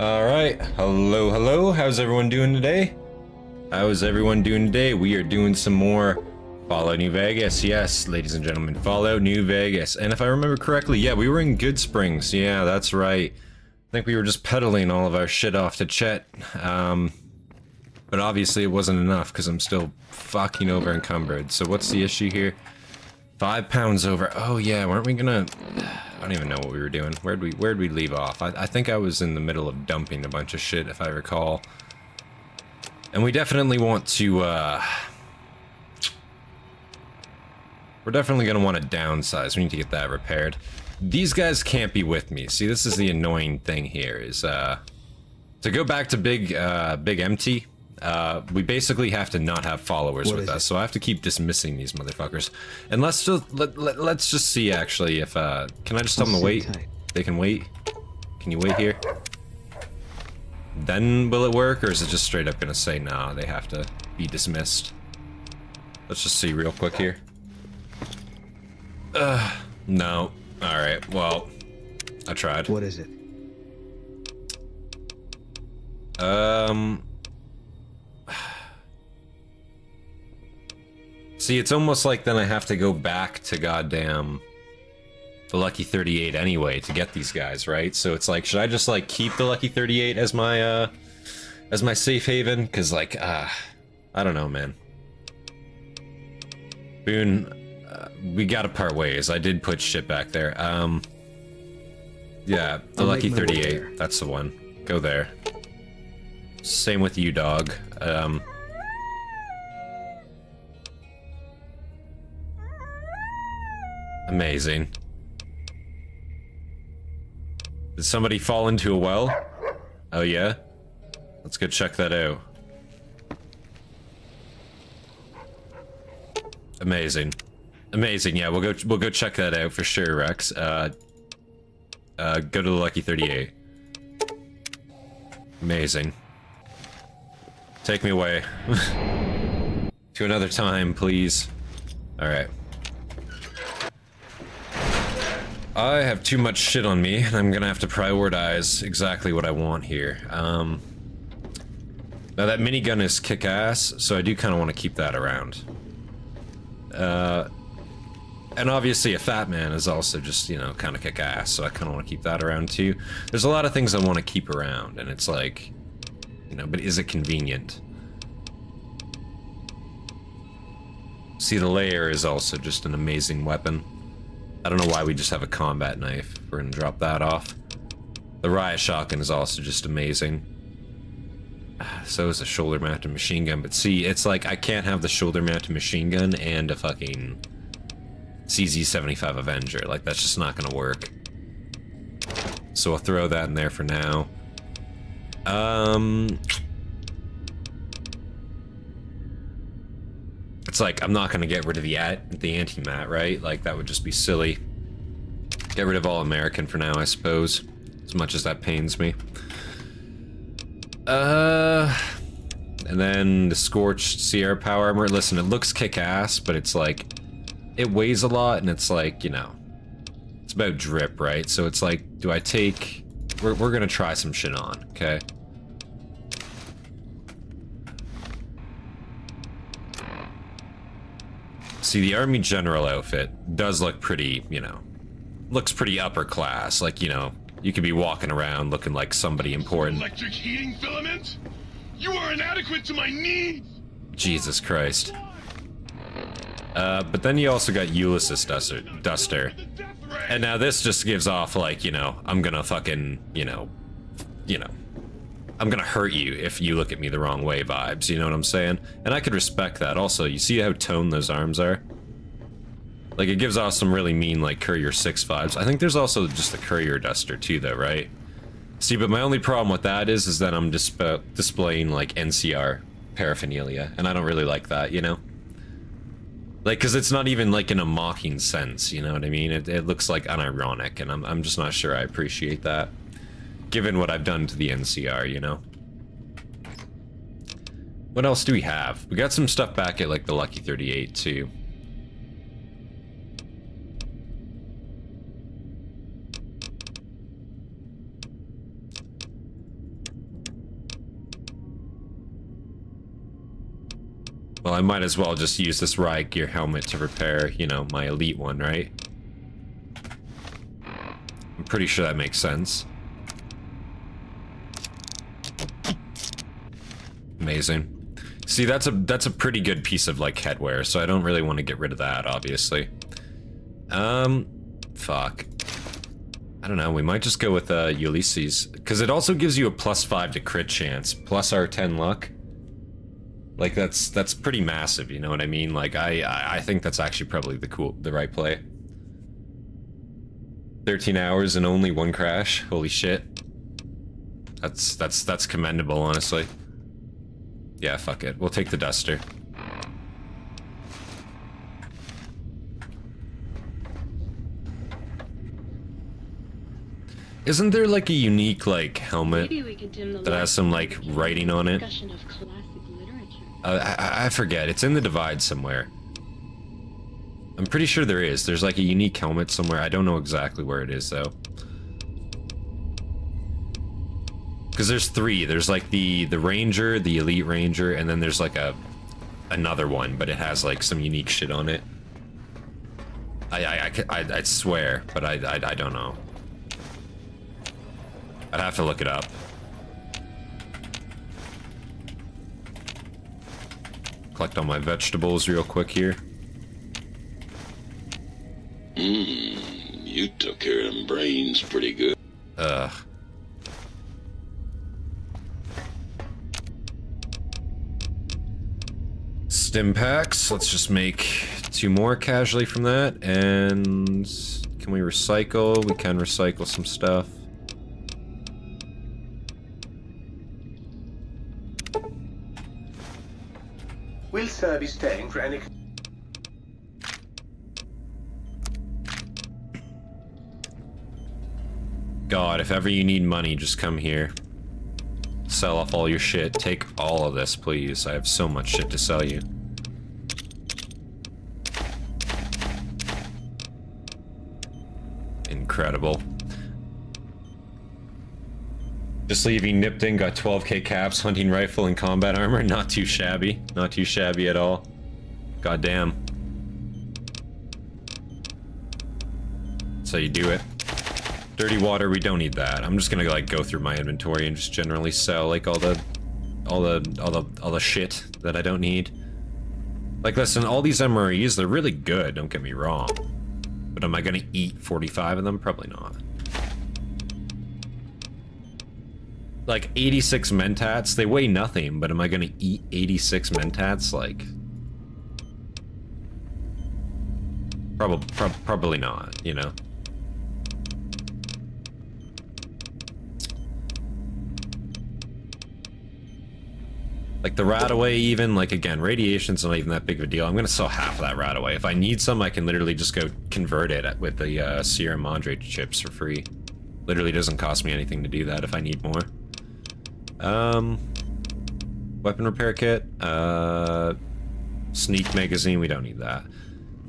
Alright, hello, how's everyone doing today? We are doing some more Fallout New Vegas, yes, ladies and gentlemen, Fallout New Vegas. And if I remember correctly, yeah, we were in Good Springs, yeah, that's right. I think we were just peddling all of our shit off to Chet, but obviously it wasn't enough, because I'm still fucking over encumbered. So what's the issue here? 5 pounds over, oh yeah, weren't we gonna... I don't even know what we were doing. Where'd we leave off? I think I was in the middle of dumping a bunch of shit, if I recall. And we definitely want to, we're definitely gonna want to downsize. We need to get that repaired. These guys can't be with me. See, this is the annoying thing here, is, to go back to Big Empty, we basically have to not have followers with us, so I have to keep dismissing these motherfuckers. And let's just see, actually, if, can I just tell them to wait? They can wait? Can you wait here? Then will it work, or is it just straight up gonna say, nah, they have to be dismissed? Let's just see real quick here. No. Alright, well, I tried. What is it? See, it's almost like then I have to go back to goddamn the Lucky 38 anyway to get these guys, right? So it's like, should I just like keep the Lucky 38 as my safe haven? Cause like, I don't know, man. Boone, we gotta part ways. I did put shit back there. Yeah, the Lucky 38, that's the one. Go there. Same with you, dog. Amazing. Did somebody fall into a well? Oh yeah? Let's go check that out. Amazing. Amazing, yeah, we'll go check that out for sure, Rex. Go to the Lucky 38. Amazing. Take me away. To another time, please. Alright. I have too much shit on me, and I'm gonna have to prioritize exactly what I want here. Now that minigun is kick-ass, so I do kind of want to keep that around. And obviously a Fat Man is also just, you know, kind of kick-ass, so I kind of want to keep that around too. There's a lot of things I want to keep around, and it's like, you know, but is it convenient? See, the layer is also just an amazing weapon. I don't know why we just have a combat knife. We're gonna drop that off. The riot shotgun is also just amazing. So is a shoulder-mounted machine gun, but see, it's like I can't have the shoulder-mounted machine gun and a fucking CZ-75 Avenger. Like, that's just not gonna work. So I'll throw that in there for now. It's like, I'm not gonna get rid of the anti-mat, right? Like, that would just be silly. Get rid of all American for now, I suppose. As much as that pains me. And then the Scorched Sierra Power Armor. Listen, it looks kick-ass, but it's like, it weighs a lot, and it's like, you know, it's about drip, right? So it's like, do I take... We're gonna try some shit on, okay? See, the Army General outfit does look pretty, you know, looks pretty upper class. Like, you know, you could be walking around looking like somebody important. Electric heating filament? You are inadequate to my needs! Jesus Christ. But then you also got Ulysses Duster. And now this just gives off, like, you know, I'm gonna fucking, you know, I'm gonna hurt you if you look at me the wrong way vibes, you know what I'm saying? And I could respect that. Also, you see how toned those arms are? Like, it gives off some really mean, like, Courier 6 vibes. I think there's also just the Courier Duster, too, though, right? See, but my only problem with that is that I'm displaying, like, NCR paraphernalia, and I don't really like that, you know? Like, because it's not even, like, in a mocking sense, you know what I mean? It looks, like, unironic, and I'm just not sure I appreciate that. Given what I've done to the NCR, you know? What else do we have? We got some stuff back at, like, the Lucky 38, too. Well, I might as well just use this riot gear helmet to repair, you know, my elite one, right? I'm pretty sure that makes sense. Amazing. See, that's a pretty good piece of, like, headwear, so I don't really want to get rid of that, obviously. Fuck. I don't know, we might just go with, Ulysses. Because it also gives you a +5 to crit chance, plus our 10 luck. Like, that's pretty massive, you know what I mean? Like, I think that's actually probably the right play. 13 hours and only 1 crash, holy shit. That's commendable, honestly. Yeah, fuck it, we'll take the duster. Isn't there like a unique like helmet that has some like writing on it? I forget, it's in the Divide somewhere. I'm pretty sure there is. There's like a unique helmet somewhere. I don't know exactly where it is though. Because there's 3. There's like the Ranger, the Elite Ranger, and then there's like another one, but it has like some unique shit on it. I swear, but I don't know. I'd have to look it up. Collect all my vegetables real quick here. You took care of them brains pretty good. Stim packs. Let's just make 2 more casually from that. And can we recycle? We can recycle some stuff. Will sir be staying for any... God, if ever you need money, just come here. Sell off all your shit. Take all of this, please. I have so much shit to sell you. Incredible. Just leaving nipped in, got 12k caps, hunting rifle, and combat armor. Not too shabby. Not too shabby at all. God damn. That's how you do it. Dirty water, we don't need that. I'm just gonna like go through my inventory and just generally sell like all the shit that I don't need. Like listen, all these MREs, they're really good, don't get me wrong. But am I gonna eat 45 of them? Probably not. Like 86 mentats, they weigh nothing, but am I gonna eat 86 mentats? Like probably not, you know. Like the RaddaRat even, like again, radiation's not even that big of a deal. I'm gonna sell half of that RaddaRat. If I need some, I can literally just go convert it with the Serum Madre chips for free. Literally doesn't cost me anything to do that if I need more. Weapon repair kit, sneak magazine, we don't need that.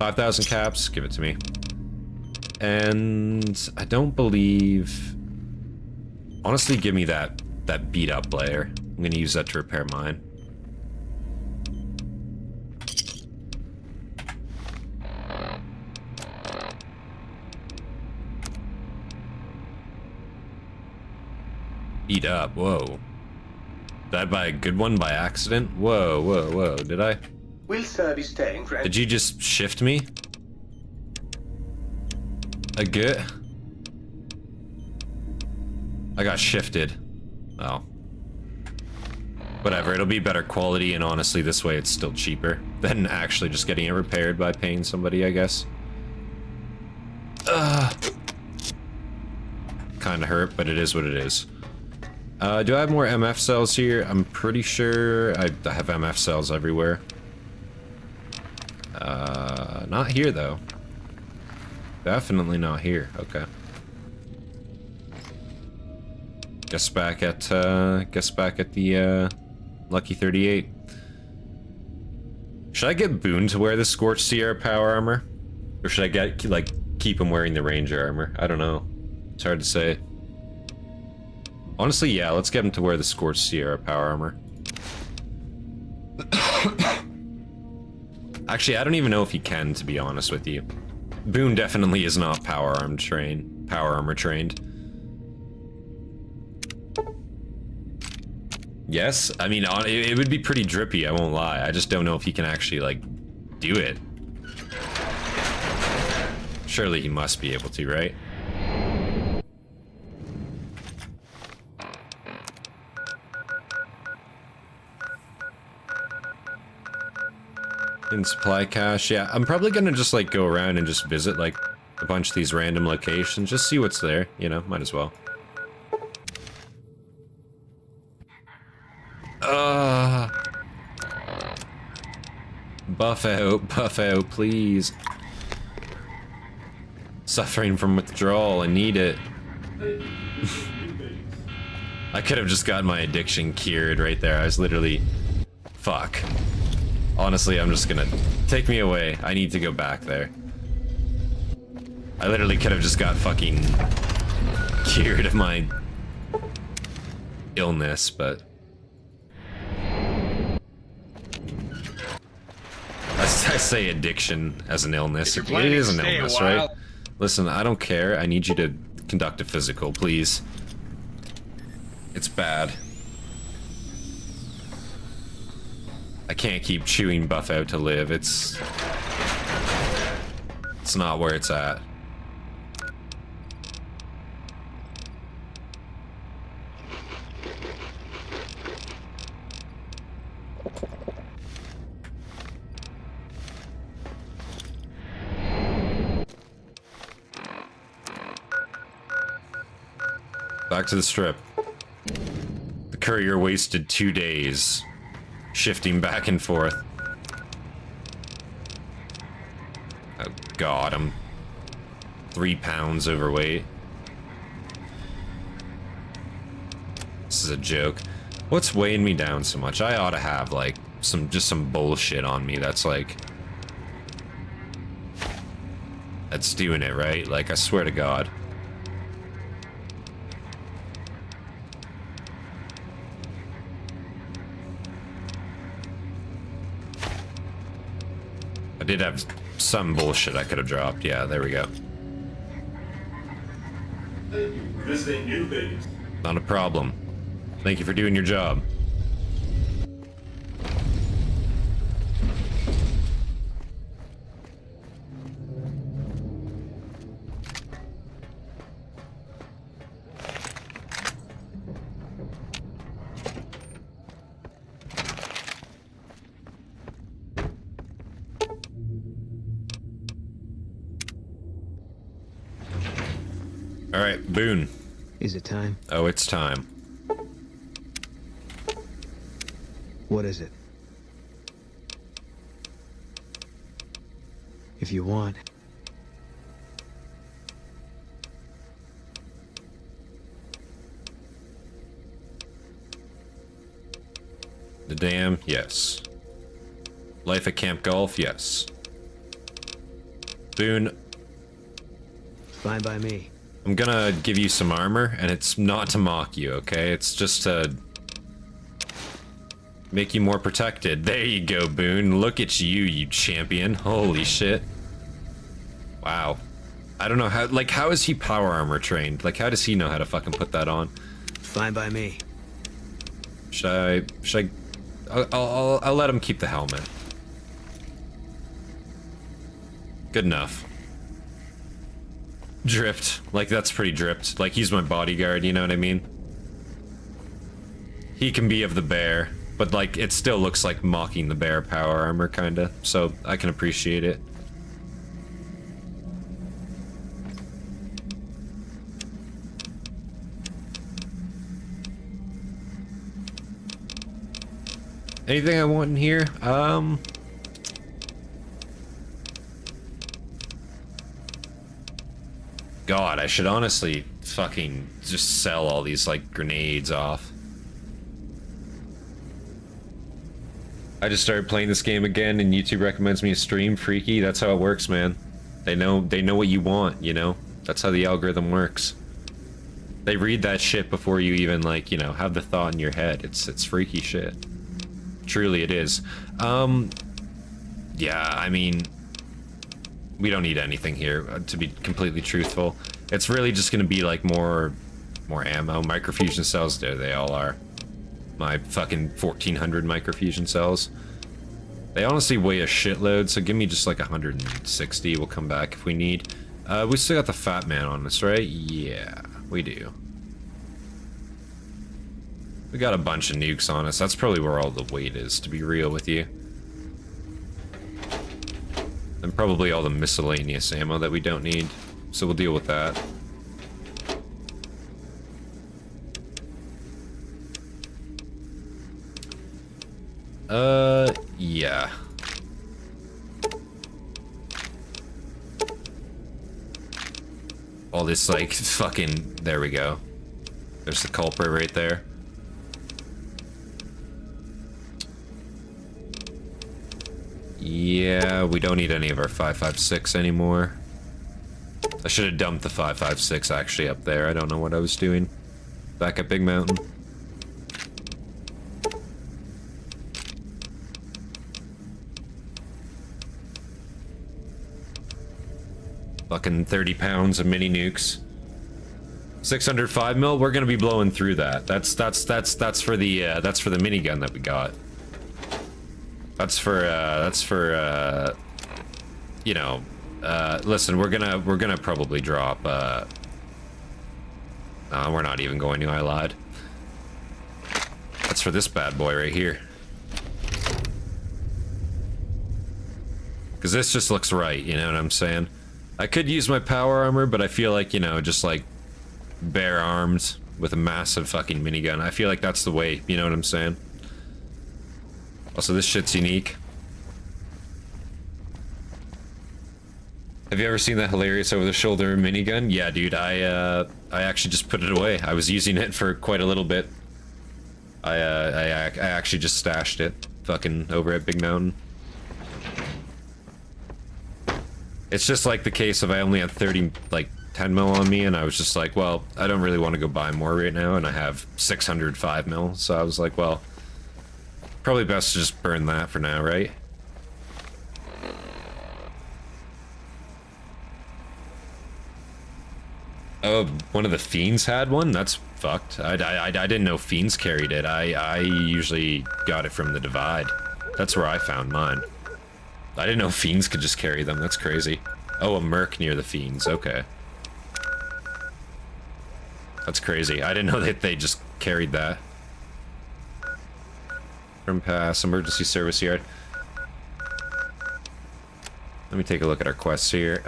5,000 caps, give it to me. And I don't believe... Honestly, give me that beat up layer. I'm gonna use that to repair mine. Beat up, whoa. Did I buy a good one by accident? Whoa, whoa, whoa, did I? Will sir be staying for... Did you just shift me? A good... I got shifted. Oh. Whatever, it'll be better quality, and honestly, this way it's still cheaper than actually just getting it repaired by paying somebody, I guess. Kinda hurt, but it is what it is. Do I have more MF cells here? I'm pretty sure I have MF cells everywhere. Not here, though. Definitely not here. Okay. Guess back at the, Lucky 38. Should I get Boone to wear the Scorched Sierra power armor? Or should I get, like, keep him wearing the Ranger armor? I don't know. It's hard to say. Honestly, yeah, let's get him to wear the Scorched Sierra power armor. Actually, I don't even know if he can, to be honest with you. Boone definitely is not power armor trained. Yes, I mean, it would be pretty drippy, I won't lie. I just don't know if he can actually, like, do it. Surely he must be able to, right? In supply cache, yeah. I'm probably gonna just, like, go around and just visit, like, a bunch of these random locations. Just see what's there, you know, might as well. Buff out, please. Suffering from withdrawal, I need it. I could have just gotten my addiction cured right there. I was literally... Fuck. Honestly, I'm just gonna... Take me away. I need to go back there. I literally could have just got fucking... cured of my... illness, but... I say addiction as an illness. It is an illness, right? Listen, I don't care. I need you to conduct a physical, please. It's bad. I can't keep chewing buff out to live. It's not where it's at. Back to the strip. The courier wasted 2 days shifting back and forth. Oh god, I'm 3 pounds overweight. This is a joke. What's weighing me down so much? I ought to have like just some bullshit on me that's like... That's doing it, right? Like, I swear to God. I did have some bullshit I could have dropped. Yeah, there we go. Thank you for visiting New Base. Not a problem. Thank you for doing your job. Alright, Boone. Is it time? Oh, it's time. What is it? If you want. The dam, yes. Life at Camp Golf, yes. Boone. Fine by me. I'm gonna give you some armor, and it's not to mock you, okay? It's just to make you more protected. There you go, Boone. Look at you, you champion. Holy shit. Wow. I don't know how, like, how is he power armor trained? Like, how does he know how to fucking put that on? Fine by me. Should I, I'll let him keep the helmet. Good enough. Dripped. Like, that's pretty dripped. Like, he's my bodyguard, you know what I mean? He can be of the bear, but, like, it still looks like mocking the bear power armor, kinda. So, I can appreciate it. Anything I want in here? God, I should honestly fucking just sell all these, like, grenades off. I just started playing this game again and YouTube recommends me a stream. Freaky, that's how it works, man. They know what you want, you know? That's how the algorithm works. They read that shit before you even, like, you know, have the thought in your head. It's freaky shit. Truly it is. Yeah, I mean, we don't need anything here, to be completely truthful. It's really just gonna be like more ammo. Microfusion cells, there they all are. My fucking 1400 microfusion cells. They honestly weigh a shitload, so give me just like 160. We'll come back if we need. We still got the Fat Man on us, right? Yeah, we do. We got a bunch of nukes on us. That's probably where all the weight is, to be real with you. And probably all the miscellaneous ammo that we don't need. So we'll deal with that. Yeah. All this, like, fucking... There we go. There's the culprit right there. Yeah, we don't need any of our 5.56 anymore. I should have dumped the 5.56 actually up there. I don't know what I was doing. Back at Big Mountain. Fucking 30 pounds of mini nukes. 605 mil. We're gonna be blowing through that. That's for the minigun that we got. That's for you know, listen, we're gonna probably drop we're not even going to, I lied. That's for this bad boy right here. Cause this just looks right, you know what I'm saying? I could use my power armor, but I feel like, you know, just like bare arms with a massive fucking minigun. I feel like that's the way, you know what I'm saying? Also, this shit's unique. Have you ever seen that hilarious over-the-shoulder minigun? Yeah, dude, I actually just put it away. I was using it for quite a little bit. I actually just stashed it, fucking over at Big Mountain. It's just like the case of I only had 10 mil on me, and I was just like, well, I don't really want to go buy more right now, and I have 605 mil, so I was like, well, probably best to just burn that for now, right? Oh, one of the Fiends had one? That's fucked. I didn't know Fiends carried it. I usually got it from the Divide. That's where I found mine. I didn't know Fiends could just carry them. That's crazy. Oh, a Merc near the Fiends. Okay. That's crazy. I didn't know that they just carried that. From Pass, Emergency Service Yard. Let me take a look at our quests here.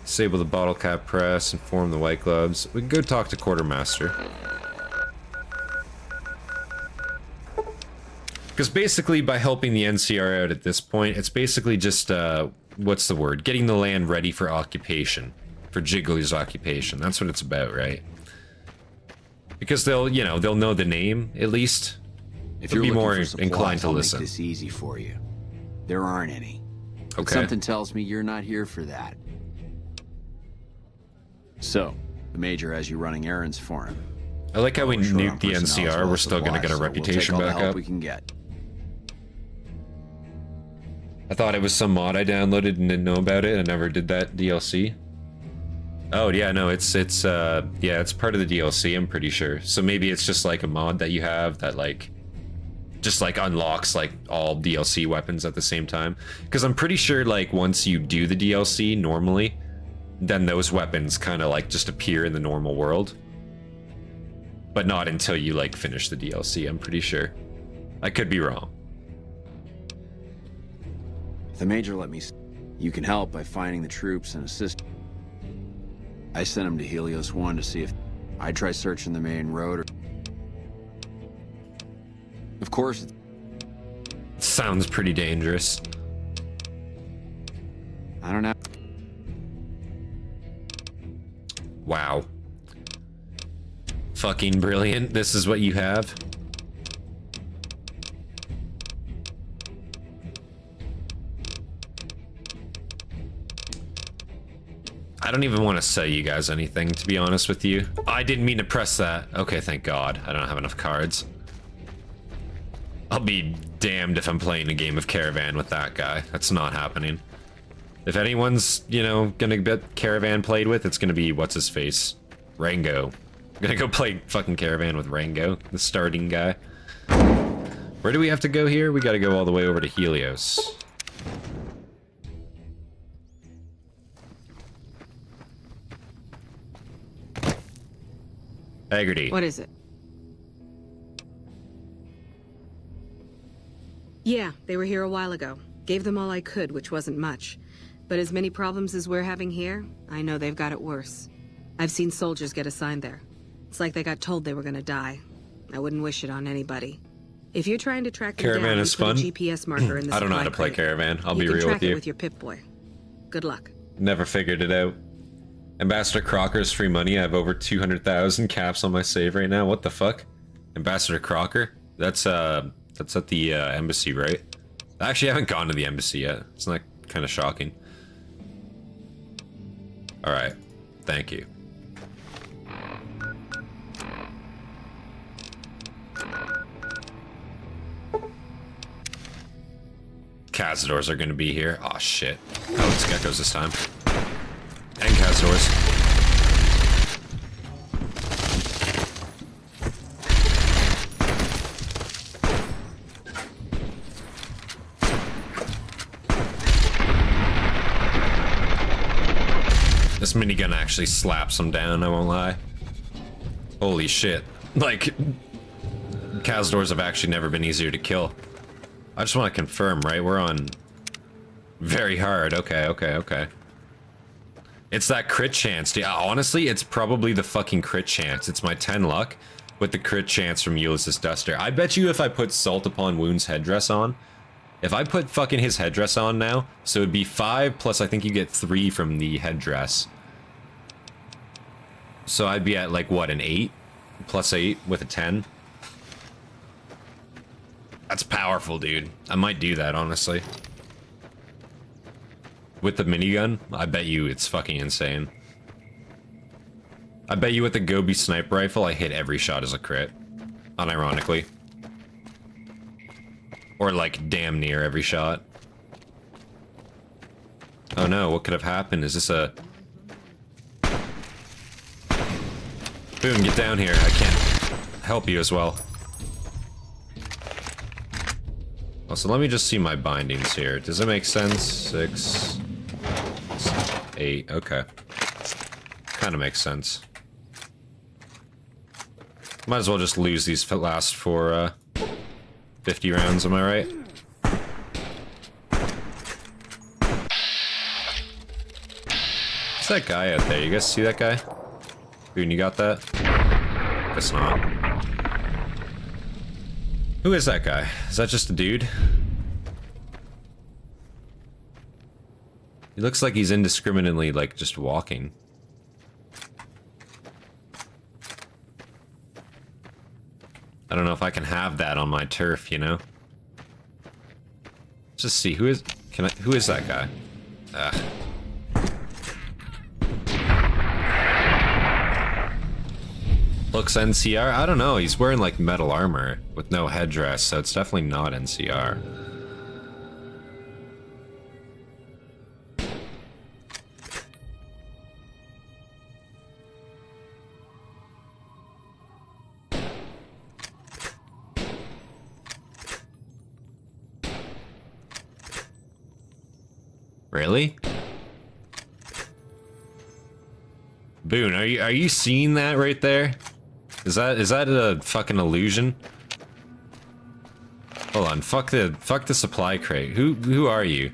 Disable the bottle cap press, inform the white gloves. We can go talk to Quartermaster. Because basically, by helping the NCR out at this point, it's basically just, what's the word? Getting the land ready for occupation. For Jiggly's occupation. That's what it's about, right? Because they'll, you know, they'll know the name, at least. If they'll you're be more supplies, inclined to I'll listen. Make this easy for you. There aren't any. But Okay. something tells me you're not here for that. So, the Major has you running errands for him. I like how we We're short on nuked the personnel as NCR. well We're as still gonna supplies, get our so reputation we'll take all back the help up. we can get. I thought it was some mod I downloaded and didn't know about it. I never did that DLC. Oh yeah, no, it's yeah, it's part of the DLC, I'm pretty sure. So maybe it's just like a mod that you have that like just like unlocks like all DLC weapons at the same time. Because I'm pretty sure like once you do the DLC normally, then those weapons kind of like just appear in the normal world. But not until you like finish the DLC, I'm pretty sure. I could be wrong. If the Major let me, you can help by finding the troops and assist. I sent him to Helios 1 to see if I'd try searching the main road. Or... Of course. Sounds pretty dangerous. I don't know. Wow. Fucking brilliant. This is what you have. I don't even want to sell you guys anything, to be honest with you. I didn't mean to press that. Okay, thank God. I don't have enough cards. I'll be damned if I'm playing a game of Caravan with that guy. That's not happening. If anyone's, you know, gonna get Caravan played with, it's gonna be what's-his-face? Rango. I'm gonna go play fucking Caravan with Rango, the starting guy. Where do we have to go here? We gotta go all the way over to Helios. Haggerty. What is it? Yeah, they were here a while ago. Gave them all I could, which wasn't much. But as many problems as we're having here, I know they've got it worse. I've seen soldiers get assigned there. It's like they got told they were gonna die. I wouldn't wish it on anybody. If you're trying to track them Caravan down, is put fun. a GPS marker in the I don't know how to supply play crate. Caravan. I'll be You can real track with it you. with your Pip-Boy. Good luck. Never figured it out. Ambassador Crocker's free money. I have over 200,000 caps on my save right now. What the fuck? Ambassador Crocker? That's at the embassy, right? I actually haven't gone to the embassy yet. It's not kind of shocking. Alright. Thank you. Cazadors are gonna be here. Aw, shit. Oh, it's geckos this time. And Cazadors. This minigun actually slaps them down, I won't lie. Holy shit. Like, Cazadors have actually never been easier to kill. I just want to confirm, right? We're on very hard. Okay. It's that crit chance. Yeah, honestly, it's probably the fucking crit chance. It's my 10 luck with the crit chance from Ulysses Duster. I bet you if I put Salt Upon Wounds headdress on, if I put fucking his headdress on now, so it'd be 5 plus I think you get 3 from the headdress. So I'd be at like, what, an 8? Plus 8 with a 10? That's powerful, dude. I might do that, honestly. With the minigun, I bet you it's fucking insane. I bet you with the Gobi sniper rifle, I hit every shot as a crit. Unironically. Or like, damn near every shot. Oh no, what could have happened? Is this a... Boom, get down here. I can't help you as well. Oh, so let me just see my bindings here. Does it make sense? 6, 8, okay. Kind of makes sense. Might as well just lose these last for 50 rounds, am I right? What's that guy out there? You guys see that guy? Boone, you got that? Guess not. Who is that guy? Is that just a dude? He looks like he's indiscriminately, like, just walking. I don't know if I can have that on my turf, you know? Let's just see, who is that guy? Looks NCR? I don't know, he's wearing like metal armor with no headdress, so it's definitely not NCR. Really? Boone, are you seeing that right there? Is that a fucking illusion? Hold on, fuck the supply crate. Who are you?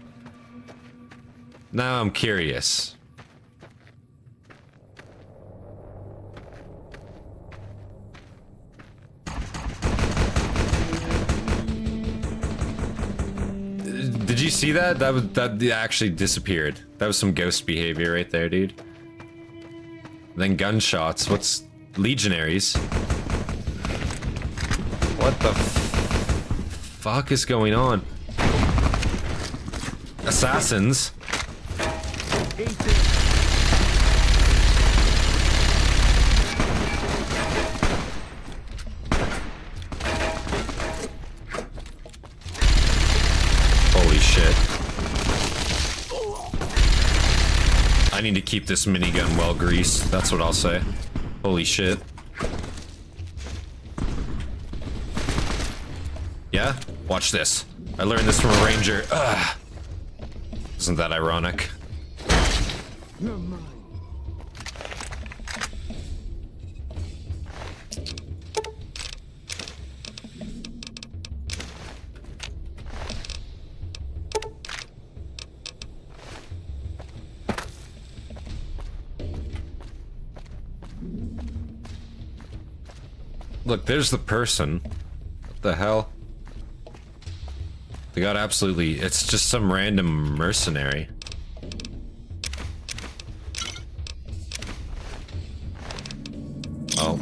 Now I'm curious. Did you see that? That actually disappeared. That was some ghost behavior right there, dude. Then gunshots. What's legionaries? What the fuck is going on? Assassins? I need to keep this minigun well greased. That's what I'll say. Holy shit. Yeah? Watch this. I learned this from a ranger. Ugh. Isn't that ironic? Look, there's the person. What the hell? They got absolutely... It's just some random mercenary. Oh.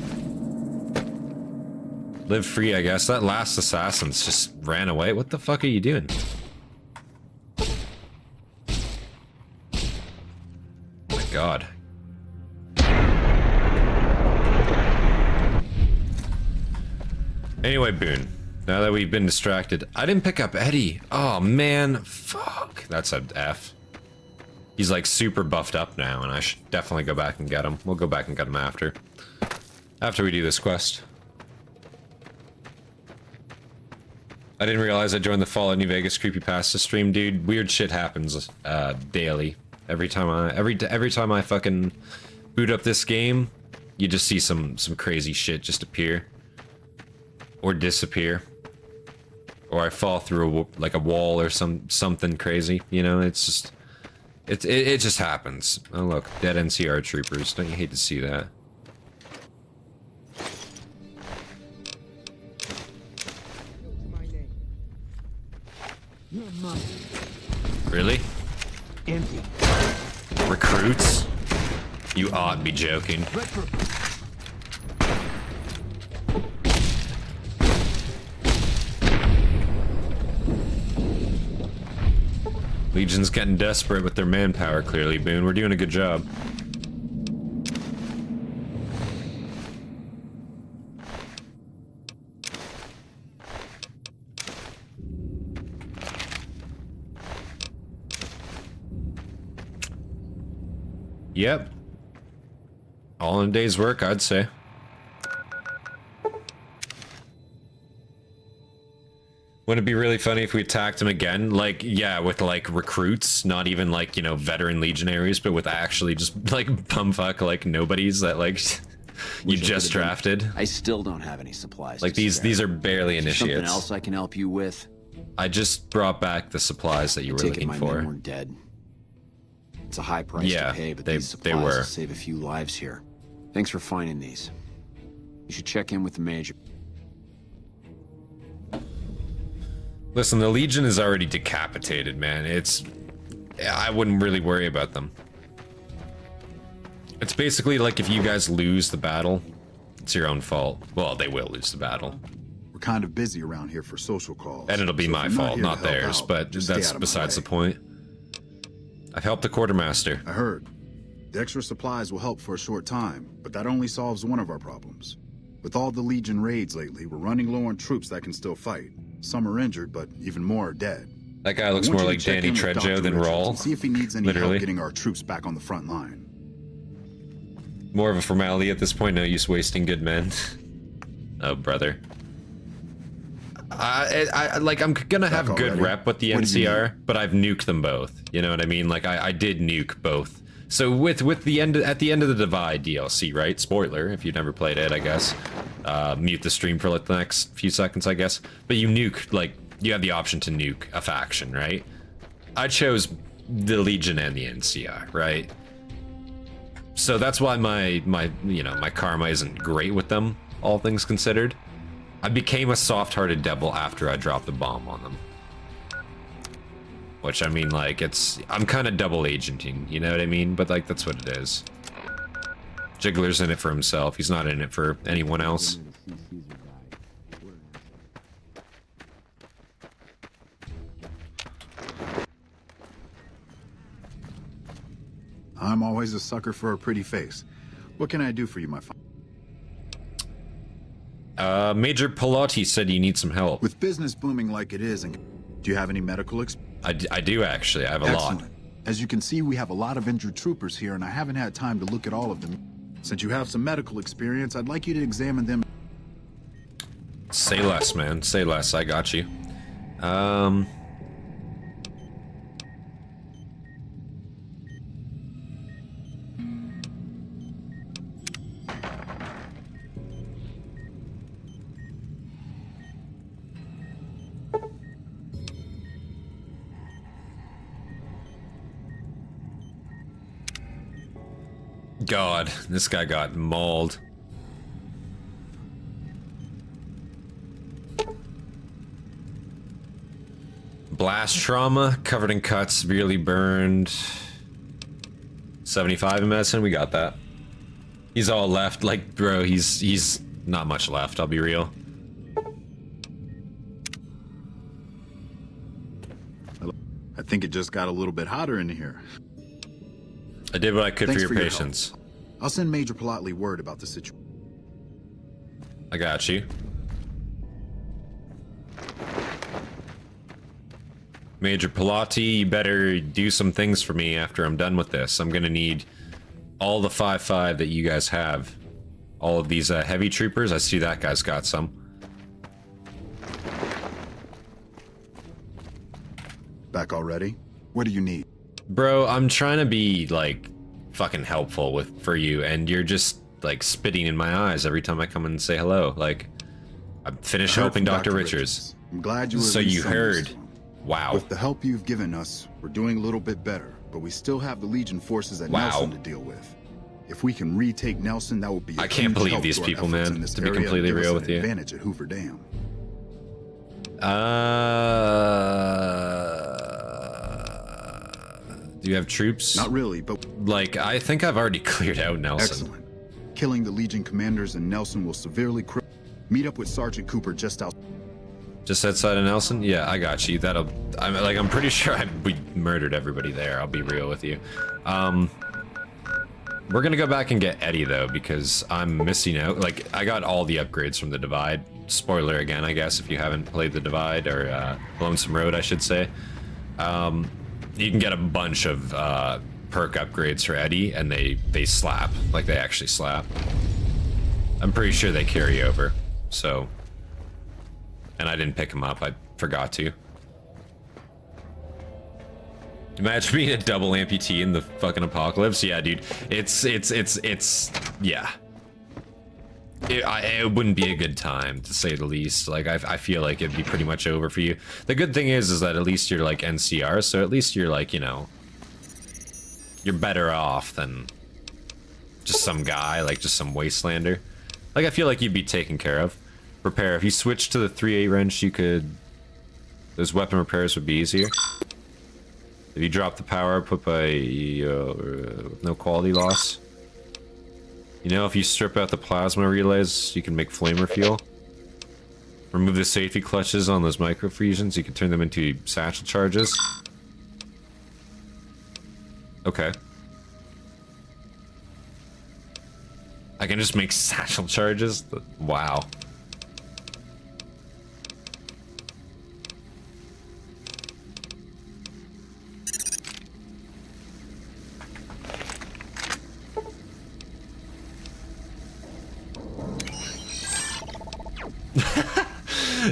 Live free, I guess. That last assassin's just ran away. What the fuck are you doing? Oh my god. Anyway, Boone, now that we've been distracted, I didn't pick up Eddie. Oh man, fuck. That's an F. He's like super buffed up now, and I should definitely go back and get him. We'll go back and get him after we do this quest. I didn't realize I joined the Fallout New Vegas creepypasta stream, dude. Weird shit happens daily. Every time I fucking boot up this game, you just see some crazy shit just appear. Or disappear, or I fall through a wall or something crazy. You know, it's just it just happens. Oh look, dead NCR troopers. Don't you hate to see that? Really? Empty. Recruits? You ought to be joking. Legion's getting desperate with their manpower, clearly, Boone. We're doing a good job. Yep. All in a day's work, I'd say. Wouldn't it be really funny if we attacked him again? Like, yeah, with like recruits, not even like, you know, veteran legionaries, but with actually just like bumfuck like nobodies that like you just drafted. I still don't have any supplies. Like these are barely initiates. Something else I can help you with? I just brought back the supplies that you were looking my for. men were dead. It's a high price to pay, but these supplies they were. will save a few lives here. Thanks for finding these. You should check in with the major. Listen, the Legion is already decapitated, man. I wouldn't really worry about them. It's basically like if you guys lose the battle, it's your own fault. Well, they will lose the battle. We're kind of busy around here for social calls. And it'll be my fault, not theirs, but that's besides the point. I've helped the quartermaster. I heard. The extra supplies will help for a short time, but that only solves one of our problems. With all the Legion raids lately, we're running low on troops that can still fight. Some are injured, but even more are dead. That guy looks more like Danny Trejo than Rawl. See if he needs any help getting our troops back on the front line. More of a formality at this point, no use wasting good men. Oh, brother. I'm gonna have good rep with the NCR, but I've nuked them both. You know what I mean? Like I did nuke both. So with the end at the end of the Divide DLC, right? Spoiler if you've never played it, I guess. Mute the stream for like the next few seconds, I guess. But you nuke, like you have the option to nuke a faction, right? I chose the Legion and the NCR, right? So that's why my karma isn't great with them, all things considered. I became a soft-hearted devil after I dropped the bomb on them. Which, I mean, like, I'm kind of double agenting, you know what I mean? But, like, that's what it is. Jiggler's in it for himself. He's not in it for anyone else. I'm always a sucker for a pretty face. What can I do for you, my friend? Major Pilotti said you need some help. With business booming like it is, and do you have any medical I do, actually. I have a lot. As you can see, we have a lot of injured troopers here, and I haven't had time to look at all of them. Since you have some medical experience, I'd like you to examine them. Say less, man. Say less. I got you. God, this guy got mauled. Blast trauma, covered in cuts, severely burned. 75 in medicine, we got that. He's all left, like, bro, he's not much left, I'll be real. I think it just got a little bit hotter in here. I did what I could Thanks for your help. patience. I'll send Major Politely word about the situation. I got you. Major Pilati, you better do some things for me after I'm done with this. I'm gonna need all the 5.5 that you guys have. All of these heavy troopers, I see that guy's got some. Back already? What do you need? Bro, I'm trying to be, like, fucking helpful for you, and you're just, like, spitting in my eyes every time I come and say hello. Like, I'm finished I heard helping from Dr. Richards. I'm glad you were So at least you some heard. use. Wow. With the help you've given us, we're doing a little bit better, but we still have the Legion forces at Wow. Nelson to deal with. If we can retake Nelson, that will be a I can't huge believe help these to our people, efforts man, in this to be area and completely give us real an with you. advantage at Hoover Dam. Do you have troops? Not really, but Like, I think I've already cleared out Nelson. excellent. Killing the Legion commanders in Nelson will severely meet up with Sergeant Cooper just out. Just outside of Nelson? Yeah, I got you. I'm pretty sure we murdered everybody there, I'll be real with you. We're gonna go back and get Eddie, though, because I'm missing out. Like, I got all the upgrades from the Divide. Spoiler again, I guess, if you haven't played the Divide, or Lonesome Road, I should say. You can get a bunch of perk upgrades for Eddie, and they slap. Like, they actually slap. I'm pretty sure they carry over, so... And I didn't pick him up, I forgot to. Imagine being a double amputee in the fucking apocalypse. Yeah, dude, it's yeah. It wouldn't be a good time, to say the least. Like, I feel like it'd be pretty much over for you. The good thing is that at least you're, like, NCR, so at least you're, like, you know... You're better off than just some guy, like, just some wastelander. Like, I feel like you'd be taken care of. Repair. If you switch to the 3A wrench, you could... Those weapon repairs would be easier. If you drop the power output by no quality loss. You know, if you strip out the plasma relays, you can make flamer fuel. Remove the safety clutches on those microfusions, you can turn them into satchel charges. Okay. I can just make satchel charges? Wow.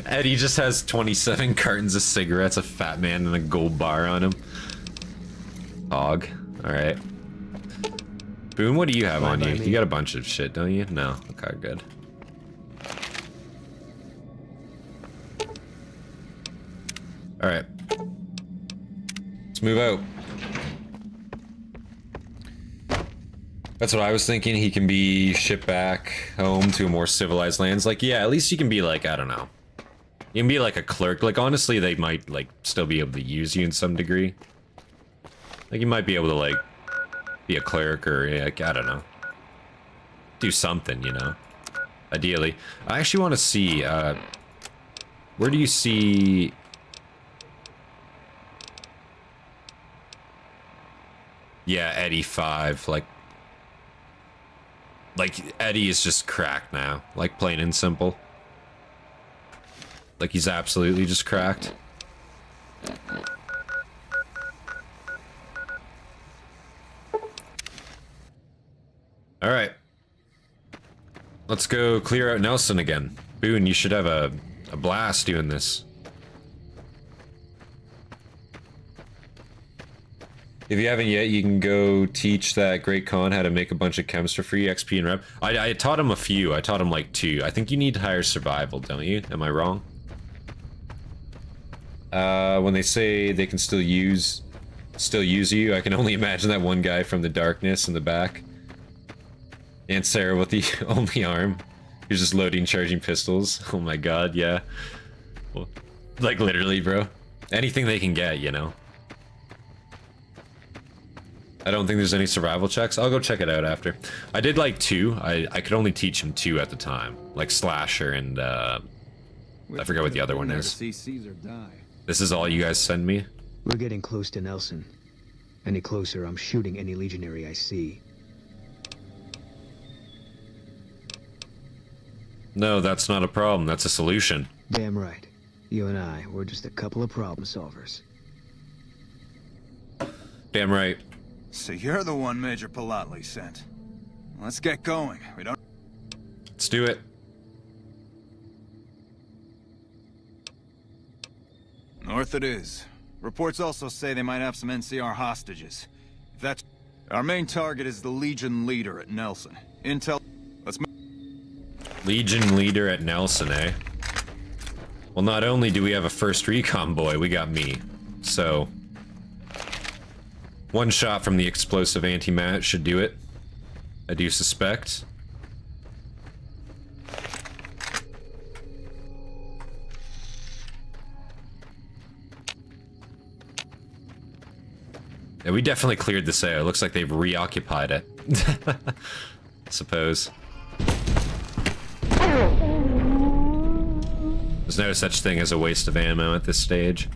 Eddie just has 27 cartons of cigarettes, a fat man, and a gold bar on him. Hog. Alright. Boone, what do you have on you? You got a bunch of shit, don't you? No. Okay, good. Alright. Let's move out. That's what I was thinking. He can be shipped back home to a more civilized lands. Like, yeah, at least you can be like, I don't know. You can be like a clerk. Like, honestly, they might, like, still be able to use you in some degree. Like, you might be able to, like, be a clerk or, like, I don't know. Do something, you know? Ideally. I actually want to see, where do you see... Yeah, Eddie 5, like, Eddie is just cracked now. Like, plain and simple. Like, he's absolutely just cracked. Let's go clear out Nelson again. Boone, you should have a blast doing this. If you haven't yet, you can go teach that Great Khan how to make a bunch of chems for free, XP and rep. I taught him a few. I taught him like 2. I think you need higher survival, don't you? Am I wrong? When they say they can still use you, I can only imagine that one guy from the darkness in the back. And Sarah with the only arm. Who's just loading, charging pistols. Oh my god, yeah. Well, like literally, bro. Anything they can get, you know. I don't think there's any survival checks. I'll go check it out after. I did like 2. I could only teach him 2 at the time. Like Slasher and I forget what the other one is. This is all you guys send me? We're getting close to Nelson. Any closer, I'm shooting any legionary I see. No, that's not a problem. That's a solution. Damn right. You and I, we're just a couple of problem solvers. Damn right. So you're the one Major Palatli sent. Let's get going. We don't... Let's do it. North it is. Reports also say they might have some NCR hostages. If that's... Our main target is the Legion leader at Nelson. Intel... Let's... Legion leader at Nelson, eh? Well, not only do we have a first recon boy, we got me. So... one shot from the explosive anti-mat should do it. I do suspect. Yeah, we definitely cleared this out. It looks like they've reoccupied it. Suppose. There's no such thing as a waste of ammo at this stage.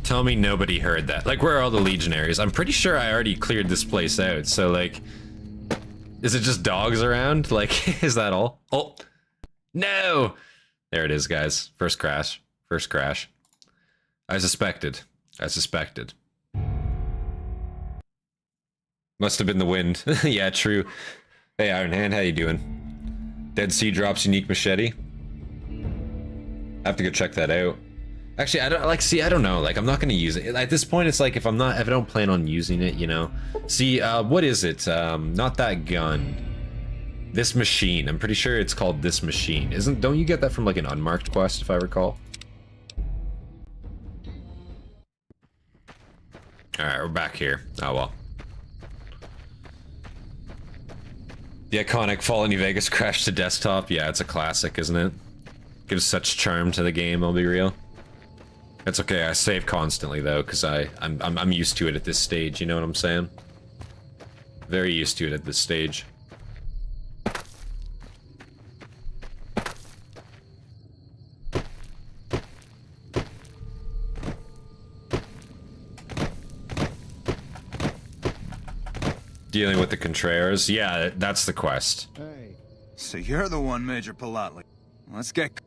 Tell me nobody heard that. Like, where are all the legionaries? I'm pretty sure I already cleared this place out, so like... Is it just dogs around? Like, is that all? Oh! No! There it is, guys. First crash. First crash. I suspected. I suspected. Must have been the wind. Yeah, true. Hey, Iron Hand, how you doing? Dead Sea drops unique machete. I have to go check that out. Actually, I don't I don't know. Like, I'm not gonna use it at this point. It's like if I don't plan on using it, you know. See, what is it? Not that gun. This machine. I'm pretty sure it's called this machine. Don't you get that from like an unmarked quest, if I recall? All right, we're back here. Oh well. The iconic Fallen New Vegas crash to desktop. Yeah, it's a classic, isn't it? Gives such charm to the game. I'll be real. It's okay, I save constantly though, because I'm used to it at this stage, you know what I'm saying? Very used to it at this stage. Dealing with the Contreras? Yeah, that's the quest. Hey. So you're the one, Major Palatli. Let's get...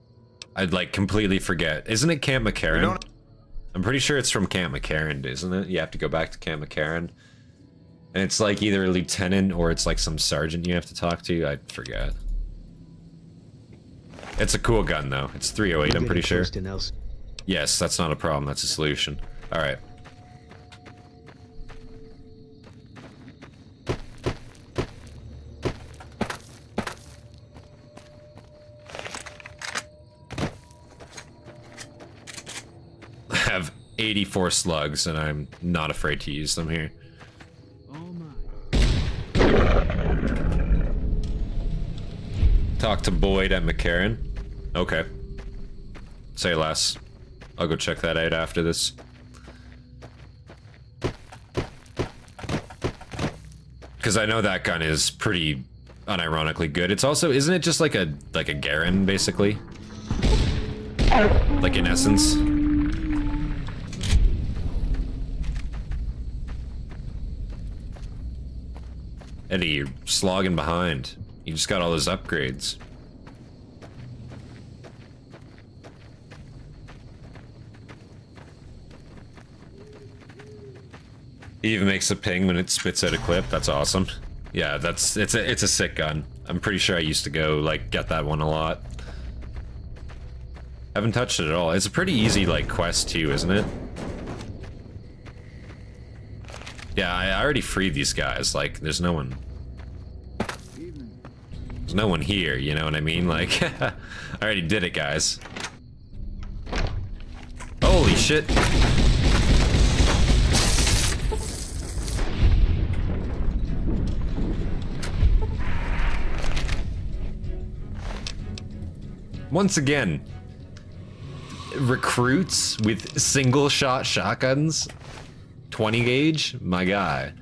I'd like completely forget. Isn't it Camp McCarran? I'm pretty sure it's from Camp McCarran, isn't it? You have to go back to Camp McCarran. And it's like either a lieutenant or it's like some sergeant you have to talk to. I forget. It's a cool gun though. It's 308, I'm pretty sure. Yes, that's not a problem. That's a solution. Alright. Have 84 slugs and I'm not afraid to use them here. Talk to Boyd at McCarran. Okay. Say less. I'll go check that out after this. Because I know that gun is pretty unironically good. It's also, isn't it just like a Garen basically? Like in essence? Eddie, you're slogging behind. You just got all those upgrades. It even makes a ping when it spits out a clip. That's awesome. Yeah, it's a sick gun. I'm pretty sure I used to go like get that one a lot. Haven't touched it at all. It's a pretty easy like quest too, isn't it? Yeah, I already freed these guys. Like, there's no one. There's no one here. You know what I mean? Like, I already did it, guys. Holy shit! Once again, recruits with single shot shotguns, 20 gauge, my guy.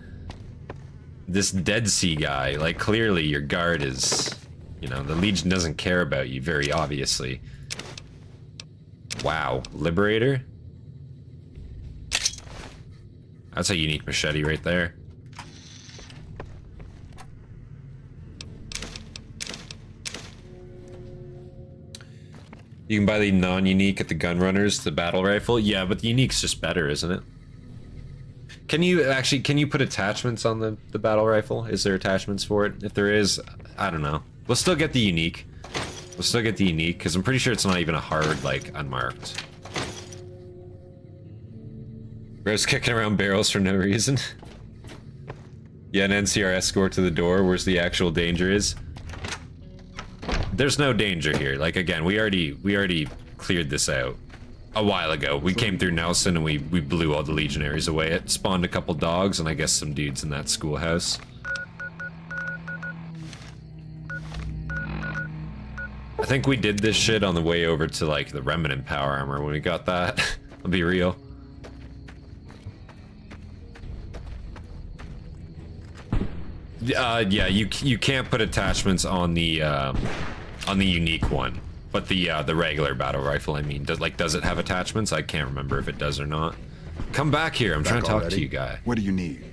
This Dead Sea guy, like clearly your guard is, you know, the Legion doesn't care about you very obviously. Wow, Liberator? That's a unique machete right there. You can buy the non-unique at the gun runners, the battle rifle. Yeah, but the unique's just better, isn't it? Can you put attachments on the battle rifle? Is there attachments for it? If there is, I don't know. We'll still get the unique. We'll still get the unique, because I'm pretty sure it's not even a hard, like, unmarked. Bro's kicking around barrels for no reason. Yeah, an NCR escort to the door, where's the actual danger is. There's no danger here. Like, again, we already cleared this out a while ago. We came through Nelson and we blew all the legionaries away. It spawned a couple dogs and I guess some dudes in that schoolhouse. I think we did this shit on the way over to, like, the Remnant power armor when we got that. I'll be real. Yeah, you can't put attachments on the unique one, but the regular battle rifle, I mean, does it have attachments? I can't remember if it does or not. Come back here, I'm trying to talk to you, guy. What do you need?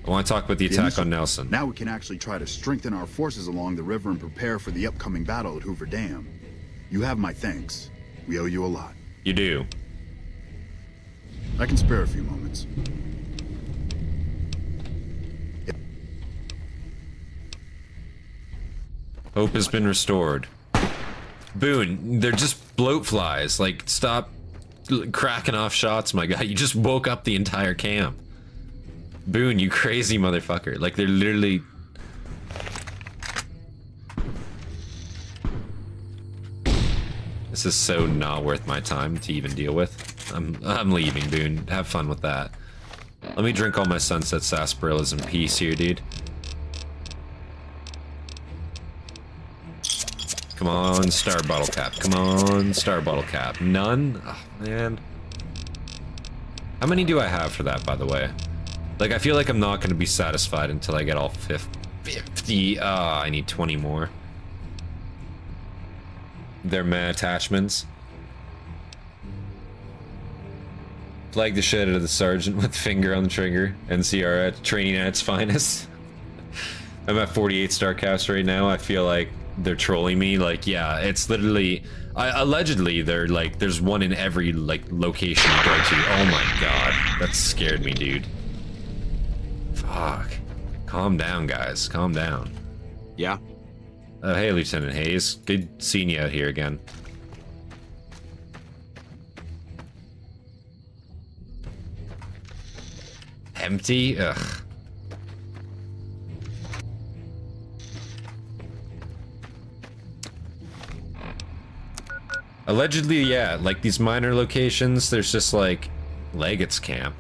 I want to talk about the attack on Nelson. Now we can actually try to strengthen our forces along the river and prepare for the upcoming battle at Hoover Dam. You have my thanks. We owe you a lot. You do. I can spare a few moments. Hope has been restored. Boone, they're just bloat flies. Like, stop cracking off shots, my guy. You just woke up the entire camp. Boone, you crazy motherfucker. Like, they're literally... This is so not worth my time to even deal with. I'm leaving, Boone. Have fun with that. Let me drink all my Sunset Sarsaparillas in peace here, dude. Come on, star bottle cap. Come on, star bottle cap. None? Oh, man. How many do I have for that, by the way? Like, I feel like I'm not going to be satisfied until I get all 50. I need 20 more. They're mad attachments. Flag the shit out of the sergeant with finger on the trigger. NCR at training at its finest. I'm at 48 star caps right now. I feel like they're trolling me. Like, yeah, it's literally allegedly they're like, there's one in every like location you go to. Oh my god, that scared me, dude. Fuck. Calm down, guys. Calm down. Yeah? Hey, Lieutenant Hayes. Good seeing you out here again. Empty? Ugh. Allegedly, yeah, like these minor locations, there's just like Leggett's camp.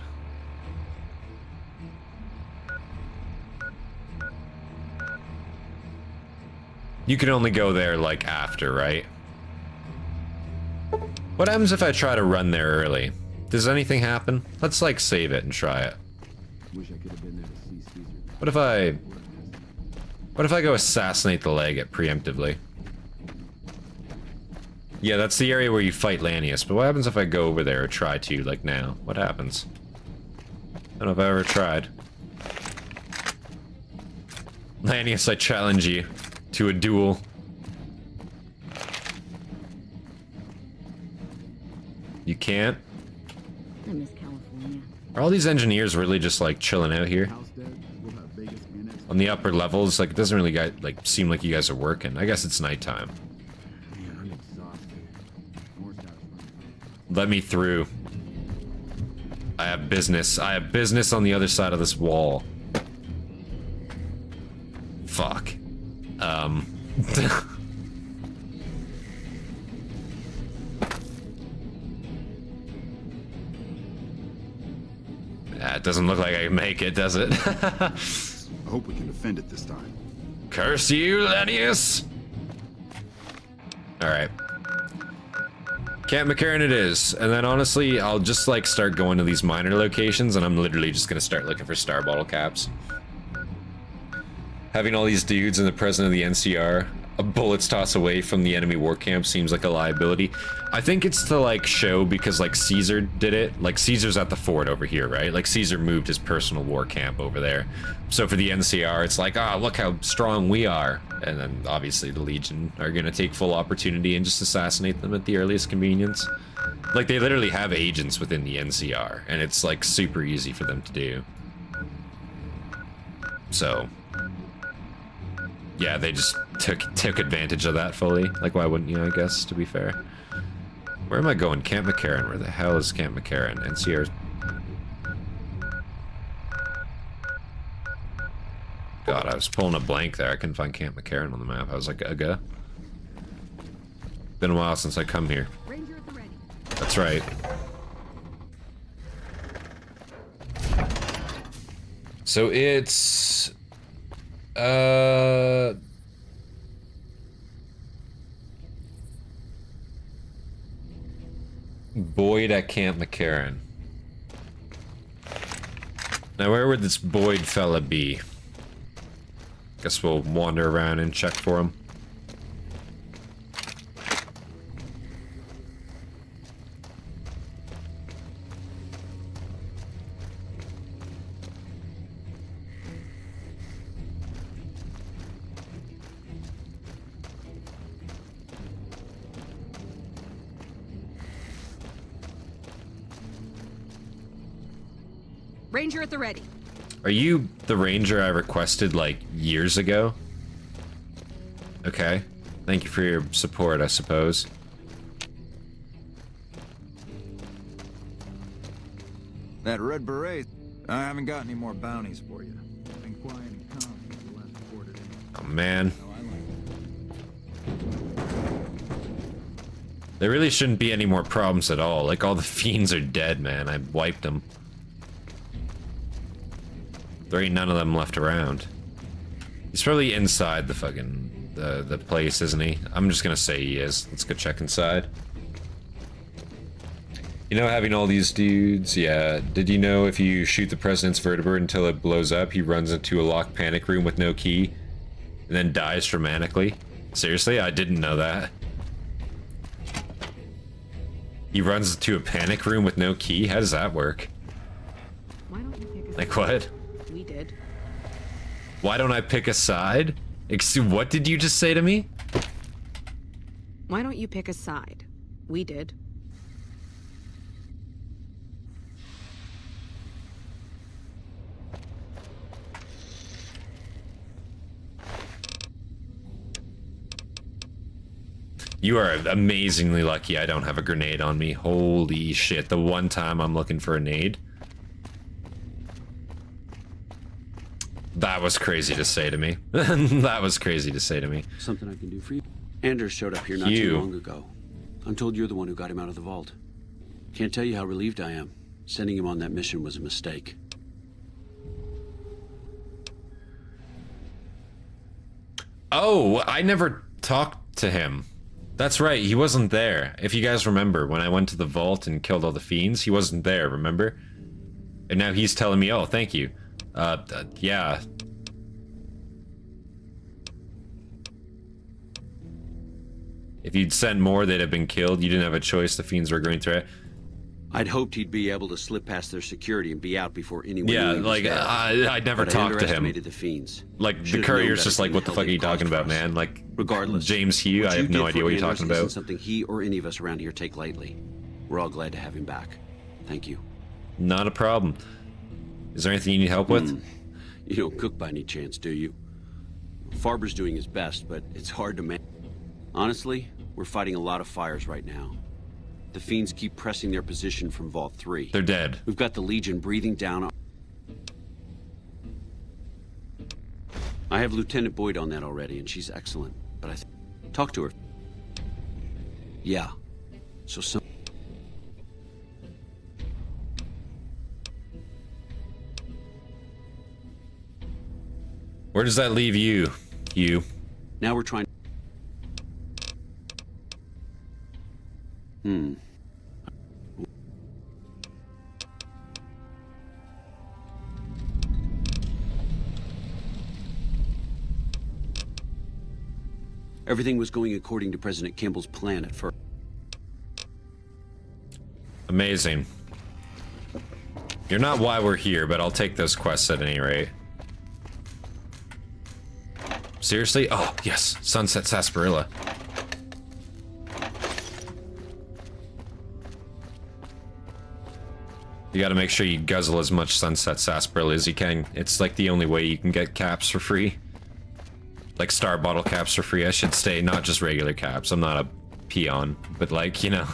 You can only go there like after, right? What happens if I try to run there early? Does anything happen? Let's like save it and try it. Wish I could have been there to see Caesar. What if I go assassinate the Leggett preemptively? Yeah, that's the area where you fight Lanius, but what happens if I go over there or try to, like now? What happens? I don't know if I ever tried. Lanius, I challenge you to a duel. You can't? I miss California. Are all these engineers really just like chilling out here? On the upper levels, like it doesn't really seem like you guys are working. I guess it's nighttime. Let me through. I have business. I have business on the other side of this wall. Fuck. It doesn't look like I can make it, does it? I hope we can defend it this time. Curse you, Lanius! Alright. Camp McCarran it is. And then honestly, I'll just like start going to these minor locations and I'm literally just gonna start looking for star bottle caps. Having all these dudes in the presence of the NCR, a bullet's toss away from the enemy war camp seems like a liability. I think it's to like show because like Caesar did it. Like Caesar's at the fort over here, right? Like Caesar moved his personal war camp over there. So for the NCR, it's like, ah, look how strong we are. And then obviously the Legion are gonna take full opportunity and just assassinate them at the earliest convenience. Like they literally have agents within the NCR and it's like super easy for them to do. So yeah, they just took advantage of that fully. Like, why wouldn't you, I guess, to be fair. Where am I going? Camp McCarran. Where the hell is Camp McCarran? NCR. God, I was pulling a blank there. I couldn't find Camp McCarran on the map. I was like, Ugga. Been a while since I come here. That's right. So it's... Boyd at Camp McCarran. Now where would this Boyd fella be? Guess we'll wander around and check for him. Ranger at the ready. Are you the ranger I requested, like, years ago? Okay. Thank you for your support, I suppose. That red beret, I haven't got any more bounties for you. Been quiet and calm since the last reported in. Oh, man. There really shouldn't be any more problems at all. Like, all the fiends are dead, man. I wiped them. There ain't none of them left around. He's probably inside the fucking... the place, isn't he? I'm just gonna say he is. Let's go check inside. You know, having all these dudes, yeah. Did you know if you shoot the president's vertibird until it blows up, he runs into a locked panic room with no key, and then dies dramatically? Seriously? I didn't know that. He runs into a panic room with no key? How does that work? Why don't you pick a Like what? We did. Why don't I pick a side? What did you just say to me? Why don't you pick a side? We did. You are amazingly lucky I don't have a grenade on me. Holy shit, the one time I'm looking for a nade. That was crazy to say to me. That was crazy to say to me. Something I can do for you. Anders showed up here not too long ago. I'm told you're the one who got him out of the vault. Can't tell you how relieved I am. Sending him on that mission was a mistake. Oh, I never talked to him. That's right, he wasn't there. If you guys remember, when I went to the vault and killed all the fiends, he wasn't there, remember? And now he's telling me, oh, thank you. Yeah. If you'd sent more, they'd have been killed. You didn't have a choice. The fiends were going through it. I'd hoped he'd be able to slip past their security and be out before anyone Yeah, knew he was like, there. I'd never But I talked to him. underestimated the fiends. Like, the Should've courier's known just better like, than what the hell fuck are they'd you talking caused about, for us. man? Like, Regardless, James Hugh, what I you have no did idea for what you're Anders talking isn't about. something he or any of us around here take lightly. We're all glad to have him back. Thank you. Not a problem. Is there anything you need help with? You don't cook by any chance, do you? Farber's doing his best, but it's hard to manage. Honestly, we're fighting a lot of fires right now. The fiends keep pressing their position from Vault 3. They're dead. We've got the Legion breathing down on... I have Lieutenant Boyd on that already, and she's excellent. But talk to her. Yeah. So some... Where does that leave you? Now we're trying... Everything was going according to President Kimball's plan at first. Amazing. You're not why we're here, but I'll take those quests at any rate. Seriously? Oh, yes. Sunset Sarsaparilla. You gotta make sure you guzzle as much Sunset Sarsaparilla as you can. It's like the only way you can get caps for free. Like star bottle caps for free, I should say, not just regular caps. I'm not a peon, but like, you know,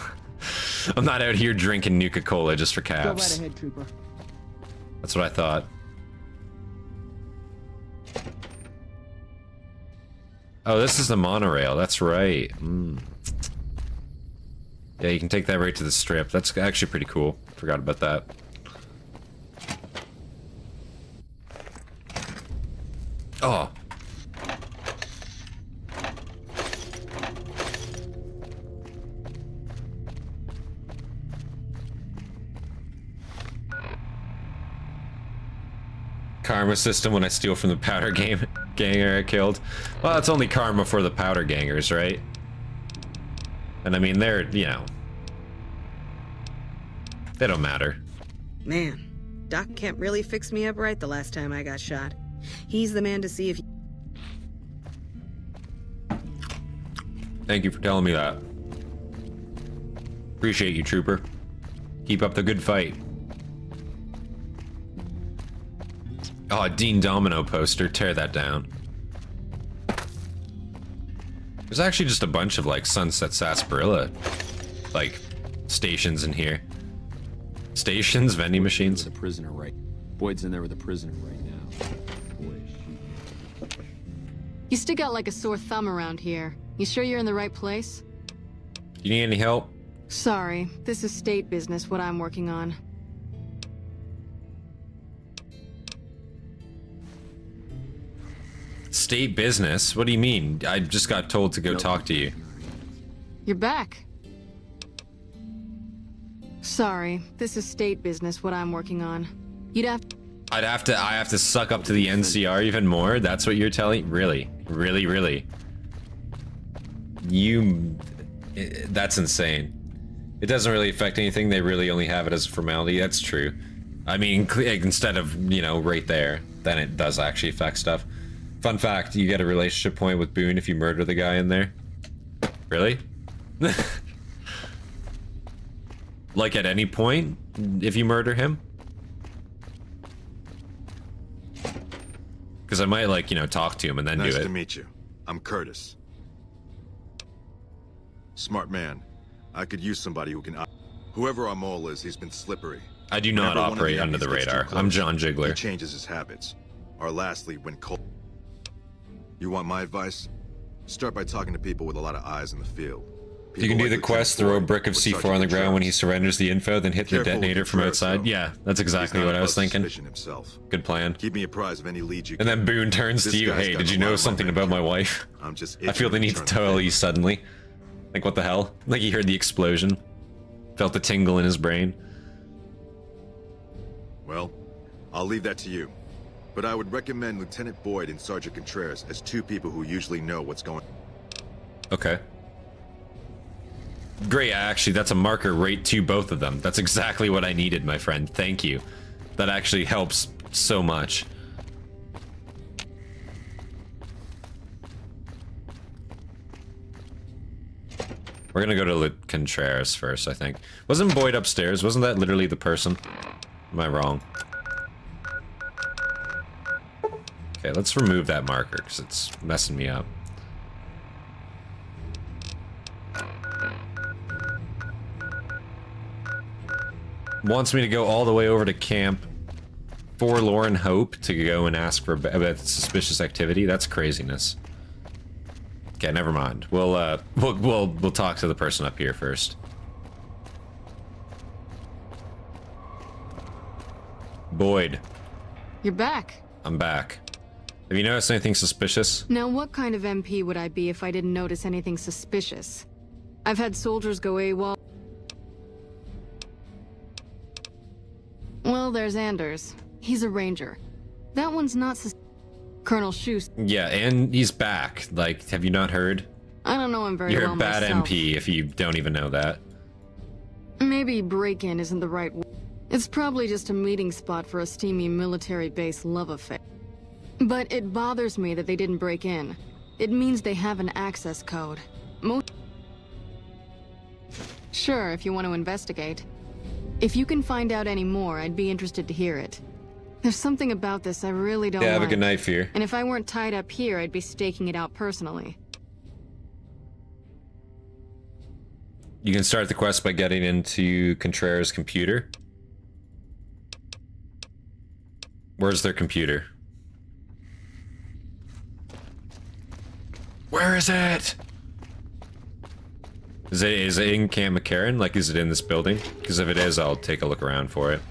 I'm not out here drinking Nuka-Cola just for caps. Go right ahead, trooper. That's what I thought. Oh, this is the monorail, that's right. Yeah, you can take that right to the strip. That's actually pretty cool. Forgot about that. Oh. Karma system when I steal from the powder ganger I killed. Well, it's only karma for the powder gangers, right? And I mean, they're, you know, they don't matter. Man, Doc Kemp really fixed me up right the last time I got shot. He's the man to see if... Thank you for telling me that. Appreciate you, trooper. Keep up the good fight. Oh, a Dean Domino poster. Tear that down. There's actually just a bunch of, like, Sunset Sarsaparilla, like, stations in here. Stations? Vending machines? The prisoner, right? Boyd's in there with the prisoner right now. You stick out like a sore thumb around here. You sure you're in the right place? You need any help? Sorry, this is state business, what I'm working on. State business? What do you mean? I just got told to go talk to you. You're back. Sorry, this is state business, what I'm working on. I have to suck up to the NCR even more? That's what you're telling? Really? Really, really? That's insane. It doesn't really affect anything, they really only have it as a formality, that's true. I mean, instead of, you know, right there, then it does actually affect stuff. Fun fact, you get a relationship point with Boone if you murder the guy in there. Really? Like at any point, if you murder him? Because I might, like, you know, talk to him and then do it. Nice to meet you. I'm Curtis. Smart man. I could use somebody who can... Whoever our mole is, he's been slippery. I do not operate under the radar. I'm John Jiggler. He changes his habits. Or lastly, when cold... You want my advice? Start by talking to people with a lot of eyes in the field. You can do the quest, throw a brick of C4 on the ground when he surrenders the info, then hit the detonator from outside. Yeah, that's exactly what I was thinking. Good plan. Keep me apprised of any leads you and then Boone turns to you, hey, did you know something about my wife? I feel the need to tell you suddenly. Like, what the hell? Like he heard the explosion. Felt the tingle in his brain. Well, I'll leave that to you. But I would recommend Lieutenant Boyd and Sergeant Contreras as two people who usually know what's going on. Okay. Great, actually, that's a marker right to both of them. That's exactly what I needed, my friend. Thank you. That actually helps so much. We're gonna go to Contreras first, I think. Wasn't Boyd upstairs? Wasn't that literally the person? Am I wrong? Okay, let's remove that marker, because it's messing me up. Wants me to go all the way over to Camp Forlorn Hope to go and ask for about suspicious activity. That's craziness. Okay, never mind. We'll talk to the person up here first. Boyd. You're back. I'm back. Have you noticed anything suspicious? Now, what kind of MP would I be if I didn't notice anything suspicious? I've had soldiers go AWOL. Well, there's Anders. He's a ranger. That one's not Colonel Schuster. Yeah, and he's back. Like, have you not heard? I don't know him very well You're a bad myself. MP if you don't even know that. Maybe break-in isn't the right word. It's probably just a meeting spot for a steamy military base love affair. But it bothers me that they didn't break in. It means they have an access code. Sure, if you want to investigate. If you can find out any more, I'd be interested to hear it. There's something about this I really don't Yeah, have like. a good night, Fear. And if I weren't tied up here, I'd be staking it out personally. You can start the quest by getting into Contreras' computer. Where's their computer? Where is it? Is it in Camp McCarran? Like, is it in this building? Because if it is, I'll take a look around for it.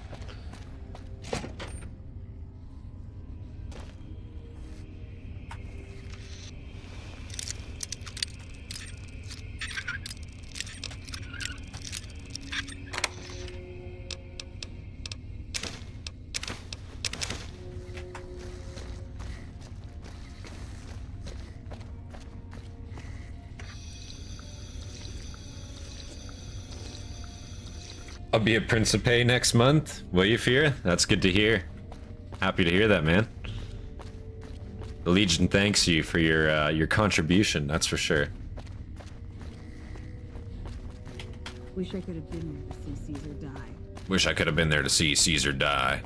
I'll be at Principe next month. Will you, Fear? That's good to hear. Happy to hear that, man. The Legion thanks you for your contribution, that's for sure. Wish I could have been there to see Caesar die. Wish I could have been there to see Caesar die.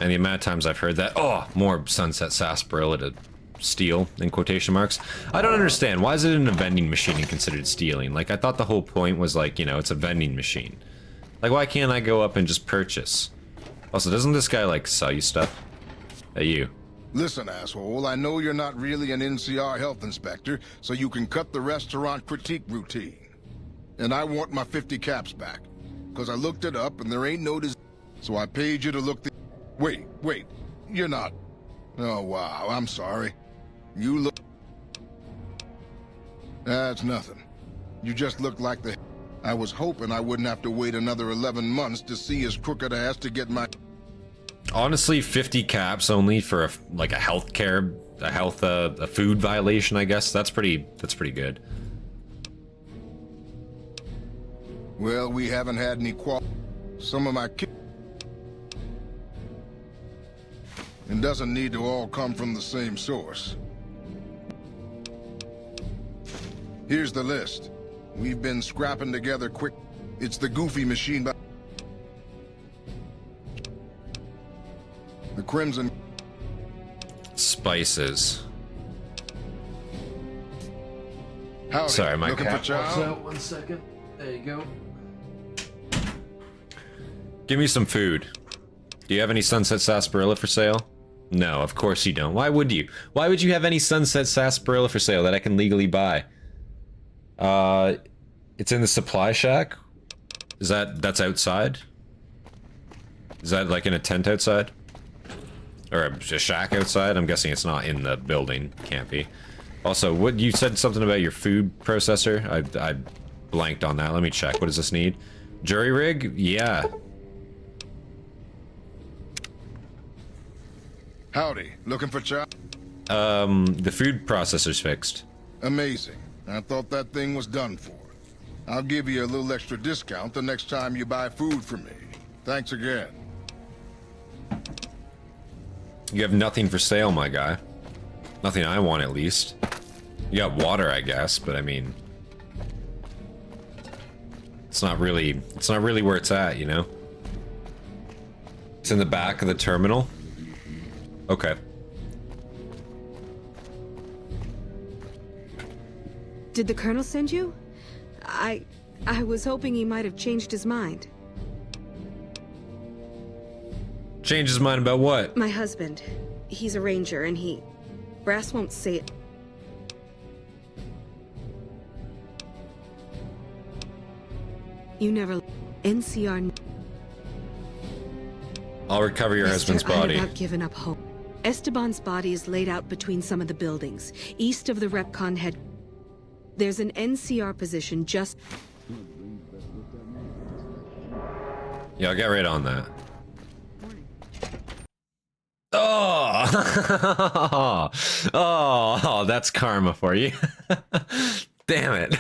And the amount of times I've heard that. Oh, more Sunset Sarsaparilla to steal, in quotation marks. I don't understand. Why is it in a vending machine and considered stealing? Like, I thought the whole point was, like, you know, it's a vending machine. Like, why can't I go up and just purchase? Also, doesn't this guy, like, sell you stuff? Hey, you. Listen, asshole, I know you're not really an NCR health inspector, so you can cut the restaurant critique routine. And I want my 50 caps back. Because I looked it up and there ain't no so I paid you to look the... Wait, you're not... Oh, wow, I'm sorry. You look... That's nothing. You just look like the... I was hoping I wouldn't have to wait another 11 months to see his crooked ass to get my... Honestly, 50 caps only for a food violation, I guess. That's pretty good. Well, we haven't had any some of my kids... It doesn't need to all come from the same source. Here's the list. We've been scrapping together quick. It's the goofy machine by... The Crimson... Spices. Howdy. Sorry, my Looking cat for chow? walks out. 1 second. There you go. Give me some food. Do you have any Sunset Sarsaparilla for sale? No, of course you don't. Why would you? Why would you have any Sunset Sarsaparilla for sale that I can legally buy? It's in the supply shack? That's outside? Is that like in a tent outside? Or a shack outside? I'm guessing it's not in the building. Can't be. Also, what you said something about your food processor? I blanked on that. Let me check. What does this need? Jury rig? Yeah. Howdy. Looking for chow? The food processor's fixed. Amazing. I thought that thing was done for. I'll give you a little extra discount the next time you buy food from me. Thanks again. You have nothing for sale, my guy. Nothing I want, at least. You got water, I guess, but I mean... It's not really where it's at, you know? It's in the back of the terminal? Okay. Did the Colonel send you? I was hoping he might have changed his mind. Changed his mind about what? My husband. He's a ranger, and he... Brass won't say it. You never... NCR... I'll recover your husband's body. I've about given up hope. Esteban's body is laid out between some of the buildings, east of the Repcon head. There's an NCR position just... Yeah, I'll get right on that. Oh! Oh, that's karma for you. Damn it.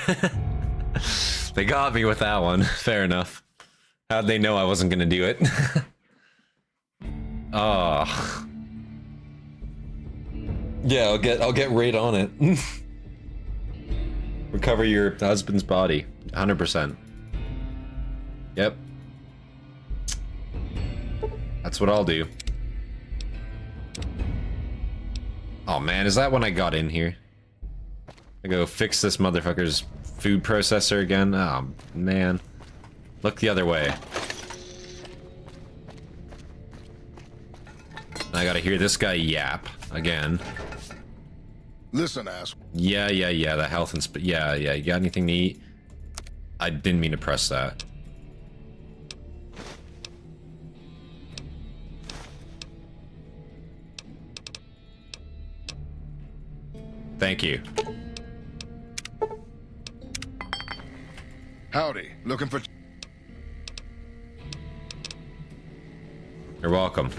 They got me with that one. Fair enough. How'd they know I wasn't gonna do it? Oh. Yeah, I'll get right on it. Recover your husband's body. 100%. Yep. That's what I'll do. Oh man, is that when I got in here? I go fix this motherfucker's food processor again? Oh man. Look the other way. I gotta hear this guy yap again. Listen, ass. Yeah, the health yeah, you got anything to eat? I didn't mean to press that. Thank you. Howdy. Looking for... You're welcome.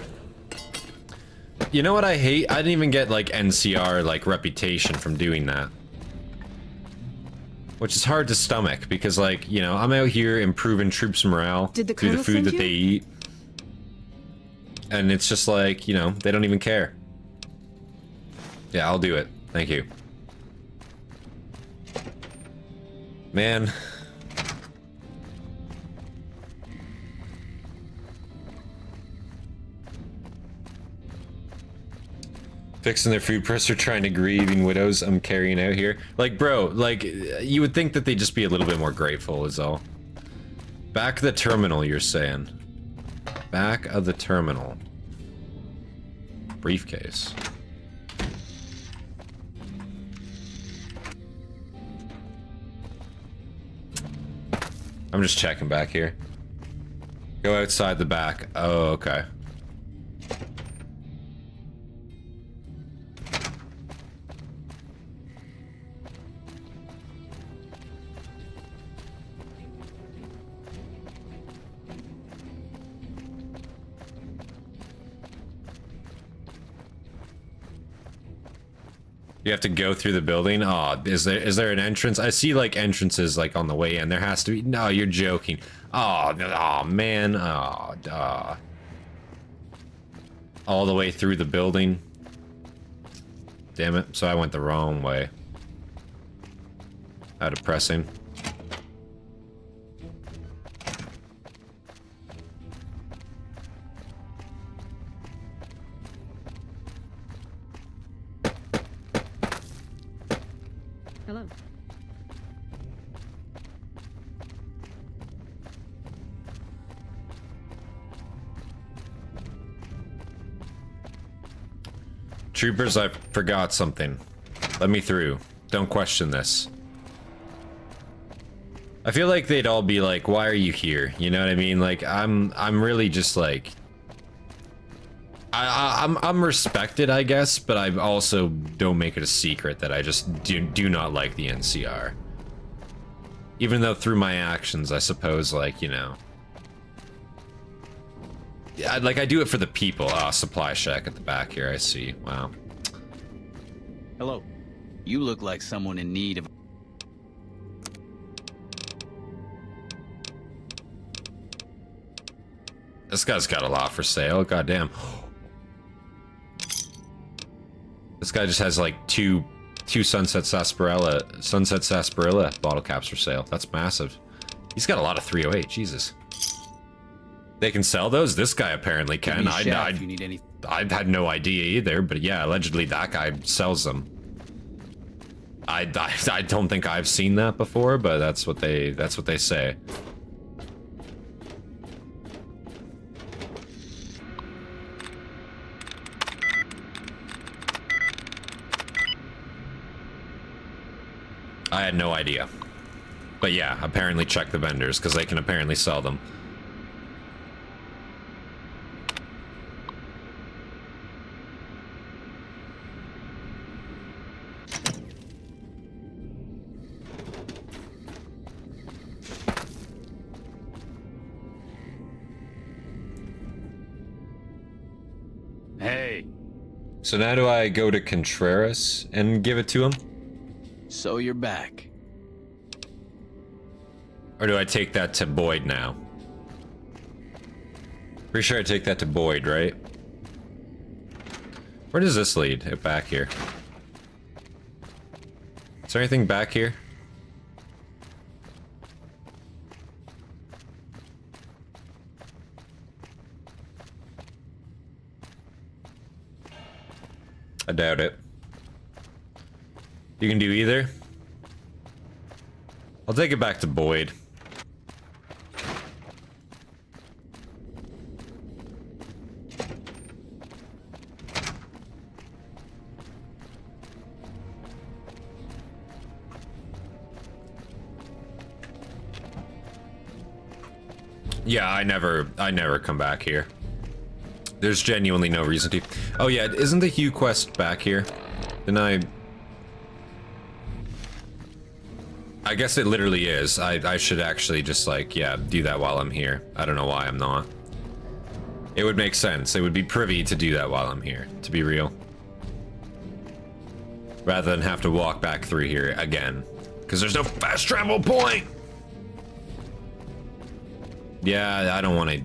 You know what I hate? I didn't even get, like, NCR, like, reputation from doing that. Which is hard to stomach, because, like, you know, I'm out here improving troops' morale through the food that they eat. And it's just like, you know, they don't even care. Yeah, I'll do it. Thank you. Man. Fixing their food press or trying to grieving widows I'm carrying out here. Like, bro, like, you would think that they'd just be a little bit more grateful is all. Back of the terminal, you're saying. Back of the terminal. Briefcase. I'm just checking back here. Go outside the back. Oh, okay. You have to go through the building? Oh, is there an entrance? I see like entrances like on the way in. There has to be. No, you're joking. Oh, oh man. Oh, duh. All the way through the building. Damn it. So I went the wrong way. How depressing. Hello. Troopers, I forgot something. Let me through. Don't question this. I feel like they'd all be like, why are you here? You know what I mean? Like, I'm really just like... I'm respected, I guess, but I also don't make it a secret that I just do not like the NCR. Even though through my actions, I suppose, like, you know... Like, I do it for the people. Ah, supply shack at the back here, I see. Wow. Hello. You look like someone in need of... This guy's got a lot for sale. Goddamn. This guy just has like two Sunset Sarsaparilla bottle caps for sale. That's massive. He's got a lot of 308. Jesus. They can sell those? This guy apparently can. I had no idea either, but yeah, allegedly that guy sells them. I don't think I've seen that before, but that's what they say. I had no idea. But yeah, apparently check the vendors, because they can apparently sell them. Hey. So now do I go to Contreras and give it to him? So you're back. Or do I take that to Boyd now? Pretty sure I take that to Boyd, right? Where does this lead? Back here. Is there anything back here? I doubt it. You can do either? I'll take it back to Boyd. Yeah, I never come back here. There's genuinely no reason to. Oh yeah, isn't the Hue quest back here? Didn't I guess it literally is. I should actually just like, yeah, do that while I'm here. I don't know why I'm not. It would make sense. It would be privy to do that while I'm here, to be real. Rather than have to walk back through here again. Because there's no fast travel point! Yeah, I don't want to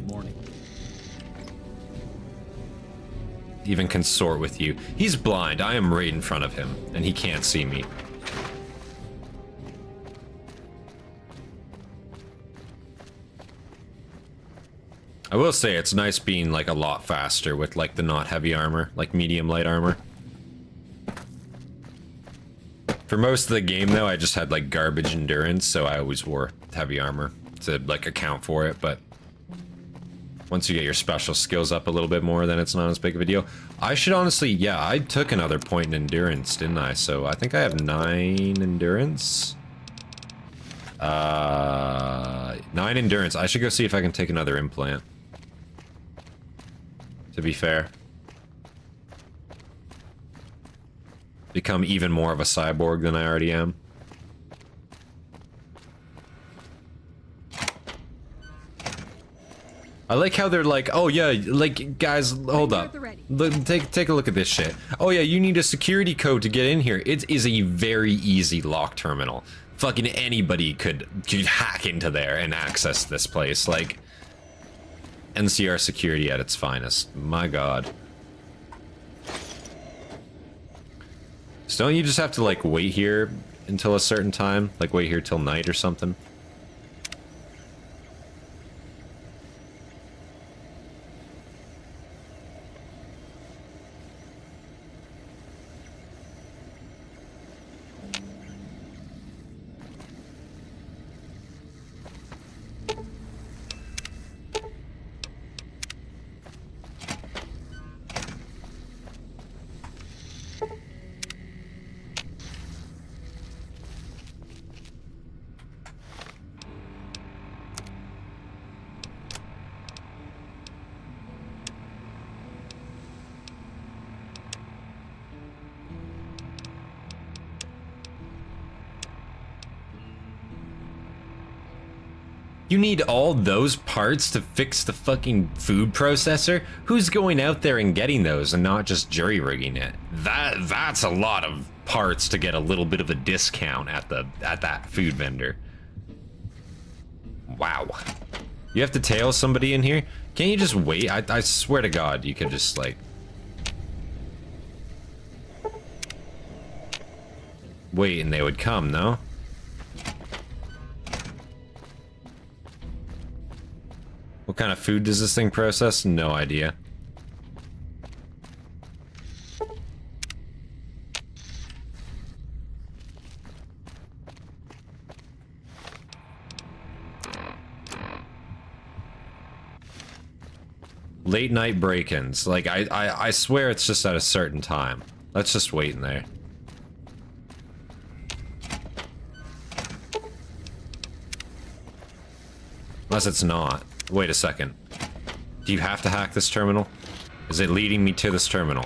even consort with you. He's blind. I am right in front of him, and he can't see me. I will say it's nice being like a lot faster with like the not heavy armor, like medium light armor. For most of the game though, I just had like garbage endurance, so I always wore heavy armor to like account for it, but once you get your special skills up a little bit more, then it's not as big of a deal. I should honestly, yeah, I took another point in endurance, didn't I? So I think I have 9 endurance. 9 endurance. I should go see if I can take another implant. To be fair. Become even more of a cyborg than I already am. I like how they're like, oh yeah, like, guys, hold up. Take a look at this shit. Oh yeah, you need a security code to get in here. It is a very easy lock terminal. Fucking anybody could hack into there and access this place. Like, NCR security at its finest. My god. So don't you just have to, like, wait here until a certain time? Like, wait here till night or something? You need all those parts to fix the fucking food processor? Who's going out there and getting those and not just jury-rigging it? That's a lot of parts to get a little bit of a discount at that food vendor. Wow. You have to tail somebody in here? Can't you just wait? I swear to God, you could just, like... wait and they would come, no? What kind of food does this thing process? No idea. Late night break-ins. Like, I swear it's just at a certain time. Let's just wait in there. Unless it's not. Wait a second. Do you have to hack this terminal? Is it leading me to this terminal?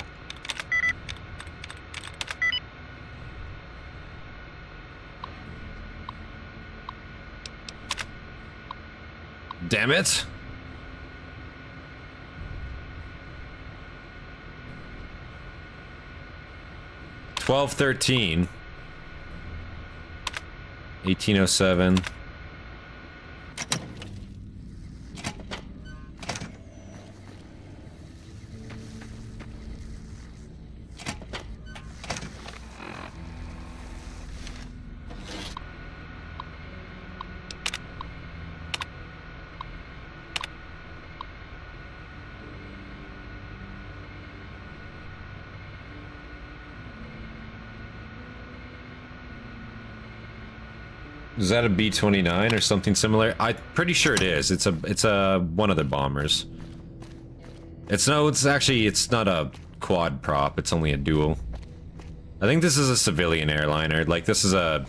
Damn it! $12.13. 1807. Is that a B-29 or something similar? I'm pretty sure it is. It's a one of the bombers. It's not a quad prop. It's only a dual. I think this is a civilian airliner. Like, this is a...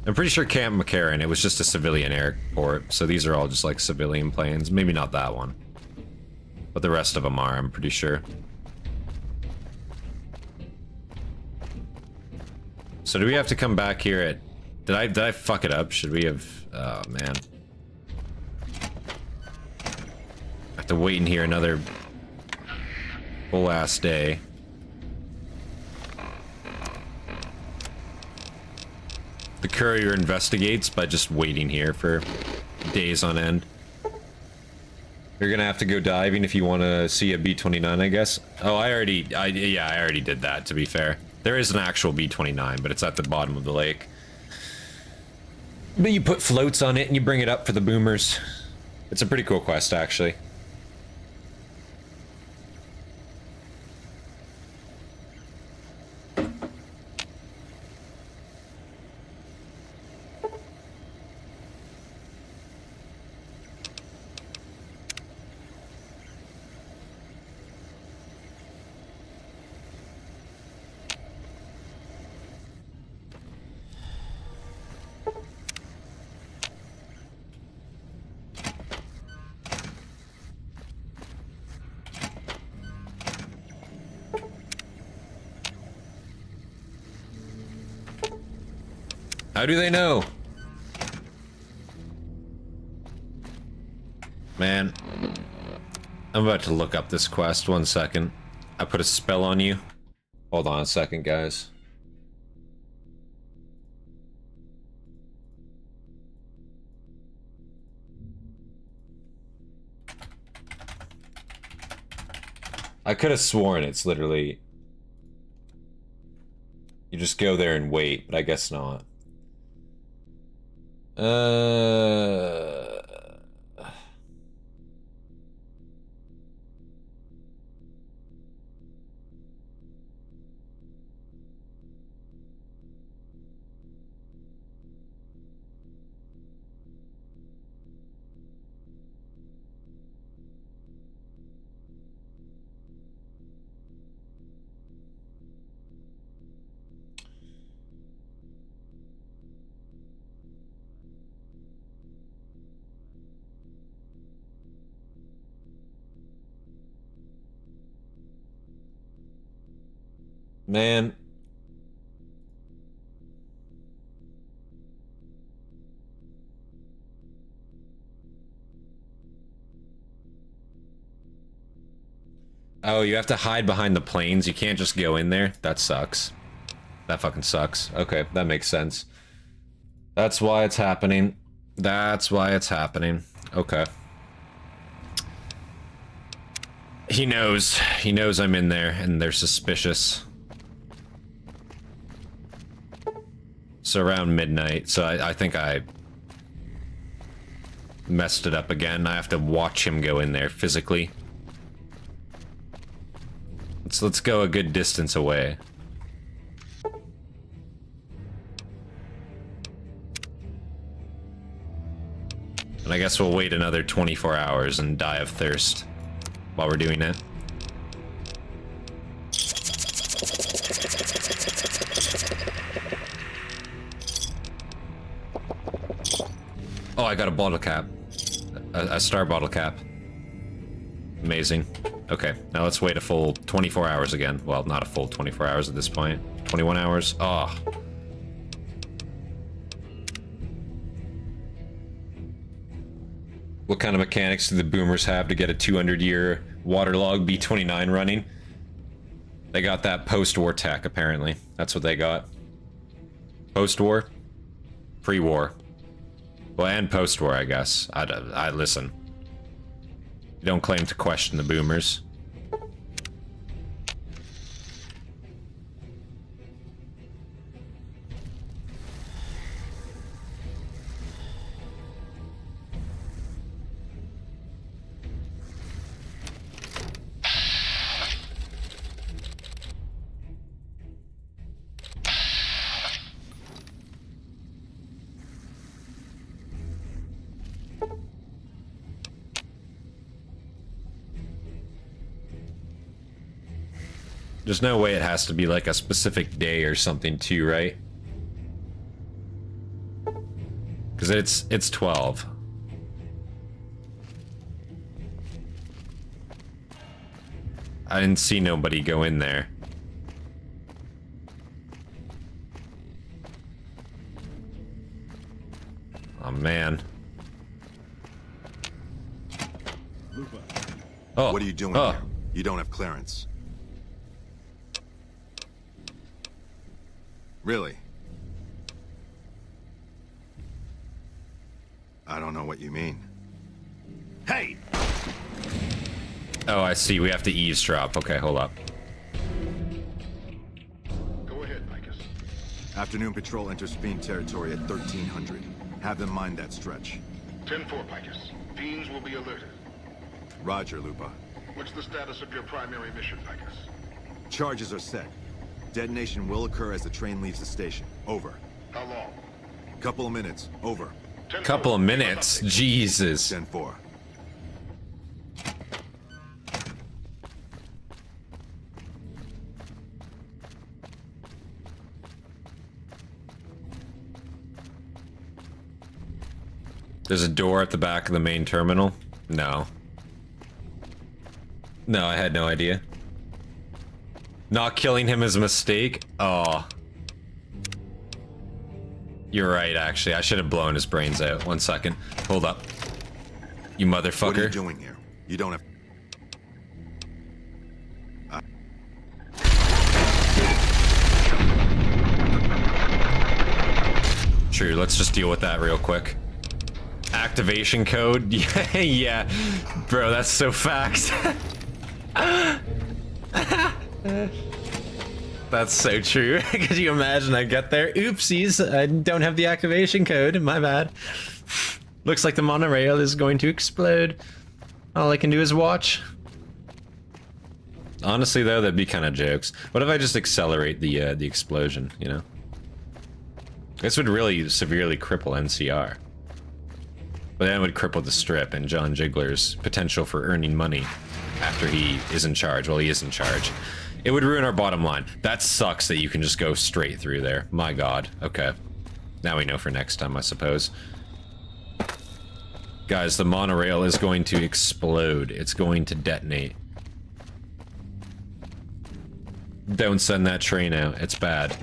I'm pretty sure Camp McCarran, it was just a civilian airport. So these are all just like civilian planes. Maybe not that one. But the rest of them are, I'm pretty sure. So do we have to come back here at... Did I fuck it up? Should we have... Oh, man. I have to wait in here another whole-ass day. The courier investigates by just waiting here for days on end. You're gonna have to go diving if you want to see a B-29, I guess. Oh, I already did that, to be fair. There is an actual B-29, but it's at the bottom of the lake. But you put floats on it and you bring it up for the boomers. It's a pretty cool quest, actually. How do they know? Man. I'm about to look up this quest. 1 second. I put a spell on you. Hold on a second, guys. I could have sworn it's literally... You just go there and wait, but I guess not. Man. Oh, you have to hide behind the planes. You can't just go in there. That sucks. That fucking sucks. Okay, that makes sense. That's why it's happening. That's why it's happening. Okay. He knows. He knows I'm in there, and they're suspicious. So around midnight, so I think I messed it up again. I have to watch him go in there physically. Let's go a good distance away. And I guess we'll wait another 24 hours and die of thirst while we're doing it. Oh, I got a bottle cap. A star bottle cap. Amazing. Okay, now let's wait a full 24 hours again. Well, not a full 24 hours at this point. 21 hours. Oh. What kind of mechanics do the boomers have to get a 200-year waterlogged B-29 running? They got that post-war tech, apparently. That's what they got. Post-war? Pre-war. Well, and post-war, I guess. I listen. You don't claim to question the boomers. There's no way it has to be like a specific day or something too, right? Because it's 12. I didn't see nobody go in there. Oh man. Oh. What are you doing here? You don't have clearance. Really? I don't know what you mean. Hey! Oh, I see. We have to eavesdrop. Okay, hold up. Go ahead, Micus. Afternoon patrol enters Fiend territory at 1300. Have them mind that stretch. 10-4, Picus. Fiends will be alerted. Roger, Lupa. What's the status of your primary mission, Picus? Charges are set. Detonation will occur as the train leaves the station. Over. How long? Couple of minutes. Over. Couple of minutes? Jesus. 10-4. There's a door at the back of the main terminal? No. No, I had no idea. Not killing him is a mistake? Oh. You're right, actually. I should have blown his brains out. 1 second. Hold up. You motherfucker. What are you doing here? You don't have... True, let's just deal with that real quick. Activation code? Yeah, yeah. Bro, that's so fact. That's so true. Could you imagine I get there? Oopsies, I don't have the activation code. My bad. Looks like the monorail is going to explode. All I can do is watch. Honestly, though, that'd be kind of jokes. What if I just accelerate the explosion, you know? This would really severely cripple NCR. But then it would cripple the Strip and John Jiggler's potential for earning money after he is in charge. Well, he is in charge. It would ruin our bottom line. That sucks that you can just go straight through there. My god. Okay. Now we know for next time, I suppose. Guys, the monorail is going to explode. It's going to detonate. Don't send that train out. It's bad.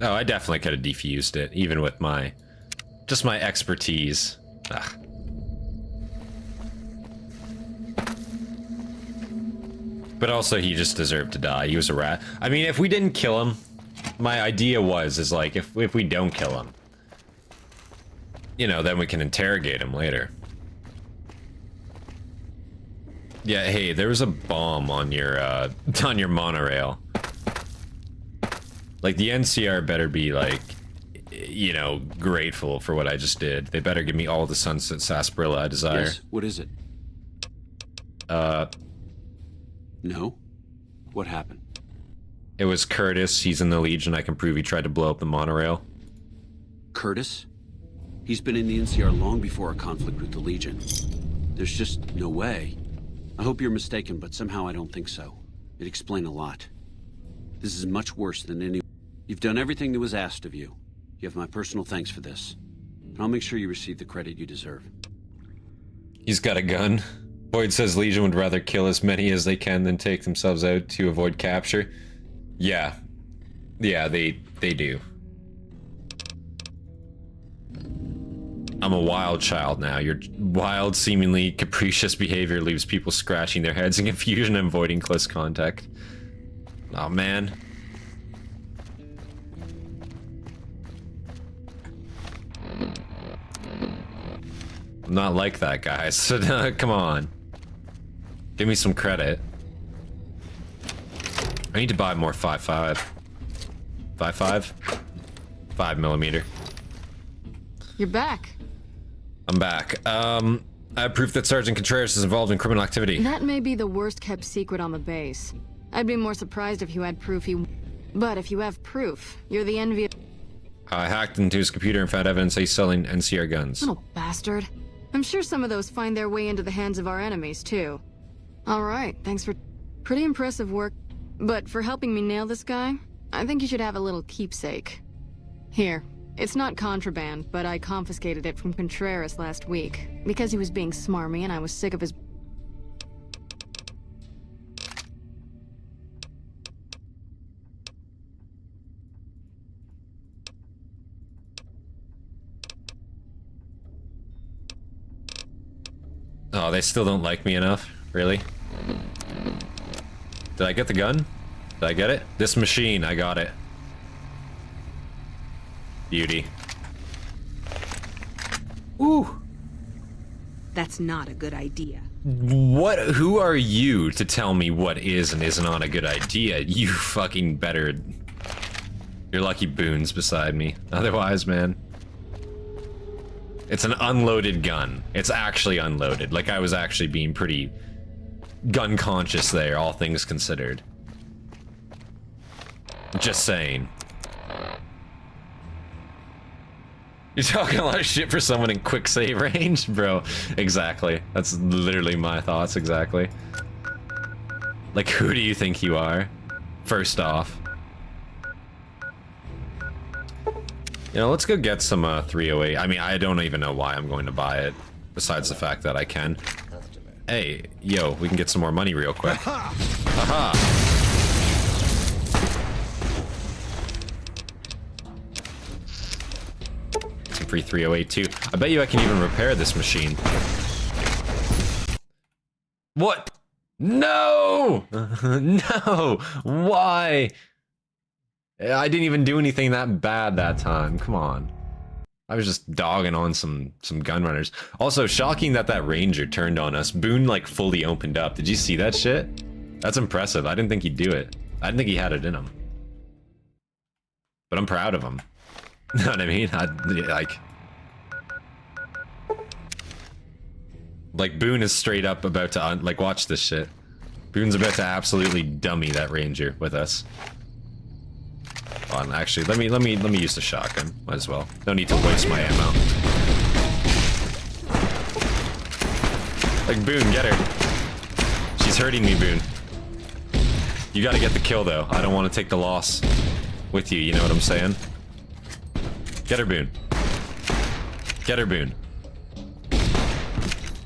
Oh, I definitely could have defused it, even with my Just my expertise. Ugh. But also, he just deserved to die. He was a rat. I mean, if we didn't kill him, my idea is like, if we don't kill him, you know, then we can interrogate him later. Yeah, hey, there was a bomb on your monorail. Like, the NCR better be, like, you know, grateful for what I just did. They better give me all the Sunset Sarsaparilla I desire. Yes, what is it? No? What happened? It was Curtis. He's in the Legion. I can prove he tried to blow up the monorail. Curtis? He's been in the NCR long before our conflict with the Legion. There's just no way. I hope you're mistaken, but somehow I don't think so. It'd explain a lot. This is much worse than any... You've done everything that was asked of you. You have my personal thanks for this. And I'll make sure you receive the credit you deserve. He's got a gun. Boyd says Legion would rather kill as many as they can than take themselves out to avoid capture. Yeah. Yeah, they do. I'm a wild child now. Your wild, seemingly capricious behavior leaves people scratching their heads in confusion and avoiding close contact. Oh man. I'm not like that, guys. So, come on. Give me some credit. I need to buy more 5.5. 5.5? 5mm. You're back. I'm back. I have proof that Sergeant Contreras is involved in criminal activity. That may be the worst kept secret on the base. I'd be more surprised if you had proof But if you have proof, you're the envy of... I hacked into his computer and found evidence that he's selling NCR guns. Little bastard. I'm sure some of those find their way into the hands of our enemies, too. Alright, thanks for... Pretty impressive work. But for helping me nail this guy, I think you should have a little keepsake. Here. It's not contraband, but I confiscated it from Contreras last week. Because he was being smarmy and I was sick of his... Oh, they still don't like me enough? Really? Did I get the gun? Did I get it? This machine, I got it. Beauty. Ooh! That's not a good idea. What? Who are you to tell me what is and isn't not a good idea? You fucking better... You're lucky Boone's beside me. Otherwise, man... It's an unloaded gun. It's actually unloaded. Like, I was actually being pretty gun conscious there, all things considered. Just saying. You're talking a lot of shit for someone in quick save range? Bro, exactly. That's literally my thoughts, exactly. Like, who do you think you are? First off. You know, let's go get some 308. I mean, I don't even know why I'm going to buy it, besides the fact that I can. Hey, yo, we can get some more money real quick. Aha! Some free 308 too. I bet you I can even repair this machine. What? No! No! Why? I didn't even do anything that bad that time. Come on. I was just dogging on some gun runners. Also, shocking that Ranger turned on us. Boone, like, fully opened up. Did you see that shit? That's impressive. I didn't think he'd do it. I didn't think he had it in him. But I'm proud of him. You know what I mean? Like, Boone is straight up about to, like, watch this shit. Boone's about to absolutely dummy that Ranger with us. Hold on, actually, let me use the shotgun. Might as well. No need to waste my ammo. Like, Boone, get her. She's hurting me, Boone. You gotta get the kill, though. I don't want to take the loss with you, you know what I'm saying? Get her, Boone. Get her, Boone.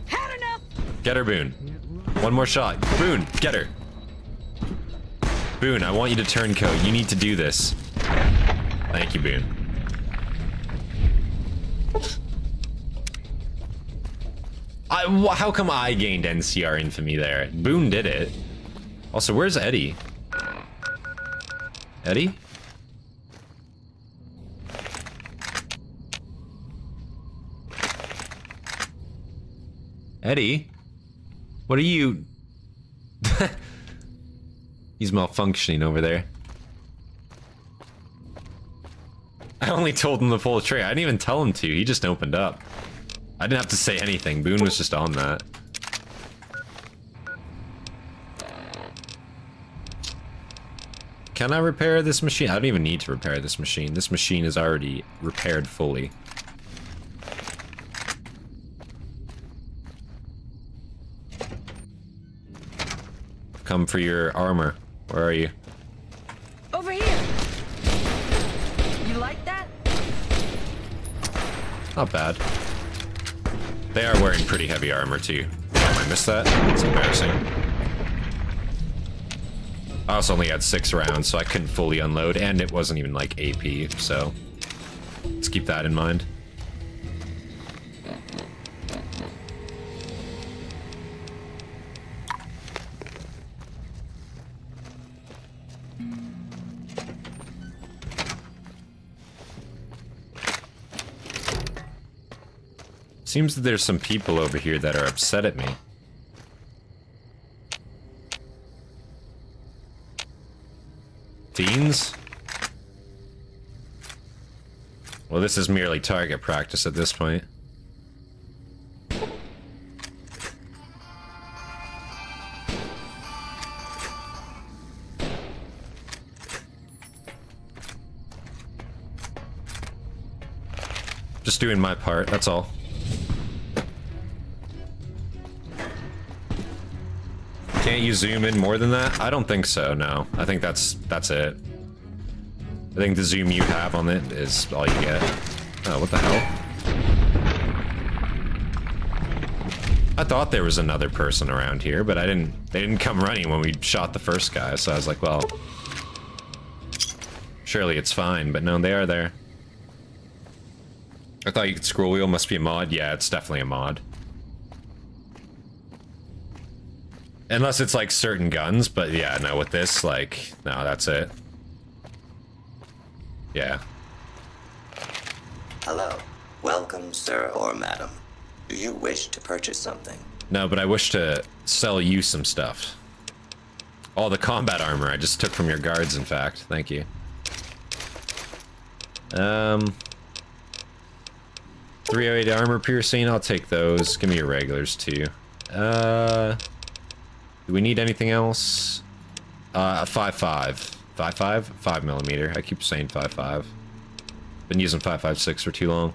Had enough. Get her, Boone. One more shot. Boone, get her. Boone, I want you to turncoat. You need to do this. Thank you, Boone. How come I gained NCR infamy there? Boone did it. Also, where's Eddie? Eddie? Eddie? What are you... He's malfunctioning over there. I only told him to pull a tray. I didn't even tell him to. He just opened up. I didn't have to say anything. Boone was just on that. Can I repair this machine? I don't even need to repair this machine. This machine is already repaired fully. Come for your armor. Where are you? Over here. You like that? Not bad. They are wearing pretty heavy armor too. Damn, I missed that. It's embarrassing. I also only had 6 rounds, so I couldn't fully unload, and it wasn't even like AP, so let's keep that in mind. Seems that there's some people over here that are upset at me. Fiends? Well, this is merely target practice at this point. Just doing my part, that's all. Can't you zoom in more than that? I don't think so, no. I think that's it. I think the zoom you have on it is all you get. Oh, what the hell? I thought there was another person around here, but they didn't come running when we shot the first guy, so I was like, well, surely it's fine, but no, they are there. I thought you could scroll wheel, must be a mod. Yeah, it's definitely a mod. Unless it's like certain guns, but yeah, no, with this, like, no, that's it. Yeah. Hello. Welcome, sir or madam. Do you wish to purchase something? No, but I wish to sell you some stuff. All the combat armor I just took from your guards, in fact. Thank you. 308 armor piercing, I'll take those. Give me your regulars, too. Do we need anything else? 5.5. 5.5? 5mm. I keep saying 5.5. Been using 5.56 for too long.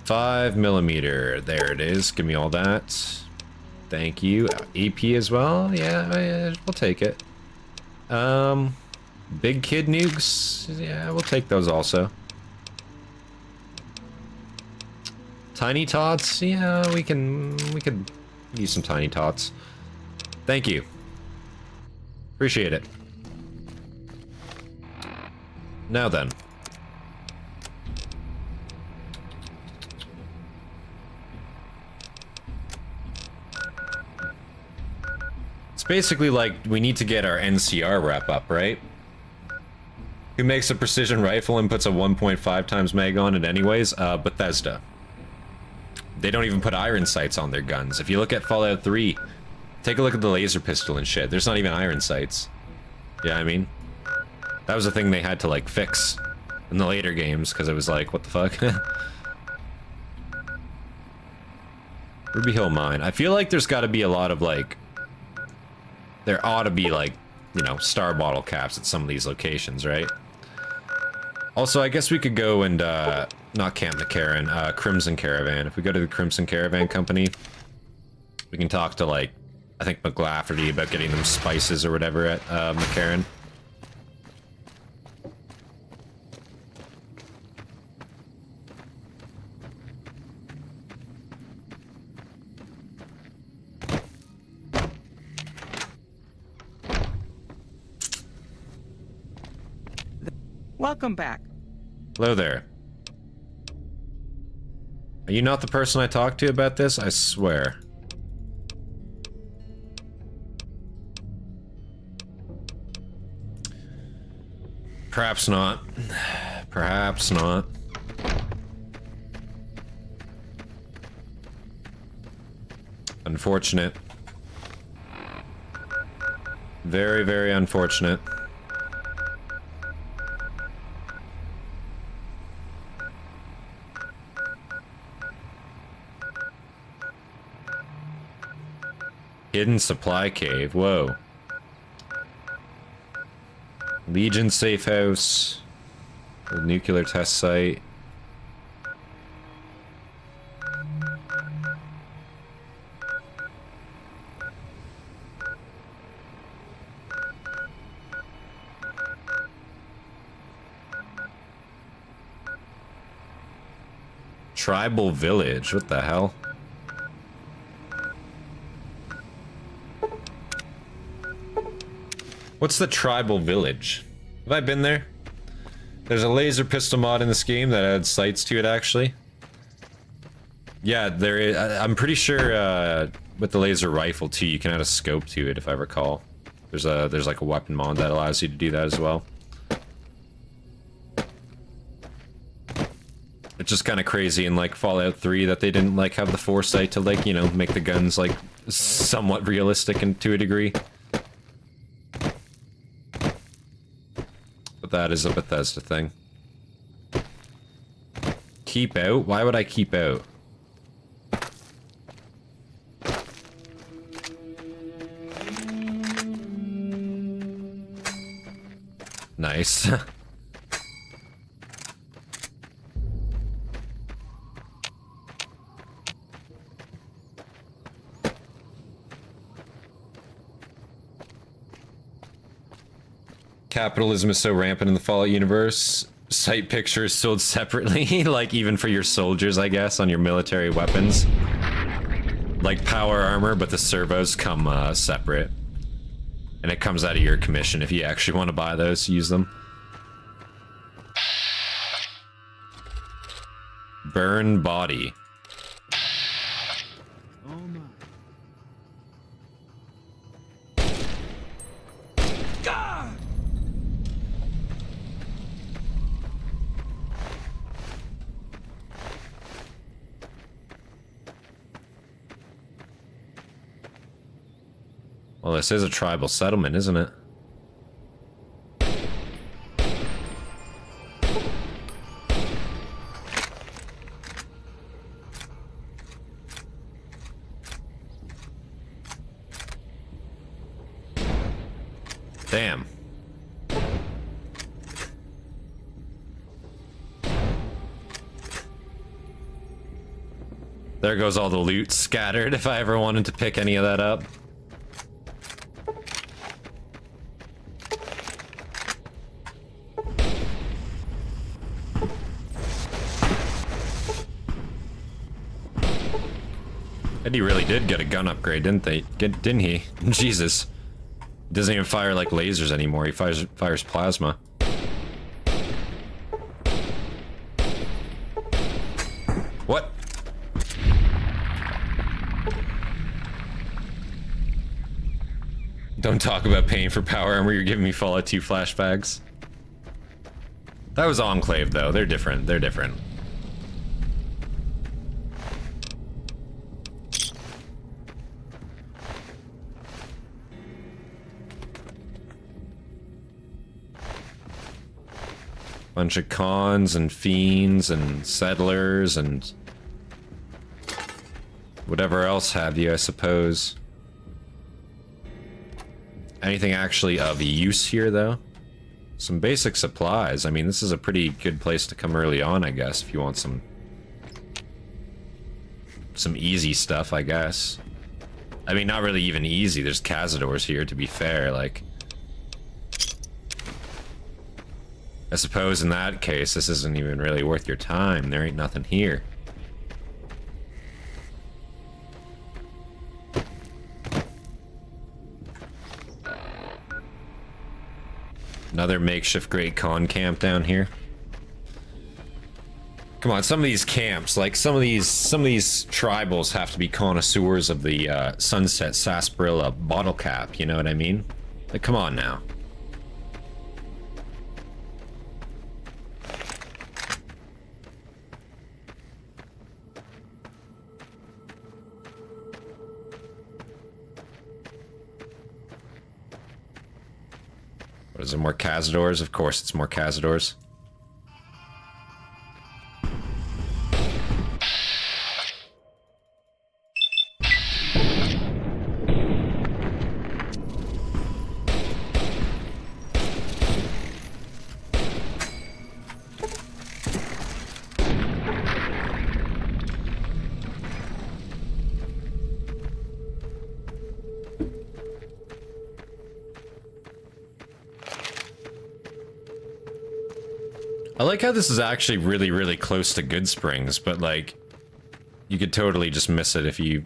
5mm. There it is. Give me all that. Thank you. AP as well? Yeah, we'll take it. Big kid nukes? Yeah, we'll take those also. Tiny tots? Yeah, we could use some tiny tots. Thank you. Appreciate it. Now then. It's basically like we need to get our NCR wrap up, right? Who makes a precision rifle and puts a 1.5 times mag on it anyways? Bethesda. They don't even put iron sights on their guns. If you look at Fallout 3, take a look at the laser pistol and shit. There's not even iron sights. Yeah, I mean, that was a thing they had to like fix in the later games because it was like, what the fuck? Ruby Hill Mine. I feel like there's got to be a lot of like, there ought to be like, you know, star bottle caps at some of these locations, right? Also, I guess we could go and not Camp McCarran, Crimson Caravan. If we go to the Crimson Caravan Company, we can talk to like, I think McLafferty about getting them spices or whatever at McCarran. Welcome back. Hello there. Are you not the person I talked to about this? I swear. Perhaps not. Perhaps not. Unfortunate. Very, very unfortunate. Hidden supply cave, whoa. Legion safe house. The nuclear test site. Tribal village, what the hell? What's the tribal village? Have I been there? There's a laser pistol mod in this game that adds sights to it, actually. Yeah, there is. I'm pretty sure with the laser rifle too, you can add a scope to it, if I recall. There's like a weapon mod that allows you to do that as well. It's just kind of crazy in like Fallout 3 that they didn't like have the foresight to like, you know, make the guns like somewhat realistic and to a degree. But that is a Bethesda thing. Keep out? Why would I keep out? Nice. Capitalism is so rampant in the Fallout universe. Site pictures sold separately, like even for your soldiers, I guess, on your military weapons. Like power armor, but the servos come separate. And it comes out of your commission if you actually want to buy those, use them. Burn body. Well, this is a tribal settlement, isn't it? Damn. There goes all the loot scattered if I ever wanted to pick any of that up. He really did get a gun upgrade, didn't he? Jesus. He doesn't even fire like lasers anymore, he fires plasma. What? Don't talk about paying for power armor, you're giving me Fallout 2 flashbacks. That was Enclave though, they're different, Bunch of cons and fiends and settlers and whatever else have you, I suppose. Anything actually of use here, though? Some basic supplies. I mean, this is a pretty good place to come early on, I guess, if you want some easy stuff, I guess. I mean, not really even easy. There's Cazadors here, to be fair, like... I suppose in that case, this isn't even really worth your time. There ain't nothing here. Another makeshift Great Con camp down here. Come on, some of these camps, like some of these tribals have to be connoisseurs of the Sunset Sarsaparilla bottle cap, you know what I mean? Like, come on now. What is it, more Cazadors? Of course it's more Cazadors. I like how this is actually really, really close to Good Springs, but like, you could totally just miss it if you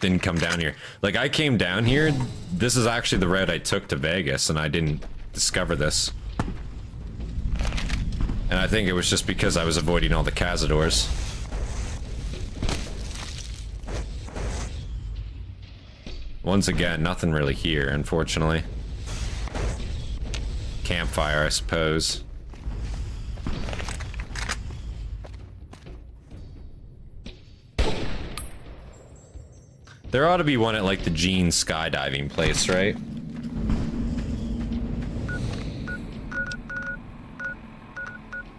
didn't come down here. Like, I came down here, this is actually the route I took to Vegas, and I didn't discover this. And I think it was just because I was avoiding all the Cazadors. Once again, nothing really here, unfortunately. Campfire, I suppose. There ought to be one at, like, the Gene skydiving place, right?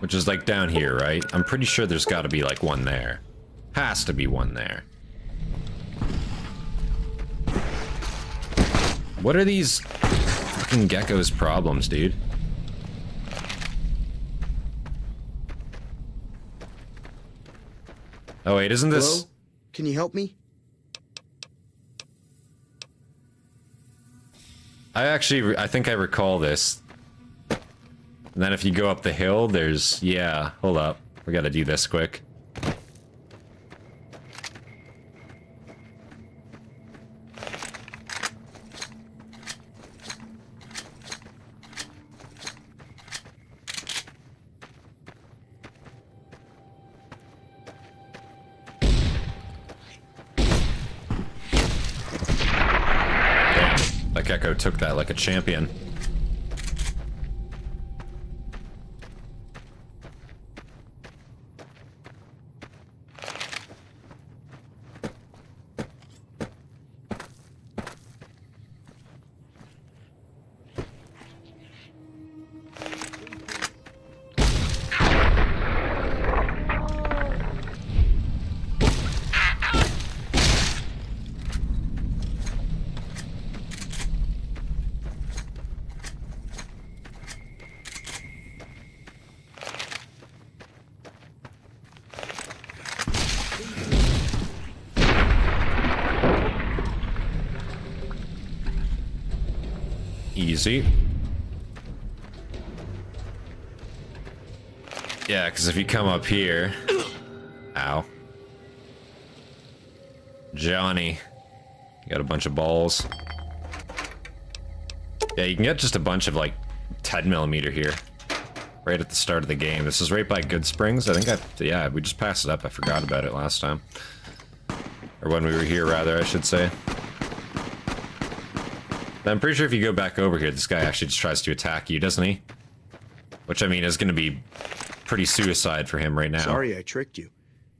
Which is, like, down here, right? I'm pretty sure there's gotta be, like, one there. Has to be one there. What are these fucking geckos' problems, dude? Oh, wait, isn't this... Hello? Can you help me? I think I recall this. And then if you go up the hill, there's... Yeah, hold up. We gotta do this quick. Gecko took that like a champion. Easy. Yeah, because if you come up here... Ow. Johnny. You got a bunch of balls. Yeah, you can get just a bunch of, like, 10mm here. Right at the start of the game. This is right by Good Springs. I think yeah, we just passed it up. I forgot about it last time. Or when we were here, rather, I should say. I'm pretty sure if you go back over here, this guy actually just tries to attack you, doesn't he? Which, I mean, is going to be pretty suicide for him right now. Sorry I tricked you,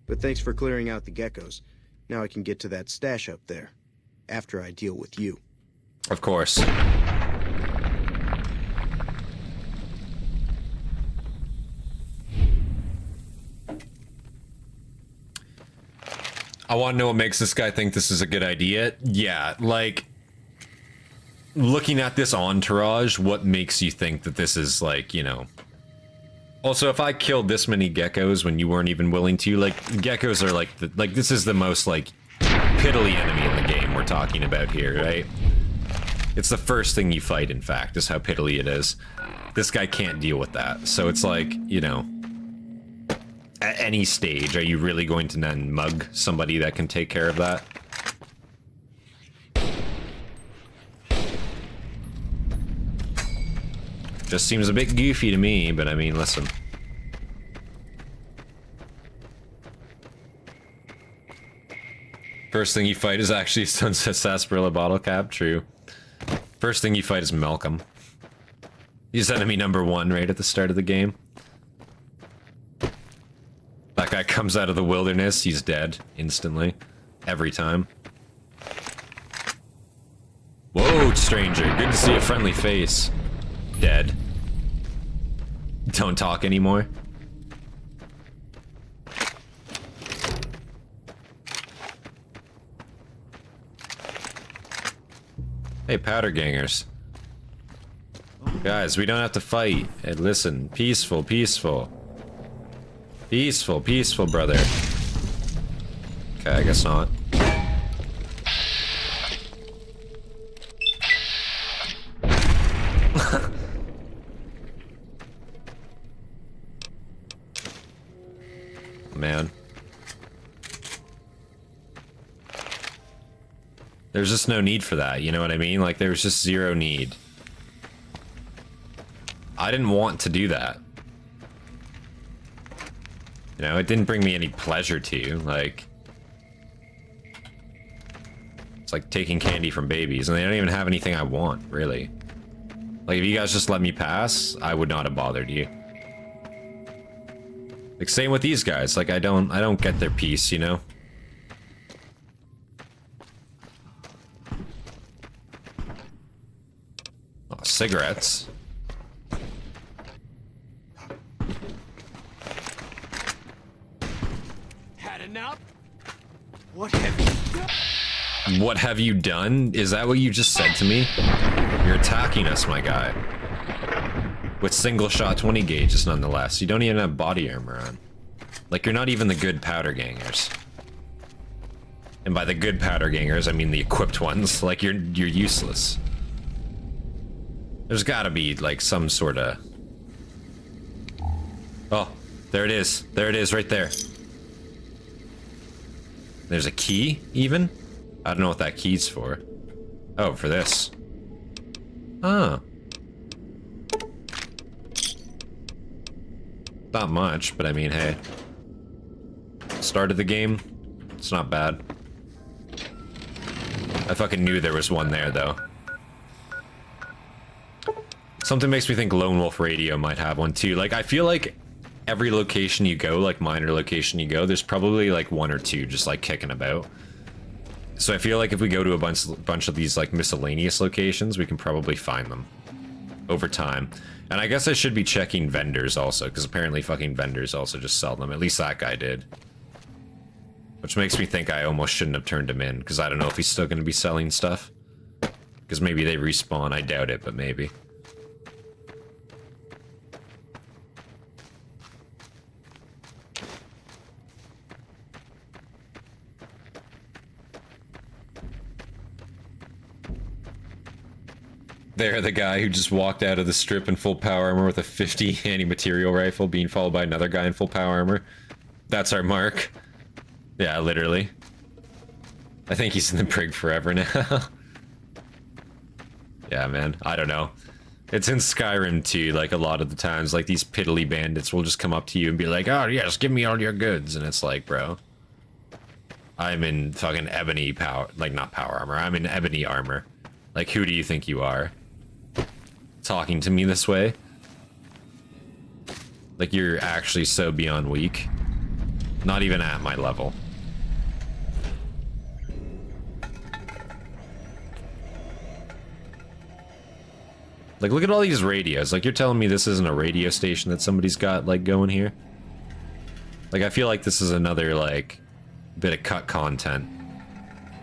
but thanks for clearing out the geckos. Now I can get to that stash up there, after I deal with you. Of course. I want to know what makes this guy think this is a good idea. Yeah, like... Looking at this entourage, what makes you think that this is, like, you know... Also, if I killed this many geckos when you weren't even willing to, like, geckos are, like, this is the most, like, piddly enemy in the game we're talking about here, right? It's the first thing you fight, in fact, is how piddly it is. This guy can't deal with that, so it's like, you know... At any stage, are you really going to then mug somebody that can take care of that? Just seems a bit goofy to me, but I mean, listen. First thing you fight is actually a Sunset Sarsaparilla bottle cap, true. First thing you fight is Malcolm. He's enemy number 1 right at the start of the game. That guy comes out of the wilderness, he's dead instantly. Every time. Whoa, stranger. Good to see a friendly face. Dead. Don't talk anymore. Hey, powder gangers. Guys, we don't have to fight. Hey, listen, peaceful, peaceful. Peaceful, peaceful, brother. Okay, I guess not. Man. There's just no need for that, you know what I mean? Like, there's just zero need. I didn't want to do that. You know, it didn't bring me any pleasure to, like... It's like taking candy from babies, and they don't even have anything I want, really. Like, if you guys just let me pass, I would not have bothered you. Like, same with these guys, like, I don't get their peace, you know? Oh, cigarettes. Had enough? What have you done? What have you done? Is that what you just said to me? You're attacking us, my guy. With single shot 20 gauges, nonetheless. You don't even have body armor on. Like, you're not even the good powder gangers. And by the good powder gangers, I mean the equipped ones. Like, you're useless. There's gotta be, like, some sort of... Oh, there it is. There it is, right there. There's a key, even? I don't know what that key's for. Oh, for this. Oh. Not much, but I mean, hey. Start of the game, it's not bad. I fucking knew there was one there, though. Something makes me think Lone Wolf Radio might have one, too. Like, I feel like every location you go, like minor location you go, there's probably like 1 or 2 just like kicking about. So I feel like if we go to a bunch of these like miscellaneous locations, we can probably find them over time. And I guess I should be checking vendors also, because apparently fucking vendors also just sell them. At least that guy did. Which makes me think I almost shouldn't have turned him in, because I don't know if he's still going to be selling stuff. Because maybe they respawn, I doubt it, but maybe. There, the guy who just walked out of the strip in full power armor with a 50 anti-material rifle being followed by another guy in full power armor. That's our mark. Yeah, literally. I think he's in the brig forever now. Yeah, man, I don't know. It's in Skyrim too, like a lot of the times, like these piddly bandits will just come up to you and be like, oh yes, give me all your goods, and it's like, bro, I'm in fucking ebony power, like not power armor, I'm in ebony armor. Like, who do you think you are? Talking to me this way? Like, you're actually so beyond weak. Not even at my level. Like, look at all these radios. Like, you're telling me this isn't a radio station that somebody's got, like, going here? Like, I feel like this is another, like, bit of cut content.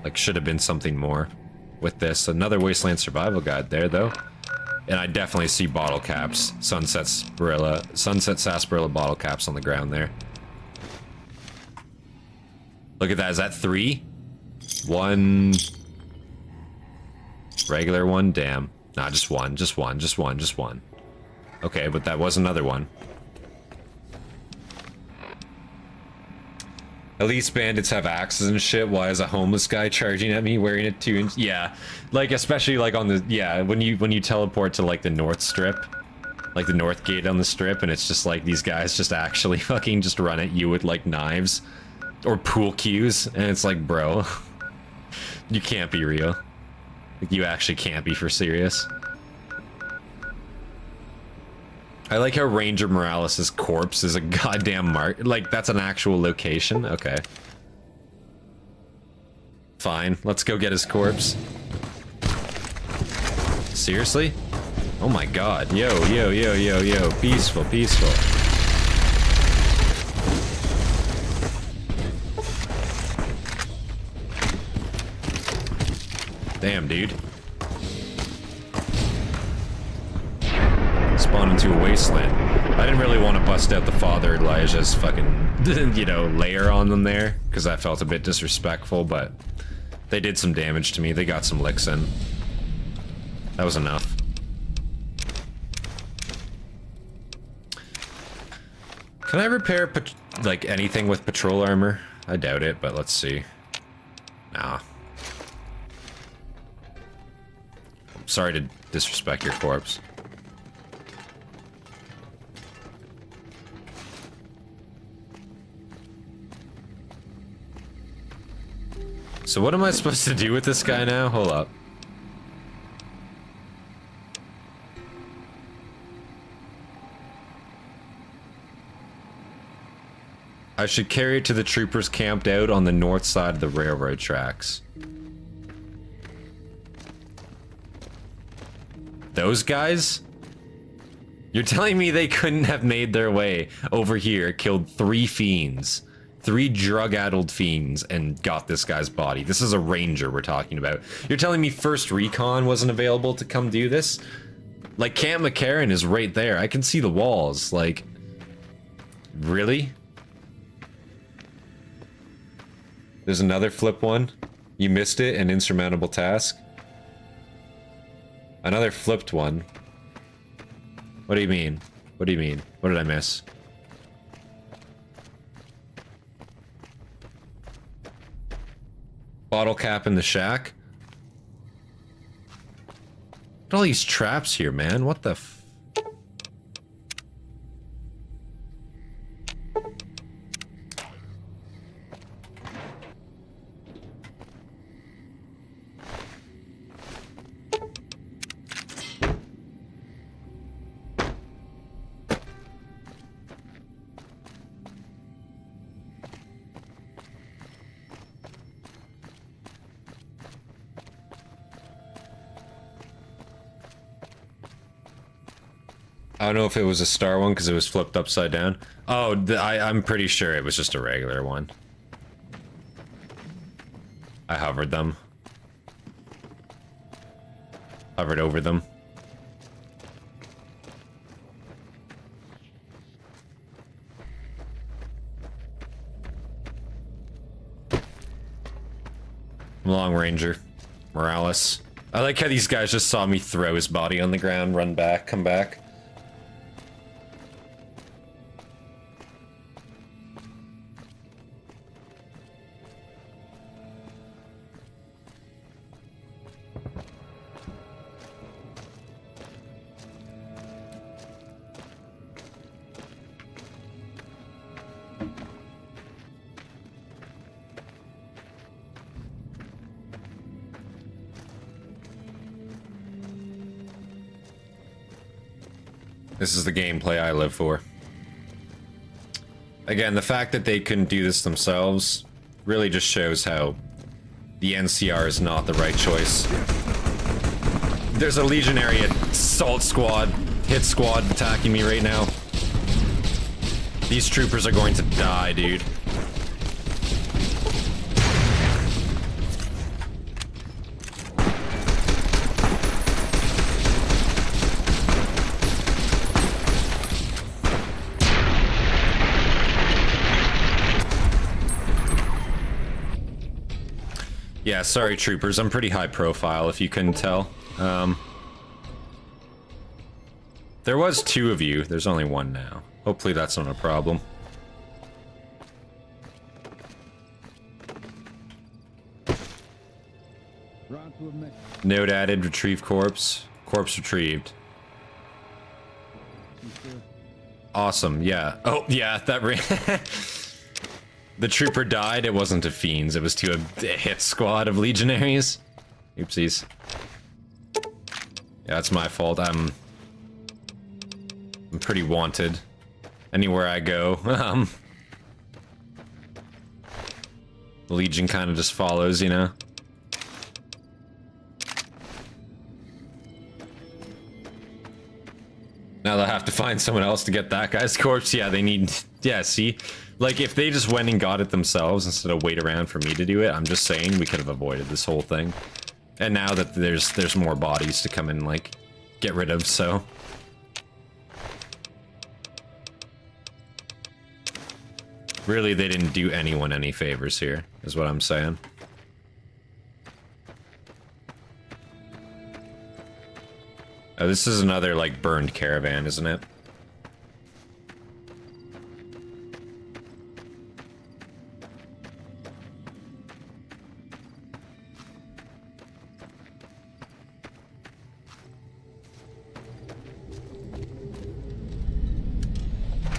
Like, should have been something more with this. Another Wasteland Survival Guide there, though. And I definitely see bottle caps. Sunset Sarsaparilla bottle caps on the ground there. Look at that. Is that 3? 1. Regular one? Damn. Nah, just one. Just one. Just one. Just one. Okay, but that was another one. At least bandits have axes and shit. Why is a homeless guy charging at me wearing a 2-inch? Yeah, like especially like on the when you teleport to like the north strip, like the north gate on the strip, and it's just like these guys just actually fucking just run at you with like knives or pool cues, and it's like, bro, You can't be real. Like, you actually can't be for serious. I like how Ranger Morales' corpse is a goddamn mark. Like, that's an actual location? Okay. Fine, let's go get his corpse. Seriously? Oh my god. Yo, yo, yo, yo, yo. Peaceful, peaceful. Damn, dude. Spawn into a wasteland. I didn't really want to bust out the Father Elijah's fucking, you know, layer on them there, because I felt a bit disrespectful, but they did some damage to me. They got some licks in. That was enough. Can I repair, like, anything with patrol armor? I doubt it, but let's see. Nah. I'm sorry to disrespect your corpse. So what am I supposed to do with this guy now? Hold up. I should carry it to the troopers camped out on the north side of the railroad tracks. Those guys? You're telling me they couldn't have made their way over here, killed 3 fiends, 3 drug-addled fiends, and got this guy's body? This is a ranger we're talking about. You're telling me First Recon wasn't available to come do this? Like, Camp McCarran is right there. I can see the walls. Like, really? There's another flip one. You missed it, an insurmountable task. Another flipped one. What do you mean? What do you mean? What did I miss? Bottle cap in the shack? Look at all these traps here, man. What the f... I don't know if it was a star one because it was flipped upside down. Oh, I'm pretty sure it was just a regular one. I hovered them. Hovered over them. Long Ranger. Morales. I like how these guys just saw me throw his body on the ground, run back, come back. This is the gameplay I live for. Again, the fact that they couldn't do this themselves really just shows how the NCR is not the right choice. There's a Legionary assault squad, hit squad attacking me right now. These troopers are going to die, dude. Yeah, sorry troopers, I'm pretty high profile if you couldn't tell. There was 2 of you, there's only 1 now. Hopefully that's not a problem. Note added, retrieve corpse. Corpse retrieved. Awesome, yeah. Oh, yeah, that The trooper died, it wasn't to fiends, it was to a hit squad of legionaries. Oopsies. Yeah, that's my fault. I'm pretty wanted. Anywhere I go. The Legion kind of just follows, you know? Now they'll have to find someone else to get that guy's corpse. Yeah, they need... Yeah, see? Like, if they just went and got it themselves instead of wait around for me to do it, I'm just saying we could have avoided this whole thing. And now that there's more bodies to come and, like, get rid of, so... Really, they didn't do anyone any favors here, is what I'm saying. Oh, this is another, like, burned caravan, isn't it?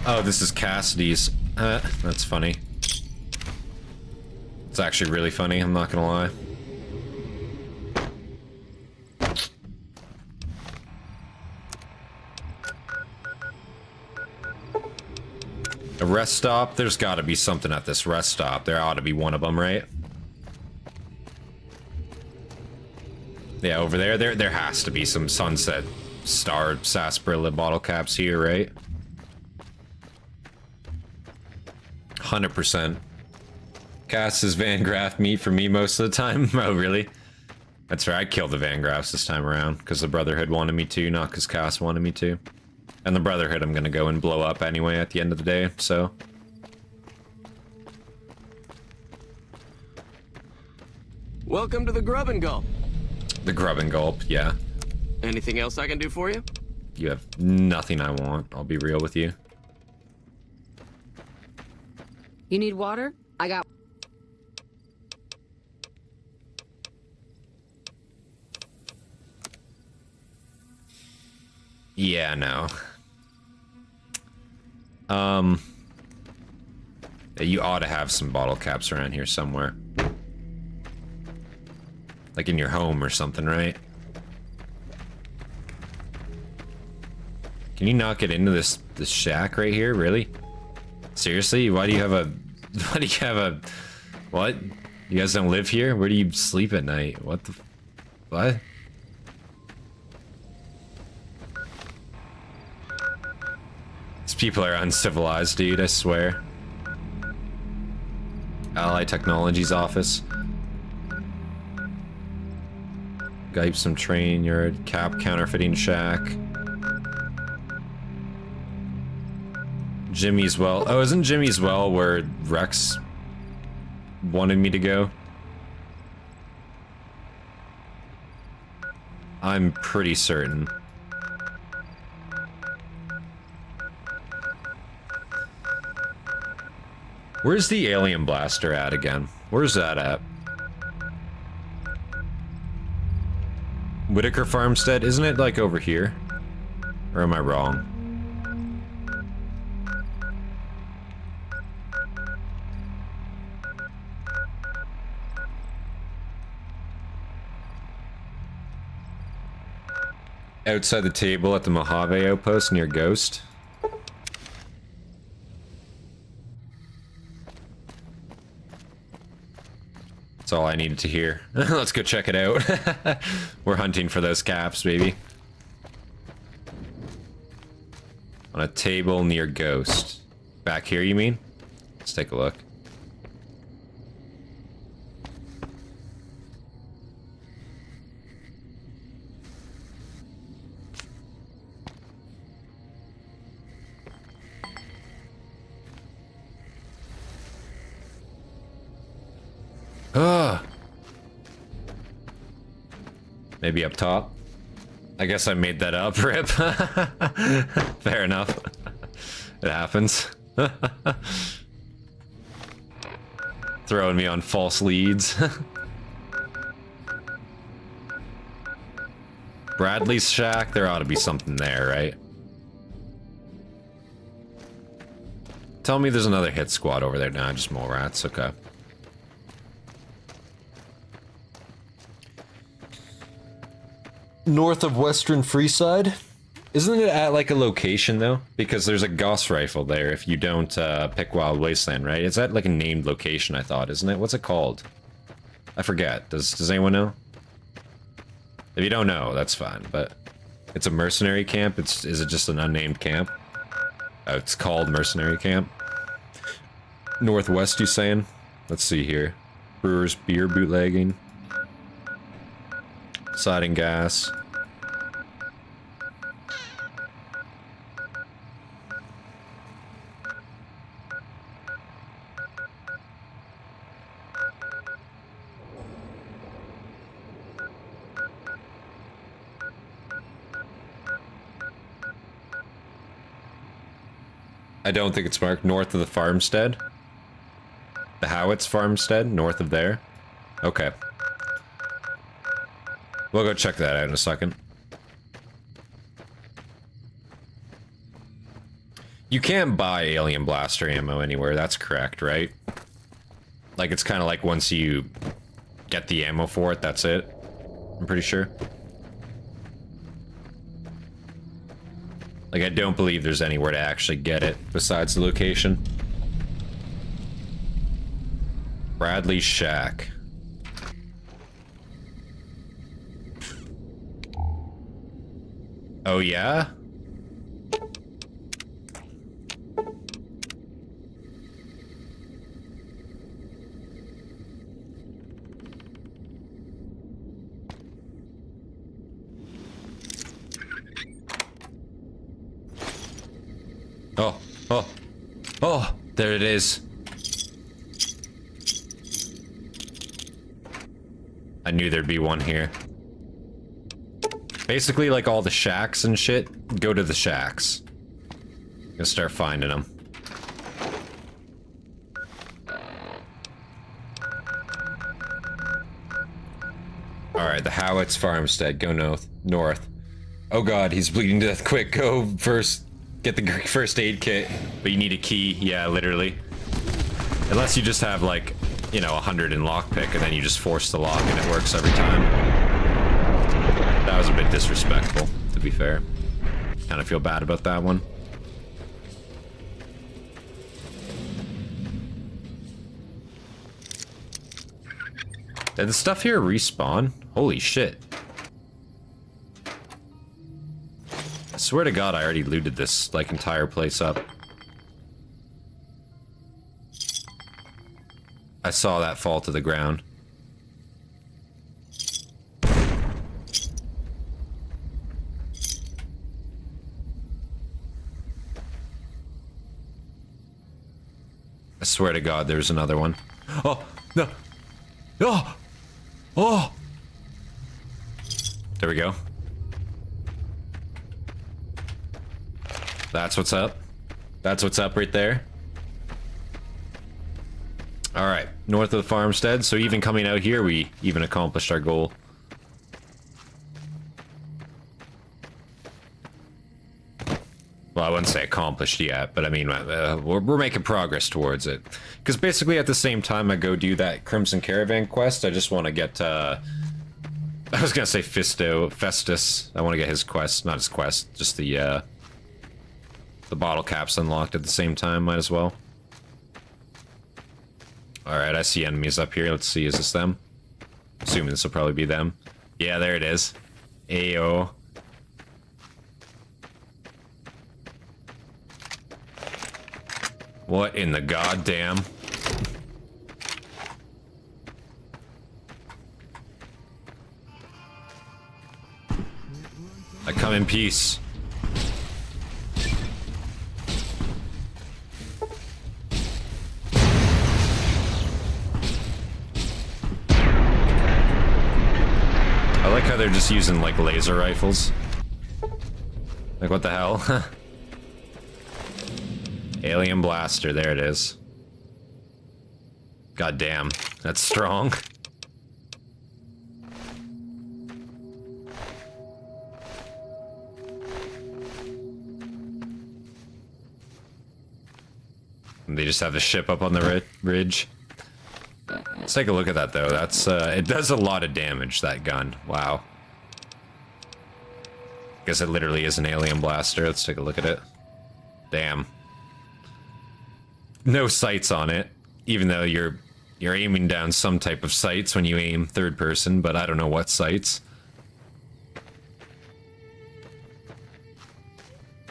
Oh, this is Cassidy's. That's funny. It's actually really funny, I'm not gonna lie. A rest stop? There's gotta be something at this rest stop. There ought to be one of them, right? Yeah, over there. There has to be some Sunset Star Sarsaparilla bottle caps here, right? 100%. Cass is Van Graff meat for me most of the time. Oh, really? That's right, I killed the Van Graffs this time around, because the Brotherhood wanted me to, not because Cass wanted me to. And the Brotherhood I'm gonna go and blow up anyway at the end of the day, so... Welcome to the Grub and Gulp. The Grub and Gulp, yeah. Anything else I can do for you? You have nothing I want, I'll be real with you. You need water? I got... Yeah, no. You ought to have some bottle caps around here somewhere. Like in your home or something, right? Can you not get into this shack right here, really? Seriously? Why do you have a... Why do you have a... What? You guys don't live here? Where do you sleep at night? What the... What? These people are uncivilized, dude, I swear. Ally Technologies office. Gype some train yard. Cap counterfeiting shack. Jimmy's Well. Oh, isn't Jimmy's Well where Rex wanted me to go? I'm pretty certain. Where's the alien blaster at again? Where's that at? Whitaker Farmstead? Isn't it like over here? Or am I wrong? Outside the table at the Mojave outpost near Ghost. That's all I needed to hear. Let's go check it out. We're hunting for those caps, baby. On a table near Ghost. Back here, you mean? Let's take a look. Maybe up top. I guess I made that up, Rip. Fair enough. It happens. Throwing me on false leads. Bradley's shack, there ought to be something there, right? Tell me there's another hit squad over there. Nah, just mole rats. Okay. North of Western Freeside? Isn't it at like a location though? Because there's a Gauss rifle there if you don't pick Wild Wasteland, right? It's at like a named location, I thought, isn't it? What's it called? I forget. Does anyone know? If you don't know, that's fine, but it's a mercenary camp. Is it just an unnamed camp? Oh, it's called Mercenary Camp. Northwest, you saying? Let's see here. Brewer's beer bootlegging. Siding gas. I don't think it's marked. North of the farmstead. The Howitz farmstead, north of there. Okay. We'll go check that out in a second. You can't buy alien blaster ammo anywhere, that's correct, right? Like, it's kind of like once you get the ammo for it, that's it. I'm pretty sure. Like, I don't believe there's anywhere to actually get it besides the location. Bradley's Shack. Oh, yeah? Oh, oh, oh, there it is. I knew there'd be one here. Basically, like all the shacks and shit, go to the shacks. Gonna start finding them. Alright, the Howitz farmstead, go north. Oh god, he's bleeding to death, quick, go first. Get the first aid kit, but you need a key, yeah, literally. Unless you just have like, you know, 100 in lockpick and then you just force the lock and it works every time. That was a bit disrespectful, to be fair. Kind of feel bad about that one. Did the stuff here respawn? Holy shit. I swear to God, I already looted this, like, entire place up. I saw that fall to the ground. I swear to God, there's another one. Oh, no. Oh! Oh! There we go. That's what's up. That's what's up right there. Alright, north of the farmstead, so even coming out here, we even accomplished our goal. Well, I wouldn't say accomplished yet, but I mean, we're making progress towards it. Because basically at the same time I go do that Crimson Caravan quest, I just want to get, I was gonna say Festus. I want to get his quest, not his quest, just the bottle caps unlocked at the same time, might as well. Alright, I see enemies up here. Let's see, is this them? Assuming this will probably be them. Yeah, there it is. Ayo. What in the goddamn? I come in peace. I like how they're just using, like, laser rifles. Like, what the hell? Alien blaster, there it is. God damn, that's strong. And they just have the ship up on the ridge. Let's take a look at that, though. That's, it does a lot of damage, that gun. Wow. Guess it literally is an alien blaster. Let's take a look at it. Damn. No sights on it, even though you're aiming down some type of sights when you aim third person, but I don't know what sights.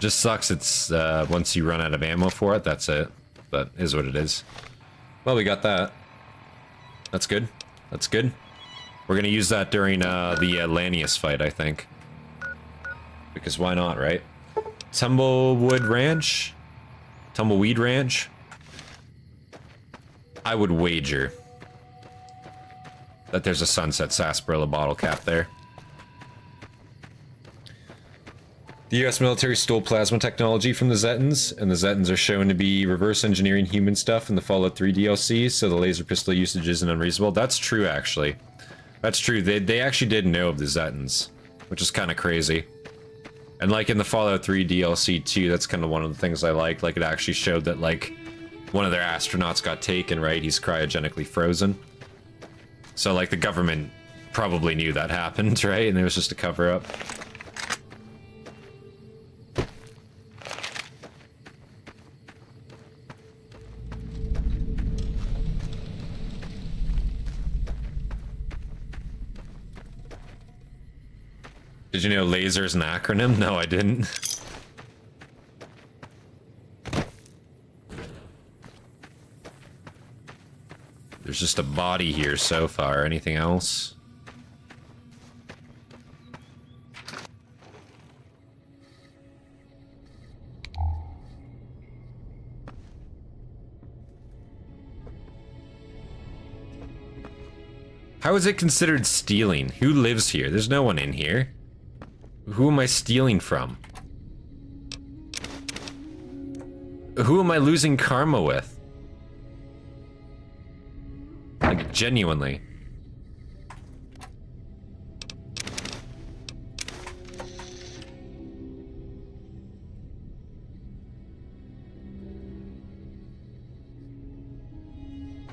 Just sucks it's, once you run out of ammo for it, that's it. But is what it is. Well, we got that. That's good. That's good. We're gonna use that during, the Lanius fight, I think. Because why not, right? Tumbleweed Ranch? I would wager that there's a Sunset Sarsaparilla bottle cap there. The US military stole plasma technology from the Zetans, and the Zetans are shown to be reverse engineering human stuff in the Fallout 3 DLC, so the laser pistol usage isn't unreasonable. That's true, actually. That's true. They actually did know of the Zetans, which is kind of crazy. And like in the Fallout 3 DLC too, that's kind of one of the things I like. Like it actually showed that like one of their astronauts got taken, right? He's cryogenically frozen. So like the government probably knew that happened, right? And it was just a cover-up. Did you know laser is an acronym? No, I didn't. There's just a body here so far. Anything else? How is it considered stealing? Who lives here? There's no one in here. Who am I stealing from? Who am I losing karma with? Like, genuinely.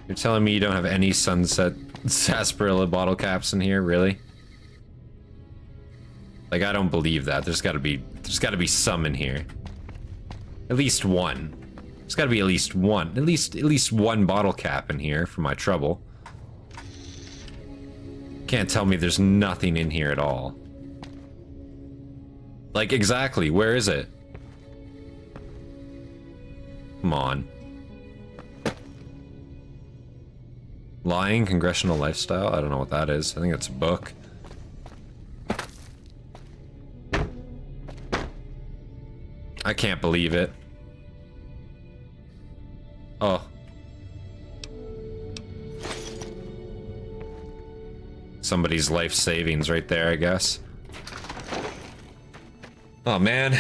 You're telling me you don't have any Sunset Sarsaparilla bottle caps in here, really? Like, I don't believe that. There's gotta be some in here. At least one. There's gotta be at least one. At least one bottle cap in here for my trouble. Can't tell me there's nothing in here at all. Like, exactly, where is it? Come on. Lying Congressional Lifestyle? I don't know what that is. I think it's a book. I can't believe it. Oh. Somebody's life savings right there, I guess. Oh man.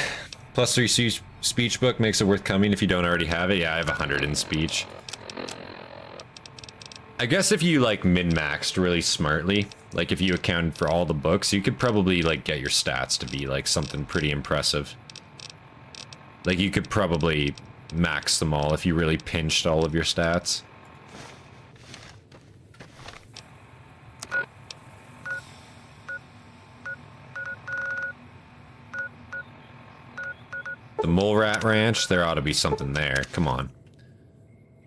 +3 speech book makes it worth coming if you don't already have it. Yeah, I have 100 in speech. I guess if you like min-maxed really smartly, like if you accounted for all the books, you could probably like get your stats to be like something pretty impressive. Like, you could probably max them all if you really pinched all of your stats. The Mole Rat Ranch, there ought to be something there. Come on.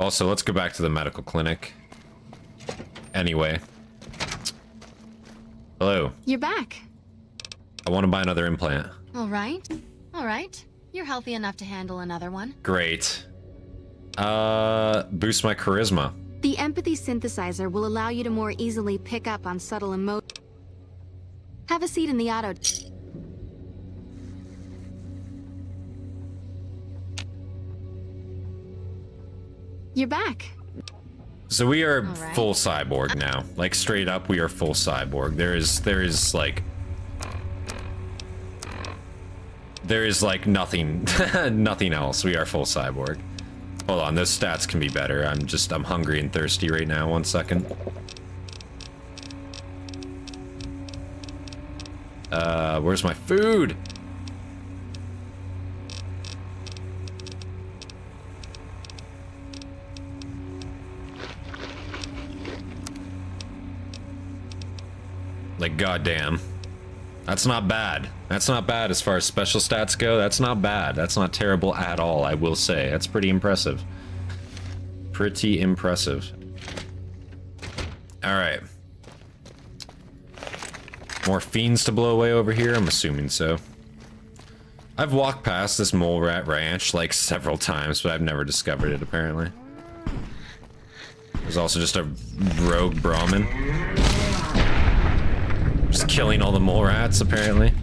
Also, let's go back to the medical clinic. Anyway. Hello. You're back. I want to buy another implant. All right. All right. You're healthy enough to handle another one. Great. Boost my charisma. The empathy synthesizer will allow you to more easily pick up on subtle emotions. Have a seat in the auto. You're back. So we are full cyborg now. Like, straight up, we are full cyborg. There is like nothing, nothing else. We are full cyborg. Hold on, those stats can be better. I'm hungry and thirsty right now. 1 second. Where's my food? Like, goddamn. That's not bad. That's not bad as far as special stats go. That's not bad. That's not terrible at all, I will say. That's pretty impressive. Pretty impressive. Alright. More fiends to blow away over here? I'm assuming so. I've walked past this mole rat ranch like several times, but I've never discovered it apparently. There's also just a rogue Brahmin. Just killing all the mole rats apparently.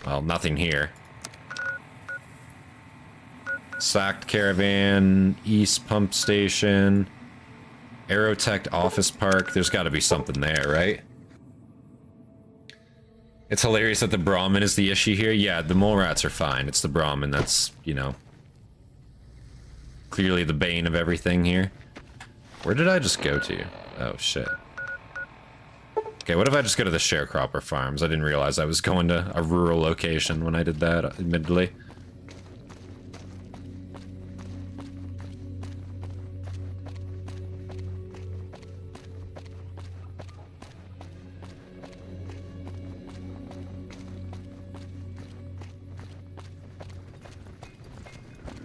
Well, nothing here. Sacked caravan, East Pump Station, Aerotech Office Park. There's got to be something there, right? It's hilarious that the Brahmin is the issue here. Yeah, the mole rats are fine. It's the Brahmin that's, you know, clearly the bane of everything here. Where did I just go to? Oh, shit. Okay, what if I just go to the sharecropper farms? I didn't realize I was going to a rural location when I did that, admittedly.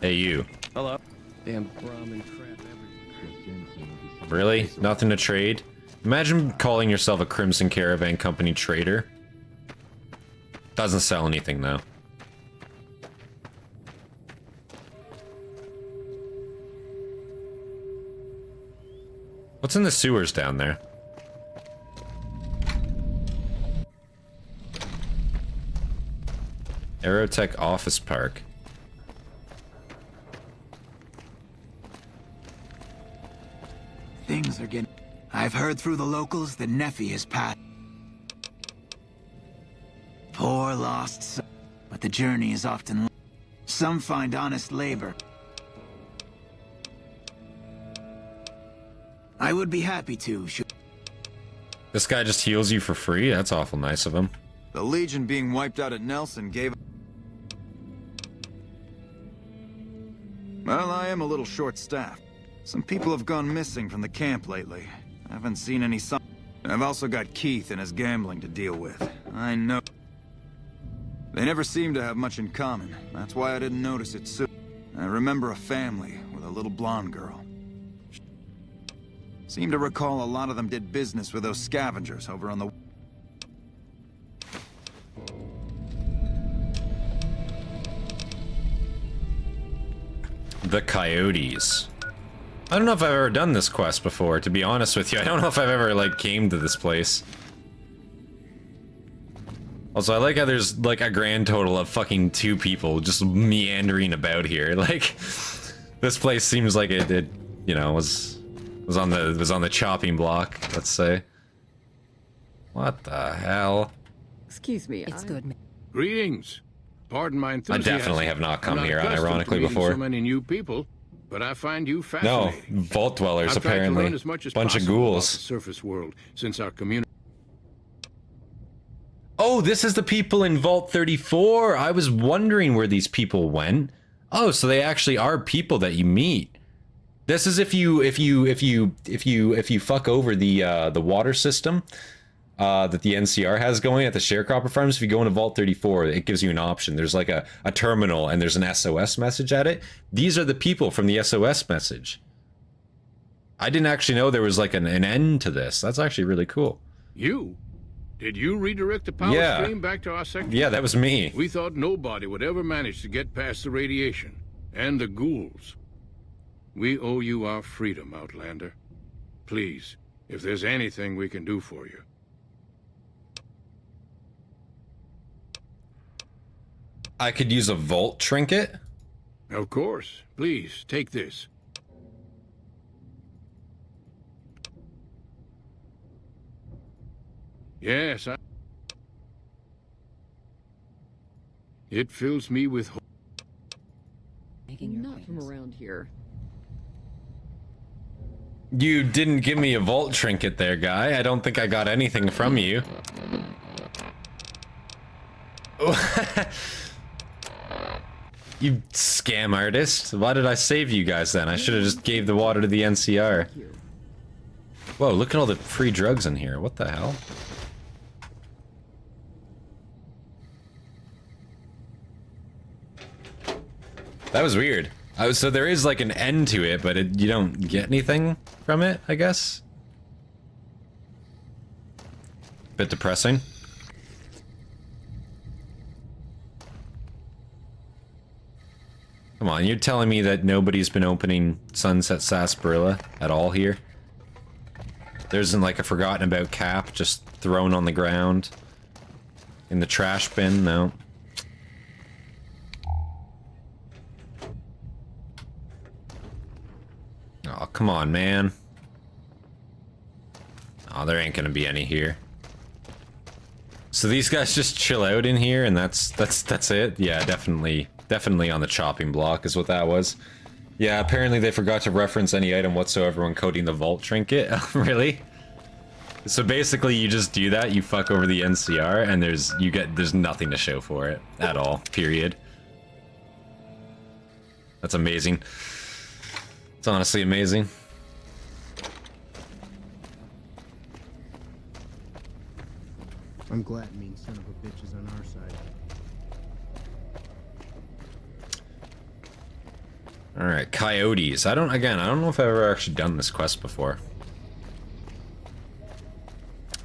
Hey, you. Hello. Damn Brahmin crap everywhere. Really? Nothing to trade? Imagine calling yourself a Crimson Caravan Company trader. Doesn't sell anything, though. What's in the sewers down there? Aerotech Office Park. Things are getting... I've heard through the locals that Nephi has passed. Poor lost son. But the journey is often... Some find honest labor. I would be happy to. This guy just heals you for free? That's awful nice of him. The Legion being wiped out at Nelson gave... Well, I am a little short-staffed. Some people have gone missing from the camp lately. I haven't seen any sign. I've also got Keith and his gambling to deal with. I know. They never seem to have much in common. That's why I didn't notice it soon. I remember a family with a little blonde girl. Seem to recall a lot of them did business with those scavengers over on the... The Coyotes. I don't know if I've ever done this quest before, to be honest with you. I don't know if I've ever, like, came to this place. Also, I like how there's, like, a grand total of fucking 2 people just meandering about here. Like, this place seems like it you know, was on the chopping block, let's say. What the hell? Excuse me. It's good. Greetings. Pardon my I enthusiasm. definitely have not come I'm here accustomed unironically to meeting before. So many new people, but I find you No, fascinating. vault dwellers I've tried to apparently. learn as much as Bunch of possible about ghouls. the surface world since our community. Oh, this is the people in Vault 34. I was wondering where these people went. Oh, so they actually are people that you meet. This is if you fuck over the water system that the NCR has going at the sharecropper farms. If you go into Vault 34, it gives you an option. There's like a terminal and there's an SOS message at it. These are the people from the SOS message. I didn't actually know there was like an end to this. That's actually really cool. You? Did you redirect the power stream back to our sector? Yeah, that was me. We thought nobody would ever manage to get past the radiation and the ghouls. We owe you our freedom, Outlander. Please, if there's anything we can do for you. I could use a vault trinket? Of course. Please, take this. Yes, it fills me with hope. Not from around here. You didn't give me a vault trinket there, guy. I don't think I got anything from you. You scam artist. Why did I save you guys then? I should have just gave the water to the NCR. Whoa, look at all the free drugs in here. What the hell? That was weird. So there is like an end to it, but you don't get anything from it, I guess? Bit depressing. Come on, you're telling me that nobody's been opening Sunset Sarsaparilla at all here? There isn't like a forgotten about cap just thrown on the ground? In the trash bin? No. Oh, come on, man. Oh, there ain't gonna be any here. So these guys just chill out in here and that's it? Yeah, definitely on the chopping block is what that was. Yeah, apparently they forgot to reference any item whatsoever when coding the vault trinket. Really? So basically you just do that, you fuck over the NCR, and there's nothing to show for it at all, period. That's amazing. It's honestly amazing. I'm glad mean son of a bitch is on our side. Alright, coyotes. I don't know if I've ever actually done this quest before.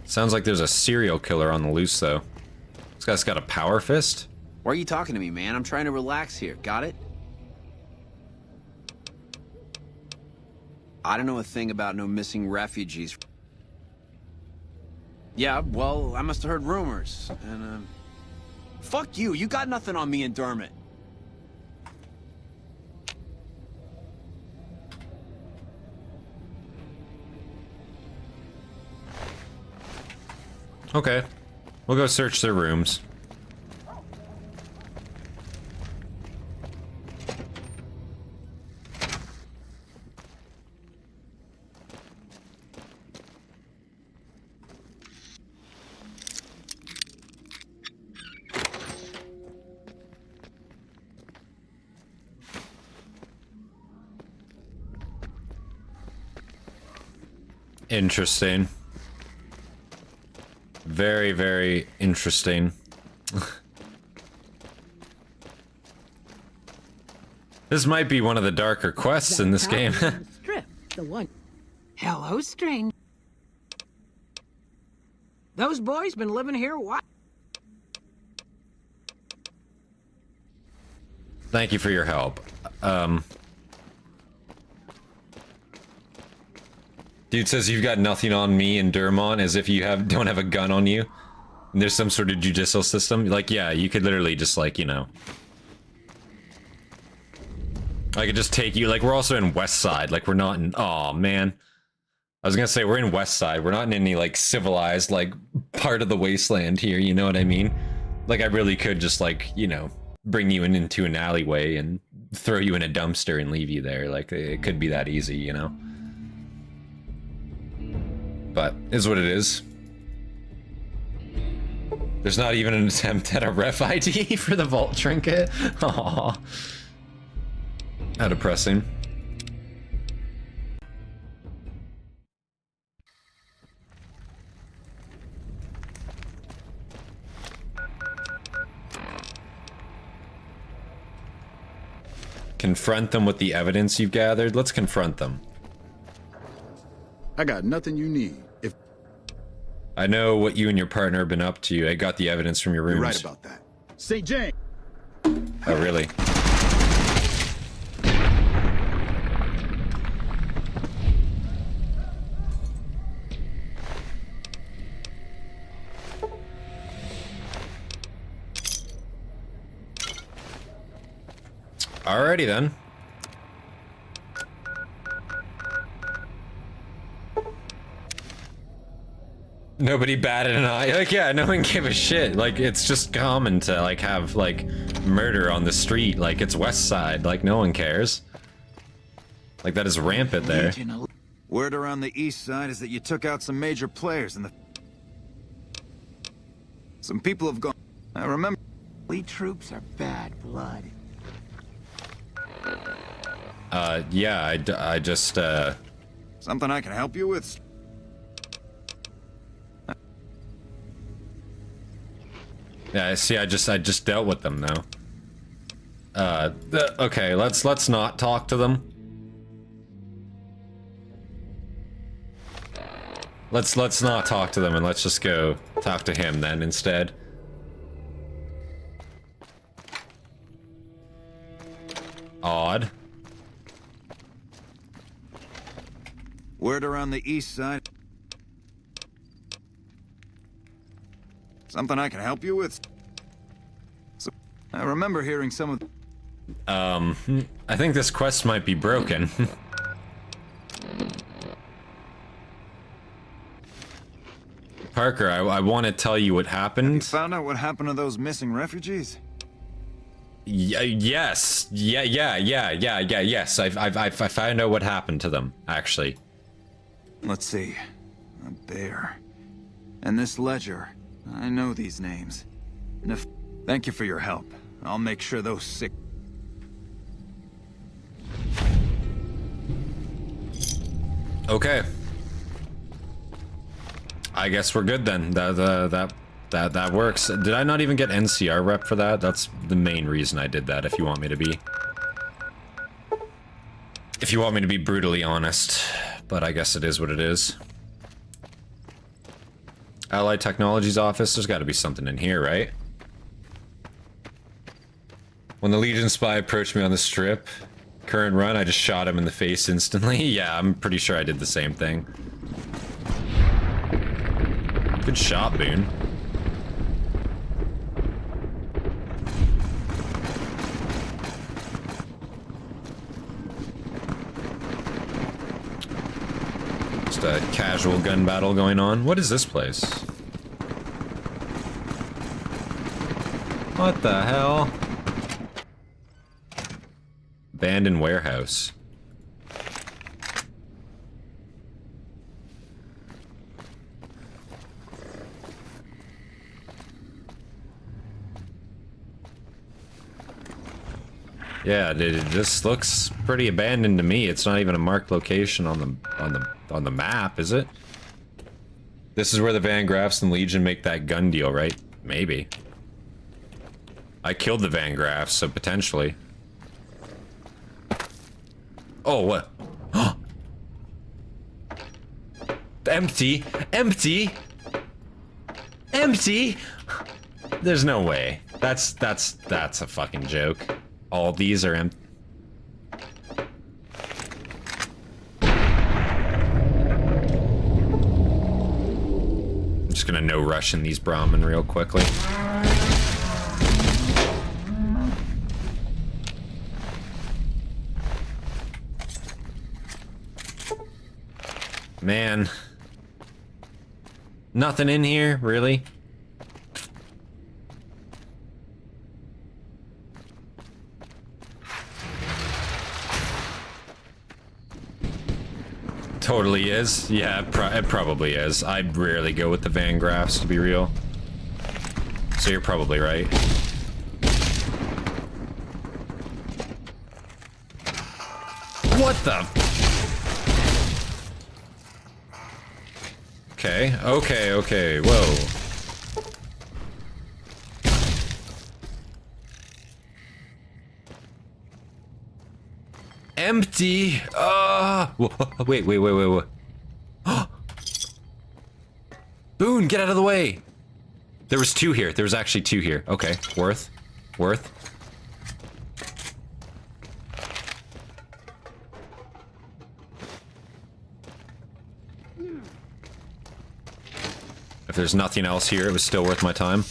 Sounds like there's a serial killer on the loose, though. This guy's got a power fist? Why are you talking to me, man? I'm trying to relax here. Got it? I don't know a thing about no missing refugees. Yeah, well, I must have heard rumors, and, fuck you, you got nothing on me and Dermot. Okay. We'll go search their rooms. Interesting. Very, very interesting. This might be one of the darker quests in this game. Strip, the one. Hello, strange. Those boys been living here a while. Thank you for your help. Dude says you've got nothing on me and Dermot, as if you don't have a gun on you. And there's some sort of judicial system. Like, yeah, you could literally just, like, you know. I could just take you. Like, we're also in West Side. Like, we're not in. Aw, man. I was gonna say, we're in West Side. We're not in any, like, civilized, like, part of the wasteland here. You know what I mean? Like, I really could just, like, you know, bring you into an alleyway and throw you in a dumpster and leave you there. Like, it could be that easy, you know? But is what it is. There's not even an attempt at a ref ID for the vault trinket. Aww. How depressing. Confront them with the evidence you've gathered. Let's confront them. I got nothing you need. If I know what you and your partner have been up to. I got the evidence from your rooms. You're right about that. St. James. Oh, really? Alrighty then. Nobody batted an eye. Like, yeah, no one gave a shit. Like, it's just common to, like, have, like, murder on the street. Like, it's West Side. Like, no one cares. Like, that is rampant there. Word around the east side is that you took out some major players in the... Some people have gone... I remember... Elite troops are bad blood. Yeah, I just, Something I can help you with? Yeah, see, I just dealt with them, though. Okay, let's not talk to them. Let's not talk to them, and let's just go talk to him then instead. Odd. Word around the east side. Something I can help you with? So, I remember hearing some of... I think this quest might be broken. Parker, I want to tell you what happened. You found out what happened to those missing refugees? Yes. Yes. I found out what happened to them, actually. Let's see. A bear. And this ledger. I know these names. Thank you for your help. I'll make sure those sick... Okay. I guess we're good then. That works. Did I not even get NCR rep for that? That's the main reason I did that, if you want me to be. If you want me to be brutally honest. But I guess it is what it is. Allied Technologies office, there's gotta be something in here, right? When the Legion spy approached me on the strip, current run, I just shot him in the face instantly. Yeah, I'm pretty sure I did the same thing. Good shot, Boone. Just a casual gun battle going on. What is this place? What the hell? Abandoned warehouse. Yeah, this looks pretty abandoned to me. It's not even a marked location on the map, is it? This is where the Van Graffs and Legion make that gun deal, right? Maybe. I killed the Van Graffs, so potentially. Oh, what? Empty! Empty! Empty! There's no way. That's a fucking joke. All these are empty. I'm just gonna no rush in these Brahmin real quickly. Man. Nothing in here, really? Totally is. Yeah, it probably is. I rarely go with the Van Graffs, to be real. So you're probably right. What the? Okay, whoa. Empty. Wait. Boone, get out of the way. There was two here. There was actually two here. Okay, worth. If there's nothing else here, it was still worth my time.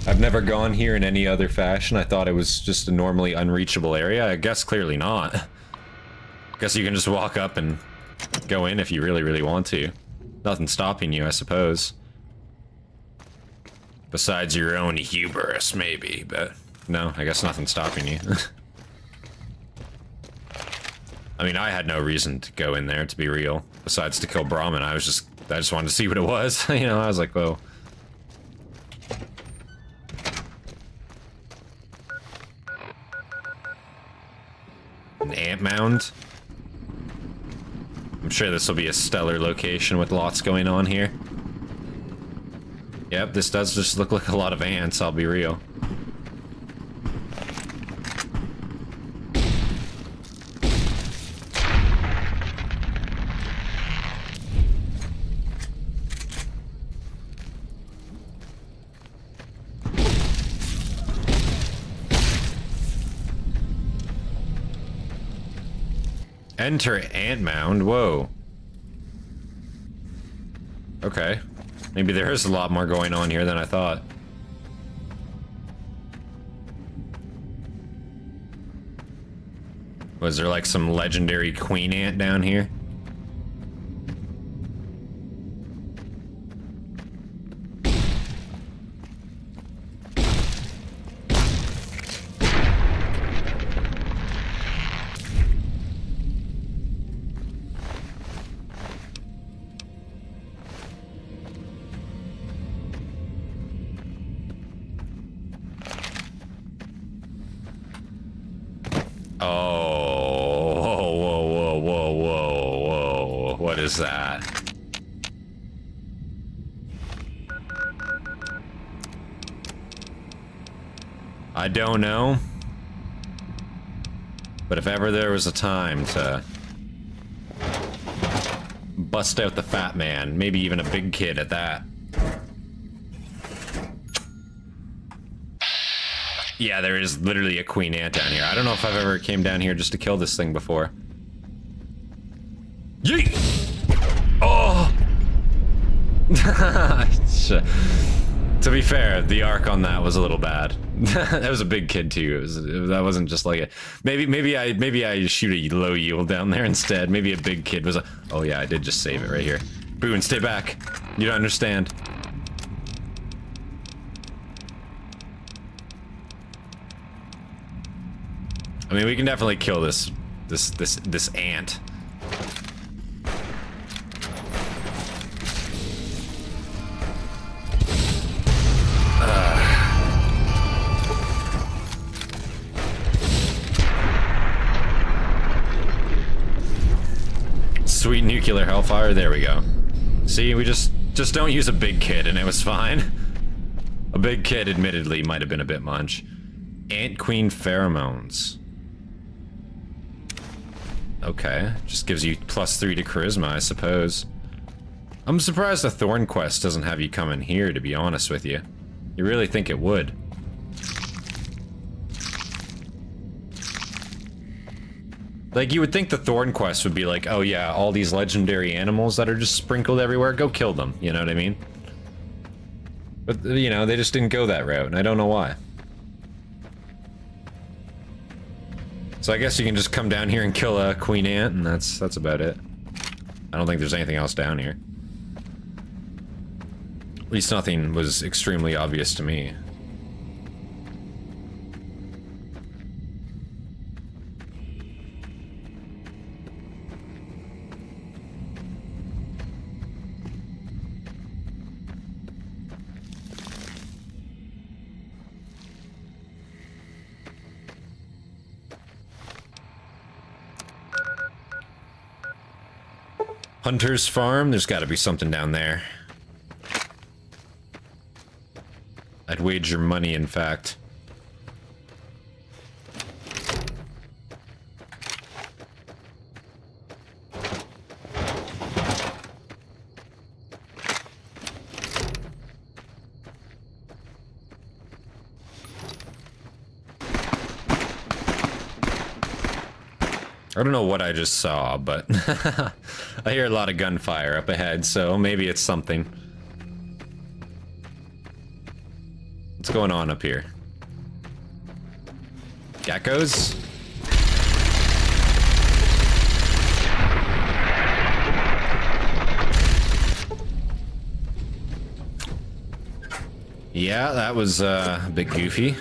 I've never gone here in any other fashion. I thought it was just a normally unreachable area. I guess clearly not. Guess you can just walk up and go in if you really want to. Nothing stopping you, I suppose. Besides your own hubris, maybe, but no, I guess nothing's stopping you. I mean, I had no reason to go in there, to be real. Besides to kill Brahmin, I was just I just wanted to see what it was. You know, I was like, whoa. An ant mound. I'm sure this will be a stellar location with lots going on here. Yep, this does just look like a lot of ants, I'll be real. Enter ant mound, whoa. Okay. Maybe there is a lot more going on here than I thought. Was there like some legendary queen ant down here? That I don't know, but if ever there was a time to bust out the fat man, maybe even a big kid at that. Yeah, there is literally a queen ant down here. I don't know if I've ever came down here just to kill this thing before. Yeet! Oh! To be fair, the arc on that was a little bad. That was a big kid too. That wasn't just like a maybe I shoot a low yield down there instead. Maybe a big kid was a. Oh yeah, I did just save it right here. Boone, stay back. You don't understand. I mean, we can definitely kill this ant. Sweet nuclear hellfire, there we go. See, we just don't use a big kid and it was fine. A big kid admittedly might have been a bit much. Ant Queen pheromones. Okay, just gives you +3 to charisma, I suppose. I'm surprised the Thorn quest doesn't have you come in here, to be honest with you. You really think it would? Like, you would think the Thorn quest would be like, oh yeah, all these legendary animals that are just sprinkled everywhere, go kill them, you know what I mean? But, you know, they just didn't go that route, and I don't know why. So I guess you can just come down here and kill a queen ant, and that's about it. I don't think there's anything else down here. At least nothing was extremely obvious to me. Hunter's Farm, there's got to be something down there. I'd wager money, in fact. I don't know what I just saw, but I hear a lot of gunfire up ahead, so maybe it's something. What's going on up here? Geckos? Yeah, that was a bit goofy.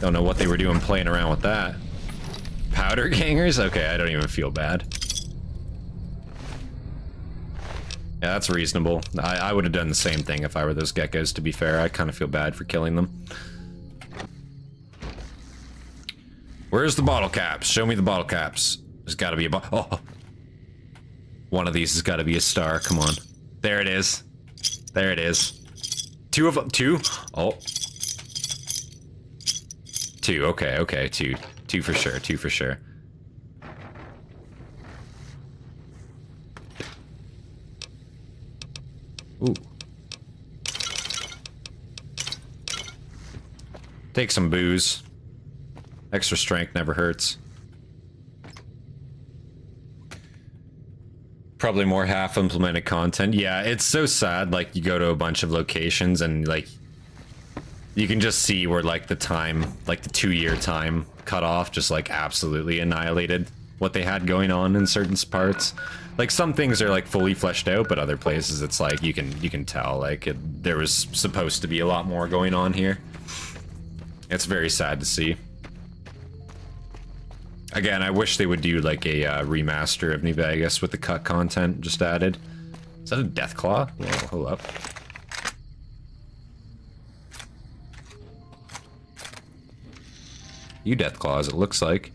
Don't know what they were doing playing around with that. Powder gangers? Okay, I don't even feel bad. Yeah, that's reasonable. I would have done the same thing if I were those geckos, to be fair. I kind of feel bad for killing them. Where's the bottle caps? Show me the bottle caps. There's gotta be a oh. One of these has gotta be a star, come on. There it is. There it is. Two of them, two? Oh. Two, okay, okay, two. Two for sure, two for sure. Ooh. Take some booze. Extra strength never hurts. Probably more half implemented content. Yeah, it's so sad, like you go to a bunch of locations and like you can just see where like the time, like the 2-year time cutoff just like absolutely annihilated what they had going on in certain parts. Like some things are like fully fleshed out, but other places it's like you can tell like there was supposed to be a lot more going on here. It's very sad to see. Again, I wish they would do like a remaster of New Vegas with the cut content just added. Is that a Deathclaw? Whoa, hold up. You Deathclaws, it looks like.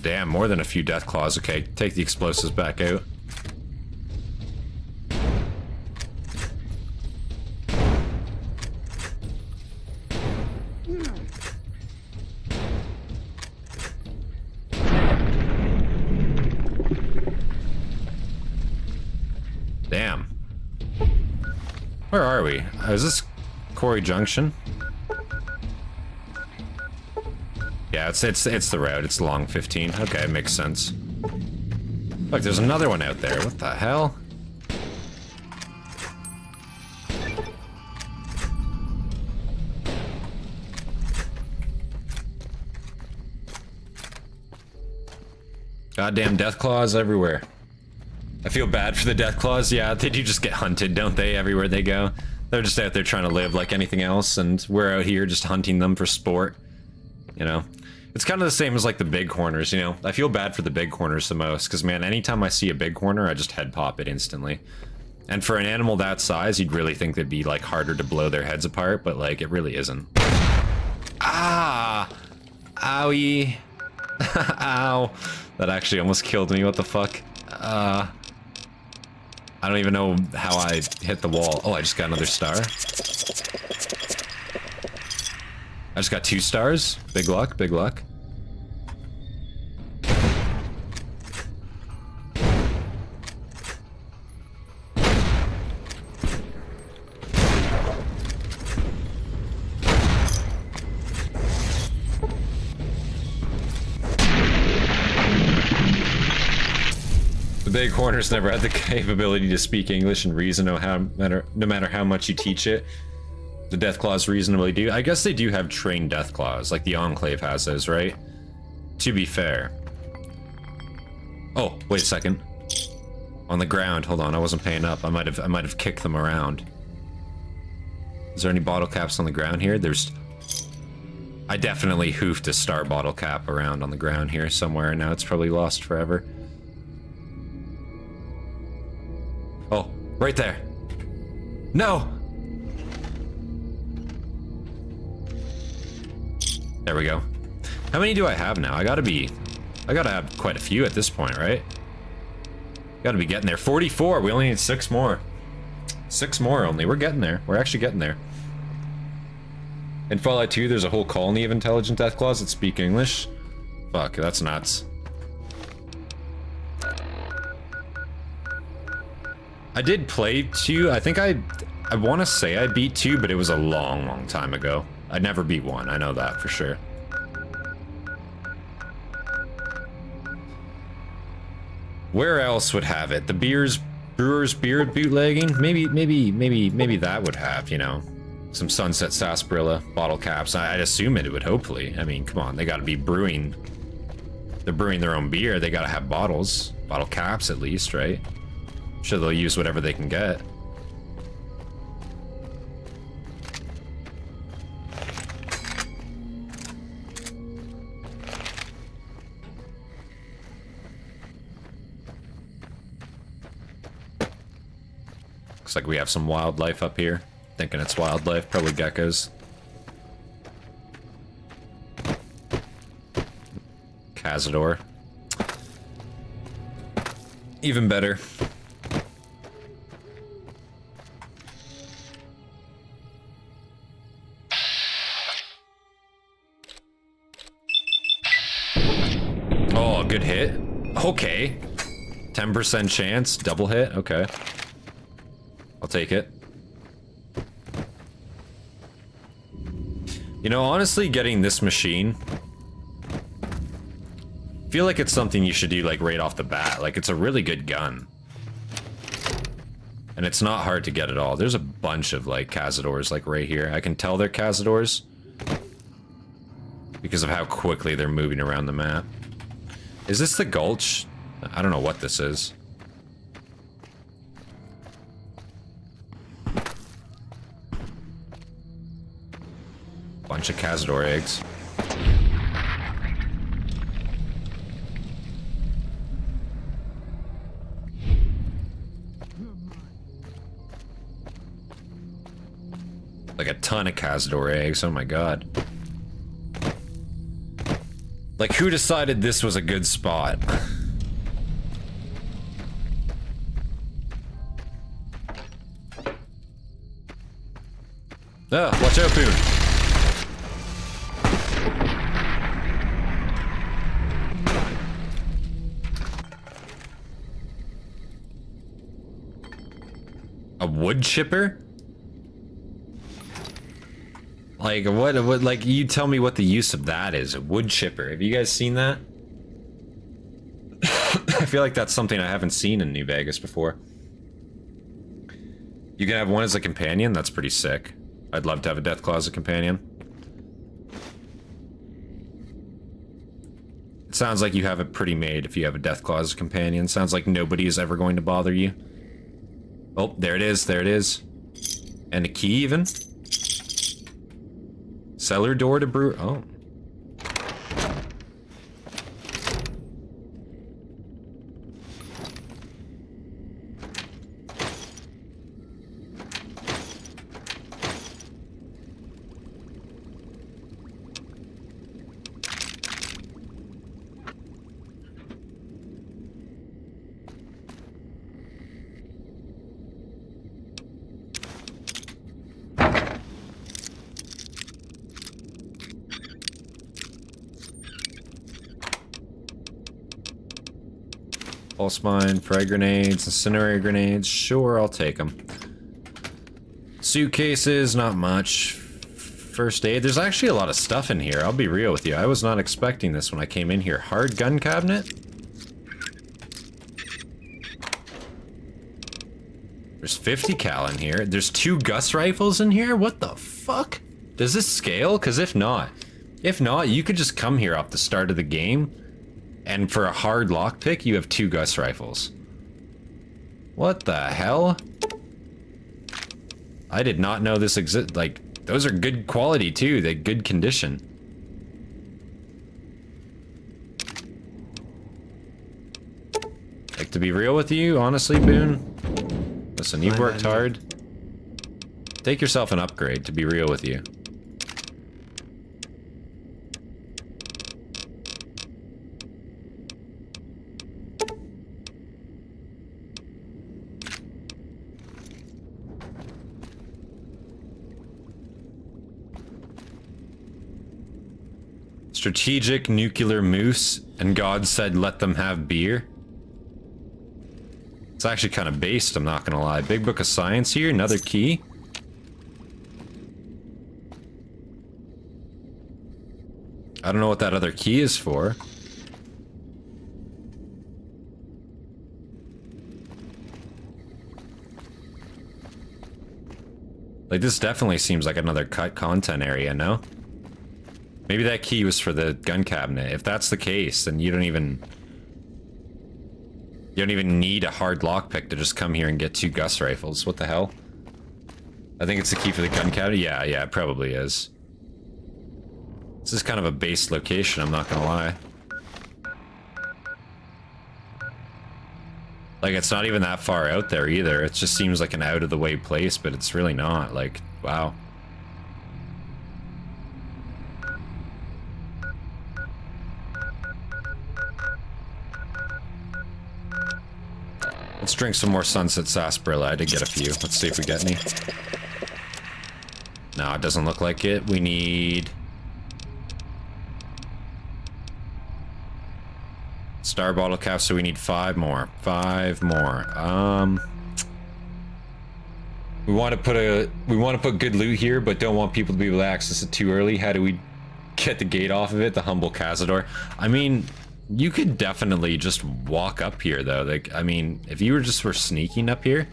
Damn, more than a few Deathclaws. Okay, take the explosives back out. Damn. Where are we? Is this Quarry Junction? Yeah, it's the route. It's long 15. Okay, makes sense. Look, there's another one out there. What the hell? Goddamn Deathclaws everywhere. I feel bad for the Deathclaws. Yeah, they do just get hunted, don't they? Everywhere they go. They're just out there trying to live like anything else, and we're out here just hunting them for sport. You know? It's kind of the same as like the bighorners, you know? I feel bad for the bighorners the most, because man, anytime I see a bighorner, I just head pop it instantly. And for an animal that size, you'd really think they'd be like harder to blow their heads apart, but like it really isn't. Ah! Owie! Ow! That actually almost killed me, what the fuck? I don't even know how I hit the wall. Oh, I just got another star. I just got 2 stars. Big luck, big luck. The bighorners never had the capability to speak English and reason no matter how much you teach it. The Deathclaws reasonably do. I guess they do have trained Deathclaws, like the Enclave has those, right? To be fair. Oh, wait a second. On the ground, hold on, I wasn't paying up. I might have kicked them around. Is there any bottle caps on the ground here? I definitely hoofed a star bottle cap around on the ground here somewhere, and now it's probably lost forever. Oh, right there. No! There we go. How many do I have now? I gotta have quite a few at this point, right? Gotta be getting there. 44, we only need 6 more. 6 more only, we're getting there. We're actually getting there. In Fallout 2, there's a whole colony of intelligent Deathclaws that speak English. Fuck, that's nuts. I did play 2, I think I want to say I beat 2, but it was a long, long time ago. I never beat 1, I know that for sure. Where else would have it? The beer's Brewer's Beard bootlegging? Maybe that would have, you know, some Sunset Sarsaparilla bottle caps. I'd assume it would, hopefully. I mean, come on, they gotta be brewing. They're brewing their own beer, they gotta have bottles. Bottle caps, at least, right? I'm sure they'll use whatever they can get. Looks like we have some wildlife up here. Thinking it's wildlife, probably geckos. Cazador. Even better. Oh, good hit. Okay. 10% chance, double hit, okay. I'll take it. You know, honestly, getting this machine, I feel like it's something you should do like right off the bat. Like, it's a really good gun. And it's not hard to get at all. There's a bunch of like Cazadors like right here. I can tell they're Cazadors because of how quickly they're moving around the map. Is this the Gulch? I don't know what this is. Bunch of Cazador eggs. Like a ton of Cazador eggs, oh my god. Like, who decided this was a good spot? Oh, watch out, Boone. A wood chipper? Like, what, like, you tell me what the use of that is. A wood chipper. Have you guys seen that? I feel like that's something I haven't seen in New Vegas before. You can have one as a companion? That's pretty sick. I'd love to have a Deathclaw as a companion. It sounds like you have it pretty made if you have a Deathclaw as a companion. Sounds like nobody is ever going to bother you. Oh, there it is, there it is. And a key, even? Cellar door to brew. Oh. Pulse mine, frag grenades, incendiary grenades. Sure, I'll take them. Suitcases, not much. First aid. There's actually a lot of stuff in here. I'll be real with you. I was not expecting this when I came in here. Hard gun cabinet? There's 50 cal in here. There's 2 Gus rifles in here? What the fuck? Does this scale? Because if not, you could just come here off the start of the game, and for a hard lockpick, you have 2 Gus rifles. What the hell? I did not know this existed. Like, those are good quality too. They're good condition. Like, to be real with you, honestly, Boone, listen, you've worked hard. Take yourself an upgrade, to be real with you. Strategic nuclear moose, and God said let them have beer. It's actually kind of based, I'm not gonna lie. Big Book of Science here, another key. I don't know what that other key is for. Like, this definitely seems like another cut content area, no? Maybe that key was for the gun cabinet. If that's the case, then you don't even need a hard lockpick to just come here and get 2 Gus rifles. What the hell? I think it's the key for the gun cabinet. Yeah, it probably is. This is kind of a base location, I'm not gonna lie. Like, it's not even that far out there either. It just seems like an out-of-the-way place, but it's really not. Like, wow. Let's drink some more Sunset Sarsaparilla. I did get a few. Let's see if we get any. No, it doesn't look like it. We need... Star bottle cap, so we need 5 more. 5 more. We want to put good loot here, but don't want people to be able to access it too early. How do we get the gate off of it? The humble Cazador. I mean, you could definitely just walk up here, though. Like, I mean, if you were sneaking up here,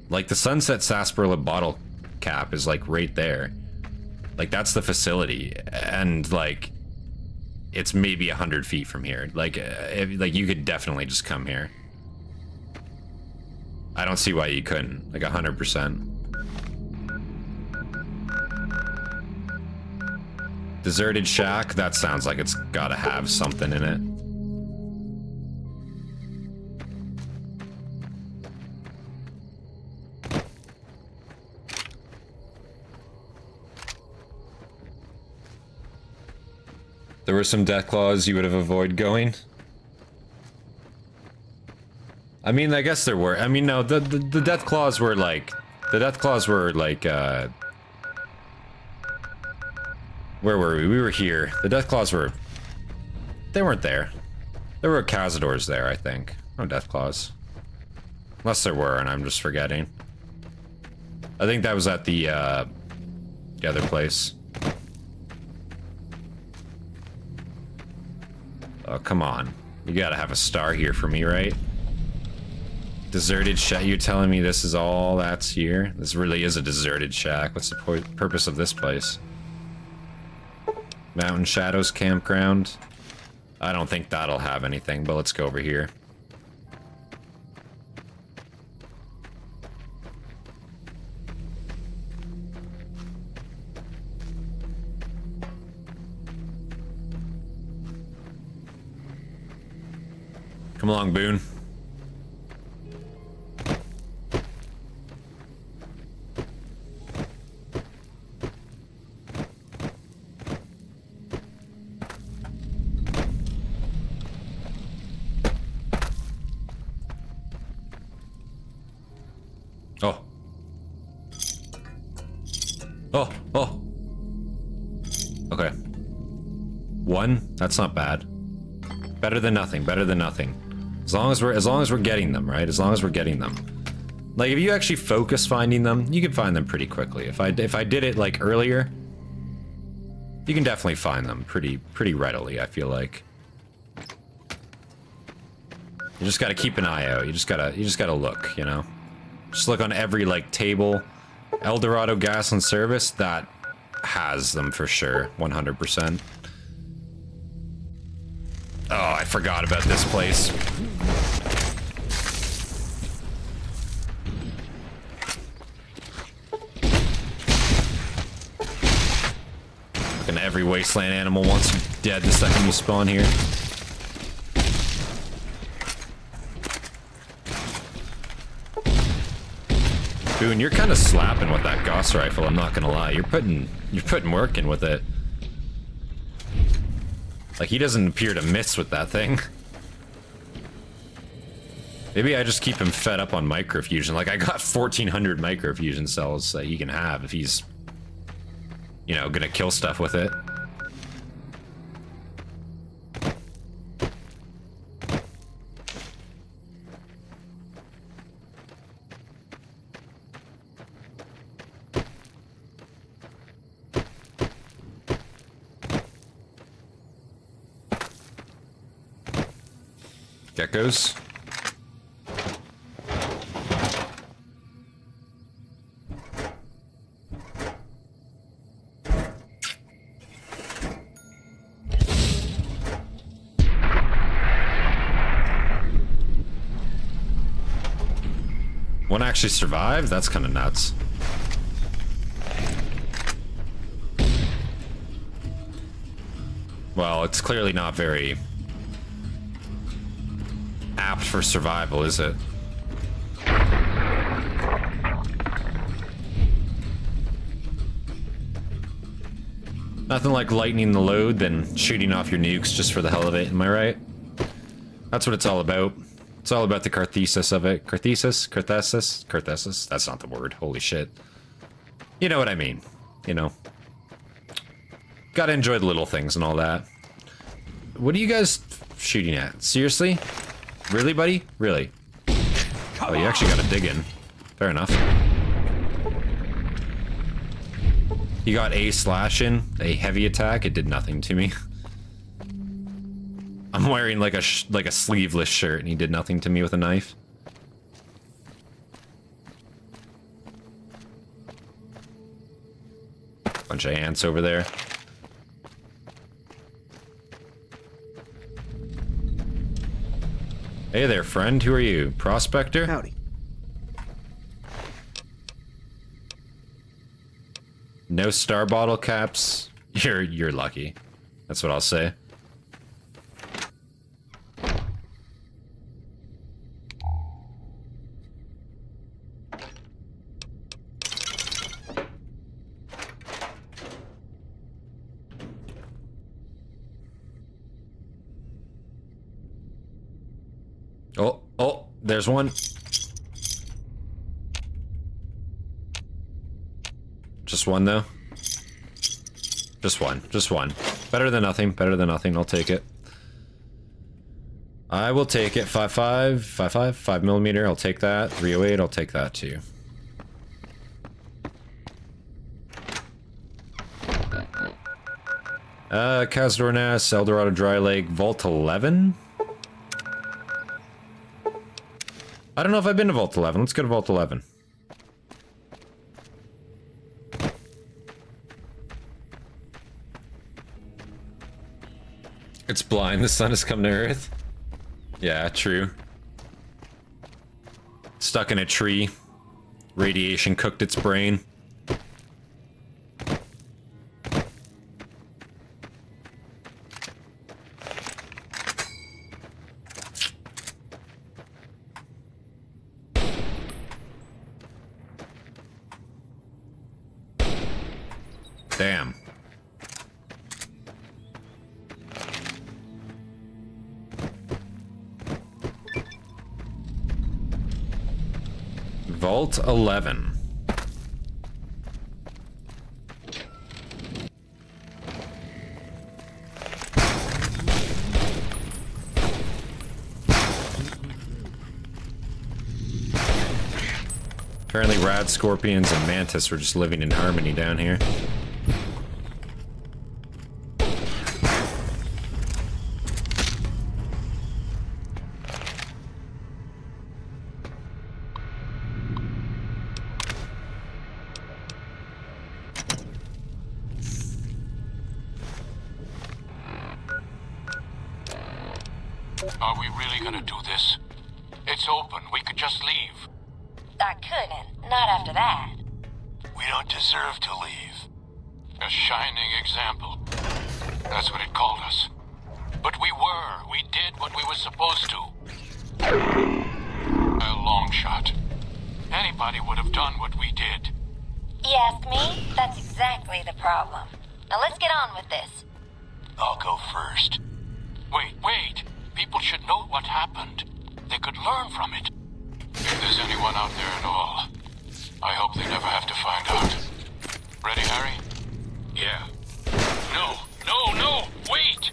like the Sunset Sarsaparilla bottle cap is like right there. Like, that's the facility, and like, it's maybe 100 feet from here. Like, like you could definitely just come here. I don't see why you couldn't. Like 100%. Deserted shack. That sounds like it's gotta have something in it. There were some death claws you would have avoided going. I mean, I guess there were. I mean, no, the death claws were like... The death claws were like, where were we? We were here. The death claws were... They weren't there. There were Cazadors there, I think. No death claws. Unless there were, and I'm just forgetting. I think that was at the other place. Oh, come on. You gotta have a star here for me, right? Deserted shack. You're telling me this is all that's here? This really is a deserted shack. What's the purpose of this place? Mountain Shadows Campground. I don't think that'll have anything, but let's go over here. Come along, Boone. Oh. Oh, oh. Okay. 1, that's not bad. Better than nothing, better than nothing. As long as we're getting them, right? As long as we're getting them. Like, if you actually focus finding them, you can find them pretty quickly. If I did it like earlier, you can definitely find them pretty readily, I feel like. You just gotta keep an eye out. You just gotta look, you know? Just look on every, like, table. Eldorado Gas and Service, that has them for sure, 100%. Oh, I forgot about this place. Fucking every wasteland animal wants you dead the second you spawn here. Boone, you're kind of slapping with that Gauss rifle, I'm not gonna lie. You're putting work in with it. Like, he doesn't appear to miss with that thing. Maybe I just keep him fed up on microfusion. Like, I got 1,400 microfusion cells that he can have if he's, you know, gonna kill stuff with it. Geckos. one actually survived? That's kind of nuts. Well, it's clearly not very apt for survival, is it? Nothing like lightening the load than shooting off your nukes just for the hell of it, am I right? That's what it's all about. It's all about the carthesis of it. Carthesis? Carthesis? Carthesis? That's not the word. Holy shit. You know what I mean. You know. Gotta enjoy the little things and all that. What are you guys shooting at? Seriously? Really, buddy? Really? Oh, you actually gotta dig in. Fair enough. You got a slash in, a heavy attack. It did nothing to me. I'm wearing like a sleeveless shirt, and he did nothing to me with a knife. Bunch of ants over there. Hey there, friend. Who are you? Prospector? Howdy. No star bottle caps. You're lucky. That's what I'll say. Oh, there's one. Just one, though? Just one. Better than nothing, I'll take it. I will take it. 5.5, 5mm, I'll take that. 308, I'll take that, too. Kazdor Nest, Eldorado Dry Lake, Vault 11? I don't know if I've been to Vault 11. Let's go to Vault 11. It's blind. The sun has come to Earth. Yeah, true. Stuck in a tree. Radiation cooked its brain. Damn. Vault 11. Apparently rad scorpions and mantis were just living in harmony down here. Are we really gonna do this? It's open. We could just leave. I couldn't. Not after that. We don't deserve to leave. A shining example. That's what it called us. But we were. We did what we were supposed to. A long shot. Anybody would have done what we did. You ask me? That's exactly the problem. Now let's get on with this. I'll go first. Wait. People should know what happened. They could learn from it. If there's anyone out there at all, I hope they never have to find out. Ready, Harry? Yeah. No, wait!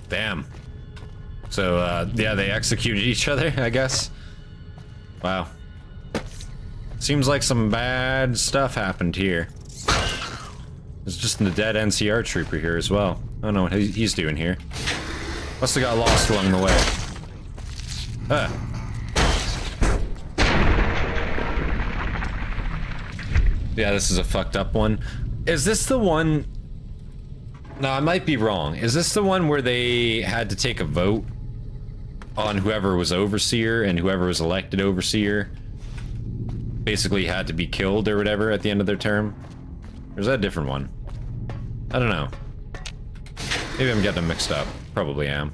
Damn. So, yeah, they executed each other, I guess. Wow. Seems like some bad stuff happened here. There's just a dead NCR trooper here as well. I don't know what he's doing here. Must have got lost along the way. Yeah, this is a fucked up one. Is this the one No, I might be wrong. Is this the one where they had to take a vote on whoever was overseer, and whoever was elected overseer basically had to be killed or whatever at the end of their term? Or is that a different one? I don't know. Maybe I'm getting them mixed up. Probably am.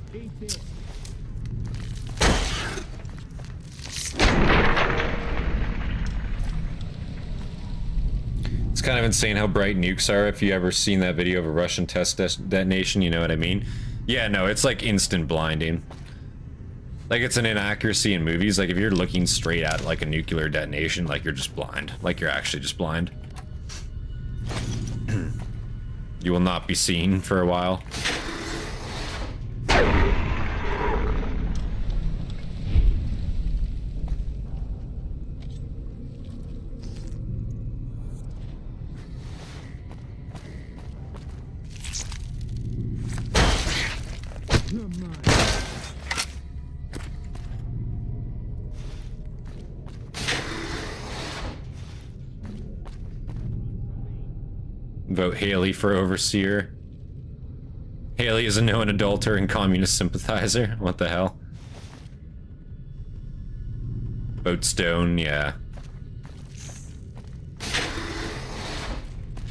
It's kind of insane how bright nukes are. If you ever seen that video of a Russian test detonation, you know what I mean? Yeah, no, it's like instant blinding. Like, it's an inaccuracy in movies. Like, if you're looking straight at like a nuclear detonation, like, you're just blind. Like, you're actually just blind. You will not be seen for a while. Vote Haley for overseer. Haley is a known adulterer and communist sympathizer. What the hell? Vote Stone, yeah.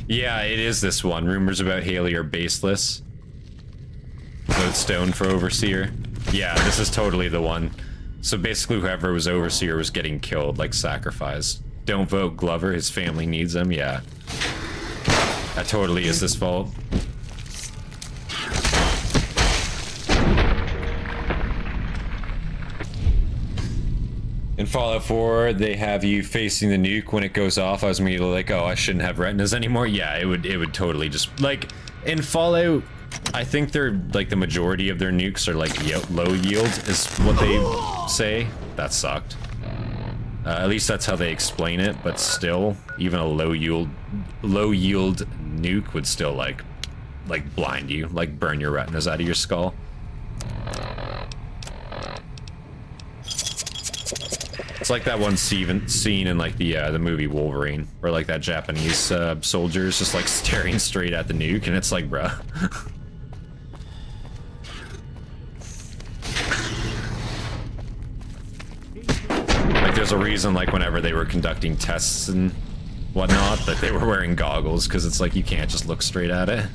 Yeah, it is this one. Rumors about Haley are baseless. Vote Stone for overseer. Yeah, this is totally the one. So basically whoever was overseer was getting killed, like sacrificed. Don't vote Glover, his family needs him, yeah. That totally is his fault. In Fallout 4, they have you facing the nuke when it goes off. I was immediately like, oh, I shouldn't have retinas anymore. Yeah, it would totally just, like, in Fallout, I think they're, like, the majority of their nukes are, like, low yield, is what they say. That sucked. At least that's how they explain it, but still, even a low yield nuke would still, like blind you, like burn your retinas out of your skull. It's like that one scene in like the movie Wolverine, where like that Japanese soldier is just like staring straight at the nuke, and it's like, bruh. Like there's a reason, like whenever they were conducting tests and whatnot, that they were wearing goggles, because it's like you can't just look straight at it.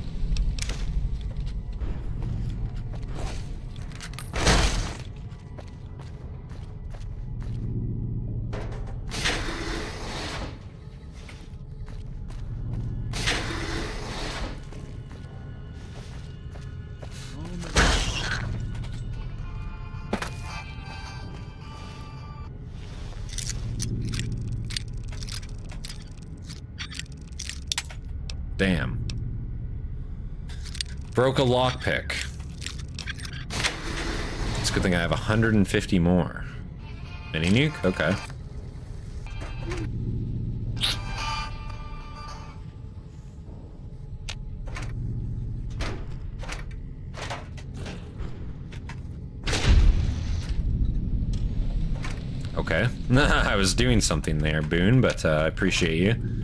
Damn. Broke a lockpick. It's a good thing I have 150 more. Mini nuke? Okay. Okay. I was doing something there, Boone, but I appreciate you.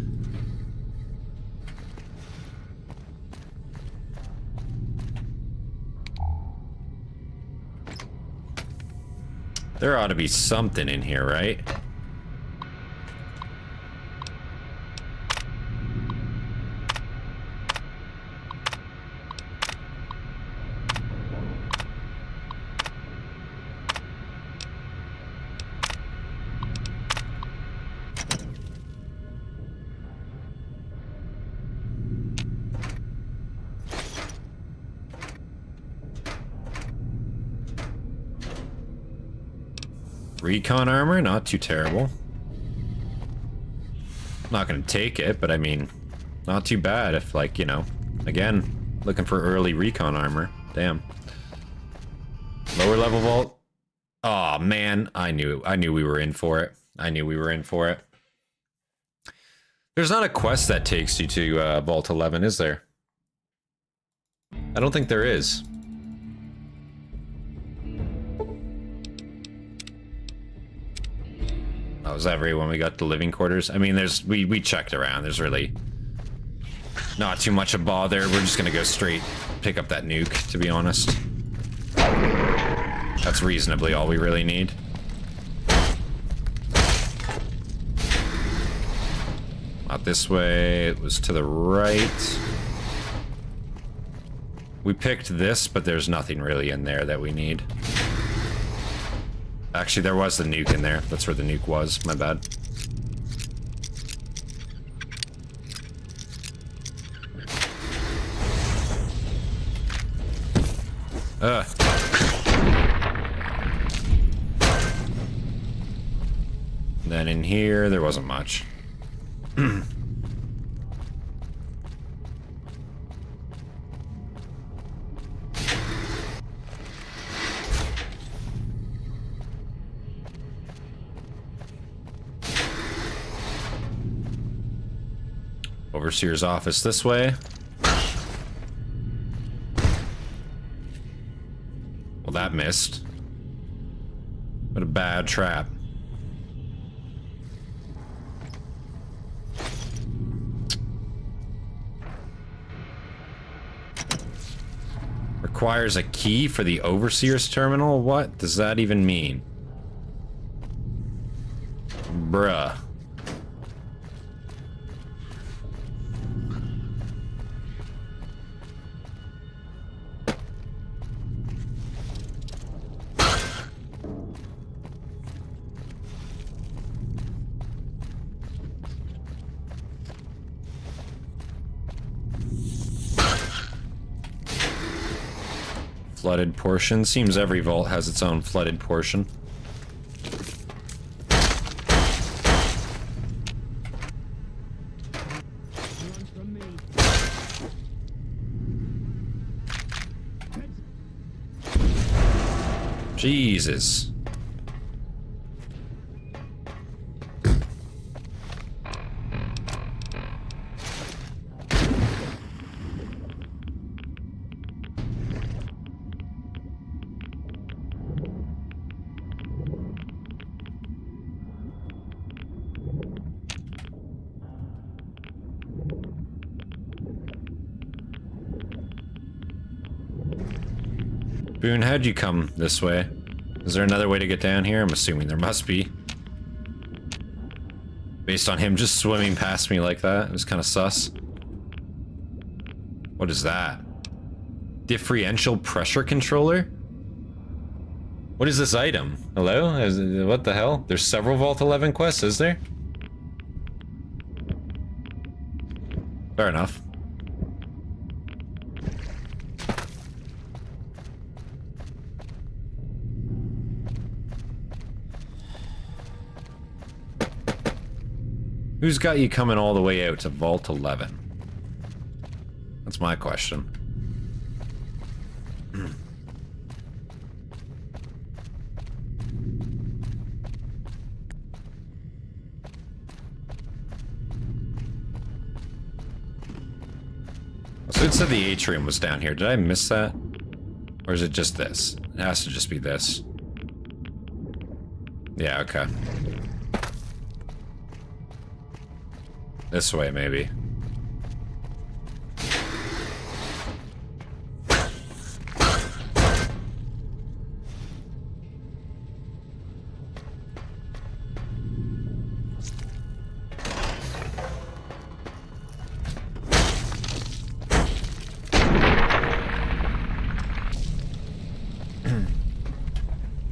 There ought to be something in here, right? Recon armor, not too terrible. Not gonna take it, but I mean, not too bad if, like, you know, again, looking for early recon armor. Damn. Lower level vault. Oh man, I knew we were in for it. I knew we were in for it. There's not a quest that takes you to Vault 11, is there? I don't think there is. Oh, is that everyone we got the living quarters? I mean, there's we checked around. There's really not too much of bother. We're just gonna go straight pick up that nuke, to be honest. That's reasonably all we really need. Not this way, it was to the right. We picked this, but there's nothing really in there that we need. Actually, there was the nuke in there. That's where the nuke was, my bad. Then in here, there wasn't much. Overseer's office this way. Well, that missed. What a bad trap. Requires a key for the Overseer's terminal? What does that even mean? Bruh. Flooded portion. Seems every vault has its own flooded portion. Jesus. Boone, how'd you come this way? Is there another way to get down here? I'm assuming there must be. Based on him just swimming past me like that, it was kind of sus. What is that? Differential pressure controller? What is this item? Hello? What the hell? There's several Vault 11 quests, is there? Fair enough. Who's got you coming all the way out to Vault 11? That's my question. So it said the atrium was down here. Did I miss that? Or is it just this? It has to just be this. Yeah, okay. This way, maybe.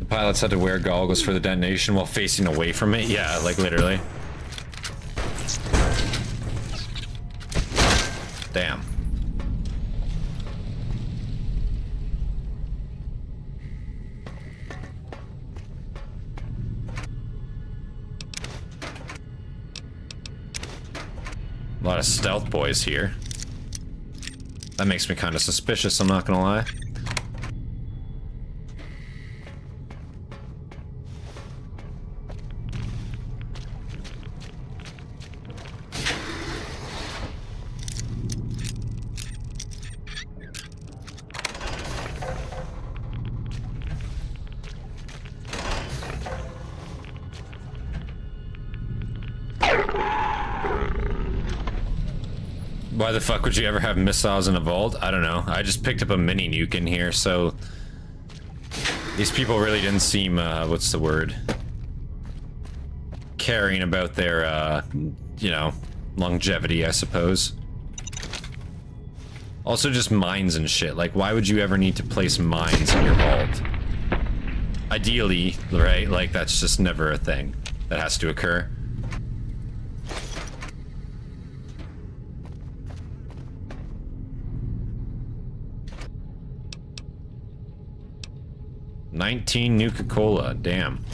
The pilots had to wear goggles for the detonation while facing away from it? Yeah, like literally. Damn. A lot of stealth boys here. That makes me kind of suspicious, I'm not gonna lie. Why the fuck would you ever have missiles in a vault? I don't know. I just picked up a mini nuke in here, so these people really didn't seem, what's the word? Caring about their, you know, longevity, I suppose. Also just mines and shit. Like, why would you ever need to place mines in your vault? Ideally, right? Like, that's just never a thing that has to occur. $19 Nuka-Cola, damn.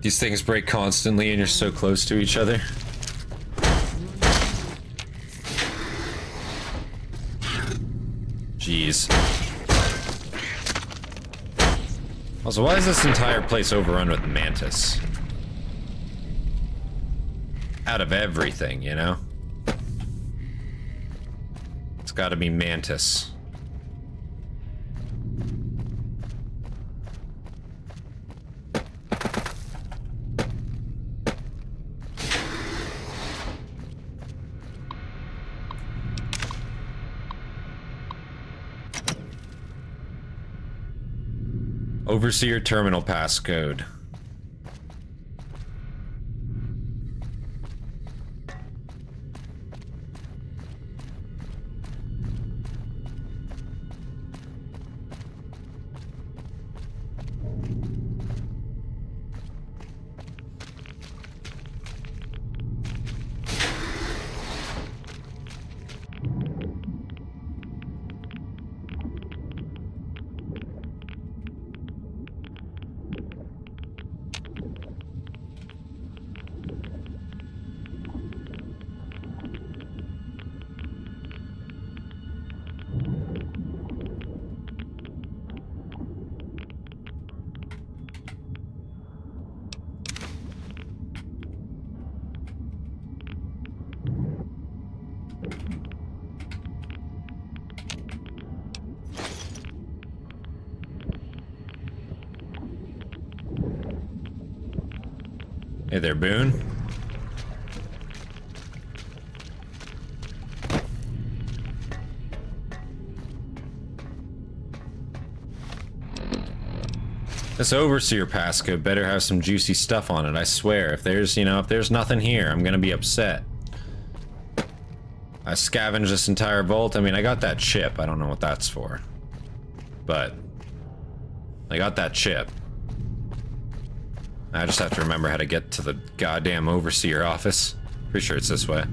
These things break constantly and you're so close to each other. Jeez. Also, why is this entire place overrun with mantis? Out of everything, you know? It's gotta be mantis. Overseer terminal passcode. Hey there, Boone. This Overseer passcode better have some juicy stuff on it, I swear. If there's, you know, if there's nothing here, I'm gonna be upset. I scavenged this entire vault. I mean, I got that chip. I don't know what that's for. But I got that chip. I just have to remember how to get to the goddamn Overseer office. Pretty sure it's this way.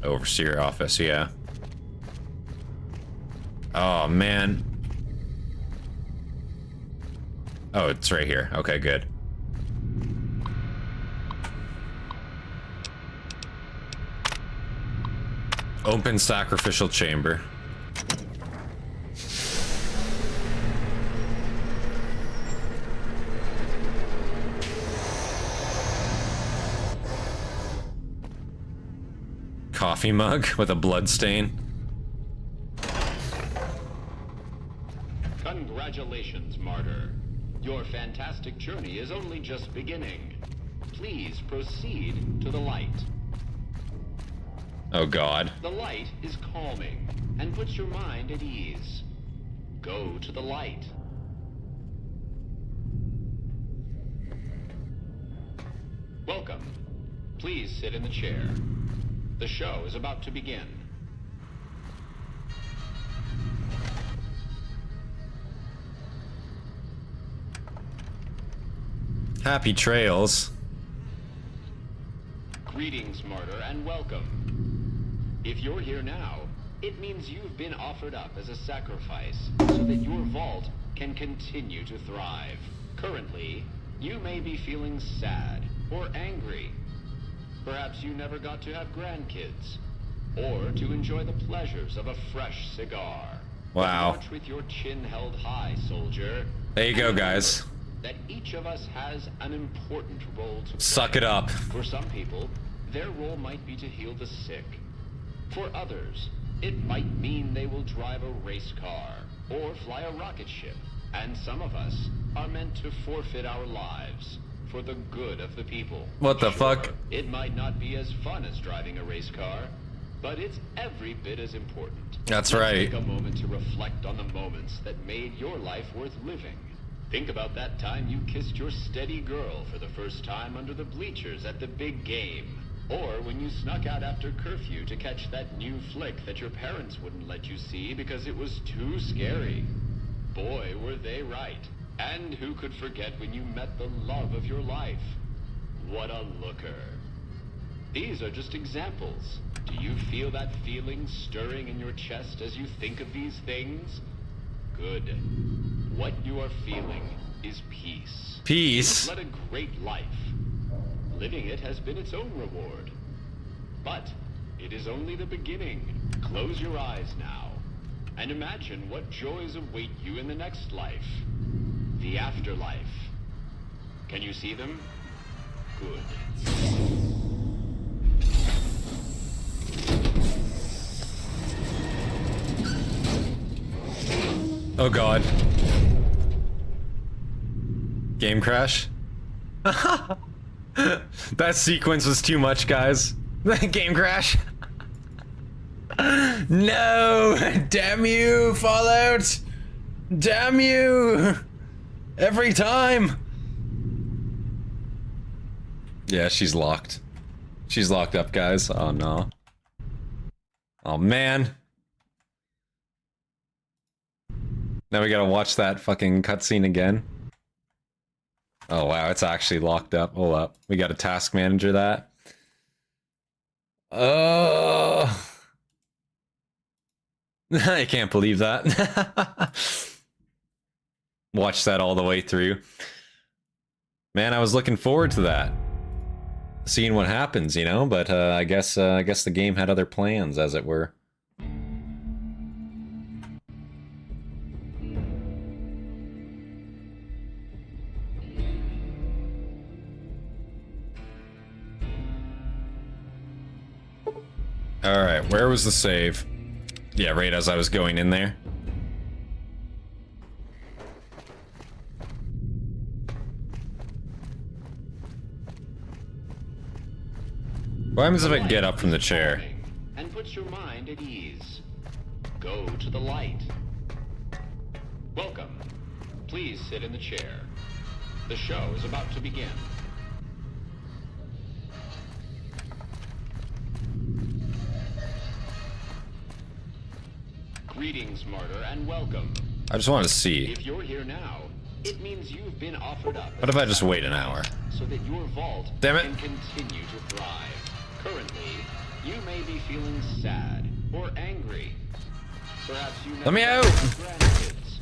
Overseer office, yeah. Oh, man. Oh, it's right here. Okay, good. Open sacrificial chamber. Coffee mug with a blood stain. Congratulations, martyr. Your fantastic journey is only just beginning. Please proceed to the light. Oh God. The light is calming and puts your mind at ease. Go to the light. Welcome. Please sit in the chair. The show is about to begin. Happy trails. Greetings, martyr, and welcome. If you're here now, it means you've been offered up as a sacrifice so that your vault can continue to thrive. Currently, you may be feeling sad or angry. Perhaps you never got to have grandkids, or to enjoy the pleasures of a fresh cigar. Wow. March with your chin held high, soldier. There you go, guys. That each of us has an important role to play. Suck it up. For some people, their role might be to heal the sick. For others, it might mean they will drive a race car or fly a rocket ship. And some of us are meant to forfeit our lives for the good of the people. What the fuck? It might not be as fun as driving a race car, but it's every bit as important. That's Let's right. Take a moment to reflect on the moments that made your life worth living. Think about that time you kissed your steady girl for the first time under the bleachers at the big game. Or when you snuck out after curfew to catch that new flick that your parents wouldn't let you see because it was too scary. Boy, were they right. And who could forget when you met the love of your life? What a looker. These are just examples. Do you feel that feeling stirring in your chest as you think of these things? Good. What you are feeling is peace. Peace? You've led a great life. Living it has been its own reward. But it is only the beginning. Close your eyes now, and imagine what joys await you in the next life. The afterlife. Can you see them? Good. Oh god. Game crash? That sequence was too much, guys. Game crash. No! Damn you, Fallout! Damn you! Every time! Yeah, she's locked. She's locked up, guys. Oh no. Oh man. Now we gotta watch that fucking cutscene again. Oh wow, it's actually locked up. Hold up. We gotta task manager that. Oh. I can't believe that. Watch that all the way through. Man, I was looking forward to that. Seeing what happens, you know, but I guess the game had other plans, as it were. Alright, where was the save? Yeah, right as I was going in there. What happens if I get up from the chair? And put your mind at ease. Go to the light. Welcome. Please sit in the chair. The show is about to begin. Greetings, martyr, and welcome. I just want to see. If you're here now, it means you've been offered up. What if I just wait an hour? So that your vault Damn it. can continue to thrive. Currently, you may be feeling sad or angry. Perhaps you Let me out! grandkids.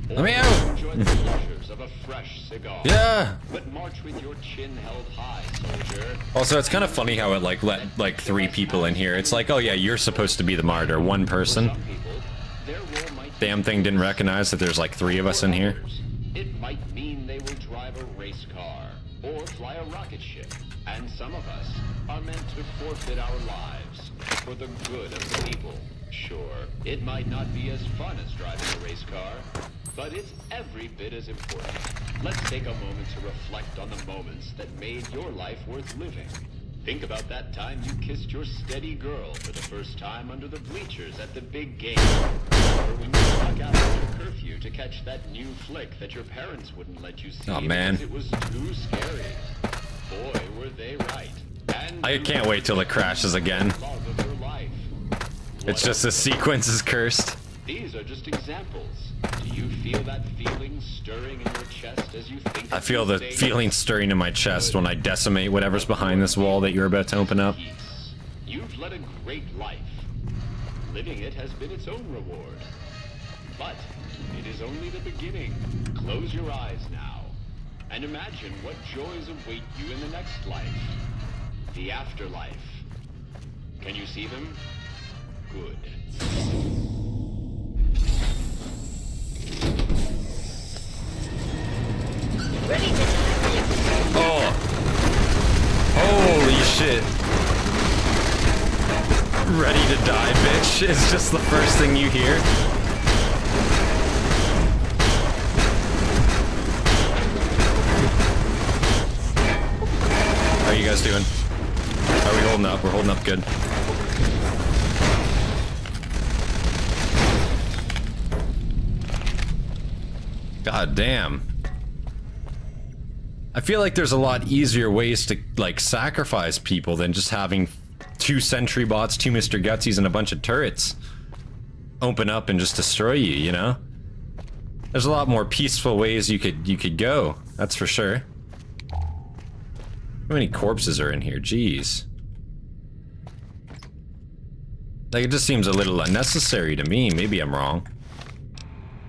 Let me out! Enjoy the pleasures of a fresh cigar. Yeah! But march with your chin held high, soldier. Also, it's kind of funny how it let 3 people in here. It's like, oh yeah, you're supposed to be the martyr, one person. Damn thing didn't recognize that there's like 3 of us in here. It might mean they will drive a race car or fly a rocket ship. And some of us are meant to forfeit our lives for the good of the people. Sure, it might not be as fun as driving a race car, but it's every bit as important. Let's take a moment to reflect on the moments that made your life worth living. Think about that time you kissed your steady girl for the first time under the bleachers at the big game. Or when you snuck out after curfew to catch that new flick that your parents wouldn't let you see Oh, man. because it was too scary. Boy, were they right. And I can't wait till it crashes again. love of your life. It's just the sequence is cursed. These are just examples. Do you feel that feeling stirring in your chest as you think I of feel the these things? feeling stirring in my chest when I decimate whatever's behind this wall that you're about to open up. You've led a great life. Living it has been its own reward. But it is only the beginning. Close your eyes now, and imagine what joys await you in the next life. The afterlife. Can you see them? Good. Oh! Holy shit! Ready to die, bitch, is just the first thing you hear. How are you guys doing? How are we holding up? We're holding up good. God damn. I feel like there's a lot easier ways to, like, sacrifice people than just having 2 sentry bots, 2 Mr. Gutsies, and a bunch of turrets open up and just destroy you, you know? There's a lot more peaceful ways you could go, that's for sure. How many corpses are in here? Jeez. Like, it just seems a little unnecessary to me. Maybe I'm wrong.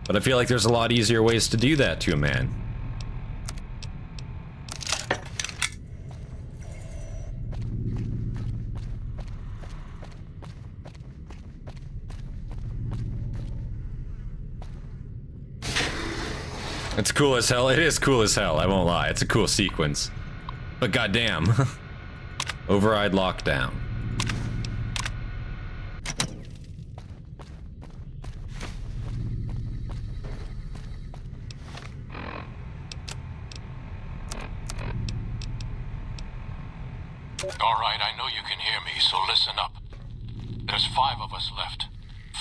But I feel like there's a lot easier ways to do that to a man. It's cool as hell. It is cool as hell, I won't lie. It's a cool sequence. But goddamn. Override lockdown. Alright, I know you can hear me, so listen up. There's 5 of us left.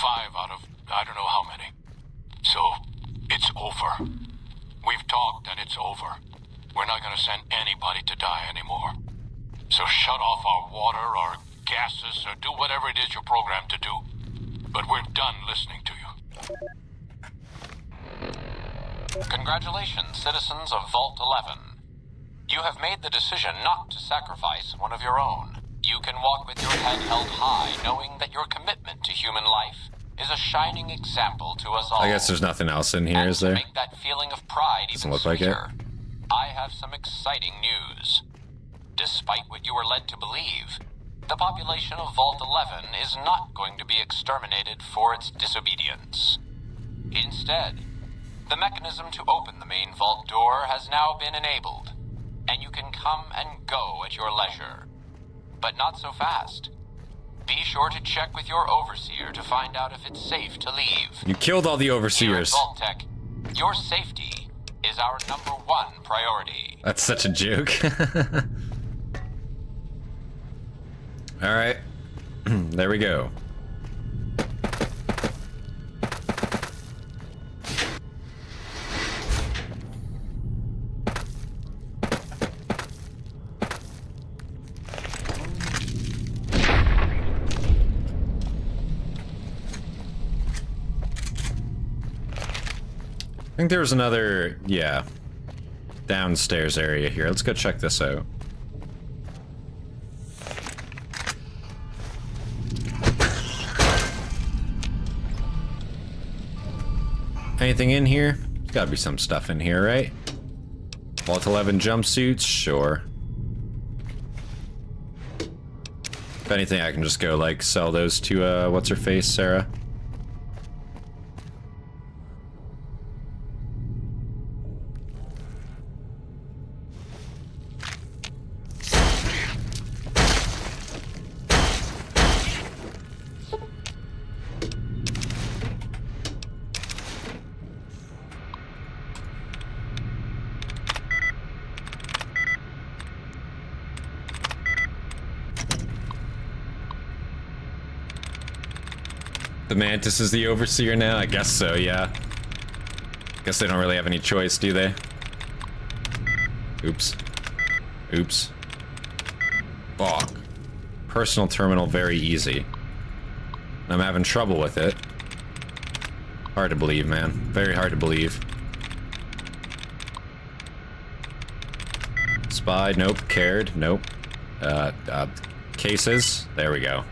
5 out of I don't know how many. So, it's over. We've talked and it's over. We're not gonna send anybody to die anymore. So shut off our water, our gases, or do whatever it is you're programmed to do. But we're done listening to you. Congratulations, citizens of Vault 11. You have made the decision not to sacrifice one of your own. You can walk with your head held high, knowing that your commitment to human life is a shining example to us all. I guess there's nothing else in here, is there? To make that feeling of pride Doesn't even look like sweeter, I have some exciting news. Despite what you were led to believe, the population of Vault 11 is not going to be exterminated for its disobedience. Instead, the mechanism to open the main vault door has now been enabled, and you can come and go at your leisure. But not so fast. Be sure to check with your overseer to find out if it's safe to leave. You killed all the overseers. Here at Vault-Tec, your safety is our #1 priority. That's such a joke. Alright. There we go. I think there was another, yeah, downstairs area here. Let's go check this out. Anything in here? There's gotta be some stuff in here, right? Vault 11 jumpsuits? Sure. If anything, I can just go, like, sell those to, what's-her-face, Sarah? The Mantis is the overseer now? I guess so, yeah. Guess they don't really have any choice, do they? Oops. Oops. Fuck. Personal terminal, very easy. I'm having trouble with it. Hard to believe, man. Very hard to believe. Spy, nope. Cared, nope. Cases, there we go.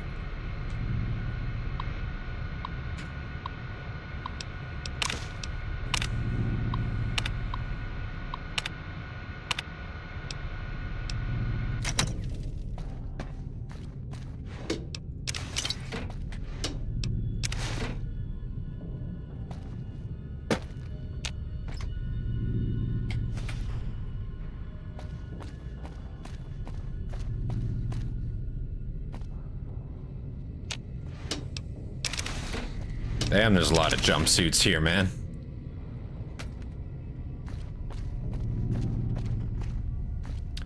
Damn, there's a lot of jumpsuits here, man.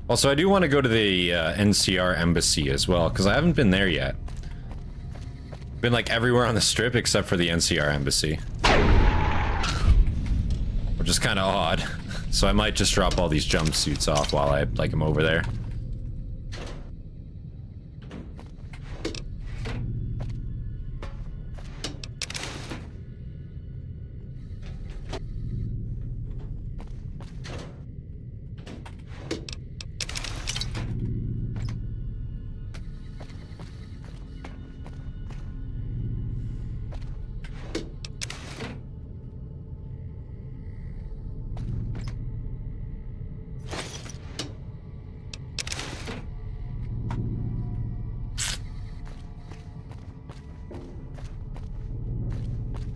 Also, I do want to go to the NCR embassy as well, because I haven't been there yet. Been like everywhere on the strip except for the NCR embassy. Which is kind of odd. So I might just drop all these jumpsuits off while I like am over there.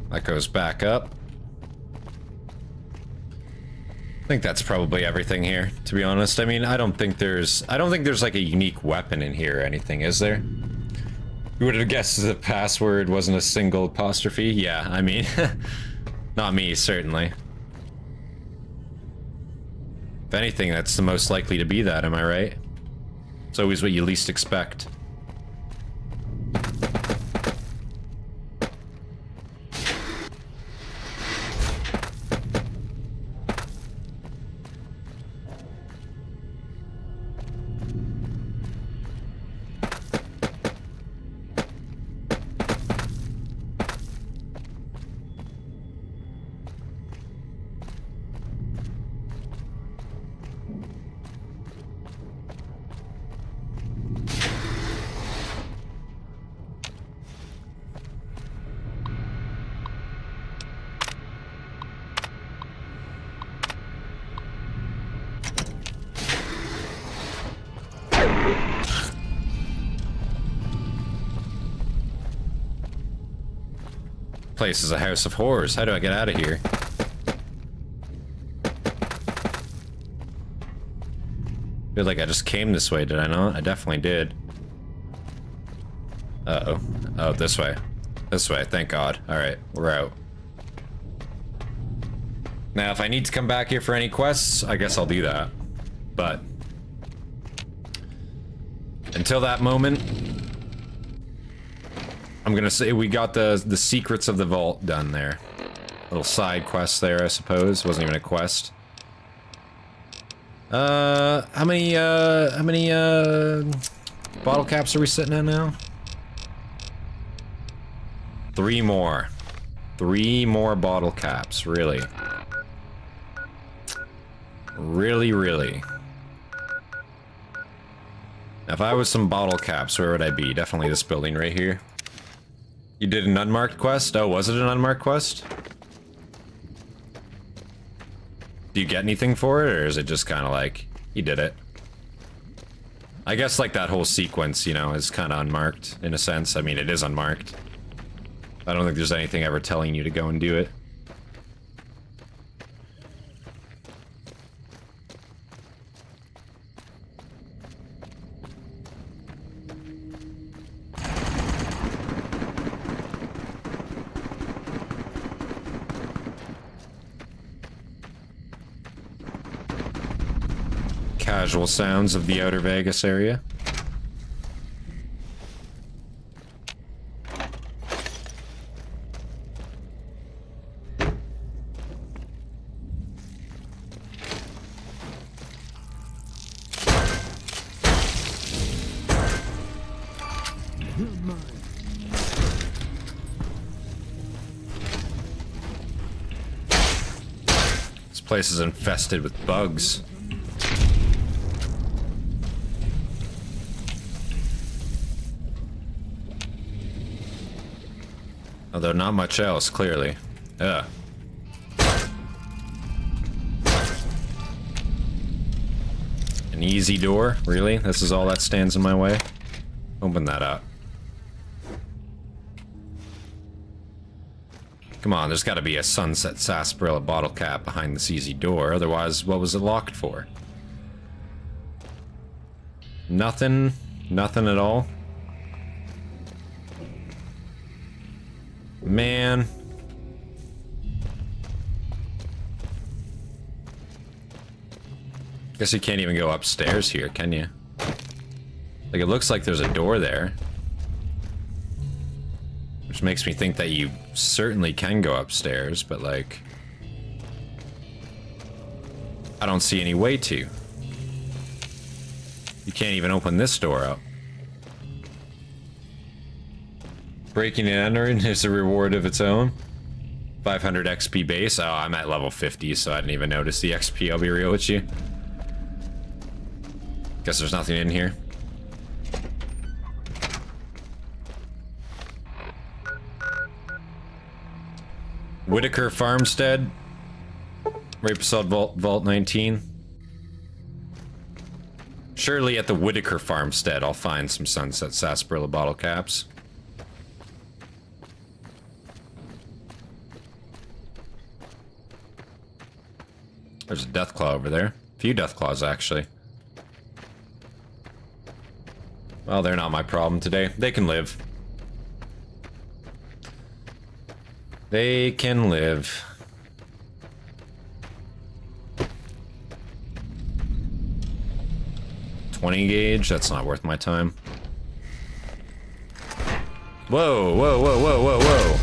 That goes back up. I think that's probably everything here, to be honest. I mean, I don't think there's like a unique weapon in here or anything, is there? You would have guessed the password wasn't a single apostrophe? Yeah, I mean, not me, certainly. If anything, that's the most likely to be that, am I right? It's always what you least expect. Place is a house of horrors. How do I get out of here? Feel like I just came this way, did I not? I definitely did. Uh-oh. Oh, this way. This way, thank God. Alright, we're out. Now, if I need to come back here for any quests, I guess I'll do that. But until that moment, I'm gonna say we got the secrets of the vault done there. Little side quest there, I suppose. Wasn't even a quest. How many bottle caps are we sitting at now? 3 more. 3 more bottle caps, really. Really. Now, if I was some bottle caps, where would I be? Definitely this building right here. You did an unmarked quest? Oh, was it an unmarked quest? Do you get anything for it, or is it just kind of like, you did it? I guess like that whole sequence, you know, is kind of unmarked, in a sense. I mean, it is unmarked. I don't think there's anything ever telling you to go and do it. Casual sounds of the Outer Vegas area. This place is infested with bugs. Although not much else, clearly. Ugh. An easy door? Really? This is all that stands in my way? Open that up. Come on, there's gotta be a Sunset Sarsaparilla bottle cap behind this easy door, otherwise what was it locked for? Nothing? Nothing at all? Man, Guess you can't even go upstairs here, can you? Like, it looks like there's a door there. Which makes me think that you certainly can go upstairs, but like... I don't see any way to. You can't even open this door up. Breaking and entering is a reward of its own. 500 XP base. Oh, I'm at level 50, so I didn't even notice the XP, I'll be real with you. Guess there's nothing in here. Whitaker Farmstead. Rapasod Vault 19. Surely at the Whitaker Farmstead I'll find some Sunset Sarsaparilla bottle caps. There's a Deathclaw over there. A few Deathclaws, actually. Well, they're not my problem today. They can live. They can live. .20 gauge? That's not worth my time. Whoa, whoa, whoa, whoa, whoa, whoa.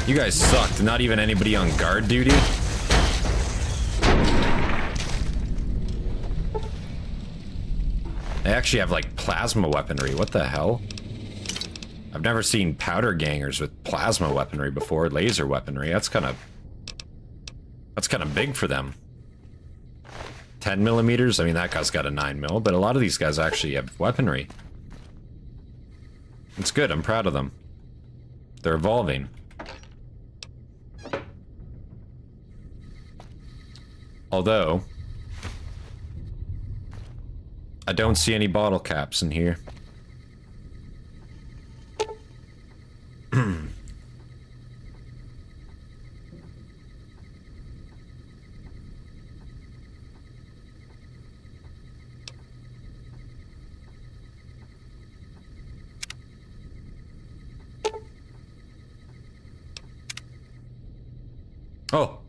You guys sucked. Not even anybody on guard duty? They actually have, like, plasma weaponry. What the hell? I've never seen powder gangers with plasma weaponry before. Laser weaponry. That's kind of big for them. 10 millimeters? I mean, that guy's got a 9 mil, but a lot of these guys actually have weaponry. It's good. I'm proud of them. They're evolving. Although, I don't see any bottle caps in here. Oh.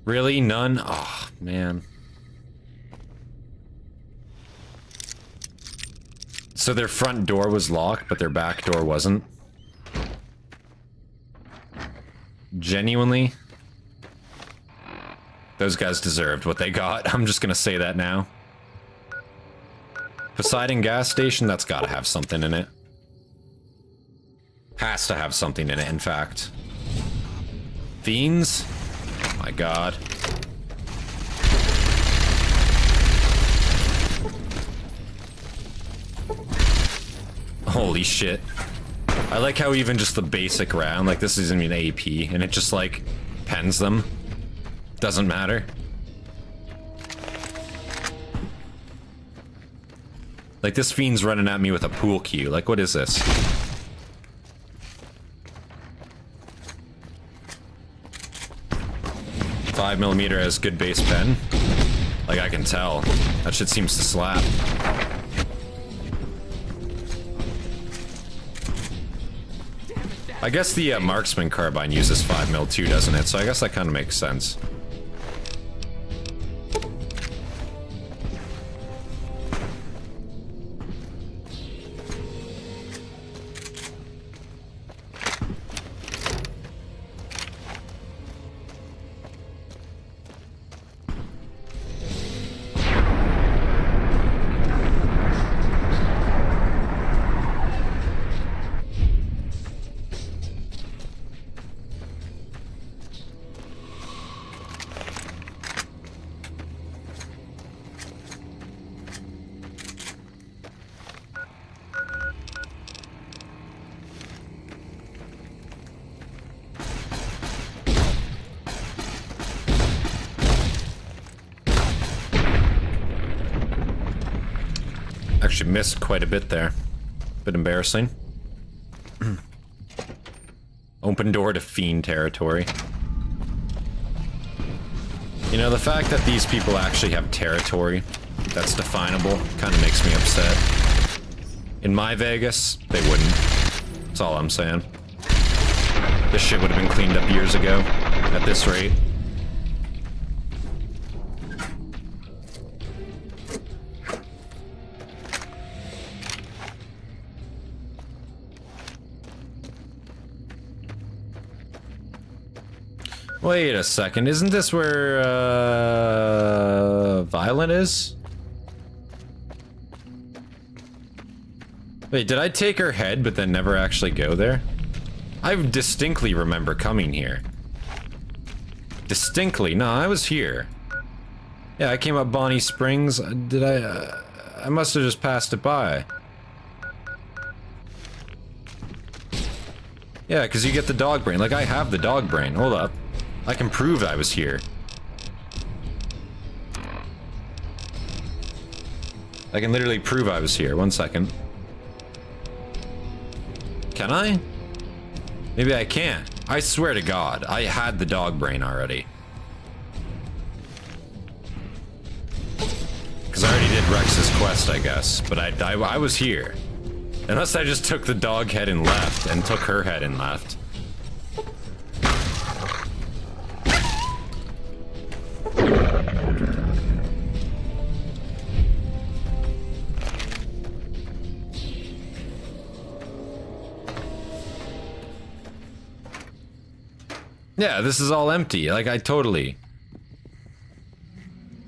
Really? None? Oh, man. So their front door was locked, but their back door wasn't? Genuinely? Those guys deserved what they got. I'm just gonna say that now. Poseidon gas station? That's gotta have something in it. Has to have something in it, in fact. Fiends? Oh my god. Holy shit. I like how even just the basic round, like this isn't even AP, and it just like pens them. Doesn't matter. Like this fiend's running at me with a pool cue. Like what is this? .5mm has good base pen. Like I can tell. That shit seems to slap. I guess the marksman carbine uses 5mm too, doesn't it? So I guess that kind of makes sense. Actually missed quite a bit there. Bit embarrassing. Open door to fiend territory. You know, the fact that these people actually have territory that's definable kind of makes me upset. In my Vegas, they wouldn't. That's all I'm saying. This shit would have been cleaned up years ago, at this rate. Wait a second, isn't this where, Violet is? Wait, did I take her head but then never actually go there? I distinctly remember coming here. Distinctly, no, I was here. Yeah, I came up Bonnie Springs, did I must have just passed it by. Yeah, because you get the dog brain, like I have the dog brain, hold up. I can prove I was here. I can literally prove I was here. 1 second. Can I? Maybe I can't. I swear to God, I had the dog brain already. Because I already did Rex's quest, I guess. But I was here. Unless I just took the dog head and left, and took her head and left. Yeah, this is all empty. Like, I totally...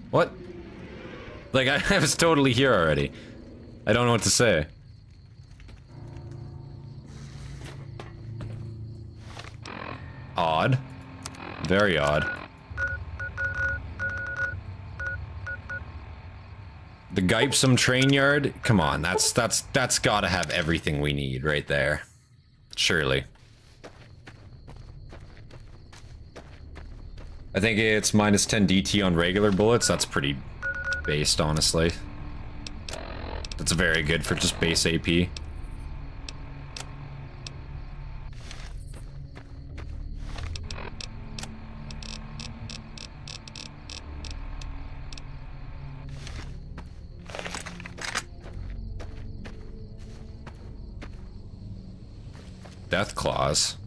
What? Like, I was totally here already. I don't know what to say. Odd. Very odd. The Gipsum train yard? Come on, that's gotta have everything we need right there. Surely. I think it's minus 10 DT on regular bullets. That's pretty based, honestly. That's very good for just base AP. Death claws.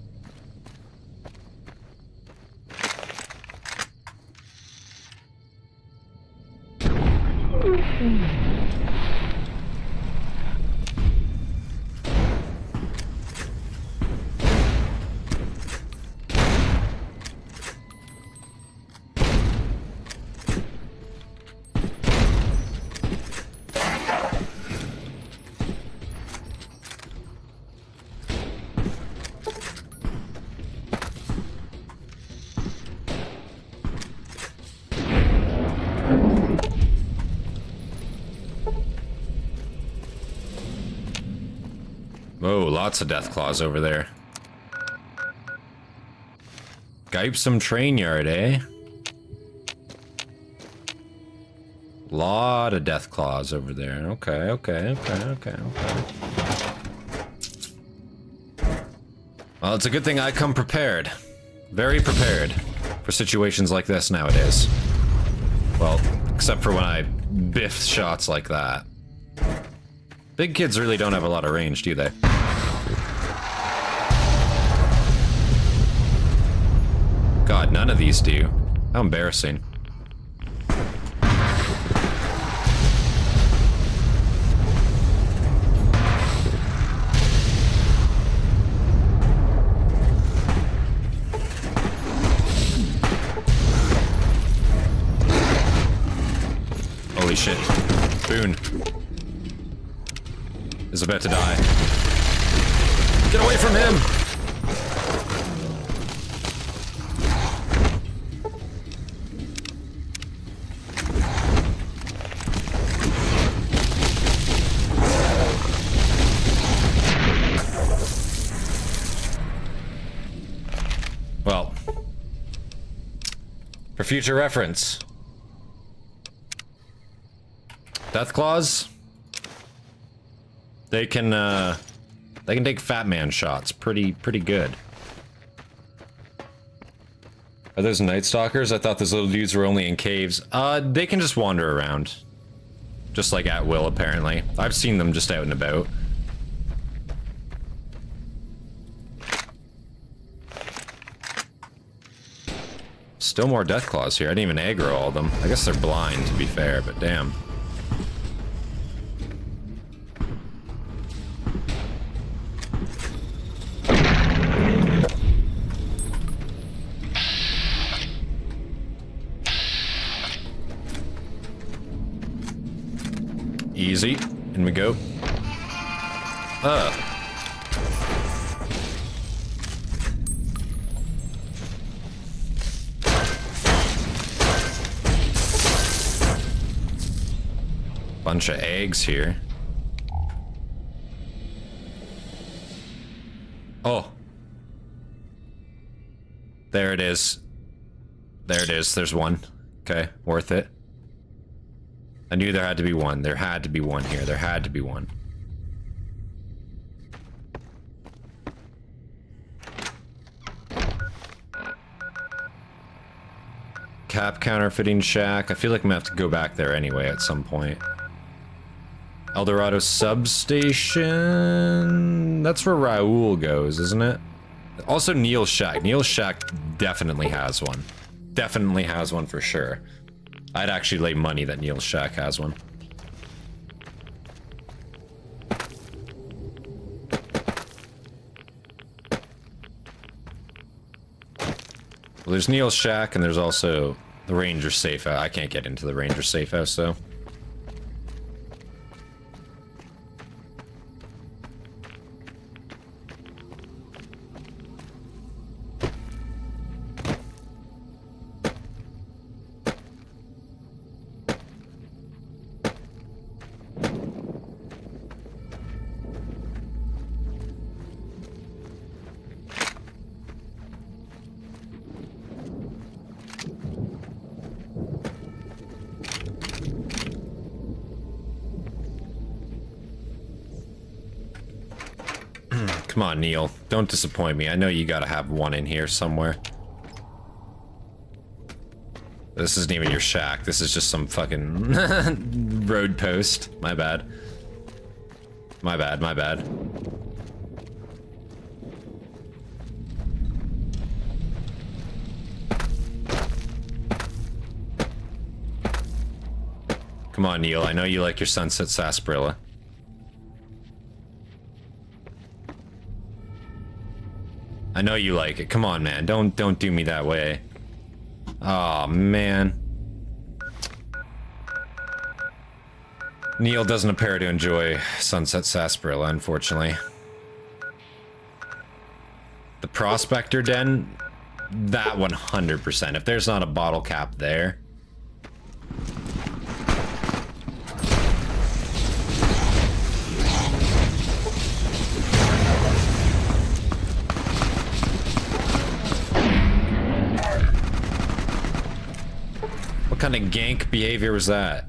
Whoa, lots of death claws over there. Gipsum train yard, eh? Lot of death claws over there. Okay. Well, it's a good thing I come prepared. Very prepared for situations like this nowadays. Well, except for when I biff shots like that. Big kids really don't have a lot of range, do they? God, none of these do. How embarrassing. Holy shit. Boone is about to die. Get away from him! Well, for future reference, death claws, they can take fat man shots pretty good. Are those night stalkers? I thought those little dudes were only in caves. They can just wander around, just like at will apparently. I've seen them just out and about. Still more death claws here. I didn't even aggro all of them. I guess they're blind, to be fair, but damn. Easy. In we go. Bunch of eggs here. Oh. There it is. There it is. There's one. Okay, worth it. I knew there had to be one. There had to be one here. There had to be one. Cap counterfeiting shack. I feel like I'm gonna have to go back there anyway at some point. Eldorado substation. That's where Raoul goes, isn't it? Also Neil's shack. Neil's shack definitely has one. Definitely has one for sure. I'd actually lay money that Neil's shack has one. Well, there's Neil's shack and there's also the Ranger safe house. I can't get into the Ranger safe house though. Come on, Neil. Don't disappoint me. I know you gotta have one in here somewhere. This isn't even your shack. This is just some fucking road post. My bad. My bad, my bad. Come on, Neil. I know you like your Sunset Sarsaparilla. I know you like it. Come on, man. Don't do me that way. Oh man. Neil doesn't appear to enjoy Sunset Sarsaparilla, unfortunately. The Prospector Den? That 100%. If there's not a bottle cap there. What kind of gank behavior was that?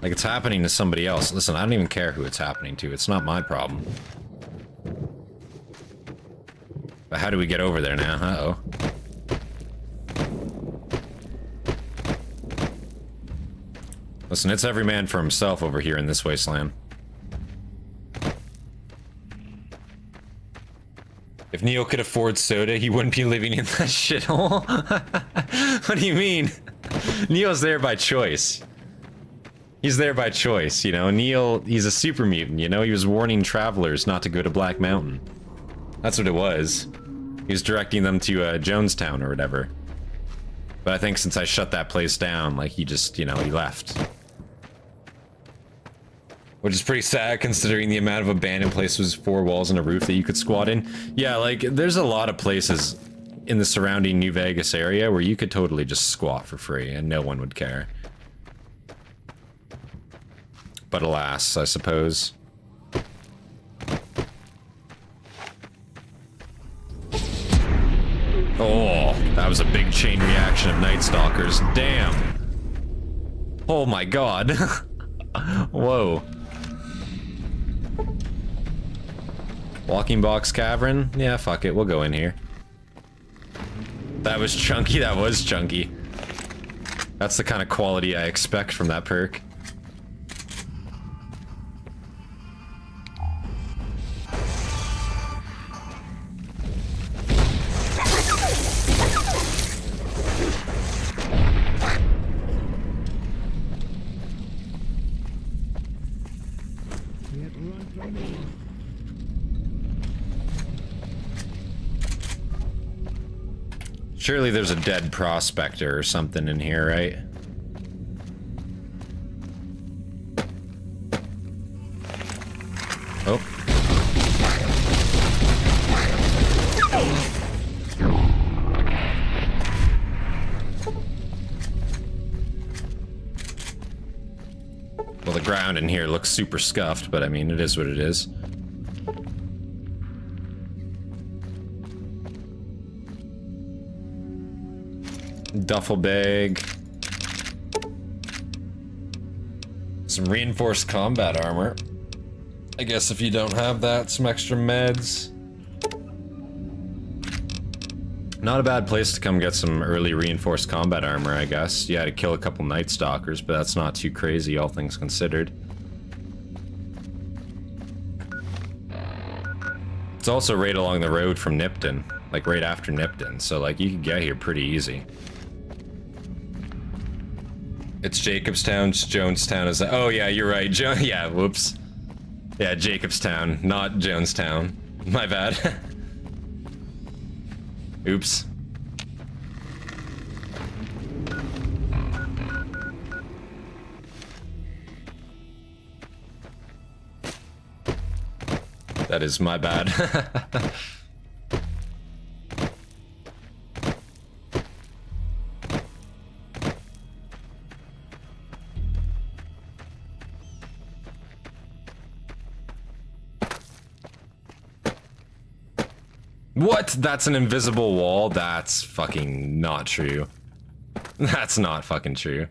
Like it's happening to somebody else. Listen, I don't even care who it's happening to. It's not my problem. But how do we get over there now? Uh-oh. Listen, it's every man for himself over here in this wasteland. If Neil could afford soda, he wouldn't be living in that shithole. What do you mean? Neil's there by choice. He's there by choice, you know? Neil, he's a super mutant, you know? He was warning travelers not to go to Black Mountain. That's what it was. He was directing them to Jonestown or whatever. But I think since I shut that place down, like, he just, you know, he left. Which is pretty sad considering the amount of abandoned places, 4 walls and a roof that you could squat in. Yeah, like, there's a lot of places in the surrounding New Vegas area where you could totally just squat for free and no one would care. But alas, I suppose. Oh, that was a big chain reaction of Night Stalkers. Damn. Oh my god. Whoa. Walking box cavern? Yeah, fuck it, we'll go in here. That was chunky, that was chunky. That's the kind of quality I expect from that perk. Surely there's a dead prospector or something in here, right? Oh. Well, the ground in here looks super scuffed, but I mean, it is what it is. Duffel bag. Some reinforced combat armor. I guess if you don't have that, some extra meds. Not a bad place to come get some early reinforced combat armor, I guess. You had to kill a couple Night Stalkers, but that's not too crazy, all things considered. It's also right along the road from Nipton, like right after Nipton, so like you can get here pretty easy. It's Jacobstown, Jonestown is that? Oh yeah, you're right. Yeah, whoops. Yeah, Jacobstown, not Jonestown. My bad. Oops. That is my bad. What? That's an invisible wall? That's fucking not true. That's not fucking true.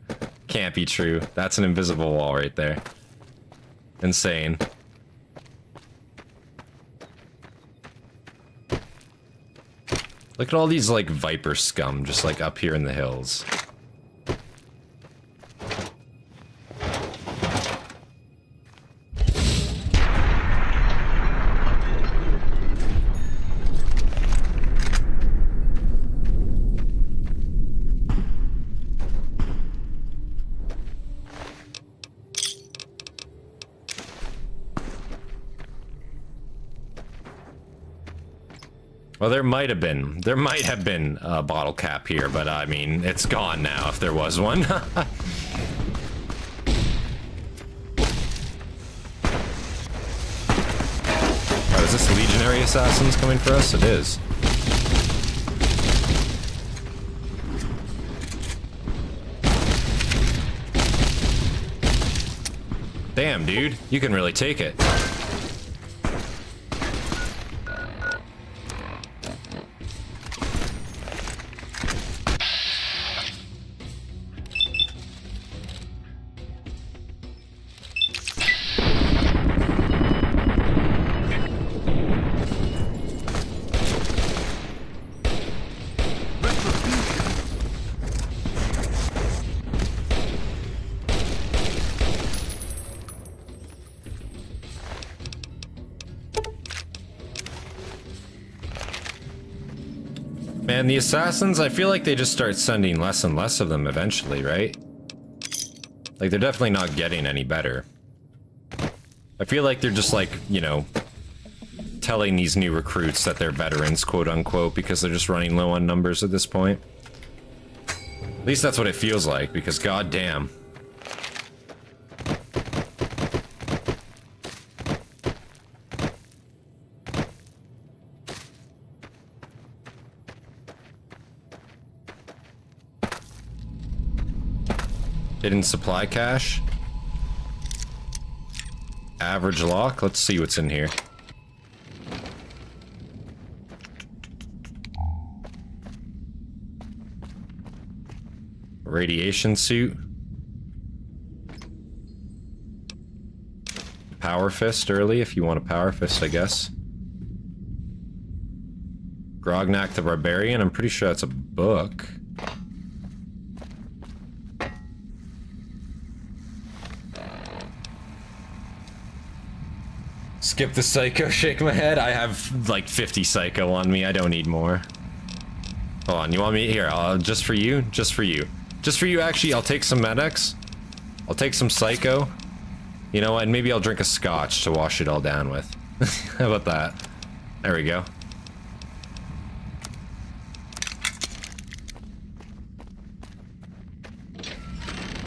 Can't be true. That's an invisible wall right there. Insane. Look at all these, like, Viper scum just, like, up here in the hills. Well, there might have been a bottle cap here, but I mean, it's gone now if there was one. Oh, is this Legionary Assassins coming for us? It is. Damn, dude, you can really take it. Man, the assassins, I feel like they just start sending less and less of them eventually, right? Like, they're definitely not getting any better. I feel like they're just like, you know, telling these new recruits that they're veterans, quote unquote, because they're just running low on numbers at this point. At least that's what it feels like, because goddamn. Hidden supply cache. Average lock. Let's see what's in here. Radiation suit. Power fist early if you want a power fist, I guess. Grognak the Barbarian. I'm pretty sure that's a book. Skip the psycho, shake my head. I have like 50 psycho on me. I don't need more. Hold on, you want me here? Just for you? Just for you. Just for you, actually, I'll take some medics. I'll take some psycho. You know what? Maybe I'll drink a scotch to wash it all down with. How about that? There we go.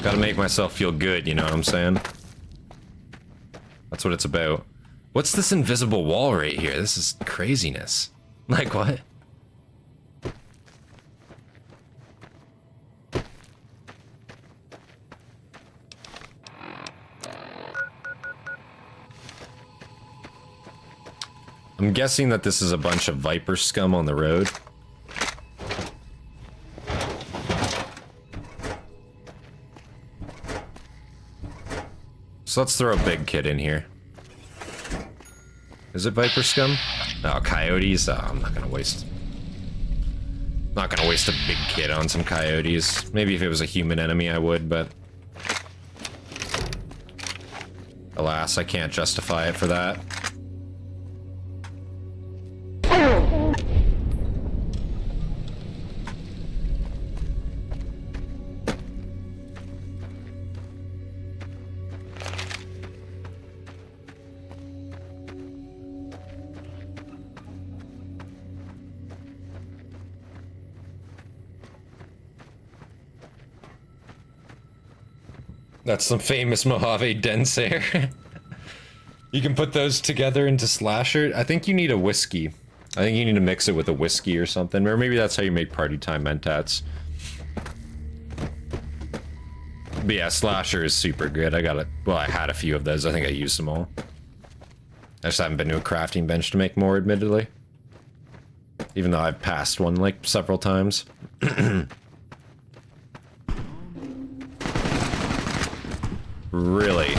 Gotta make myself feel good, you know what I'm saying? That's what it's about. What's this invisible wall right here? This is craziness. Like, what? I'm guessing that this is a bunch of Viper scum on the road. So let's throw a big kid in here. Is it Viper scum? Oh, coyotes? Oh, I'm not gonna waste... Not gonna waste a big kid on some coyotes. Maybe if it was a human enemy I would, but... Alas, I can't justify it for that. That's some famous Mojave Densair. You can put those together into slasher. I think you need a whiskey. I think you need to mix it with a whiskey or something. Or maybe that's how you make party time mentats. But yeah, slasher is super good. I got it. Well, I had a few of those. I think I used them all. I just haven't been to a crafting bench to make more, admittedly. Even though I've passed one like several times. Really?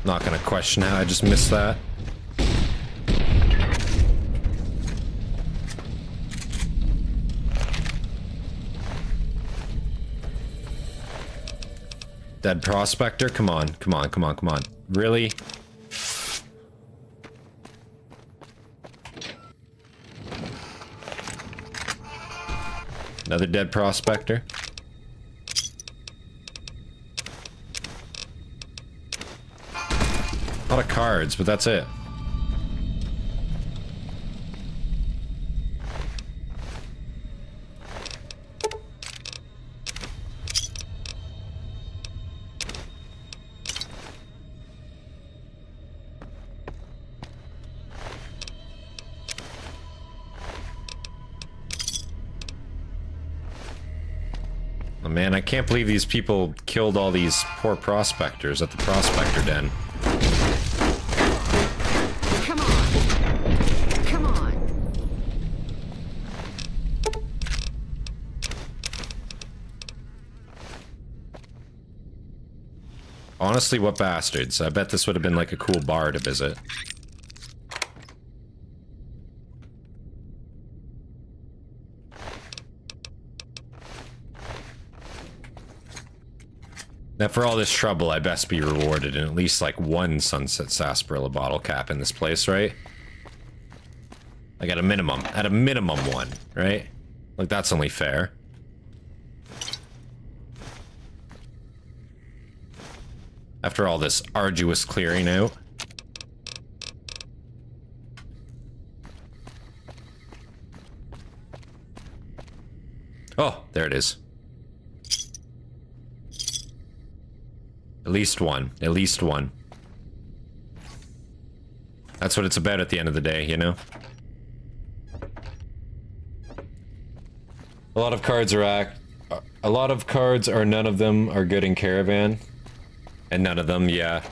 Not gonna question how I just missed that. Dead prospector? Come on, come on, come on, come on. Really? Another dead prospector. A lot of cards, but that's it. Man, I can't believe these people killed all these poor prospectors at the prospector den. Come on. Come on. Honestly, what bastards? I bet this would have been like a cool bar to visit. Now, for all this trouble, I best be rewarded in at least, like, one Sunset Sarsaparilla bottle cap in this place, right? Like, at a minimum one, right? Like, that's only fair. After all this arduous clearing out. Oh, there it is. At least one. At least one. That's what it's about at the end of the day, you know? A lot of cards are none of them are good in Caravan. And none of them, yeah.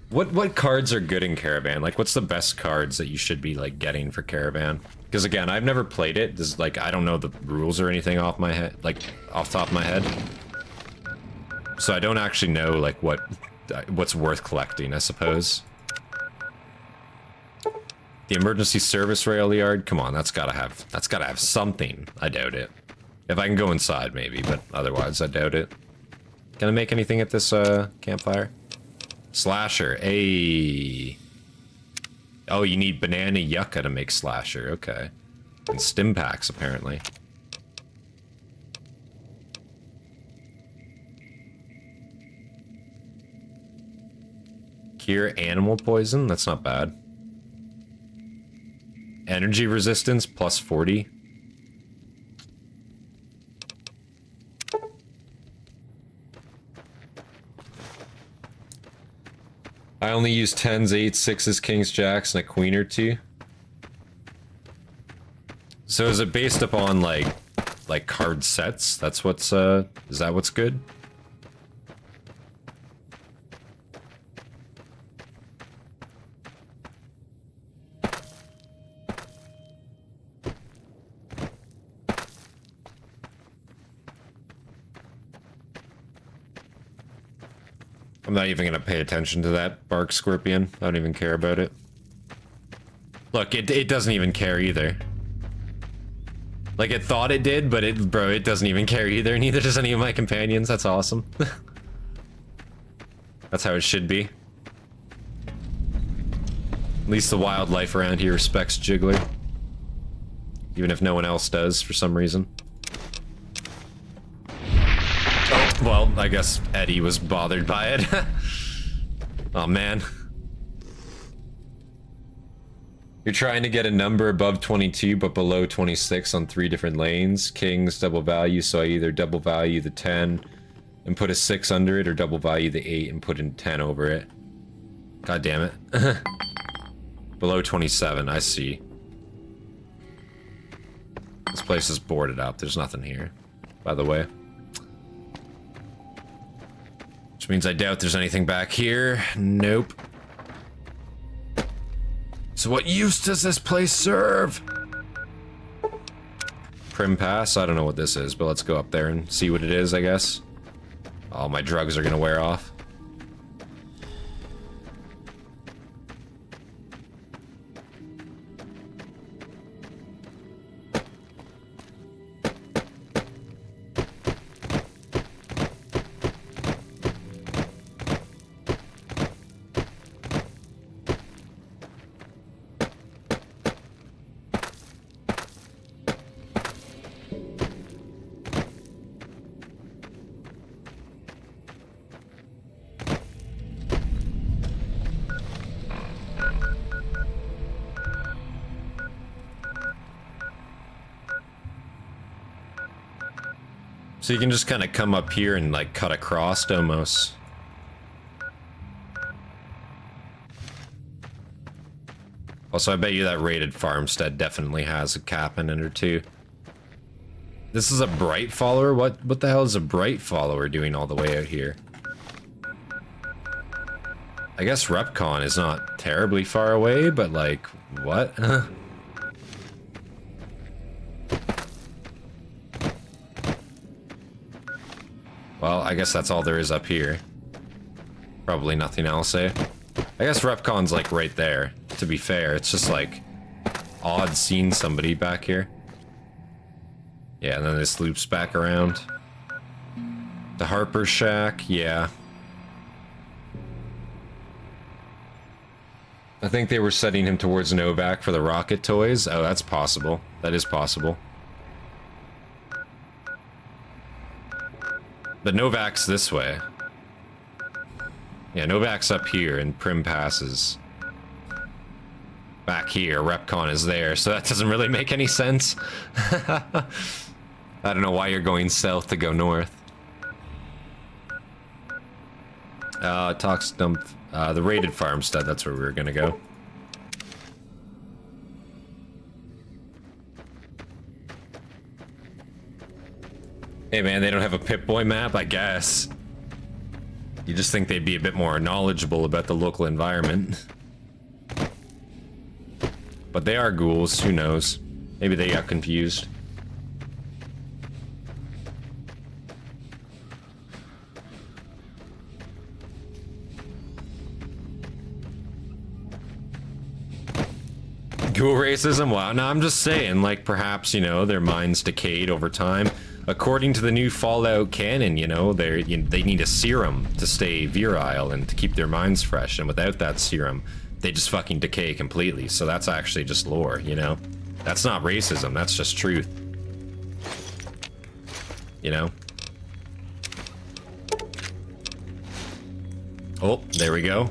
What cards are good in Caravan? Like, what's the best cards that you should be, like, getting for Caravan? Because, again, I've never played it. This is, like, I don't know the rules or anything off my head, like, off the top of my head. So I don't actually know, like, what's worth collecting, I suppose. The emergency service rail yard? Come on, that's gotta have something. I doubt it. If I can go inside, maybe, but otherwise, I doubt it. Can I make anything at this, campfire? Slasher, ayy. Oh, you need banana yucca to make slasher, okay. And stim packs, apparently. Cure animal poison? That's not bad. Energy resistance plus 40. I only use 10s, 8s, 6s, kings, jacks, and a queen or two. So is it based upon like card sets? That's what's is that what's good? I'm not even gonna pay attention to that bark scorpion. I don't even care about it. Look, it doesn't even care either. Like, it thought it did, but it doesn't even care either. Neither does any of my companions. That's awesome. That's how it should be. At least the wildlife around here respects Jiggler. Even if no one else does, for some reason. Oh, well, I guess Eddie was bothered by it. Oh, man. You're trying to get a number above 22 but below 26 on 3 different lanes. Kings double value, so I either double value the 10 and put a 6 under it, or double value the 8 and put a 10 over it. God damn it. Below 27, I see. This place is boarded up. There's nothing here, by the way. Which means I doubt there's anything back here. Nope. So what use does this place serve? Prim Pass? I don't know what this is, but let's go up there and see what it is, I guess. All my drugs are gonna wear off. So you can just kind of come up here and like cut across almost. Also, I bet you that raided farmstead definitely has a cap in it or two. This is a bright follower? What the hell is a bright follower doing all the way out here? I guess Repcon is not terribly far away, but like, what? Well, I guess that's all there is up here. Probably nothing else, eh? I guess Repcon's like right there, to be fair. It's just like odd seeing somebody back here. Yeah, and then this loops back around. The Harper Shack, yeah. I think they were setting him towards Novak for the rocket toys. Oh, that's possible. That is possible. But Novak's this way. Yeah, Novak's up here, and Prim passes back here. Repcon is there, so that doesn't really make any sense. I don't know why you're going south to go north. Tox dump, the raided farmstead, that's where we were gonna go. Hey man, they don't have a Pip-Boy map, I guess. You just think they'd be a bit more knowledgeable about the local environment. But they are ghouls, who knows? Maybe they got confused. Ghoul racism? Wow, no, I'm just saying, like, perhaps, you know, their minds decayed over time. According to the new Fallout canon, you know, they need a serum to stay virile and to keep their minds fresh, and without that serum, they just fucking decay completely. So that's actually just lore, you know? That's not racism, that's just truth. You know? Oh, there we go.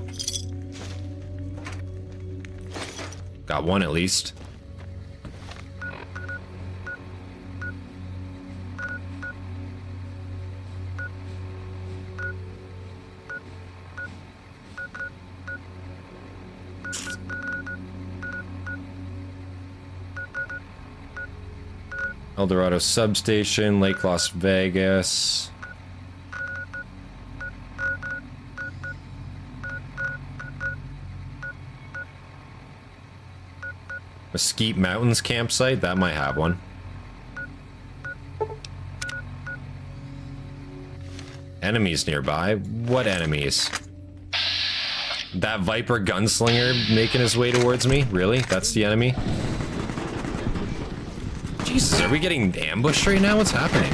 Got one at least. El Dorado Substation, Lake Las Vegas. Mesquite Mountains campsite, that might have one. Enemies nearby? What enemies? That Viper gunslinger making his way towards me? Really? That's the enemy? Jesus, are we getting ambushed right now? What's happening?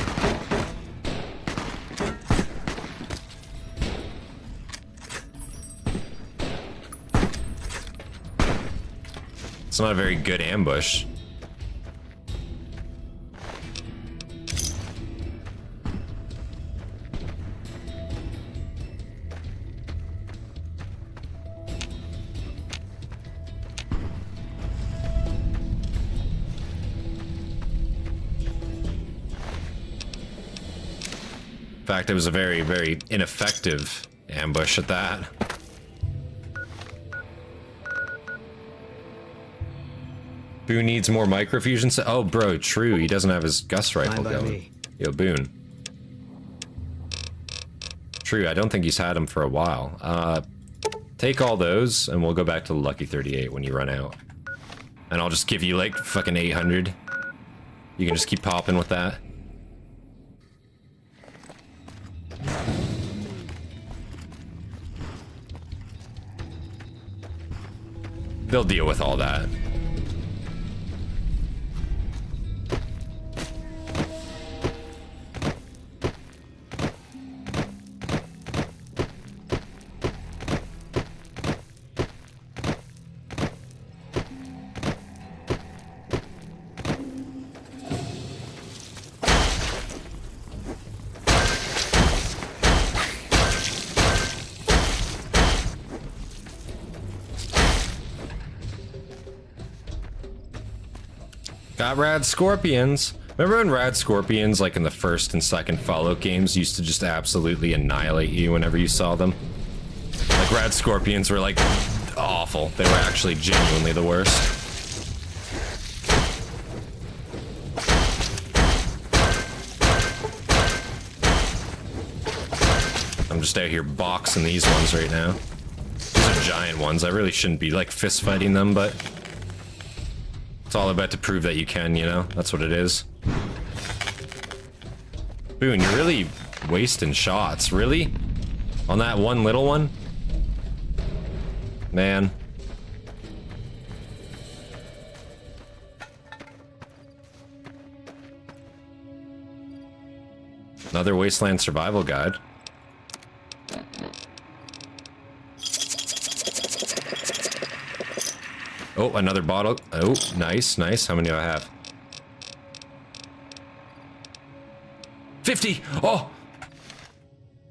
It's not a very good ambush. In fact, it was a very, very ineffective ambush at that. Boone needs more microfusion. Oh, bro, true. He doesn't have his Gus rifle going. Yo, Boone. True, I don't think he's had them for a while. Take all those, and we'll go back to the Lucky 38 when you run out. And I'll just give you, like, fucking 800. You can just keep popping with that. They'll deal with all that. Got Rad Scorpions. Remember when Rad Scorpions, like in the first and second Fallout games, used to just absolutely annihilate you whenever you saw them? Like, Rad Scorpions were, like, awful. They were actually genuinely the worst. I'm just out here boxing these ones right now. These are giant ones. I really shouldn't be, like, fist fighting them, but it's all about to prove that you can, you know? That's what it is. Boone, you're really wasting shots. Really? On that one little one? Man. Another Wasteland Survival Guide. Oh, another bottle. Oh, nice, nice. How many do I have? 50! Oh!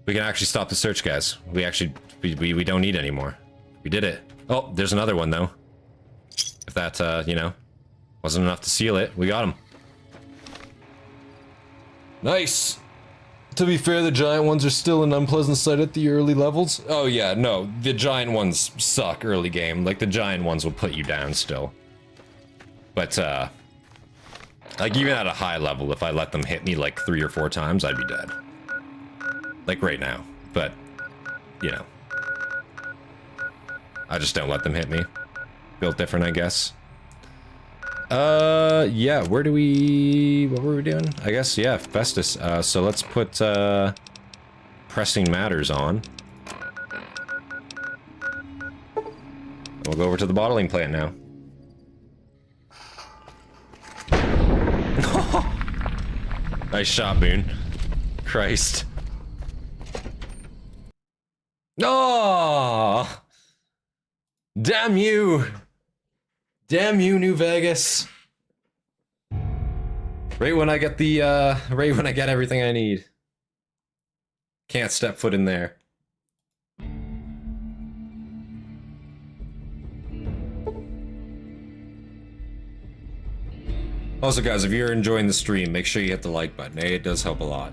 We can actually stop the search, guys. We actually, we don't need any more. We did it. Oh, there's another one, though. If that, you know, wasn't enough to seal it, we got him. Nice! To be fair, the giant ones are still an unpleasant sight at the early levels. Oh yeah, no, the giant ones suck early game. Like, the giant ones will put you down still. But, like, even at a high level, if I let them hit me like 3 or 4 times, I'd be dead. Like right now. But, you know. I just don't let them hit me. Built different, I guess. Yeah, where do we... what were we doing? I guess, yeah, Festus. So let's put, Pressing Matters on. We'll go over to the bottling plant now. Nice shot, Boone. Christ. Oh! Damn you! Damn you, New Vegas. Right when I get the, right when I get everything I need. Can't step foot in there. Also, guys, if you're enjoying the stream, make sure you hit the like button. It does help a lot.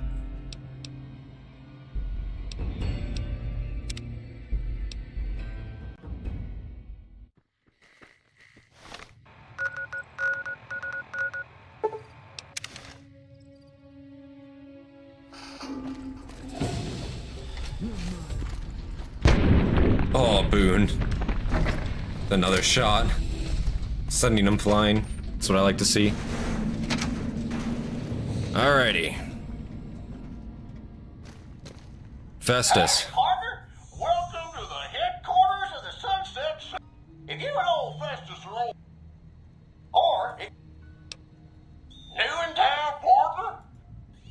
Oh, Boone. Another shot. Sending him flying. That's what I like to see. Alrighty. Festus. Hey, partner. Welcome to the headquarters of the Sunset. If you and old Festus are old, or new in town, partner,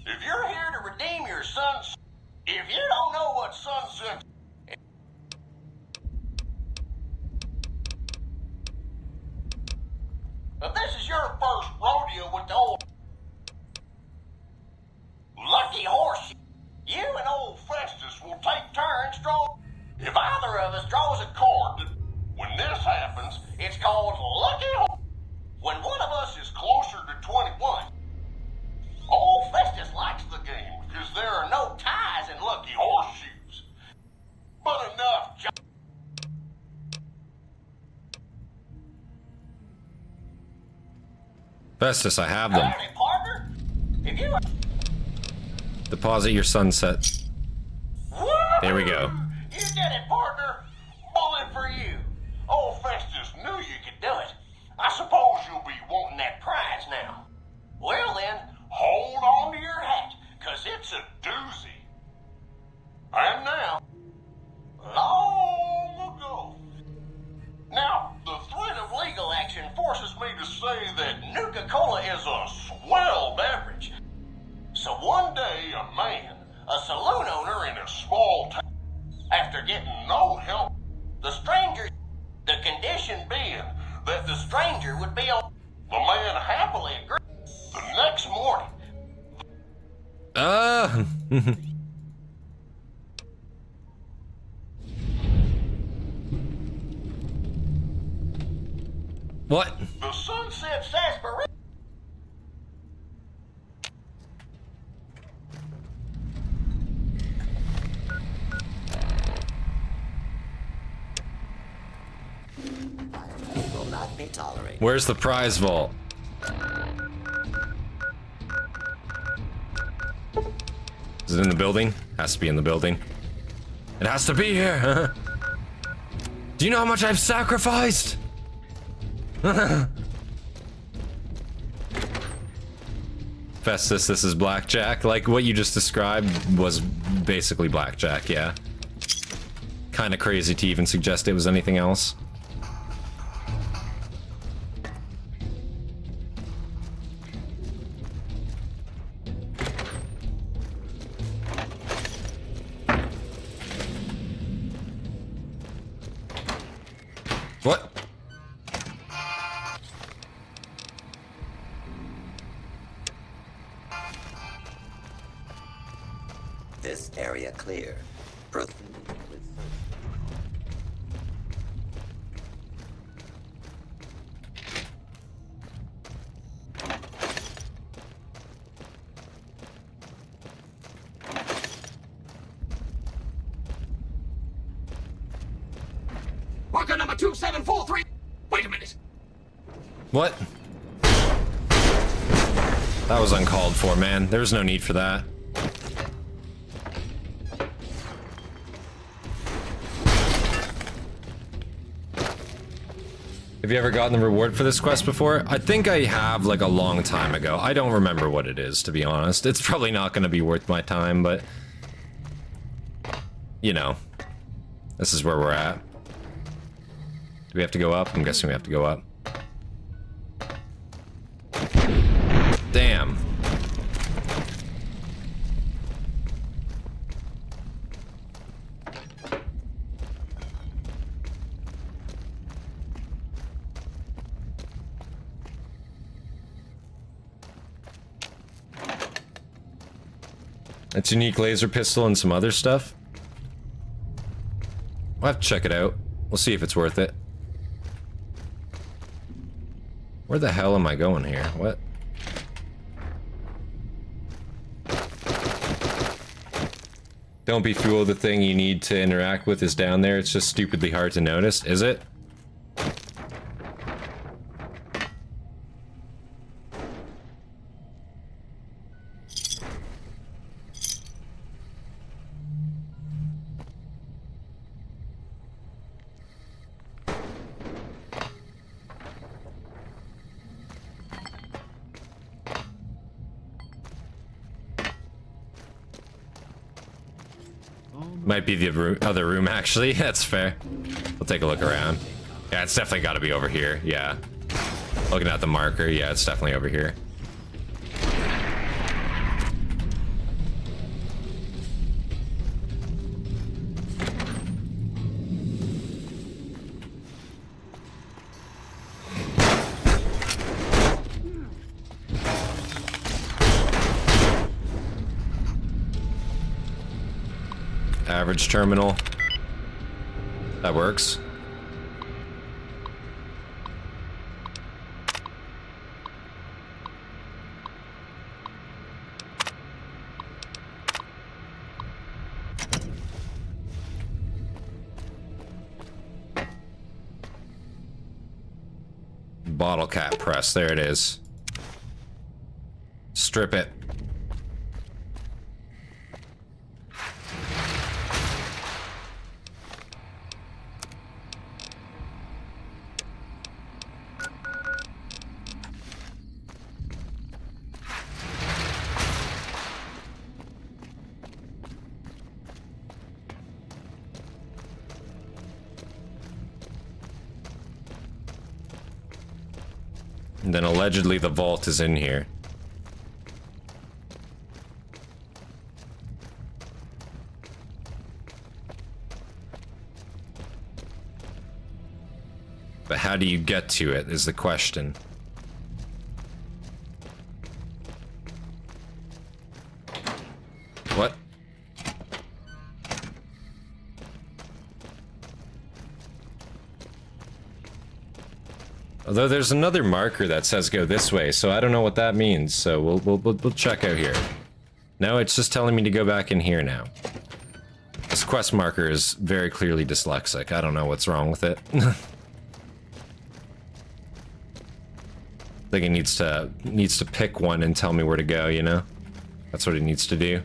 if you're here to redeem your sunset, if you don't know what sunset, if this is your first rodeo with the old lucky horse, you and old Festus will take turns drawing. If either of us draws a card, when this happens, it's called lucky horse. When one of us is closer to 21, old Festus likes the game because there are no ties in lucky horseshoes. But enough, Festus, I have them. Howdy, partner. If you Deposit your sunset. There we go. You did it, partner. Bullet for you. Old Festus knew you could do it. I suppose you'll be wanting that prize now. Well then, hold on to your hat, cause it's a doozy. And now, long ago. Now, the threat of legal action forces me to say that Nuka-Cola is a swell beverage. So one day, a man, a saloon owner in a small town, after getting no help, the stranger, the condition being that the stranger would be on, the man happily agreed. The next morning, What? the Sunset Sarsaparilla. Will not be tolerated. Where's the prize vault? Is it in the building? Has to be in the building. It has to be here. Do you know how much I've sacrificed? Festus, this is blackjack. Like what you just described was basically blackjack, yeah. Kind of crazy to even suggest it was anything else. What? This area clear. Proceed with Worker number 2743. Wait a minute. What? That was uncalled for, man. There was no need for that. Have you ever gotten the reward for this quest before? I think I have, like, a long time ago. I don't remember what it is, to be honest. It's probably not going to be worth my time, but... You know. This is where we're at. Do we have to go up? I'm guessing we have to go up. Damn. It's a unique laser pistol and some other stuff. We'll have to check it out. We'll see if it's worth it. Where the hell am I going here? What? Don't be fooled, the thing you need to interact with is down there. It's just stupidly hard to notice, is it? Might be the other room, actually. That's fair. We'll take a look around. Yeah, it's definitely got to be over here. Yeah. Looking at the marker, yeah, it's definitely over here. Average terminal. That works. Bottle cap press, there it is. Strip it. And then allegedly the vault is in here. But how do you get to it is the question. What? Although there's another marker that says go this way, so I don't know what that means. So we'll check out here. No, it's just telling me to go back in here now. This quest marker is very clearly dyslexic. I don't know what's wrong with it. I think it needs to pick one and tell me where to go, you know? That's what it needs to do.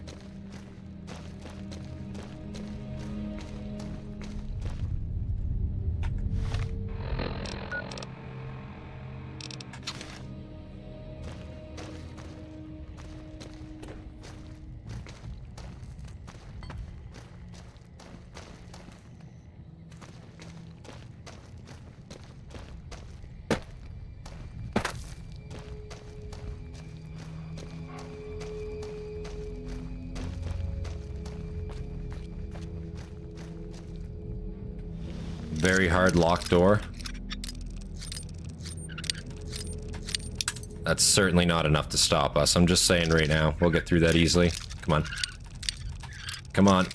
Very hard locked door. That's certainly not enough to stop us. I'm just saying right now. We'll get through that easily. Come on. Come on.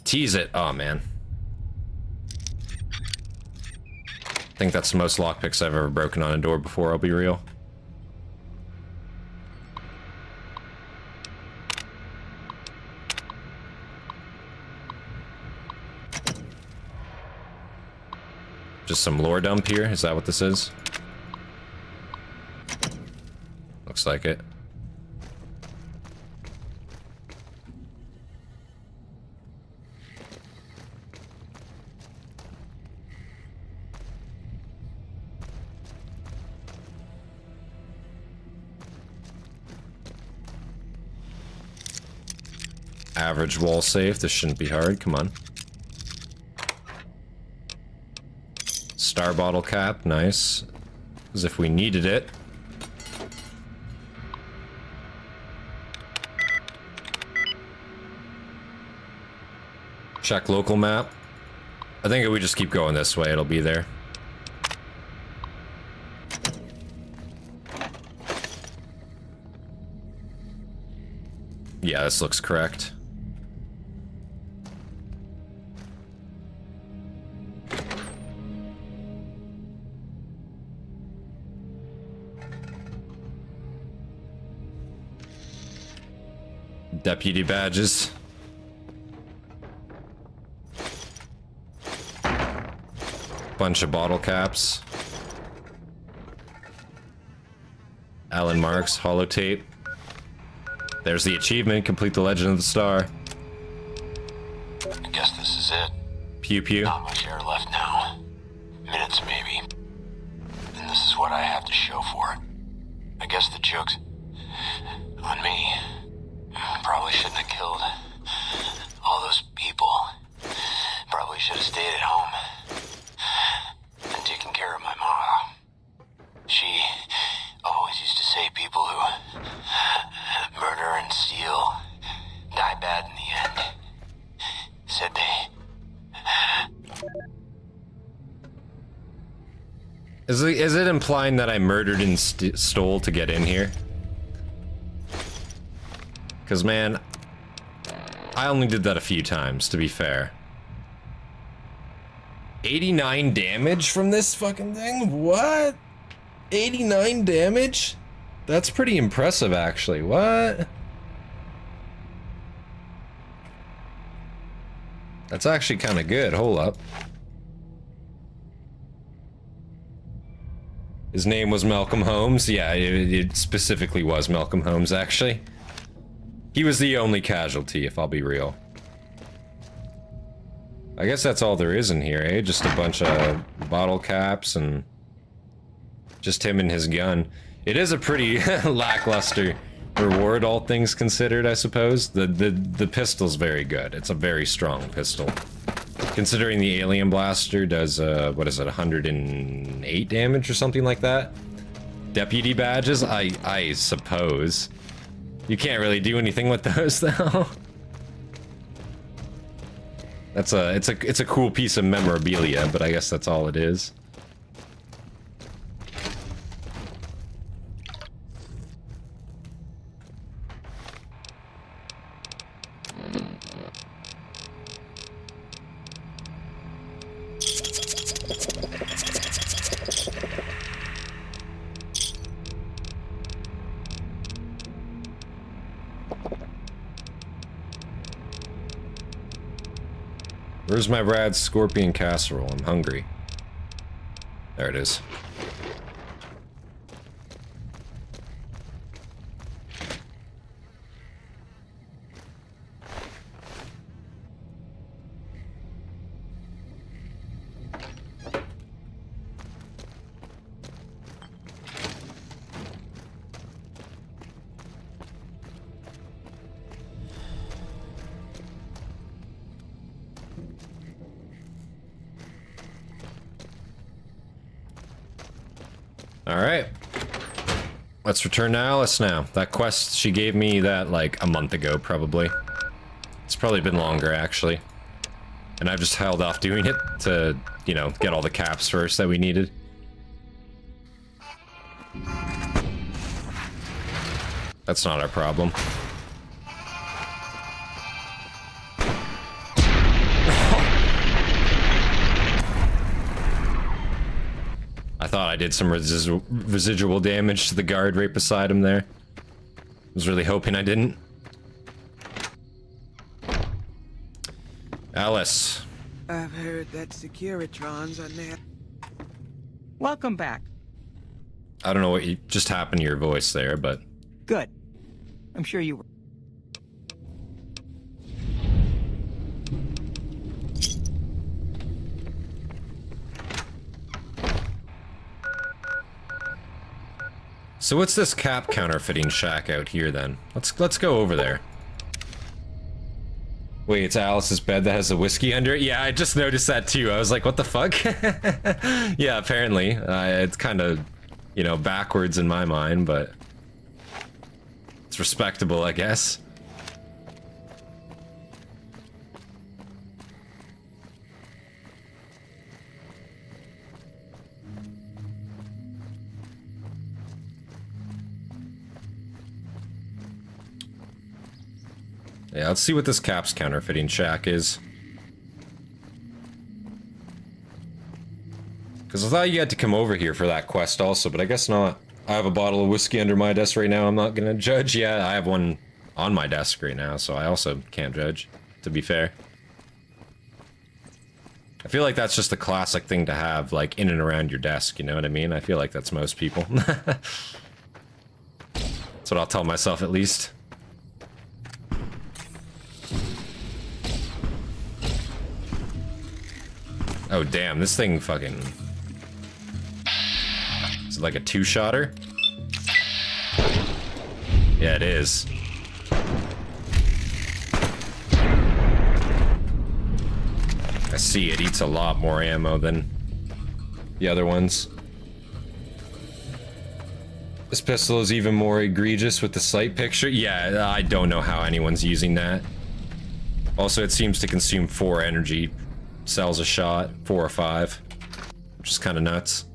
Tease it. Oh, man. I think that's the most lockpicks I've ever broken on a door before, I'll be real. Just some lore dump here? Is that what this is? Looks like it. Average wall safe. This shouldn't be hard. Come on. Star bottle cap, nice. As if we needed it. Check local map. I think if we just keep going this way, it'll be there. Yeah, this looks correct. Deputy badges. bunch of bottle caps. Alan Marks, holotape. There's the achievement, complete the Legend of the Star. I guess this is it. Pew pew. Not much air left now. Minutes, maybe. And this is what I have to show for it. I guess the joke's on me. Probably shouldn't have killed all those people. Probably should have stayed at home and taken care of my mom. She always used to say people who murder and steal die bad in the end. Said they... Is it implying that I murdered and stole to get in here? Because, man, I only did that a few times, to be fair. 89 damage from this fucking thing? What? 89 damage? That's pretty impressive, actually. What? That's actually kind of good. Hold up. His name was Malcolm Holmes. Yeah, it specifically was Malcolm Holmes, actually. He was the only casualty, if I'll be real. I guess that's all there is in here, eh? Just a bunch of bottle caps and just him and his gun. It is a pretty lackluster reward, all things considered, I suppose. The pistol's very good. It's a very strong pistol. Considering the alien blaster does, what is it, 108 damage or something like that? Deputy badges, I suppose. You can't really do anything with those, though. It's a cool piece of memorabilia, but I guess that's all it is. Where's my rad scorpion casserole? I'm hungry. There it is. Alright. Let's return to Alice now. That quest, she gave me that like a month ago, probably. It's probably been longer, actually. And I've just held off doing it to, you know, get all the caps first that we needed. That's not our problem. I thought I did some residual damage to the guard right beside him there. Was really hoping I didn't. Alice. I've heard that Securitrons are there. Welcome back. I don't know what just happened to your voice there, but... Good. I'm sure you were. So what's this cap counterfeiting shack out here then? Let's go over there. Wait, it's Alice's bed that has a whiskey under it? Yeah, I just noticed that too. I was like, what the fuck? Yeah, apparently. It's kind of, you know, backwards in my mind, but... it's respectable, I guess. Yeah, let's see what this caps counterfeiting shack is. Because I thought you had to come over here for that quest also, but I guess not. I have a bottle of whiskey under my desk right now, I'm not gonna judge. Yeah, I have one on my desk right now, so I also can't judge, to be fair. I feel like that's just a classic thing to have, like, in and around your desk, you know what I mean? I feel like that's most people. That's what I'll tell myself, at least. Oh, damn, this thing fucking... Is it like a two-shotter? Yeah, it is. I see it eats a lot more ammo than the other ones. This pistol is even more egregious with the sight picture. Yeah, I don't know how anyone's using that. Also, it seems to consume 4 energy cells a shot, 4 or 5, which is kind of nuts.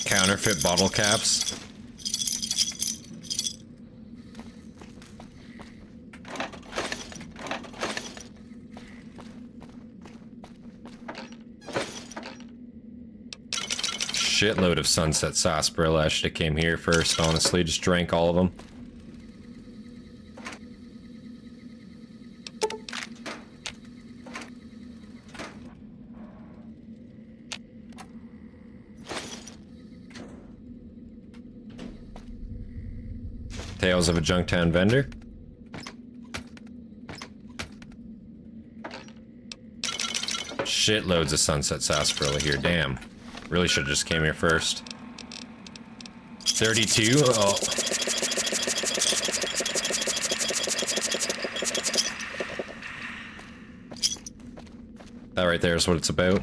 Counterfeit bottle caps. Shitload of Sunset Sarsaparilla. I should have came here first, honestly. Just drank all of them. Tales of a Junktown vendor. Shitloads of Sunset Sarsaparilla here, damn. Really should've just came here first. 32? Oh. That right there is what it's about.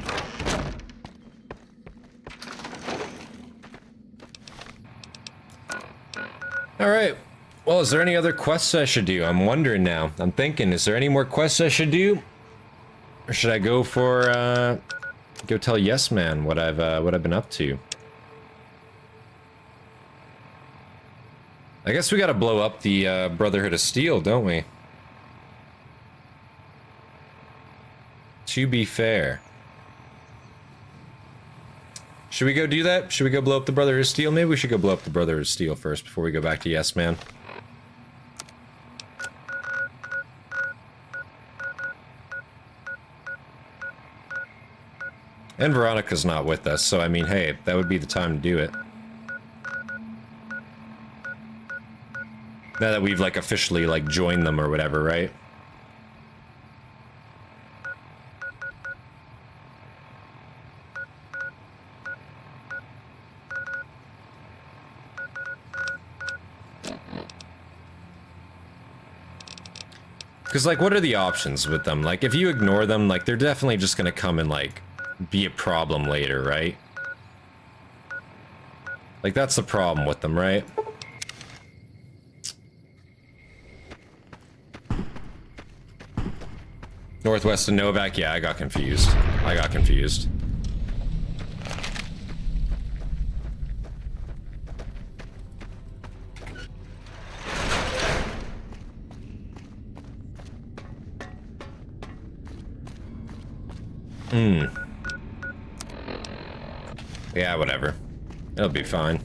Alright. Well, is there any other quests I should do? I'm wondering now. I'm thinking, is there any more quests I should do? Or should I go for, go tell Yes Man what I've been up to? I guess we gotta blow up the, Brotherhood of Steel, don't we? To be fair. Should we go do that? Should we go blow up the Brotherhood of Steel? Maybe we should go blow up the Brotherhood of Steel first before we go back to Yes Man. And Veronica's not with us, so I mean, hey, that would be the time to do it. Now that we've, like, officially, like, joined them or whatever, right? Because, like, what are the options with them? Like, if you ignore them, like, they're definitely just gonna come and, like, be a problem later, right? Like, that's the problem with them, right? Northwest of Novak? Yeah, I got confused. Yeah, whatever. It'll be fine.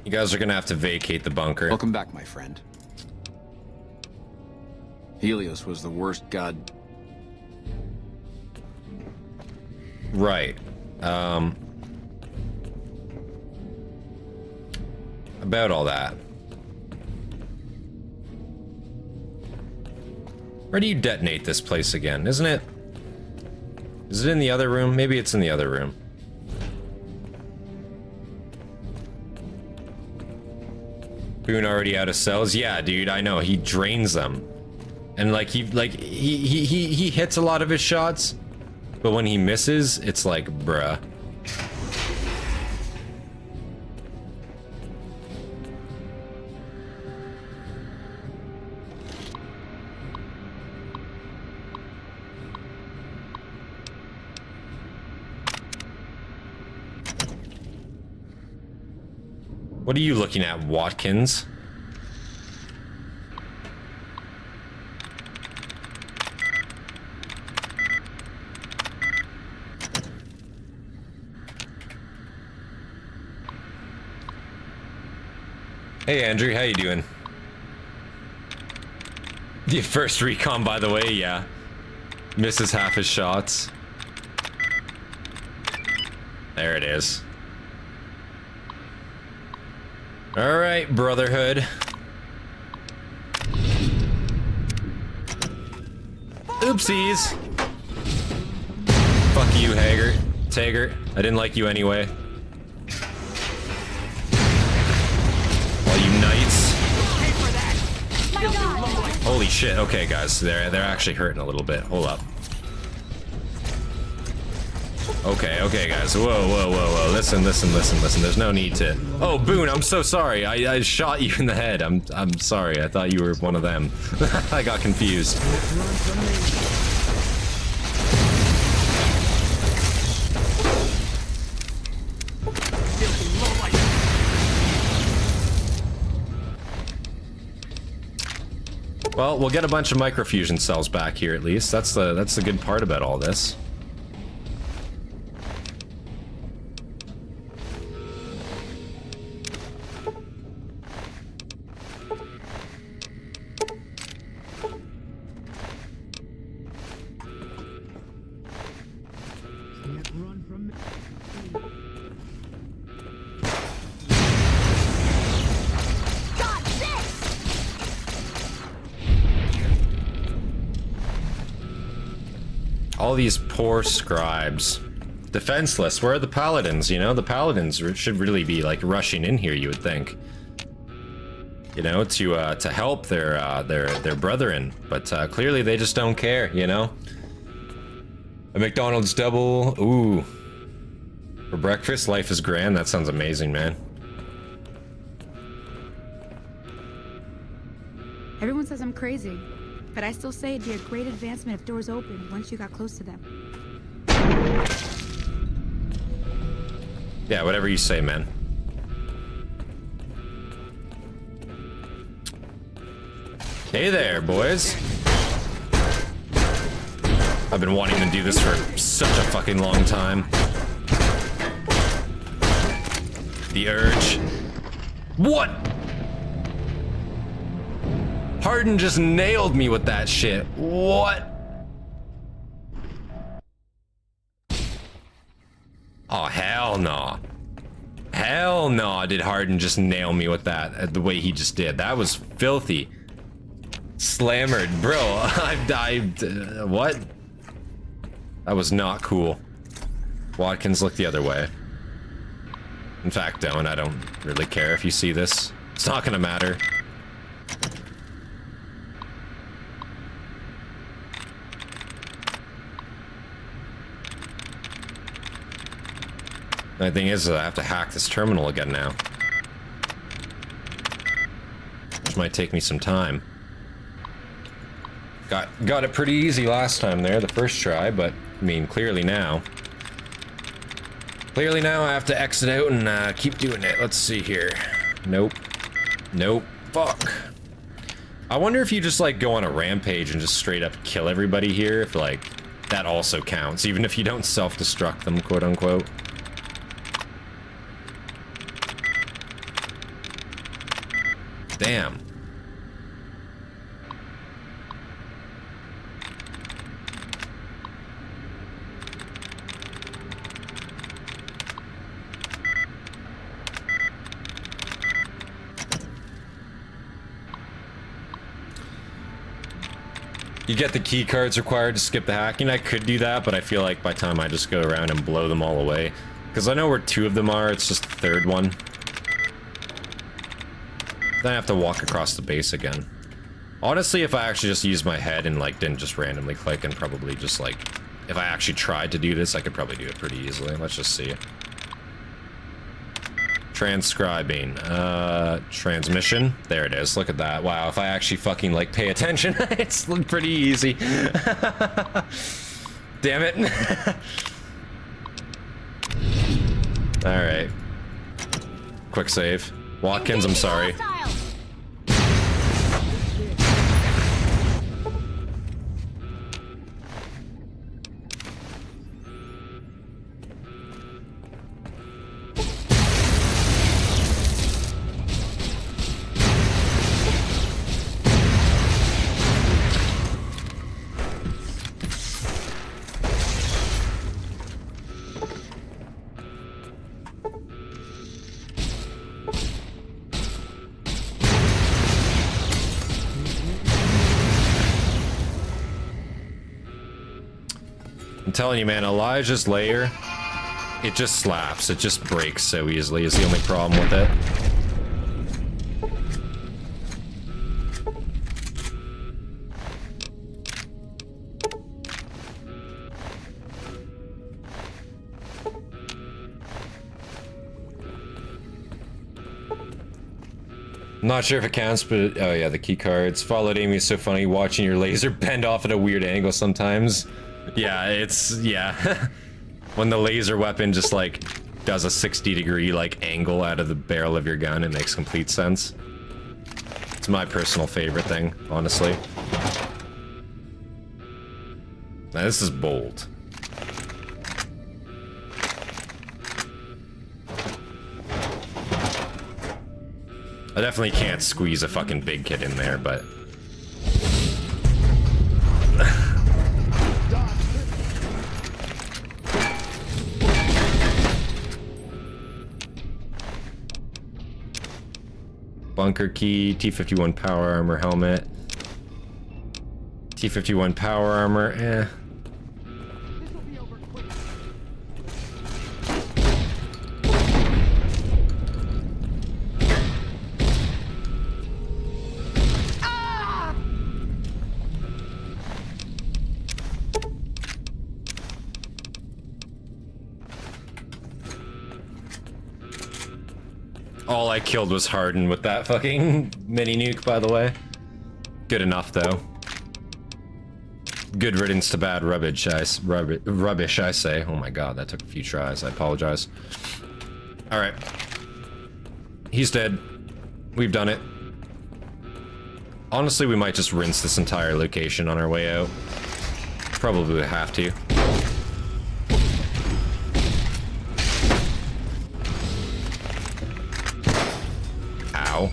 You guys are gonna have to vacate the bunker. Welcome back, my friend. Helios was the worst god. Right. about all that. Where do you detonate this place again? Isn't it? Is it in the other room? Maybe it's in the other room. Boone already out of cells? Yeah, dude, I know. He drains them. And like he hits a lot of his shots, but when he misses, it's like, bruh. What are you looking at, Watkins? Hey Andrew, how you doing? The first recon, by the way, yeah. Misses half his shots. There it is. Alright, Brotherhood. Oopsies! Fuck you, Taggart. I didn't like you anyway. All you knights. Holy shit, okay guys, they're actually hurting a little bit. Hold up. Okay, guys. Whoa. Listen. There's no need to. Oh, Boone, I'm so sorry. I shot you in the head. I'm sorry. I thought you were one of them. I got confused. Well, we'll get a bunch of microfusion cells back here at least. That's the good part about all this. All these poor scribes. Defenseless. Where are the paladins, you know? The paladins should really be, like, rushing in here, you would think. You know, to help their brethren. But, clearly they just don't care, you know? A McDonald's double. Ooh. For breakfast, life is grand. That sounds amazing, man. Everyone says I'm crazy, but I still say it'd be a great advancement if doors opened once you got close to them. Yeah, whatever you say, man. Hey there, boys. I've been wanting to do this for such a fucking long time. The urge. What? Harden just nailed me with that shit. What? Oh, hell no. Hell no, did Harden just nail me with that, the way he just did. That was filthy. Slammered. Bro, I've dived. What? That was not cool. Watkins, look the other way. In fact, don't. I don't really care if you see this. It's not gonna matter. The thing is, I have to hack this terminal again now. Which might take me some time. Got it pretty easy last time there, the first try, but, I mean, clearly now. Clearly now I have to exit out and keep doing it. Let's see here. Nope. Nope. Fuck. I wonder if you just, like, go on a rampage and just straight up kill everybody here, if, like, that also counts, even if you don't self-destruct them, quote-unquote. Damn. You get the key cards required to skip the hacking. I could do that, but I feel like by the time I just go around and blow them all away. Because I know where 2 of them are, it's just the 3rd one. Then I have to walk across the base again. Honestly, if I actually just used my head and like didn't just randomly click and probably just like... If I actually tried to do this, I could probably do it pretty easily. Let's just see. Transcribing. Transmission. There it is. Look at that. Wow, if I actually fucking, like, pay attention, it's pretty easy. Damn it. Alright. Quick save. Watkins, I'm sorry. I'm telling you, man, Elijah's lair, it just slaps. It just breaks so easily is the only problem with it. I'm not sure if it counts, but oh yeah, the key cards. Followed Amy is so funny watching your laser bend off at a weird angle sometimes. Yeah, it's, yeah. When the laser weapon just like does a 60-degree like angle out of the barrel of your gun, it makes complete sense. It's my personal favorite thing, honestly. Now this is bold. I definitely can't squeeze a fucking big kid in there, but... Bunker key, T-51 power armor helmet. T-51 power armor, eh. All I killed was Harden with that fucking mini nuke, by the way. Good enough, though. Good riddance to bad rubbish, I say. Oh my god, that took a few tries. I apologize. Alright. He's dead. We've done it. Honestly, we might just rinse this entire location on our way out. Probably have to. Ow.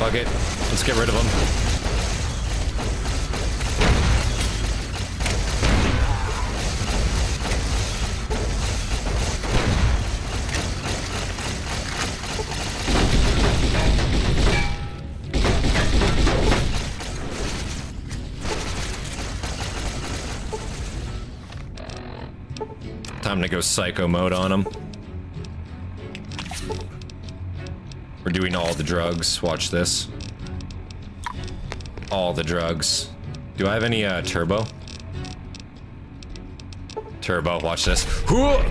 Fuck it. Let's get rid of him. Time to go psycho mode on him. We're doing all the drugs. Watch this. All the drugs. Do I have any turbo? Turbo, watch this. Oh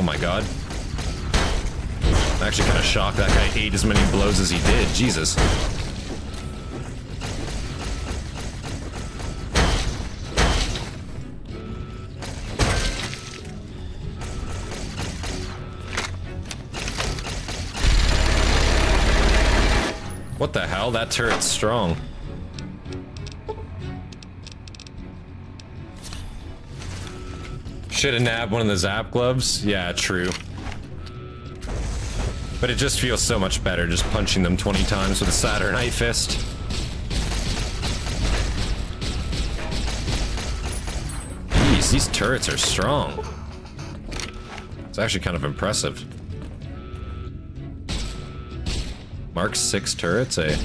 my god. I'm actually kind of shocked that guy ate as many blows as he did. Jesus. What the hell? That turret's strong. Should've nabbed one of the zap gloves? Yeah, true. But it just feels so much better just punching them 20 times with a Saturnite fist. Jeez, these turrets are strong. It's actually kind of impressive. Mark 6 turrets, eh?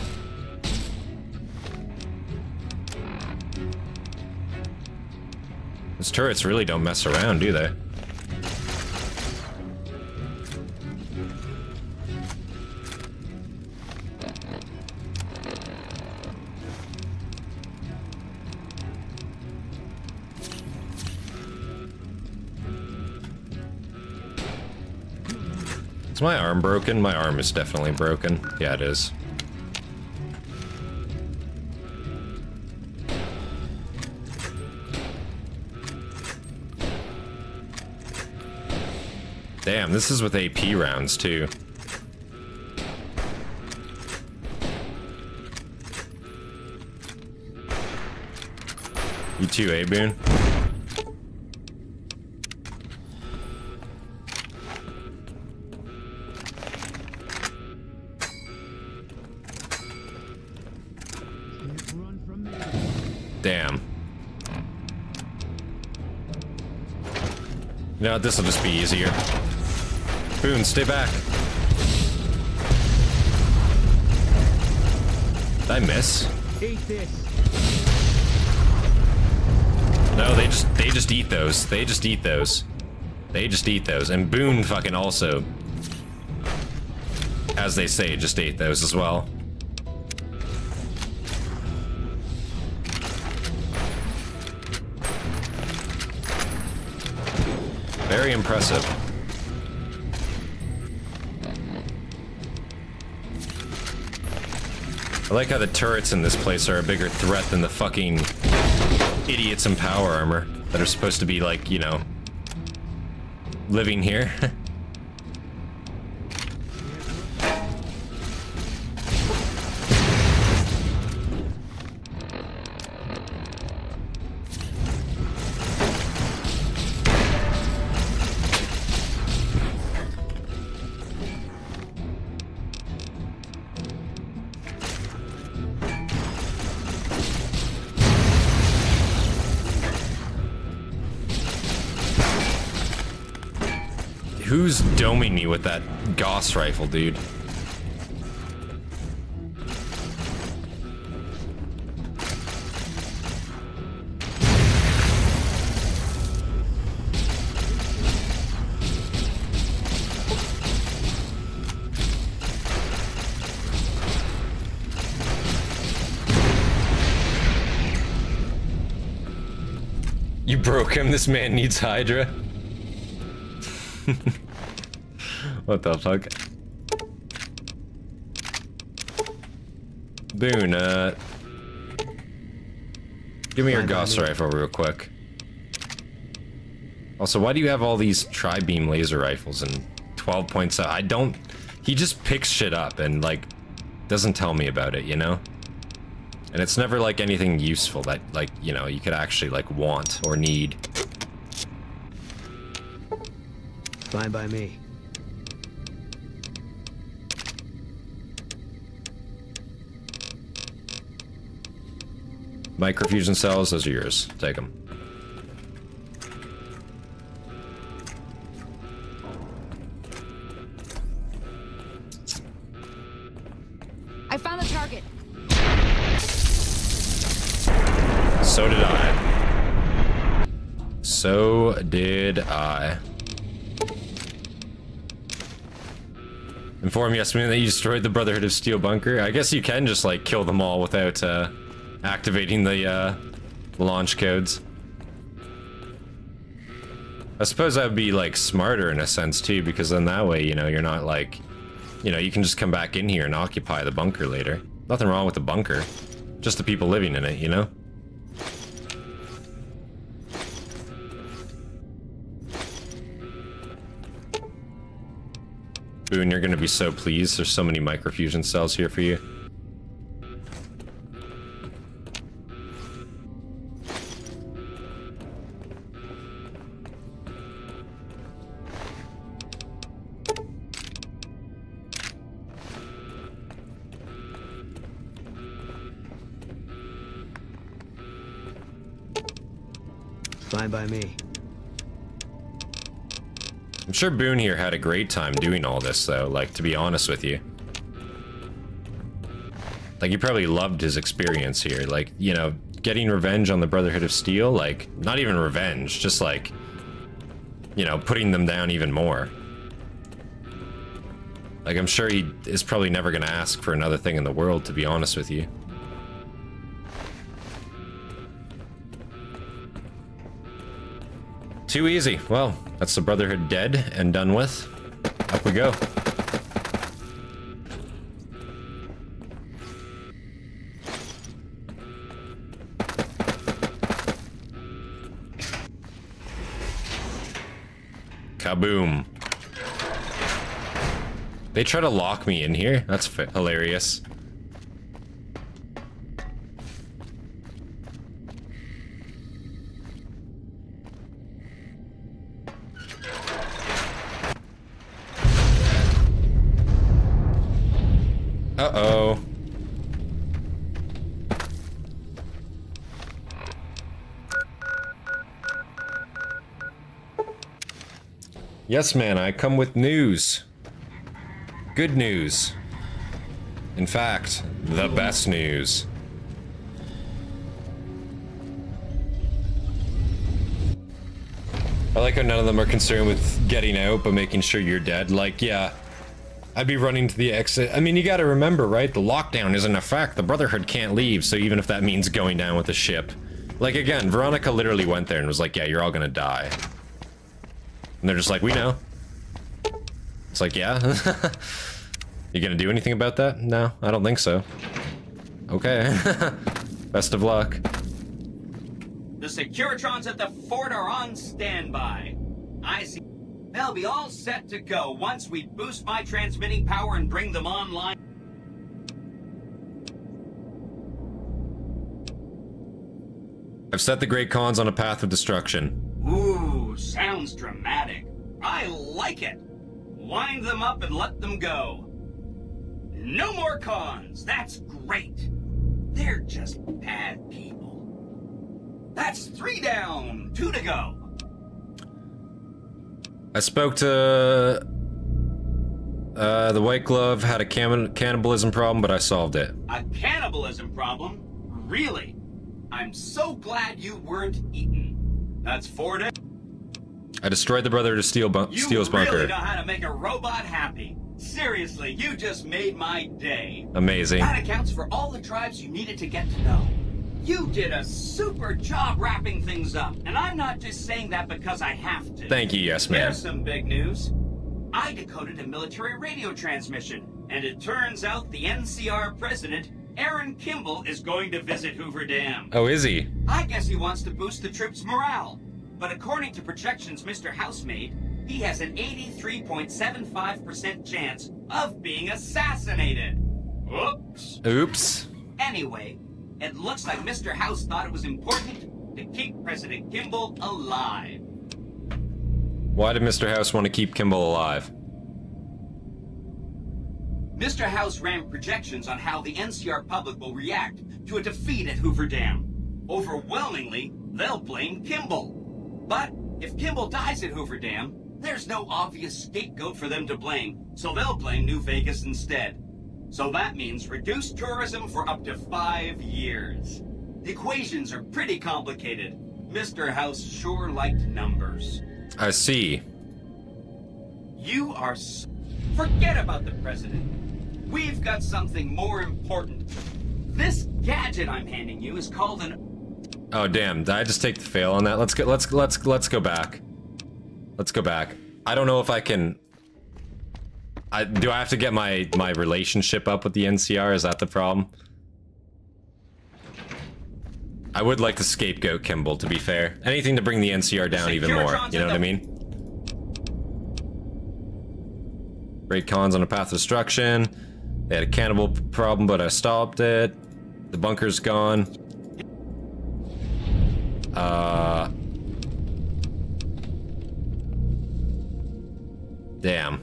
Those turrets really don't mess around, do they? Is my arm broken? My arm is definitely broken. Yeah, it is. Damn, this is with AP rounds, too. You too, eh, Boone? Damn. You know what, this'll just be easier. Boone, stay back. Did I miss? Eat this. No, they just eat those. They just eat those. They just eat those. And Boone fucking also, as they say, just ate those as well. Very impressive. I like how the turrets in this place are a bigger threat than the fucking idiots in power armor that are supposed to be, like, you know, living here. Who's doming me with that Gauss rifle, dude? You broke him? This man needs Hydra? What the fuck? Boone, give me your Gauss rifle real quick. Also, why do you have all these tri-beam laser rifles and 12.7? I don't... He just picks shit up and, like, doesn't tell me about it, you know? And it's never, like, anything useful that, like, you know, you could actually, like, want or need. Fine by me. Microfusion cells, those are yours. Take them. I found the target. So did I. So did I. Inform Yasmin that you destroyed the Brotherhood of Steel bunker. I guess you can just, like, kill them all without, activating the, launch codes. I suppose that would be, like, smarter in a sense, too, because then that way, you know, you're not, like... You know, you can just come back in here and occupy the bunker later. Nothing wrong with the bunker. Just the people living in it, you know? Boone, you're gonna be so pleased. There's so many microfusion cells here for you. Fine by me. I'm sure Boone here had a great time doing all this, though, like, to be honest with you. Like, he probably loved his experience here. Like, you know, getting revenge on the Brotherhood of Steel, like, not even revenge, just like, you know, putting them down even more. Like, I'm sure he is probably never gonna ask for another thing in the world, to be honest with you. Too easy. Well, that's the Brotherhood dead and done with. Up we go. Kaboom. They try to lock me in here? That's hilarious. Uh-oh. Yes, man, I come with news. Good news. In fact, the best news. I like how none of them are concerned with getting out, but making sure you're dead. Like, yeah, I'd be running to the exit. I mean, you gotta remember, right? The lockdown is in effect. The Brotherhood can't leave, so even if that means going down with the ship. Like, again, Veronica literally went there and was like, yeah, you're all gonna die. And they're just like, we know. It's like, yeah? You gonna do anything about that? No, I don't think so. Okay. Best of luck. The Securitrons at the fort are on standby. I see. They'll be all set to go once we boost my transmitting power and bring them online. I've set the Great Khans on a path of destruction. Ooh, sounds dramatic. I like it. Wind them up and let them go. No more cons. That's great. They're just bad people. That's 3 down, 2 to go. I spoke to... the White Glove had a cannibalism problem, but I solved it. A cannibalism problem? Really? I'm so glad you weren't eaten. That's 4 days. I destroyed the Brotherhood of Steel's bunker. You really know how to make a robot happy. Seriously, you just made my day. Amazing. That accounts for all the tribes you needed to get to know. You did a super job wrapping things up, and I'm not just saying that because I have to. Thank you, yes, man. Here's some big news. I decoded a military radio transmission, and it turns out the NCR president, Aaron Kimball, is going to visit Hoover Dam. Oh, is he? I guess he wants to boost the troops' morale. But according to projections Mr. House made, he has an 83.75% chance of being assassinated. Oops. Oops. Anyway, it looks like Mr. House thought it was important to keep President Kimball alive. Why did Mr. House want to keep Kimball alive? Mr. House ran projections on how the NCR public will react to a defeat at Hoover Dam. Overwhelmingly, they'll blame Kimball. But if Kimball dies at Hoover Dam, there's no obvious scapegoat for them to blame, so they'll blame New Vegas instead. So that means reduced tourism for up to 5 years. The equations are pretty complicated. Mr. House sure liked numbers. I see. You are forget about the president. We've got something more important. This gadget I'm handing you is called an... Oh damn! Did I just take the fail on that? Let's go back. Let's go back. I don't know if I can. Do I have to get my relationship up with the NCR? Is that the problem? I would like to scapegoat Kimball, to be fair. Anything to bring the NCR down even more. You know what I mean? Great Khans on a path of destruction. They had a cannibal problem, but I stopped it. The bunker's gone. Damn.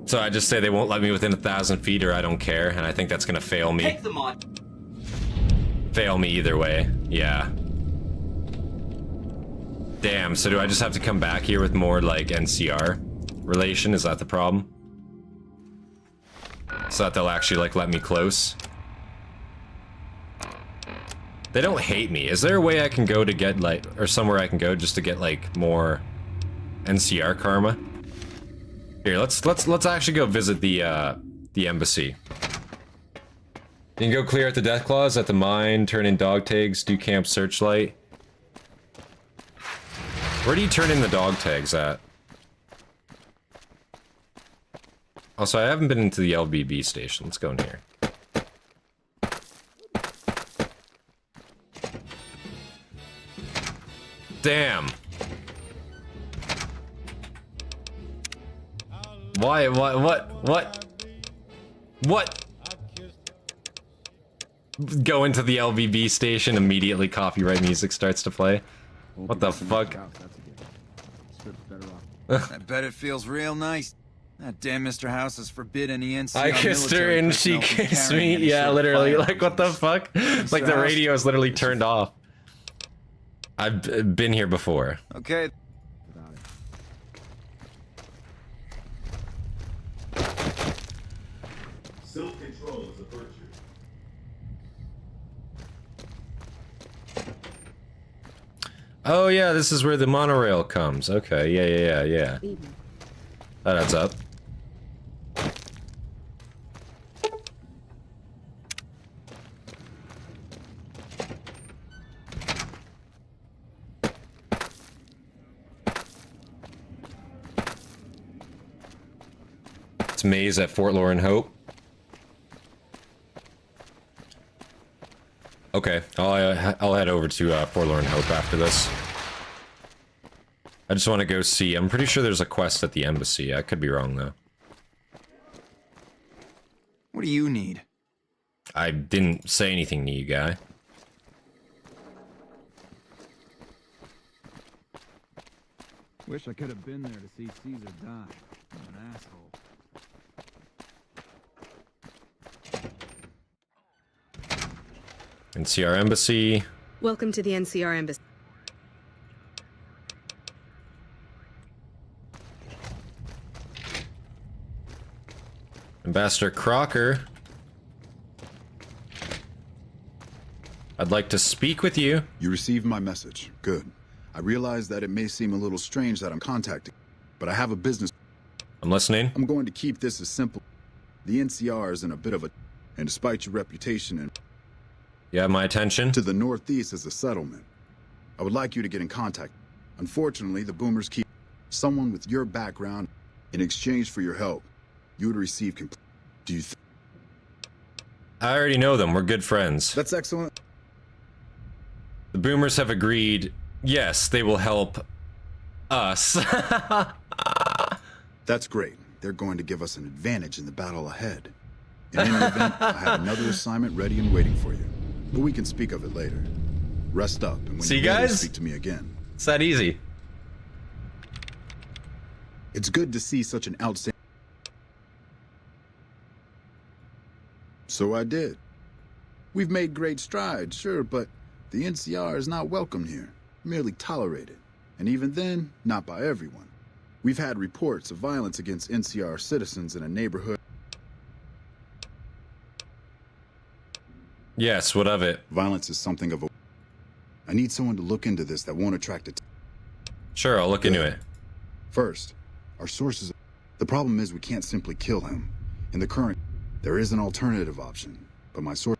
So I just say they won't let me within 1,000 feet or I don't care, and I think that's gonna fail me. Take them on. Fail me either way, yeah. Damn, so do I just have to come back here with more, like, NCR relation? Is that the problem? So that they'll actually, like, let me close? They don't hate me. Is there a way I can go to get, like, or somewhere I can go just to get, like, more NCR karma? Here, let's actually go visit the embassy. You can go clear out the death claws at the mine, turn in dog tags, do camp searchlight. Where do you turn in the dog tags at? Also, I haven't been into the LBB station. Let's go in here. Damn. Why? What? Go into the LBB station, immediately copyright music starts to play. What the fuck? I bet it feels real nice. That damn Mr. House has forbidden any NCR I kissed her military and she personnel from kissed carrying me. any Yeah, sort of literally. firearms. Like, what the fuck? Like, the radio is literally turned off. I've been here before. Okay. Self-control is a virtue. Oh yeah, this is where the monorail comes. Okay, yeah. That adds up. It's Maze at Fort Lauren Hope. Okay, I'll head over to Fort Lauren Hope after this. I just want to go see. I'm pretty sure there's a quest at the embassy. I could be wrong though. What do you need? I didn't say anything to you, guy. Wish I could have been there to see Caesar die. I'm an asshole. NCR Embassy. Welcome to the NCR Embassy. Ambassador Crocker. I'd like to speak with you. You received my message. Good. I realize that it may seem a little strange that I'm contacting, but I have a business. I'm listening. I'm going to keep this as simple. The NCR is in a bit of a... And despite your reputation and... You have my attention? To the northeast is a settlement. I would like you to get in contact. Unfortunately, the boomers keep... Someone with your background, in exchange for your help, you would receive... Do you think... I already know them. We're good friends. That's excellent. The boomers have agreed, yes, they will help us. That's great. They're going to give us an advantage in the battle ahead. In any event, I have another assignment ready and waiting for you. But we can speak of it later. Rest up, and when See, you're ready, guys? speak to me again. It's that easy. It's good to see such an outstanding... So I did. We've made great strides, sure, but the NCR is not welcome here, merely tolerated. And even then, not by everyone. We've had reports of violence against NCR citizens in a neighborhood. Yes, what of it? Violence is something of a... I need someone to look into this that won't attract attention. Sure, I'll look into it. First, our sources... The problem is we can't simply kill him. In the current... There is an alternative option, but my source...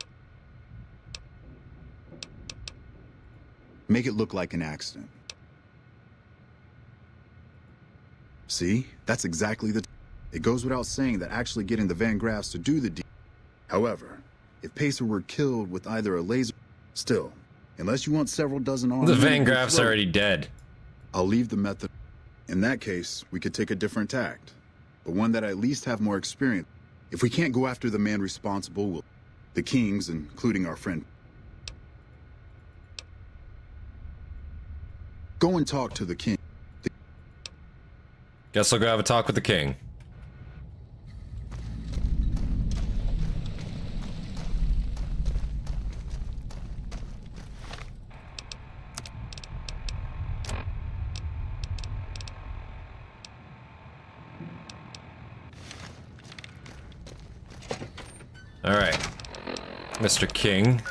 Make it look like an accident. See? That's exactly the... It goes without saying that actually getting the Van Graffs to do the deed... However, if Pacer were killed with either a laser... Still, unless you want several dozen armed... The Van Graffs are already dead. I'll leave the method... In that case, we could take a different tact. But one that at least have more experience. If we can't go after the man responsible, we'll... The Kings, including our friend... Go and talk to the King. Guess I'll go have a talk with the king. Alright. Mr. King.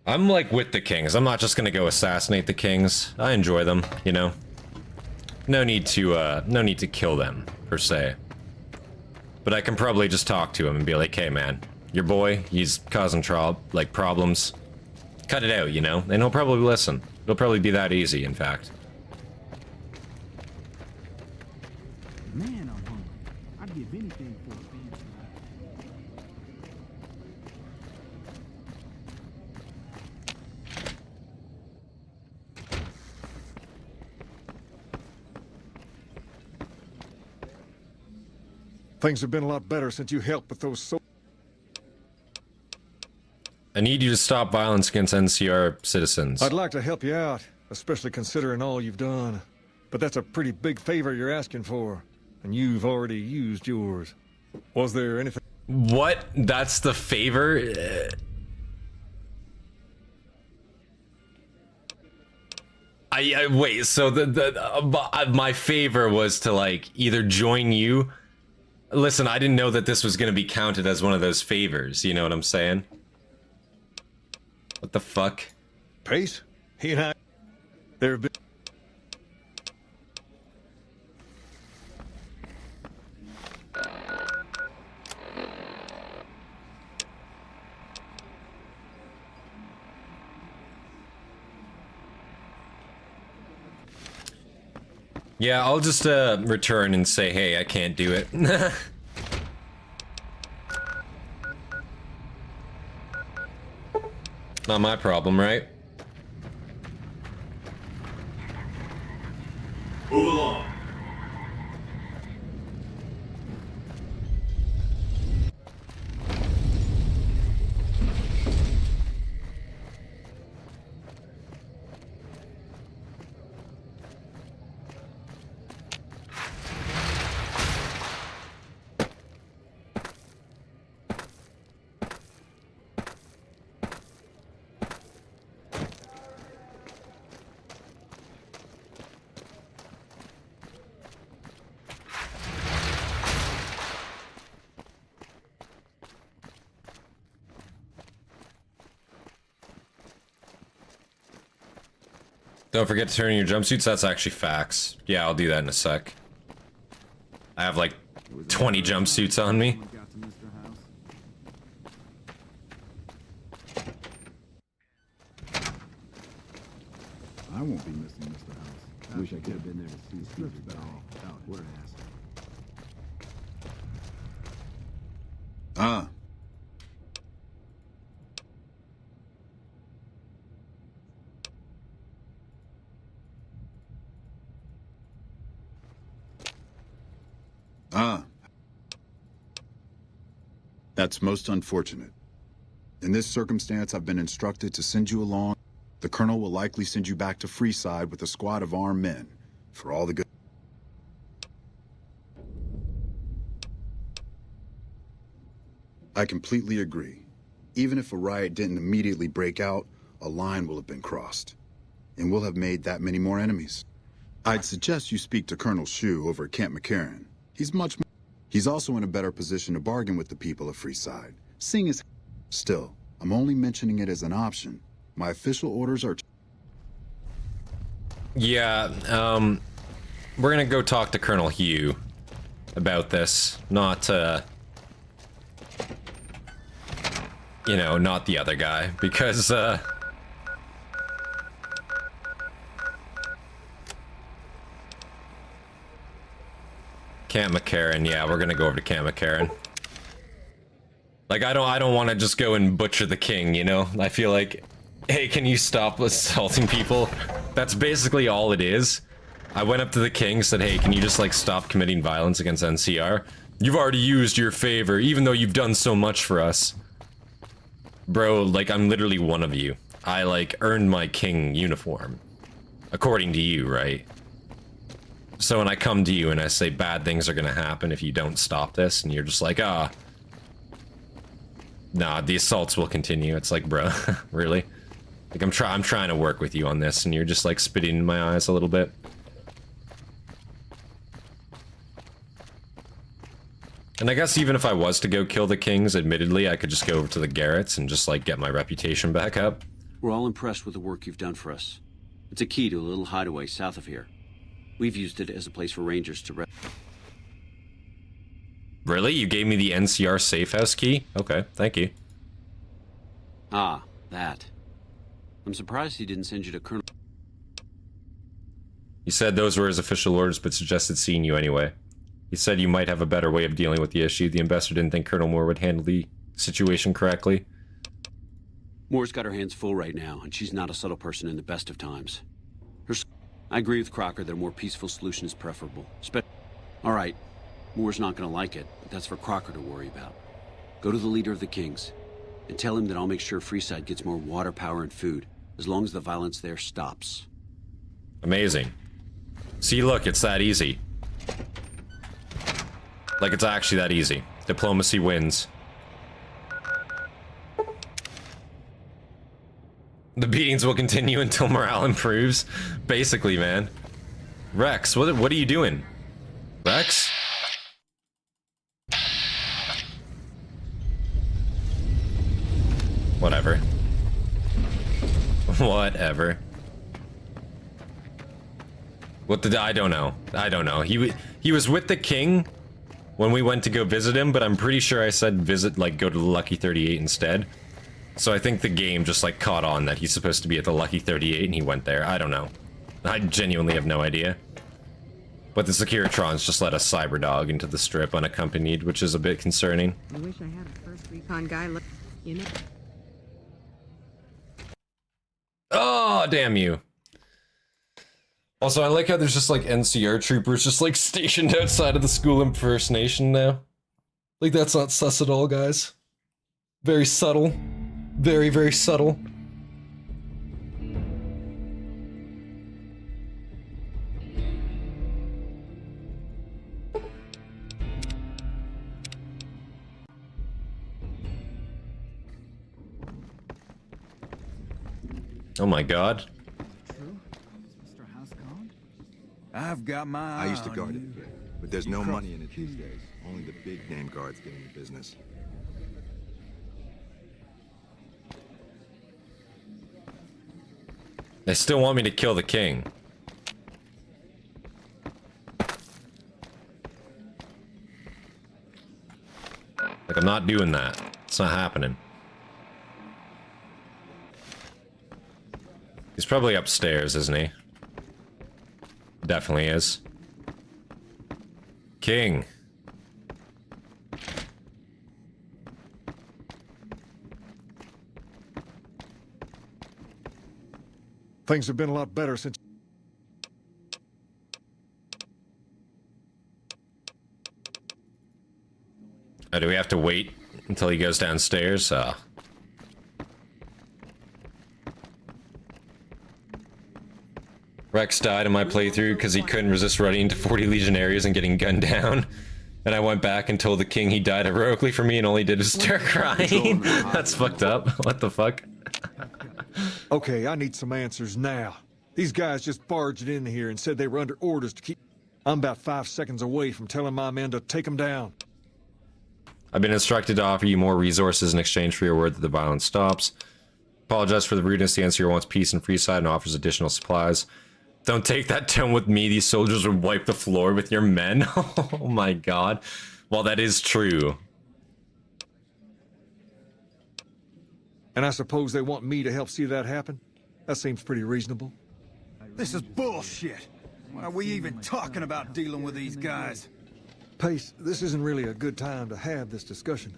I'm like with the kings. I'm not just gonna go assassinate the kings. I enjoy them, you know? No need to kill them, per se. But I can probably just talk to him and be like, hey man, your boy, he's causing problems. Cut it out, you know? And he'll probably listen. It'll probably be that easy, in fact. Man, I'm hungry. I'd give anything for a fancy. Things have been a lot better since you helped with those I need you to stop violence against NCR citizens. I'd like to help you out, especially considering all you've done. But that's a pretty big favor you're asking for, and you've already used yours. Was there anything... What? That's the favor? Wait, so my favor was to, like, either join you... Listen, I didn't know that this was gonna be counted as one of those favors, you know what I'm saying? What the fuck? Pace? He and I... There have been... Yeah, I'll just return and say, hey, I can't do it. Not my problem, right? Move along. Don't forget to turn in your jumpsuits. That's actually facts. Yeah, I'll do that in a sec. I have like 20 jumpsuits on me. I won't be missing Mr. House. I wish I could have been there to see Caesar die. What an ass. Ah. Ah. That's most unfortunate. In this circumstance, I've been instructed to send you along. The Colonel will likely send you back to Freeside with a squad of armed men, for all the good... I completely agree. Even if a riot didn't immediately break out, a line will have been crossed. And we'll have made that many more enemies. I'd suggest you speak to Colonel Shu over at Camp McCarran. He's also in a better position to bargain with the people of Freeside, seeing as... Still, I'm only mentioning it as an option. My official orders are... Yeah, we're gonna go talk to Colonel Hugh about this, not, you know, not the other guy, because, Camp McCarran, yeah, we're gonna go over to Camp McCarran. Like, I don't want to just go and butcher the king, you know? I feel like, hey, can you stop assaulting people? That's basically all it is. I went up to the king, said, hey, can you just, like, stop committing violence against NCR? You've already used your favor, even though you've done so much for us. Bro, like, I'm literally one of you. I, like, earned my king uniform. According to you, right? So when I come to you and I say bad things are gonna happen if you don't stop this, and you're just like, ah... Nah, the assaults will continue. It's like, bro, really? Like, I'm trying to work with you on this, and you're just, like, spitting in my eyes a little bit. And I guess even if I was to go kill the kings, admittedly, I could just go over to the Garrets and just, like, get my reputation back up. We're all impressed with the work you've done for us. It's a key to a little hideaway south of here. We've used it as a place for rangers to rest. Really? You gave me the NCR safe house key? Okay, thank you. Ah, that. I'm surprised he didn't send you to Colonel... He said those were his official orders, but suggested seeing you anyway. He said you might have a better way of dealing with the issue. The ambassador didn't think Colonel Moore would handle the situation correctly. Moore's got her hands full right now, and she's not a subtle person in the best of times. I agree with Crocker that a more peaceful solution is preferable. All right, Moore's not gonna like it, but that's for Crocker to worry about. Go to the leader of the Kings, and tell him that I'll make sure Freeside gets more water, power, and food, as long as the violence there stops. Amazing. See, look, it's that easy. Like, it's actually that easy. Diplomacy wins. The beatings will continue until morale improves. Basically, man. Rex, what are you doing? Rex? Whatever. Whatever. I don't know. I don't know. He was with the king when we went to go visit him, but I'm pretty sure I said go to the Lucky 38 instead. So I think the game just, like, caught on that he's supposed to be at the Lucky 38 and he went there. I don't know. I genuinely have no idea. But the Securitrons just let a cyberdog into the strip unaccompanied, which is a bit concerning. I wish I had a first recon guy look, you know. Oh, damn you. Also, I like how there's just, like, NCR troopers just, like, stationed outside of the school impersonation now. Like, that's not sus at all, guys. Very subtle. Very, very subtle. Oh my god. I've got my eye I used to on guard you. it, but there's no money in it these days. Only the big name guards get in the business. They still want me to kill the king. Like, I'm not doing that. It's not happening. He's probably upstairs, isn't he? Definitely is. King. Things have been a lot better since... Oh, do we have to wait until he goes downstairs? Rex died in my playthrough because he couldn't resist running into 40 Legionnaires and getting gunned down. And I went back and told the king he died heroically for me and all he did was start crying. That's fucked up. What the fuck? Okay, I need some answers now. These guys just barged in here and said they were under orders to keep... I'm about 5 seconds away from telling my men to take them down. I've been instructed to offer you more resources in exchange for your word that the violence stops. Apologize for the rudeness. The NCR wants peace and Freeside and offers additional supplies. Don't take that tone with me. These soldiers would wipe the floor with your men. Oh my god. Well, that is true. And I suppose they want me to help see that happen? That seems pretty reasonable. This is bullshit. Why are we even talking about dealing with these guys? Pace, this isn't really a good time to have this discussion.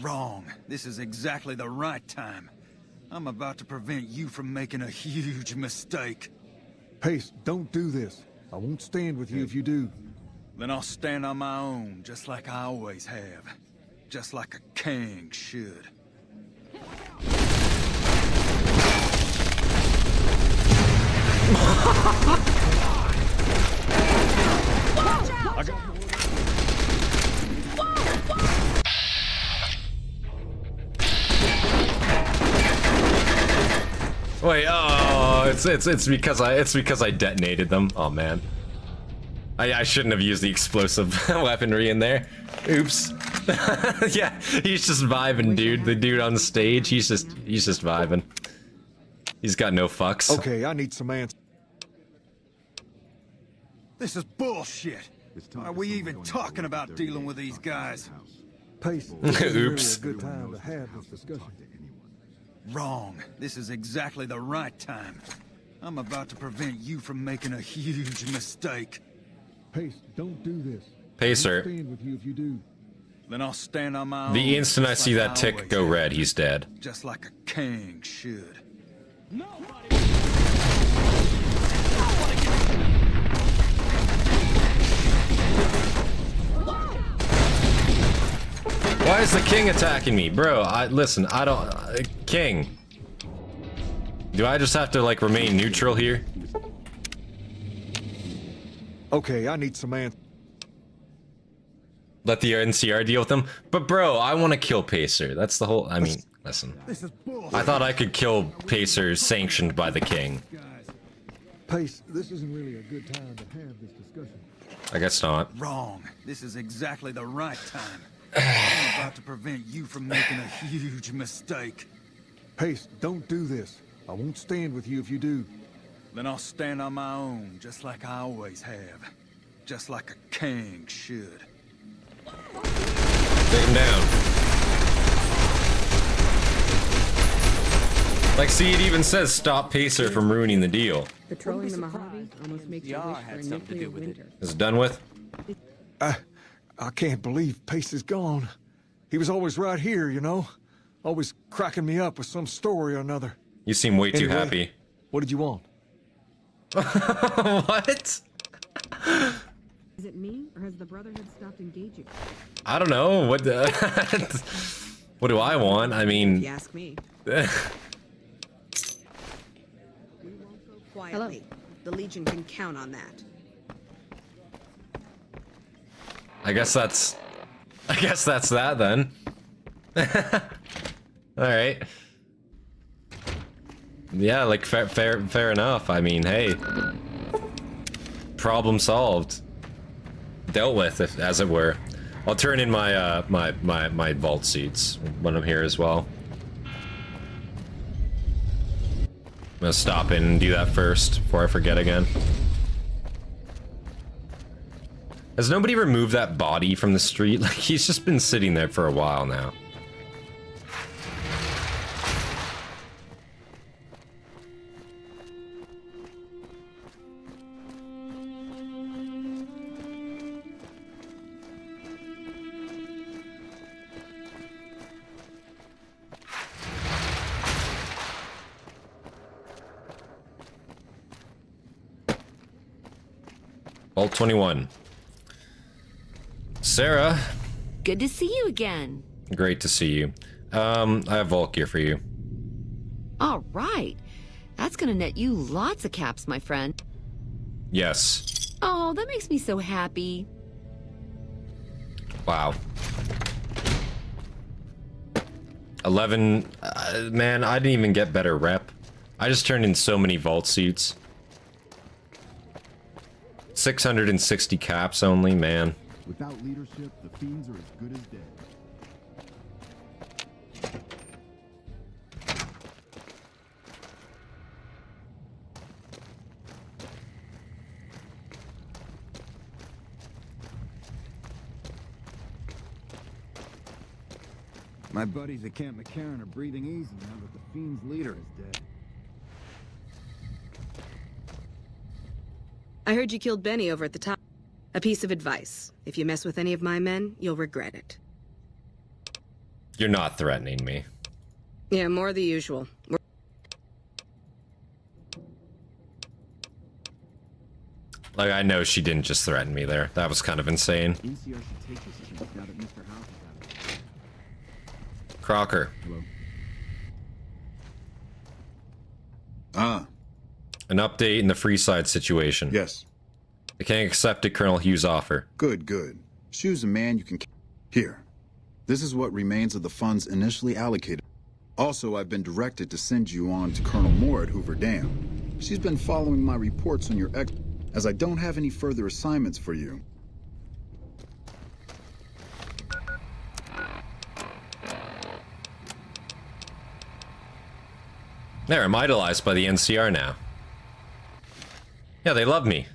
Wrong. This is exactly the right time. I'm about to prevent you from making a huge mistake. Pace, don't do this. I won't stand with you if you do. Then I'll stand on my own, just like I always have. Just like a king should. Wait, oh, it's because I detonated them. Oh man. I shouldn't have used the explosive weaponry in there. Oops. Yeah, he's just vibing, dude. The dude on stage, he's just vibing. He's got no fucks. Okay, I need some answers. This is bullshit. Why are we even talking about dealing with these guys? Pace. Oops. A good time to have this discussion. Wrong. This is exactly the right time. I'm about to prevent you from making a huge mistake. Pace, don't do this. Pacer. I'll stand with you if you do. Then I'll stand on my own. The instant I just see like that tick always go have. red, he's dead. Just like a king should. Why is the king attacking me? Bro, listen, I don't... king. Do I just have to, like, remain neutral here? Okay, I need some answers. Let the NCR deal with them? But bro, I want to kill Pacer. That's the whole... I mean, listen. I thought I could kill Pacer sanctioned by the king. Pace, this isn't really a good time to have this discussion. I guess not. Wrong. This is exactly the right time. I'm about to prevent you from making a huge mistake. Pace, don't do this. I won't stand with you if you do. Then I'll stand on my own, just like I always have. Just like a king should. Take him down. Like, see, it even says stop Pacer from ruining the deal. Patrolling the Mojave almost makes you wish for a nuclear winter. Is it done with? I can't believe Pace is gone. He was always right here, you know? Always cracking me up with some story or another. You seem way too Anyway, happy. What did you want? What? Is it me, or has the Brotherhood stopped engaging? I don't know. What the... What do I want? I mean... If you ask me. Quietly. The Legion can count on that. I guess that's that then. Alright. Yeah, like fair enough. I mean, hey. Problem solved. Dealt with, as it were. I'll turn in my my vault seats when I'm here as well. I'm gonna stop in and do that first before I forget again. Has nobody removed that body from the street? Like, he's just been sitting there for a while now. Vault 21. Sarah. Good to see you again. Great to see you. I have Vault gear for you. All right. That's gonna net you lots of caps, my friend. Yes. Oh, that makes me so happy. Wow. 11. Man, I didn't even get better rep. I just turned in so many Vault suits. 660 caps only, man. Without leadership, the fiends are as good as dead. My buddies at Camp McCarran are breathing easy now that the fiend's leader is dead. I heard you killed Benny over at the top. A piece of advice. If you mess with any of my men, you'll regret it. You're not threatening me. Yeah, more the usual. Like, I know she didn't just threaten me there. That was kind of insane. NCR should take this chance now that Mr. House is out of it. Crocker. Hello. An update in the Freeside situation. Yes. The king accepted Colonel Hughes' offer. Good, good. Shu's a man you can... Here. This is what remains of the funds initially allocated. Also, I've been directed to send you on to Colonel Moore at Hoover Dam. She's been following my reports on your as I don't have any further assignments for you. There, I'm idolized by the NCR now. Yeah, they love me.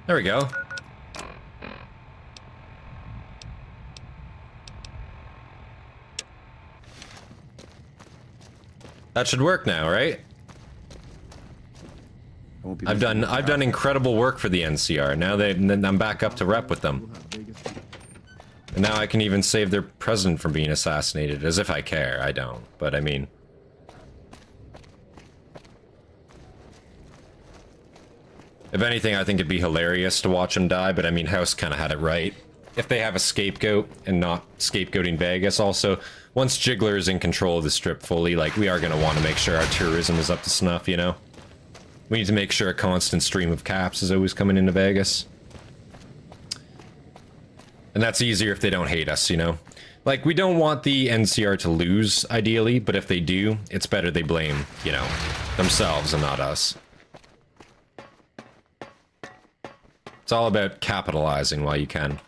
There we go. That should work now, right? I've done incredible work for the NCR. Now I'm back up to rep with them. And now I can even save their president from being assassinated, as if I care. I don't, but I mean... If anything, I think it'd be hilarious to watch him die, but I mean, House kind of had it right. If they have a scapegoat and not scapegoating Vegas, also, once Jiggler is in control of the strip fully, like, we are going to want to make sure our tourism is up to snuff, you know? We need to make sure a constant stream of caps is always coming into Vegas. And that's easier if they don't hate us, you know? Like, we don't want the NCR to lose, ideally, but if they do, it's better they blame, you know, themselves and not us. It's all about capitalizing while you can.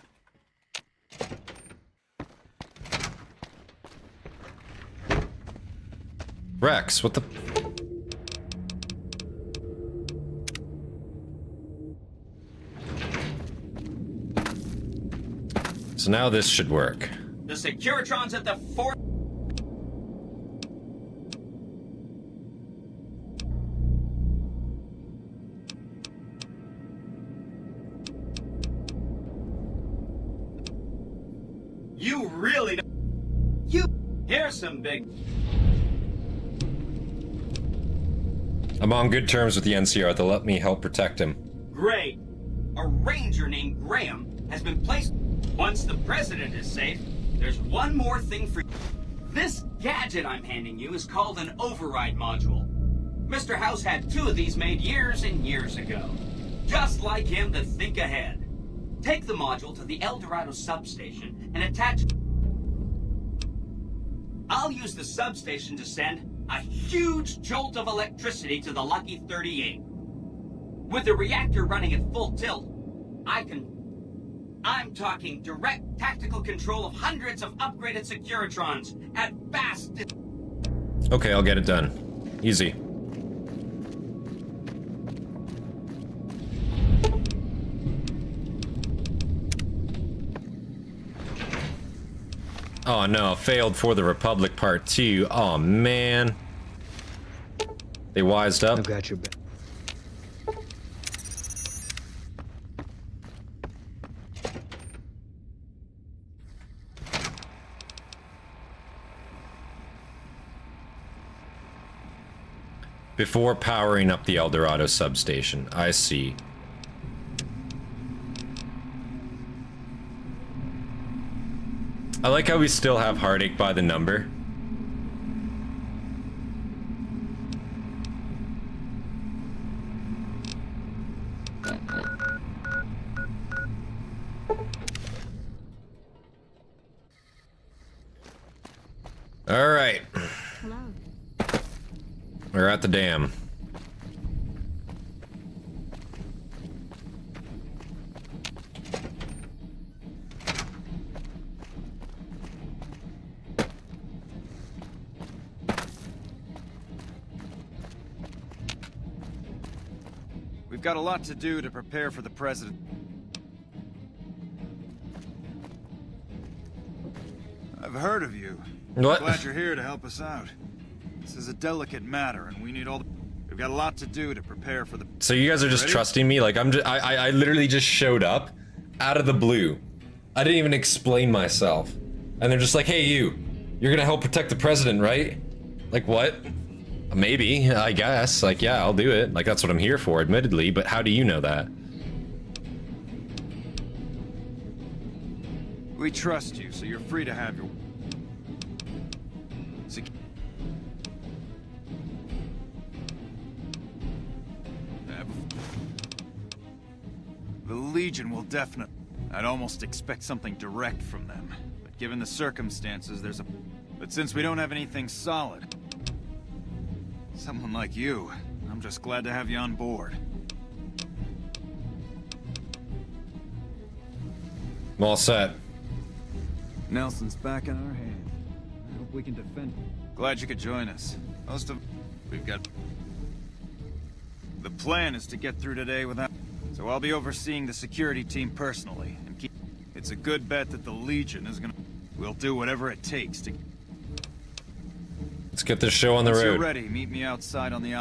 Rex, what the... So now this should work. The Securitron's at the fort. You really don't. You. Here's some big. I'm on good terms with the NCR. They'll let me help protect him. Great. A ranger named Graham has been placed. Once the president is safe, there's one more thing for you. This gadget I'm handing you is called an override module. Mr. House had 2 of these made years and years ago. Just like him to think ahead. Take the module to the El Dorado substation and attach... I'll use the substation to send a huge jolt of electricity to the Lucky 38. With the reactor running at full tilt, I'm talking direct tactical control of hundreds of upgraded Securitrons at vast... Okay, I'll get it done. Easy. Oh no, failed for the Republic Part 2. Oh man. They wised up. I've got your back. Before powering up the El Dorado substation. I see. I like how we still have heartache by the number. All right. Hello. We're at the dam. We've got a lot to do to prepare for the president. I've heard of you. What? Glad you're here to help us out. This is a delicate matter, and we need all the... We've got a lot to do to prepare for the... So you guys are just trusting me? Like, I literally just showed up out of the blue. I didn't even explain myself. And they're just like, hey, you're gonna help protect the president, right? Like, what? Maybe, I guess. Like, yeah, I'll do it. Like, that's what I'm here for, admittedly, but how do you know that? We trust you, so you're free to have your... The Legion will definitely... I'd almost expect something direct from them. But given the circumstances, there's a... But since we don't have anything solid... Someone like you, I'm just glad to have you on board. I'm all set. Nelson's back in our hands. I hope we can defend. Glad you could join us. Most of we've got. The plan is to get through today without. So I'll be overseeing the security team personally and keep. It's a good bet that the Legion is gonna. We'll do whatever it takes to. Let's get this show on the road. Once you're ready, meet me outside on the.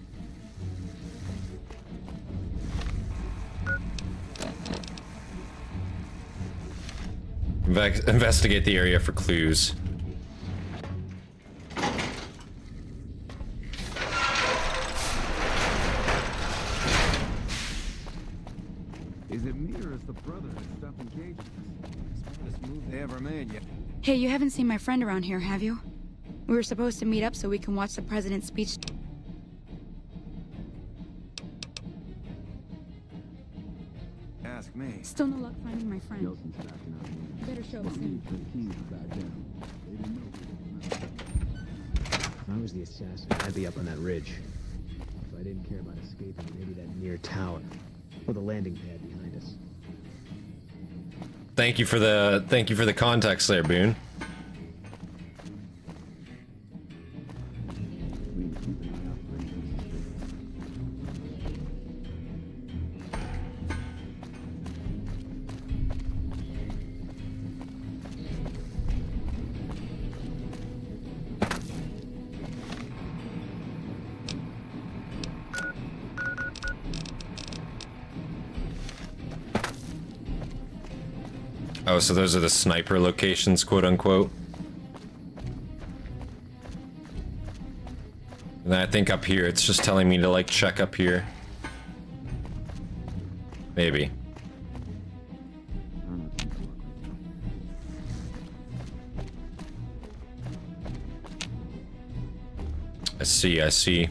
Investigate the area for clues. Is it me or is the brother that's stuffing cages? Smartest move they ever made yet. Hey, you haven't seen my friend around here, have you? We were supposed to meet up so we can watch the president's speech. Ask me. Still no luck finding my friend. You better show us in. If I was the assassin, I'd be up on that ridge. If I didn't care about escaping, maybe that near tower. Or the landing pad behind us. Thank you for the context there, Boone. Oh, so those are the sniper locations, quote unquote. And I think up here, it's just telling me to like check up here. Maybe. I see, I see.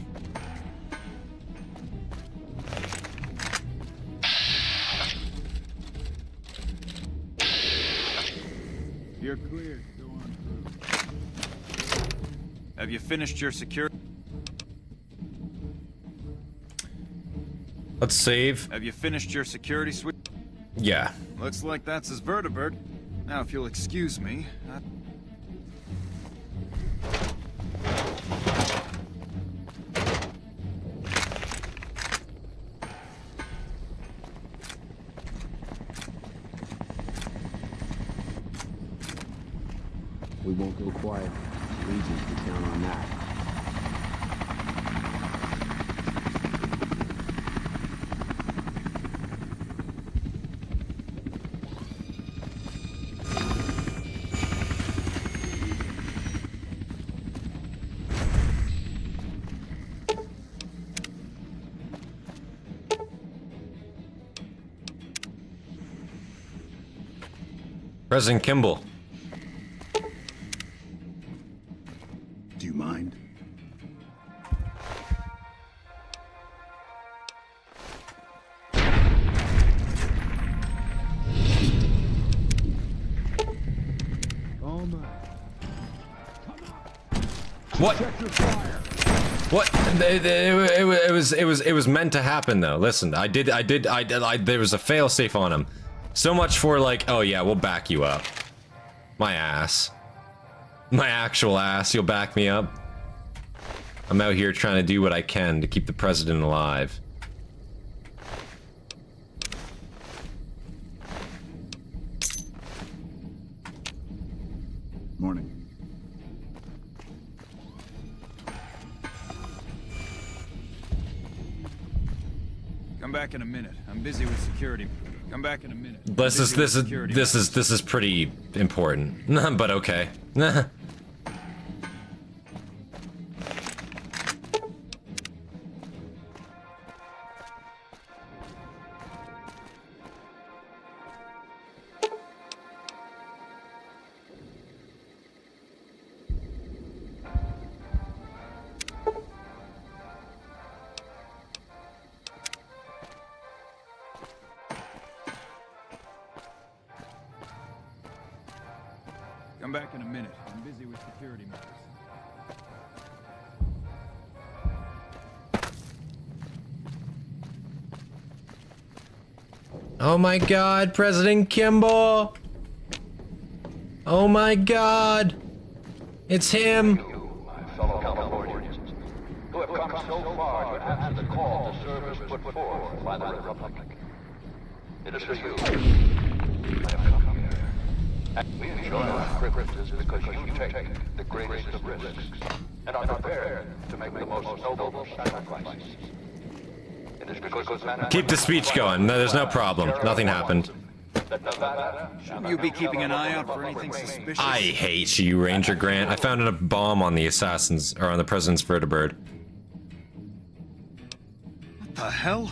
You're clear. Go on through. Have you finished your security? Let's save. Have you finished your security suite? Yeah. Looks like that's his vertibird. Now, if you'll excuse me, We won't go quiet. Legion can count on that. President Kimball. Do you mind? Oh my. What? What? It was meant to happen though. Listen, there was a failsafe on him. So much for like, oh yeah, we'll back you up. My ass. My actual ass, you'll back me up. I'm out here trying to do what I can to keep the president alive. Morning. come back in a minute. I'm busy with security. Come back in a minute. This is pretty important. But okay. Come back in a minute. I'm busy with security matters. Oh my god, President Kimball! Oh my god! It's him! Fellow Californians, who have come so far to answer the call to service put forth by the Republic. It is for you I have come here. And we enjoy our privileges because you take the greatest of risks and are prepared to make the most noble sacrifices. It is because Keep the speech going. No, there's no problem. Nothing happened. Shouldn't you be keeping an eye out for anything suspicious? I hate you, Ranger Grant. I found a bomb on the assassins, or on the president's vertibird. What the hell?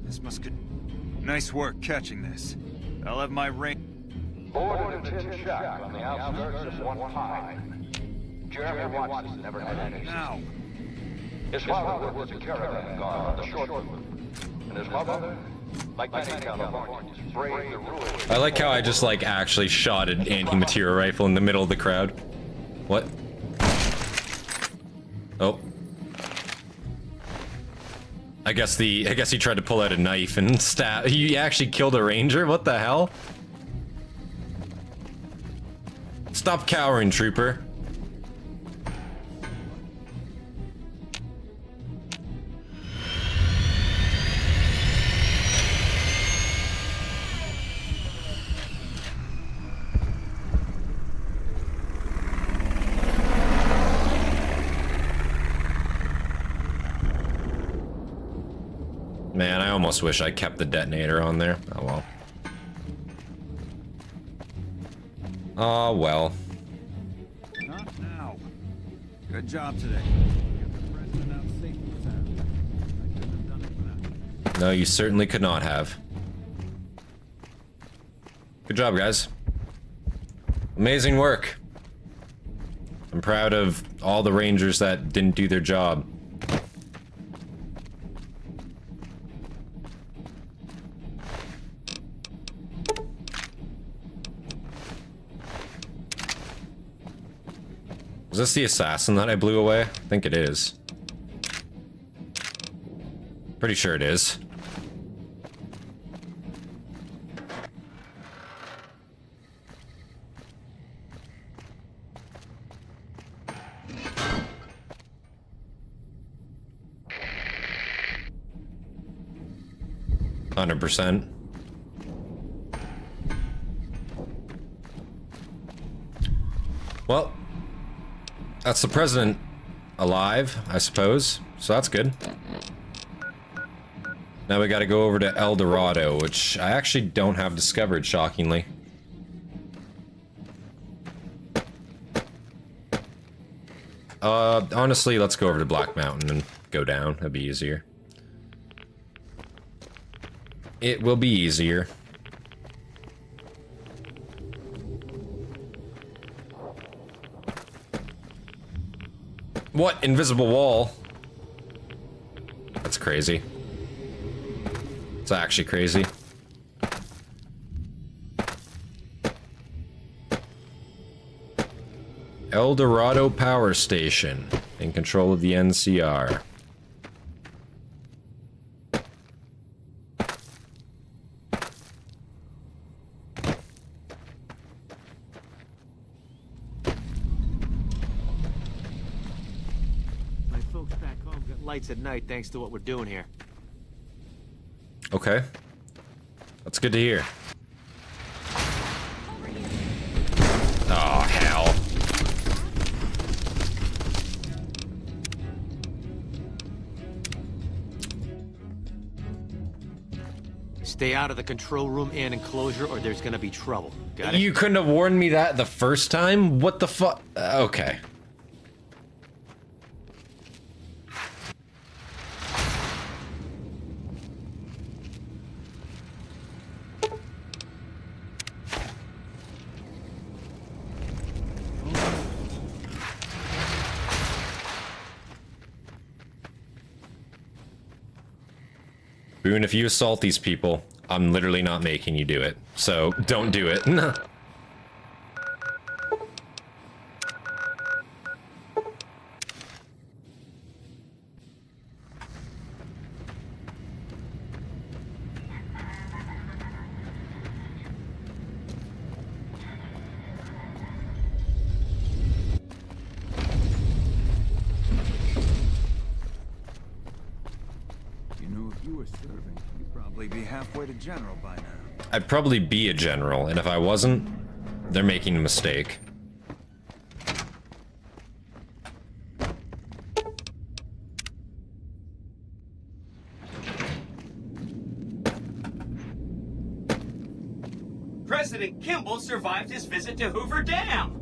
This must get... Nice work catching this. I'll have my ring... Board in a tin shack on the outskirts of one time. Jeremy Watson never had any. Now. His father was a caravan guard on the short route. And his mother, like many Californians, braved the ruins. I like how I just, like, actually shot an anti-material rifle in the middle of the crowd. What? Oh. I guess he tried to pull out a knife and stab. He actually killed a ranger? What the hell? Stop cowering, trooper. Man, I almost wish I kept the detonator on there. Oh well. Oh well. Not now. Good job today. No, you certainly could not have. Good job, guys. Amazing work. I'm proud of all the Rangers that didn't do their job. Is this the assassin that I blew away? I think it is. Pretty sure it is. %. Well, that's the president alive, I suppose. So that's good. Now we gotta go over to El Dorado, which I actually don't have discovered, shockingly. Honestly, let's go over to Black Mountain and go down. That'd be easier. It will be easier. What? Invisible wall? That's crazy. It's actually crazy. El Dorado Power Station, in control of the NCR. My folks back home got lights at night thanks to what we're doing here. Okay. That's good to hear. Oh, hell. Stay out of the control room and enclosure or there's gonna be trouble. Got it? You couldn't have warned me that the first time? What the fuck? Okay. Boone, if you assault these people, I'm literally not making you do it. So, don't do it. halfway to general by now. I'd probably be a general, and if I wasn't, they're making a mistake. President Kimball survived his visit to Hoover Dam.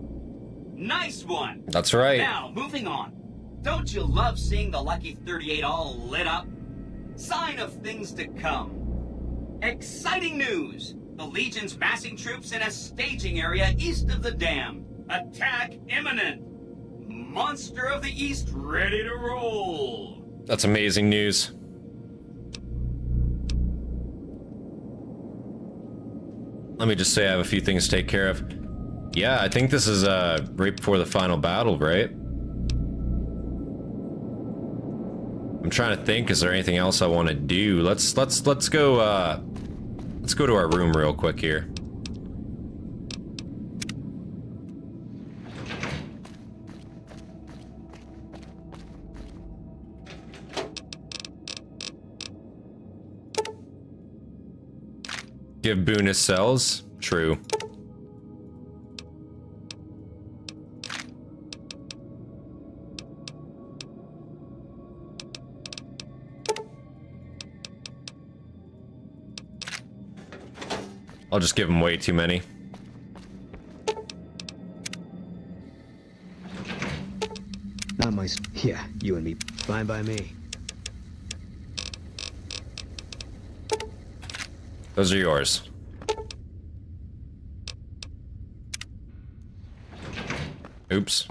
Nice one. That's right. Now, moving on. Don't you love seeing the Lucky 38 all lit up? Sign of things to come. Exciting news! The Legion's massing troops in a staging area east of the dam. Attack imminent. Monster of the East ready to roll. That's amazing news. Let me just say I have a few things to take care of. Yeah, I think this is right before the final battle, right? I'm trying to think, is there anything else I want to do? Let's go to our room real quick here. Give Boone his cells? True. I'll just give him way too many. Not my... Yeah, you and me. Fine by me. Those are yours. Oops.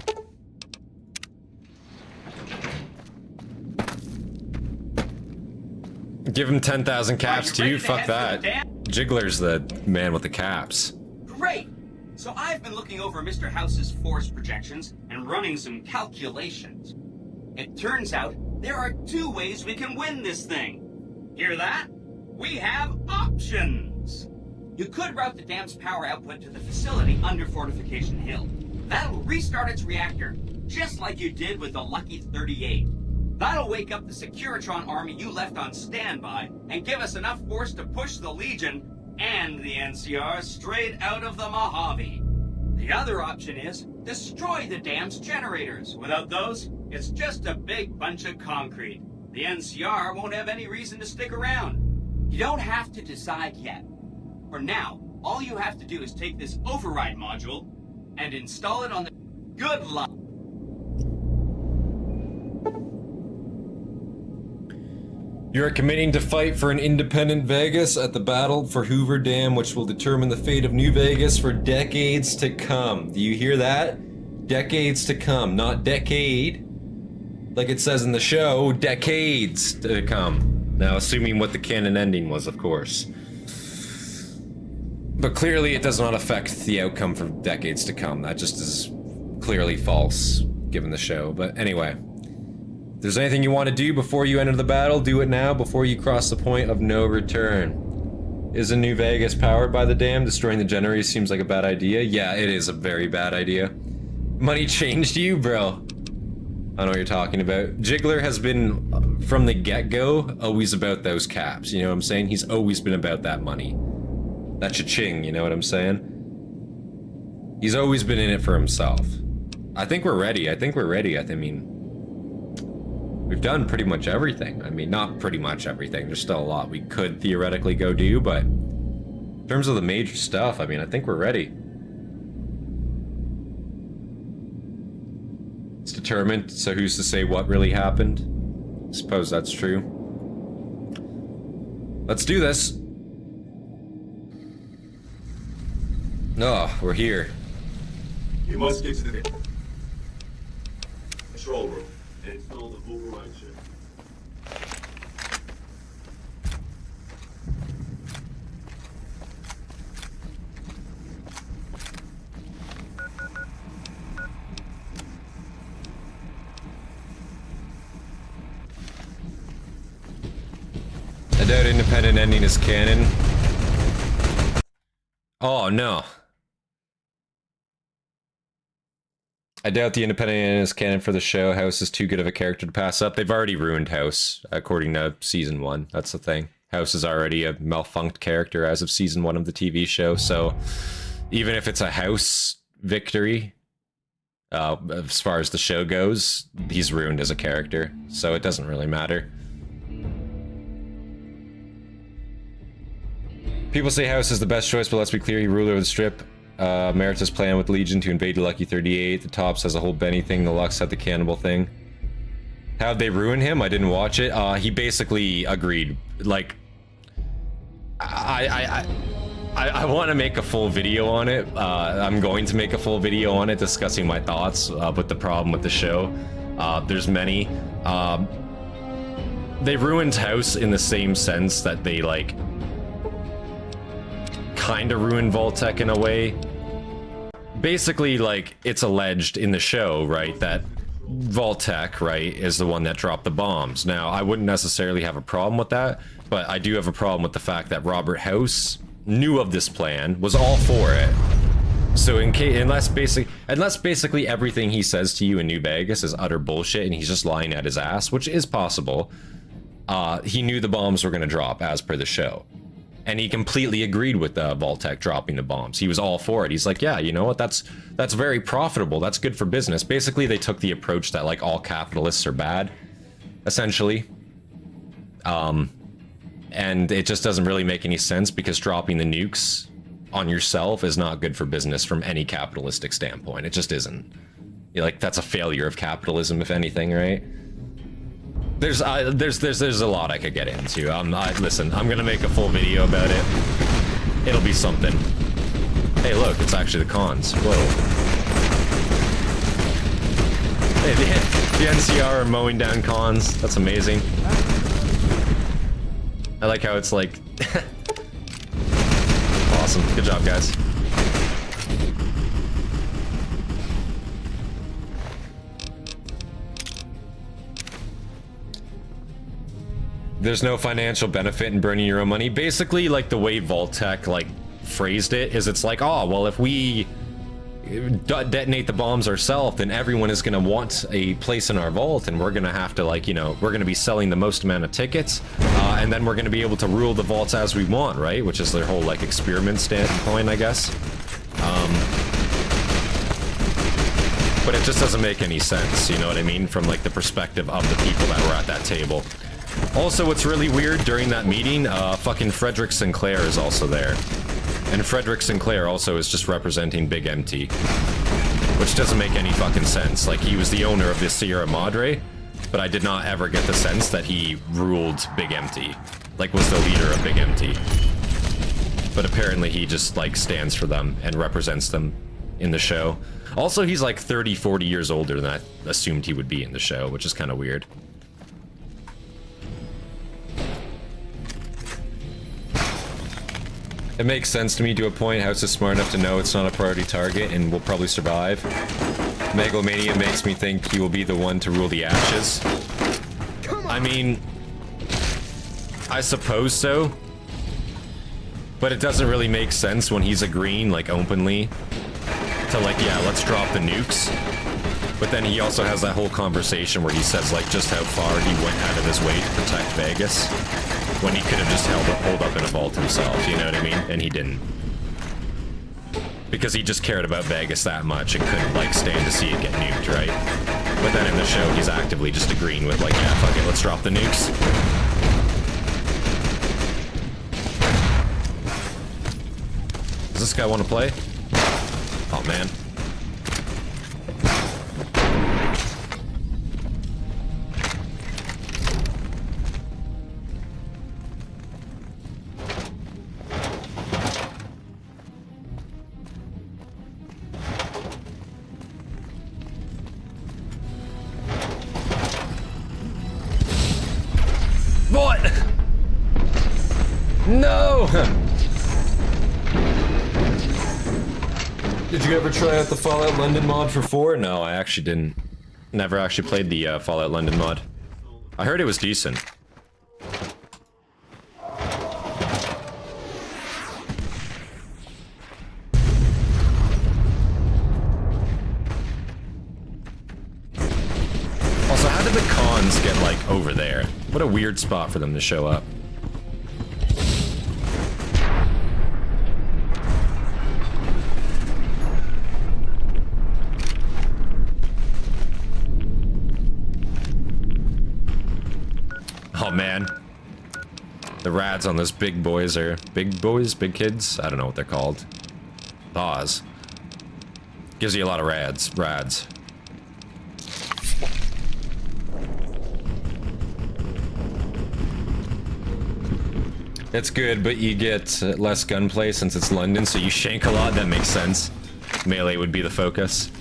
Give him 10,000 caps too? Fuck that. Jiggler's the man with the caps. Great! So I've been looking over Mr. House's force projections and running some calculations. It turns out there are two ways we can win this thing. Hear that? We have options! You could route the dam's power output to the facility under Fortification Hill. That'll restart its reactor, just like you did with the Lucky 38. That'll wake up the Securitron army you left on standby and give us enough force to push the Legion and the NCR straight out of the Mojave. The other option is destroy the dam's generators. Without those, it's just a big bunch of concrete. The NCR won't have any reason to stick around. You don't have to decide yet. For now, all you have to do is take this override module and install it on the... Good luck! You are committing to fight for an independent Vegas at the battle for Hoover Dam, which will determine the fate of New Vegas for decades to come. Do you hear that? Decades to come, not decade. Like it says in the show, decades to come. Now, assuming what the canon ending was, of course. But clearly it does not affect the outcome for decades to come. That just is clearly false, given the show. But anyway. If there's anything you want to do before you enter the battle, do it now before you cross the point of no return. Isn't New Vegas powered by the dam? Destroying the generators seems like a bad idea. Yeah, it is a very bad idea. Money changed you, bro. I know what you're talking about. Jiggler has been, from the get-go, always about those caps. You know what I'm saying? He's always been about that money. That cha-ching, you know what I'm saying? He's always been in it for himself. I think we're ready. I mean... We've done pretty much everything. I mean, not pretty much everything. There's still a lot we could theoretically go do, but in terms of the major stuff, I mean, I think we're ready. It's determined, so who's to say what really happened? I suppose that's true. Let's do this. No, we're here. You must get to the control room and install the override chip. I doubt independent ending is canon. Oh no. I doubt the independent ending is canon for the show. House is too good of a character to pass up. They've already ruined House, according to season 1. That's the thing. House is already a malfunctioned character as of season 1 of the TV show, so even if it's a House victory, as far as the show goes, he's ruined as a character, so it doesn't really matter. People say House is the best choice, but let's be clear, he ruled over the Strip. Meritus' plan with Legion to invade Lucky 38, the Tops has a whole Benny thing, the Lux had the cannibal thing. How'd they ruin him? I didn't watch it. He basically agreed, like, I want to make a full video on it. I'm going to make a full video on it discussing my thoughts with the problem with the show. There's many. They ruined House in the same sense that they, like, kind of ruined Vault-Tec in a way. Basically, like, it's alleged in the show, right, that Vault-Tec, right, is the one that dropped the bombs. Now, I wouldn't necessarily have a problem with that, but I do have a problem with the fact that Robert House knew of this plan, was all for it. So unless basically everything he says to you in New Vegas is utter bullshit and he's just lying at his ass, which is possible, he knew the bombs were going to drop as per the show. And he completely agreed with Vault-Tec dropping the bombs. He was all for it. He's like, yeah, you know what? That's very profitable. That's good for business. Basically, they took the approach that, like, all capitalists are bad, essentially. And it just doesn't really make any sense because dropping the nukes on yourself is not good for business from any capitalistic standpoint. It just isn't. Like, that's a failure of capitalism, if anything, right? There's a lot I could get into. Listen, I'm gonna make a full video about it. It'll be something. Hey, look, it's actually the cons. Whoa. Hey, the NCR are mowing down cons. That's amazing. I like how it's like... Awesome. Good job, guys. There's no financial benefit in burning your own money. Basically, like, the way Vault-Tec, like, phrased it is it's like, oh, well, if we detonate the bombs ourselves, then everyone is going to want a place in our vault, and we're going to have to, like, you know, we're going to be selling the most amount of tickets, and then we're going to be able to rule the vaults as we want, right? Which is their whole, like, experiment standpoint, I guess. But it just doesn't make any sense, you know what I mean? From, like, the perspective of the people that were at that table. Also, what's really weird during that meeting, fucking Frederick Sinclair is also there. And Frederick Sinclair also is just representing Big MT. Which doesn't make any fucking sense. Like, he was the owner of the Sierra Madre, but I did not ever get the sense that he ruled Big MT. Like, was the leader of Big MT. But apparently he just, like, stands for them and represents them in the show. Also, he's like 30, 40 years older than I assumed he would be in the show, which is kind of weird. It makes sense to me to a point. House is smart enough to know it's not a priority target and will probably survive. Megalomania makes me think he will be the one to rule the Ashes. I mean, I suppose so. But it doesn't really make sense when he's agreeing, like, openly to, like, yeah, let's drop the nukes. But then he also has that whole conversation where he says, like, just how far he went out of his way to protect Vegas. When he could have just holed up in a vault himself, you know what I mean? And he didn't. Because he just cared about Vegas that much and couldn't, like, stand to see it get nuked, right? But then in the show, he's actively just agreeing with, like, yeah, fuck it, let's drop the nukes. Does this guy want to play? Oh, man. What? No! Did you ever try out the Fallout London mod for 4? No, I actually didn't. Never actually played the Fallout London mod. I heard it was decent. Also, how did the cons get, like, over there? What a weird spot for them to show up. The rads on those big boys are... Big boys? Big kids? I don't know what they're called. Thaws. Gives you a lot of rads. It's good, but you get less gunplay since it's London, so you shank a lot. That makes sense. Melee would be the focus.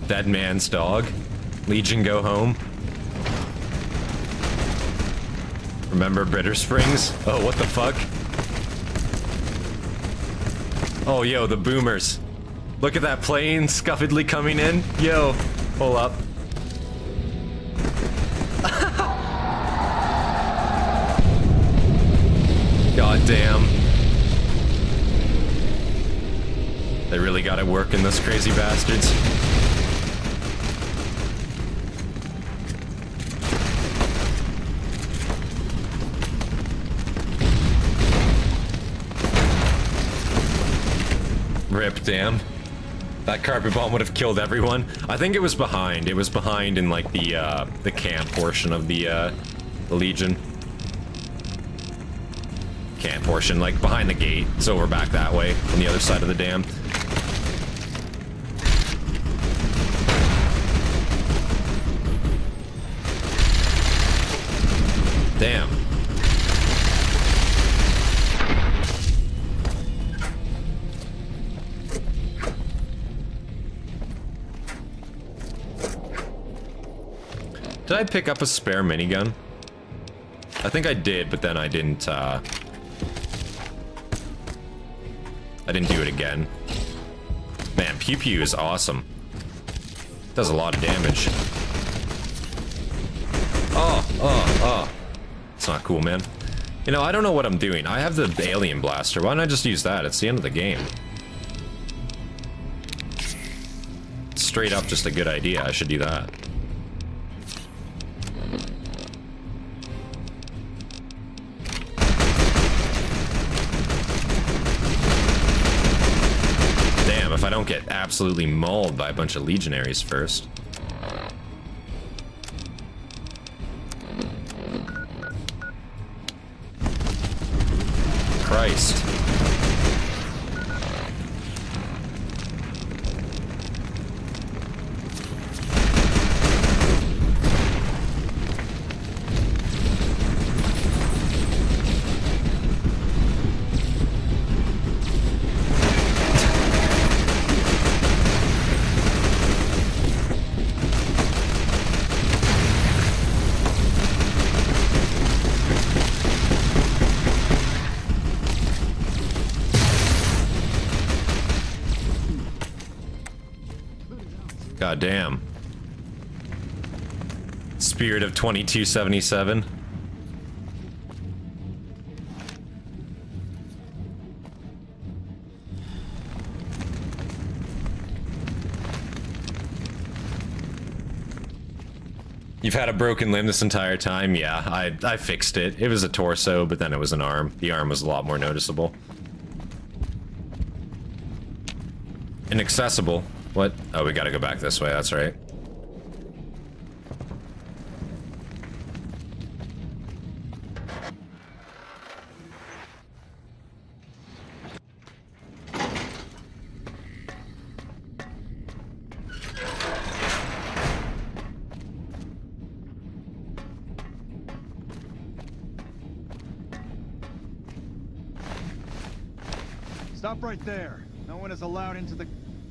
Dead man's dog. Legion go home. Remember Britter Springs? Oh, what the fuck? Oh, yo, the boomers. Look at that plane scuffedly coming in. Yo, pull up. God damn. They really got it working, those crazy bastards. Rip, damn. That carpet bomb would have killed everyone. I think it was behind. It was behind in like the camp portion of the Legion. Camp portion, like behind the gate. It's over back that way, on the other side of the dam. Damn. Did I pick up a spare minigun? I think I did, but then I didn't do it again. Man, Pew Pew is awesome. Does a lot of damage. Oh. It's not cool, man. You know, I don't know what I'm doing. I have the alien blaster. Why don't I just use that? It's the end of the game. Straight up just a good idea. I should do that. If I don't get absolutely mauled by a bunch of legionaries first. Christ. God damn. Spirit of 2277. You've had a broken limb this entire time? Yeah, I fixed it. It was a torso, but then it was an arm. The arm was a lot more noticeable. Inaccessible. What? Oh, we gotta go back this way, that's right. Stop right there. No one is allowed into the...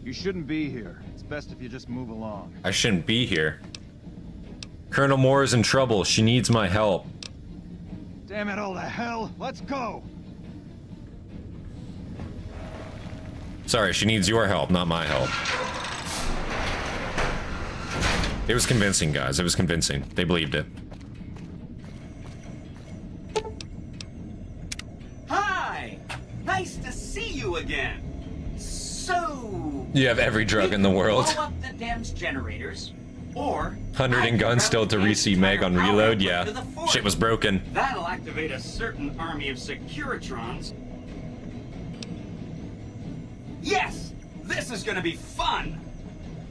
You shouldn't be here. It's best if you just move along. I shouldn't be here. Colonel Moore is in trouble. She needs my help. Damn it all to hell. Let's go. Sorry, she needs your help, not my help. It was convincing, guys. It was convincing. They believed it. Hi! Nice to see you again. So... You have every drug in the world. Blow up the dam's generators. Or 100 in gun still to re-see Meg on reload. Yeah, shit was broken. that'll activate a certain army of Securitrons. Yes! This is gonna be fun!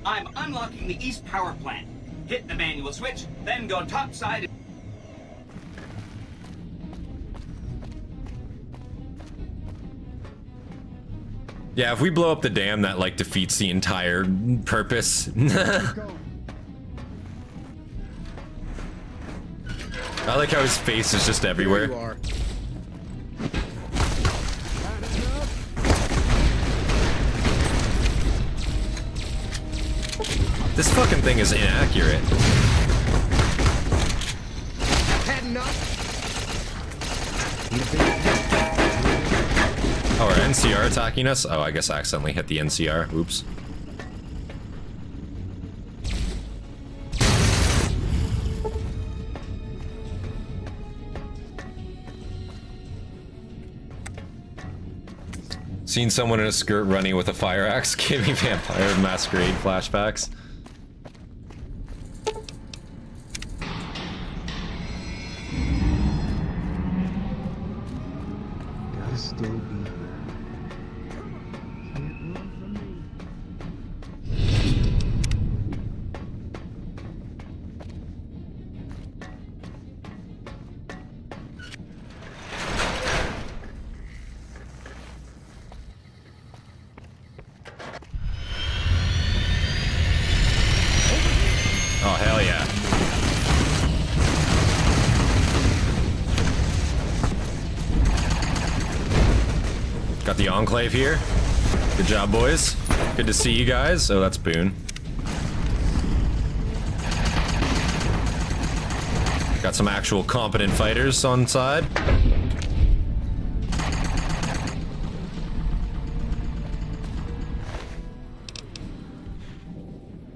I'm unlocking the east power plant. Hit the manual switch, then go topside. Yeah, if we blow up the dam, that like defeats the entire purpose. I like how his face is just everywhere. There you are. This fucking thing is inaccurate. Had enough? Oh, are NCR attacking us? Oh, I guess I accidentally hit the NCR. Oops. Seen someone in a skirt running with a fire axe? Give me Vampire Masquerade flashbacks. Gotta still be here. Can't run from me. Oh, hell yeah. Got the Enclave here. Good job, boys. Good to see you guys. Oh, that's Boone. Got some actual competent fighters on side.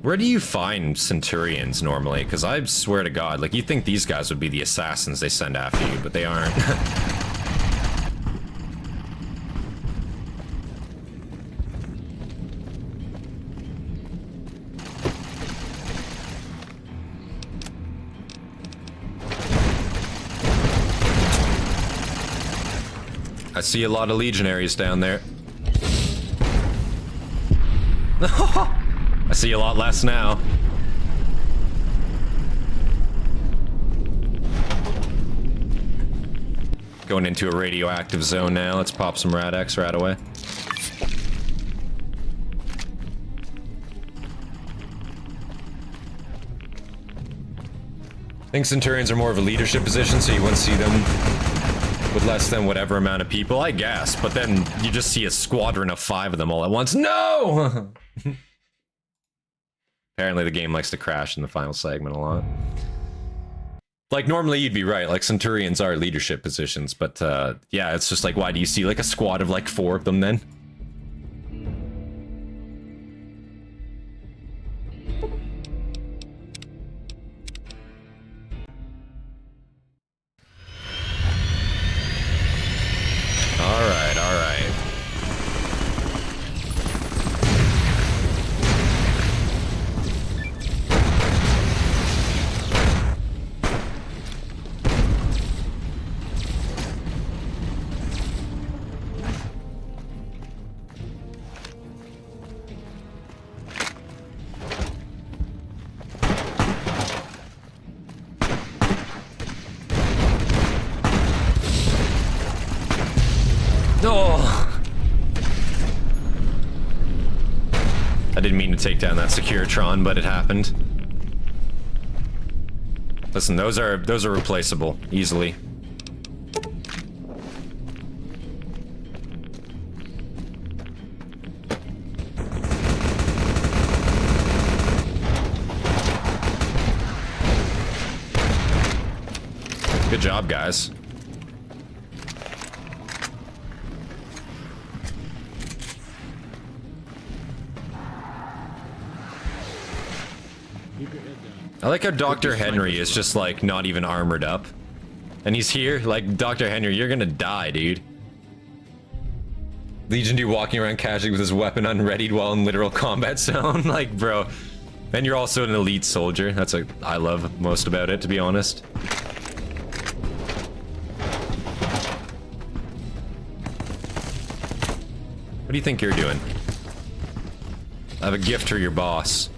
Where do you find Centurions normally? Because I swear to God, like, you'd think these guys would be the assassins they send after you, but they aren't. I see a lot of legionaries down there. I see a lot less now. Going into a radioactive zone now. Let's pop some RadX right away. I think Centurions are more of a leadership position, so you wouldn't see them with less than whatever amount of people, I guess. But then you just see a squadron of 5 of them all at once. No! Apparently the game likes to crash in the final segment a lot. Like, normally you'd be right, like, Centurions are leadership positions, but, yeah, it's just like, why do you see, like, a squad of, like, 4 of them then? Alright, alright. Oh! I didn't mean to take down that Securitron, but it happened. Listen, those are replaceable easily. Good job, guys. I like how Dr. Henry is just, like, not even armored up. And he's here, like, Dr. Henry, you're gonna die, dude. Legion dude walking around casually with his weapon unreadied while in literal combat zone. Like, bro, And you're also an elite soldier. That's what I love most about it, to be honest. What do you think you're doing? I have a gift for your boss.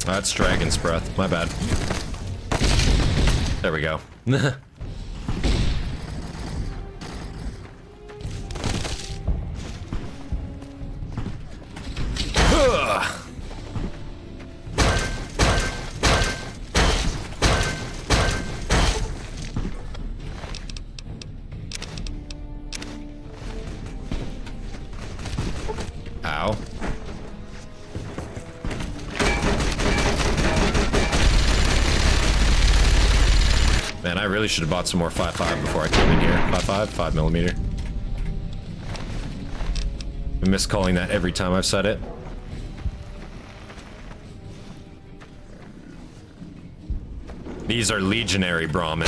That's Dragon's Breath. My bad. There we go. Ow. Man, I really should have bought some more 5.5 before I came in here. 5.5, 5mm. I miss calling that every time I've said it. These are legionary Brahmin.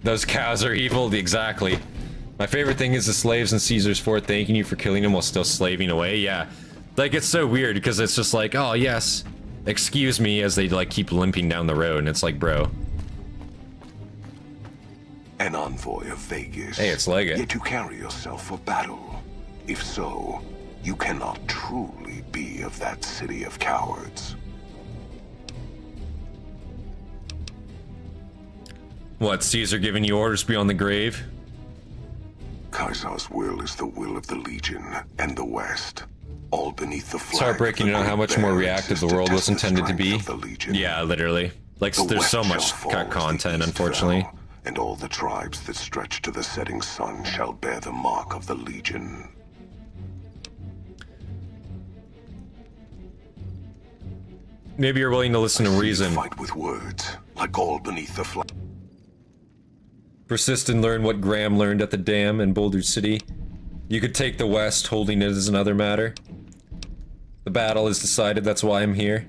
Those cows are evil, exactly. My favorite thing is the slaves in Caesar's fort thanking you for killing them while still slaving away. Yeah, like it's so weird because it's just like, oh yes, excuse me, as they like keep limping down the road, and it's like, bro. An envoy of Vegas. Hey, it's Leggett. Yet you carry yourself for battle. If so, you cannot truly be of that city of cowards. What, Caesar giving you orders beyond the grave? Caesar's will is the will of the Legion and the West. All beneath the flag. It's heartbreaking to know how much more reactive the world was intended to be. Yeah, literally. Like, there's so much cut content, unfortunately. And all the tribes that stretch to the setting sun shall bear the mark of the Legion. Maybe you're willing to listen to reason. Fight with words, like all beneath the flag. Persist and learn what Graham learned at the dam in Boulder City. You could take the West, holding it is another matter. The battle is decided, that's why I'm here.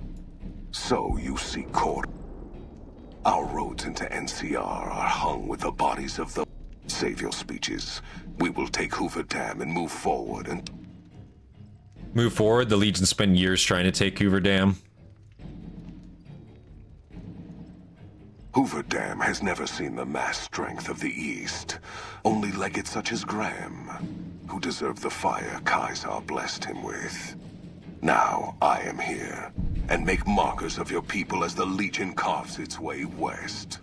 So you seek court. Our roads into NCR are hung with the bodies of the... Save your speeches. We will take Hoover Dam and move forward and... Move forward? The Legion spent years trying to take Hoover Dam. Hoover Dam has never seen the mass strength of the East. Only legates such as Graham, who deserve the fire Caesar blessed him with. Now I am here, and make markers of your people as the Legion carves its way west.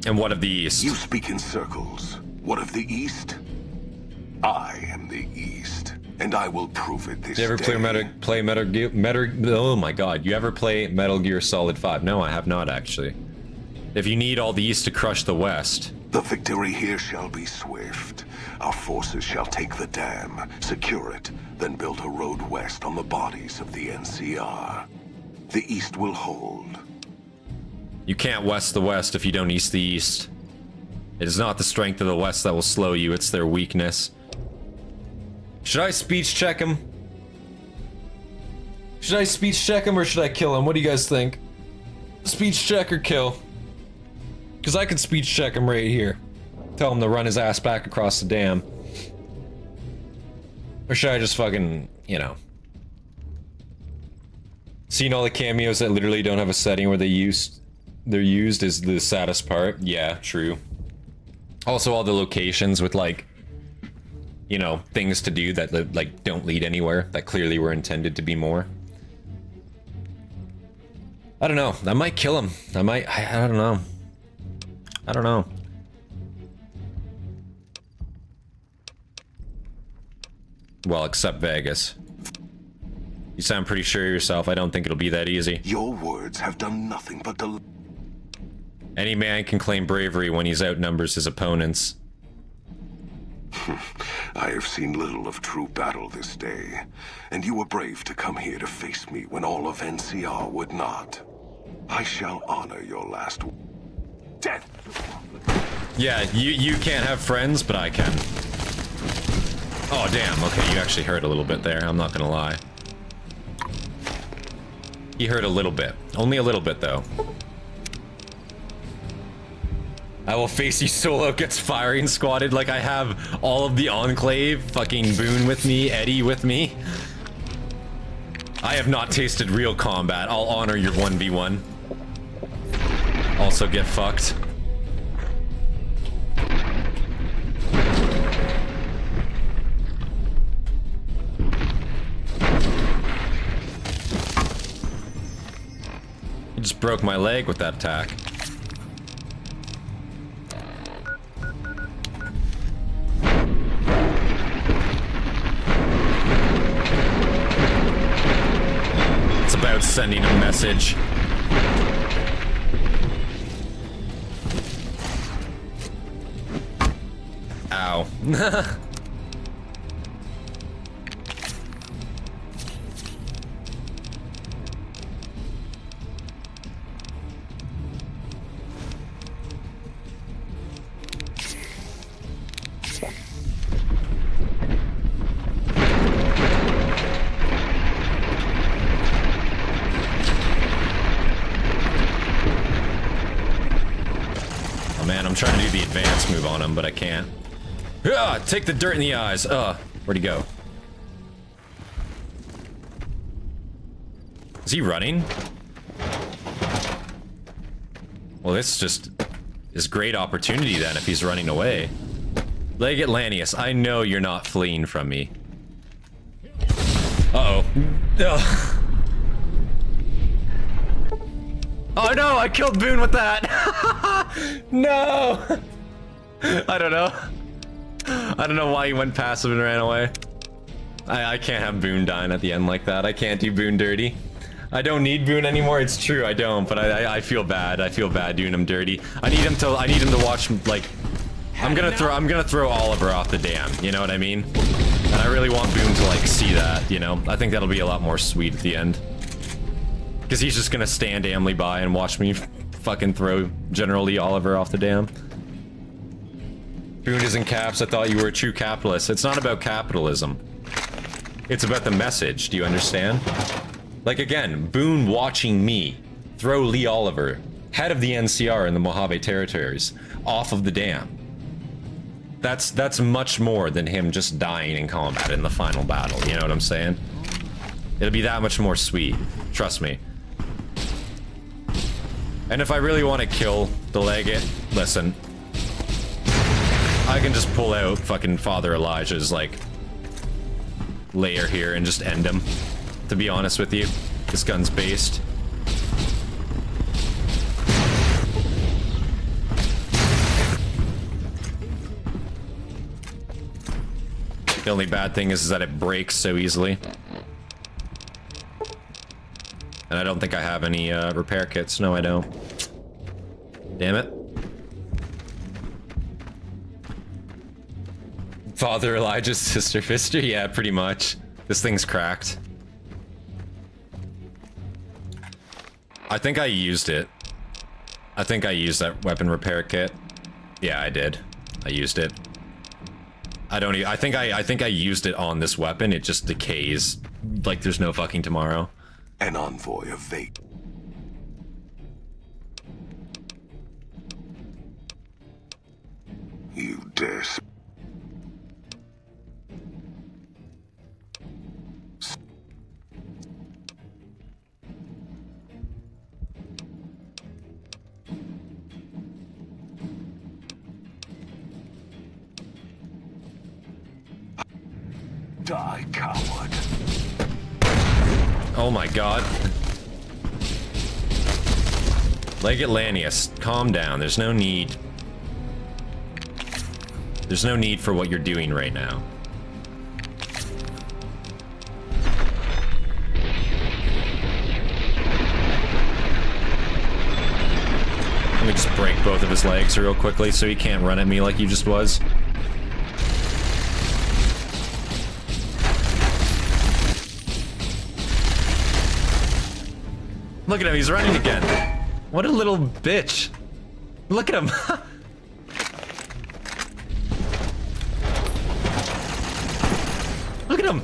And what of the East? You speak in circles. What of the East? I am the East, and I will prove it this day. You ever play Metal Gear? Oh my god, you ever play Metal Gear Solid 5? No, I have not actually. If you need all the East to crush the West. The victory here shall be swift. Our forces shall take the dam, secure it, then build a road west on the bodies of the NCR. The East will hold. You can't west the West if you don't east the East. It is not the strength of the West that will slow you, it's their weakness. Should I speech check him? Should I speech check him or should I kill him? What do you guys think? Speech check or kill? Because I can speech check him right here. Tell him to run his ass back across the dam. Or should I just fucking, you know... Seeing all the cameos that literally don't have a setting where they're used is the saddest part. Yeah, true. Also all the locations with like... you know, things to do that like don't lead anywhere, that clearly were intended to be more. I don't know. I might kill him. I don't know. I don't know. Well, except Vegas. You sound pretty sure of yourself. I don't think it'll be that easy. Your words have done nothing but Any man can claim bravery when he's outnumbers his opponents. I have seen little of true battle this day, and you were brave to come here to face me when all of NCR would not. I shall honor your last death. Yeah, you can't have friends, but I can. Oh, damn. Okay, you actually hurt a little bit there. I'm not gonna lie. He hurt a little bit. Only a little bit, though. I will face you solo, gets firing squatted like I have all of the Enclave, fucking Boone with me, Eddie with me. I have not tasted real combat. I'll honor your 1v1. Also get fucked. You just broke my leg with that attack. It's about sending a message. Ow. Oh man, I'm trying to do the advanced move on him, but I can't. Take the dirt in the eyes. Where'd he go? Is he running? Well, this just is great opportunity then if he's running away. Leg Atlanteus, I know you're not fleeing from me. Uh-oh. Ugh. Oh no, I killed Boone with that! No! I don't know. I don't know why he went passive and ran away. I can't have Boone dying at the end like that. I can't do Boone dirty. I don't need Boone anymore. It's true, I don't. But I feel bad. I feel bad doing him dirty. I need him to watch like. I'm gonna throw Oliver off the dam. You know what I mean? And I really want Boone to like see that. You know? I think that'll be a lot more sweet at the end. Because he's just gonna stand amly by and watch me fucking throw General Lee Oliver off the dam. Boone is in caps. I thought you were a true capitalist. It's not about capitalism. It's about the message. Do you understand? Like again, Boone watching me throw Lee Oliver, head of the NCR in the Mojave territories, off of the dam. That's much more than him just dying in combat in the final battle. You know what I'm saying? It'll be that much more sweet. Trust me. And if I really want to kill the Legate, listen. I can just pull out fucking Father Elijah's, like, layer here and just end him. To be honest with you, this gun's based. The only bad thing is that it breaks so easily. And I don't think I have any repair kits. No, I don't. Damn it. Father Elijah's sister Fister? Yeah, pretty much. This thing's cracked. I think I used it. I think I used that weapon repair kit. Yeah, I did. I used it. I don't even, I think I used it on this weapon. It just decays like there's no fucking tomorrow. An envoy of fate. You dare. Die, coward. Oh my god. Leg Atlanteus, calm down. There's no need. There's no need for what you're doing right now. Let me just break both of his legs real quickly so he can't run at me like he just was. Look at him, he's running again. What a little bitch. Look at him. Look at him.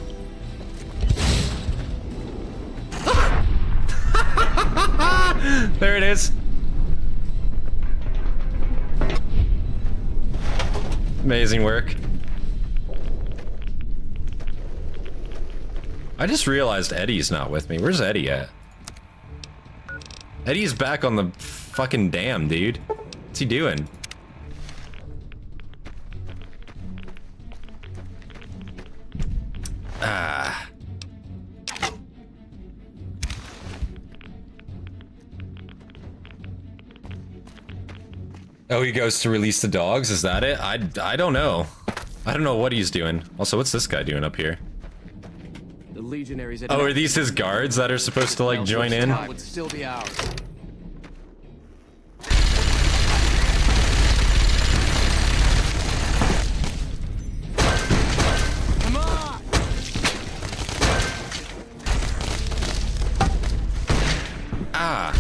There it is. Amazing work. I just realized Eddie's not with me. Where's Eddie at? Eddie's back on the fucking dam, dude. What's he doing? Ah. Oh, he goes to release the dogs? Is that it? I don't know. I don't know what he's doing. Also, what's this guy doing up here? The legionaries. Oh, are these his guards that are supposed to like join in? Would still be ours. Come on! Ah.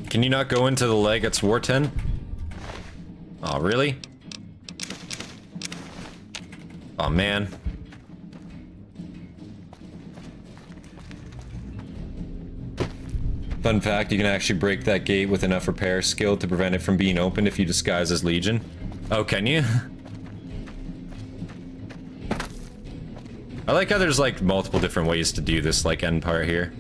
Can you not go into the Legate's War Tent? Oh, really? Oh, man. Fun fact, you can actually break that gate with enough repair skill to prevent it from being opened if you disguise as Legion. Oh, can you? I like how there's like multiple different ways to do this like end part here.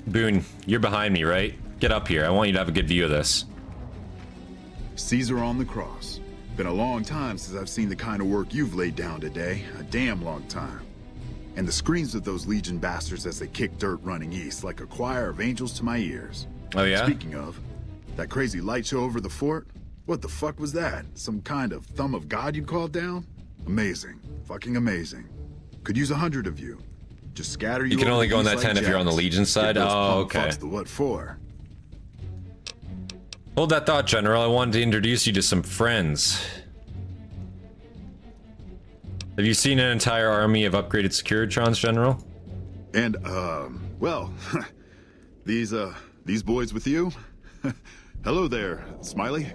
Boone, you're behind me, right? Get up here. I want you to have a good view of this. Caesar on the cross. Been a long time since I've seen the kind of work you've laid down today. A damn long time. And the screams of those Legion bastards as they kick dirt running east like a choir of angels to my ears. Oh, yeah? Speaking of, that crazy light show over the fort? What the fuck was that? Some kind of thumb of God you'd called down? Amazing. Fucking amazing. Could use 100 of you. Just scatter you. You can only go in that like tent if you're on the Legion side? Oh, okay. The what for? Hold that thought, General. I wanted to introduce you to some friends. Have you seen an entire army of upgraded Securitrons, General? And, well, these boys with you? Hello there, Smiley.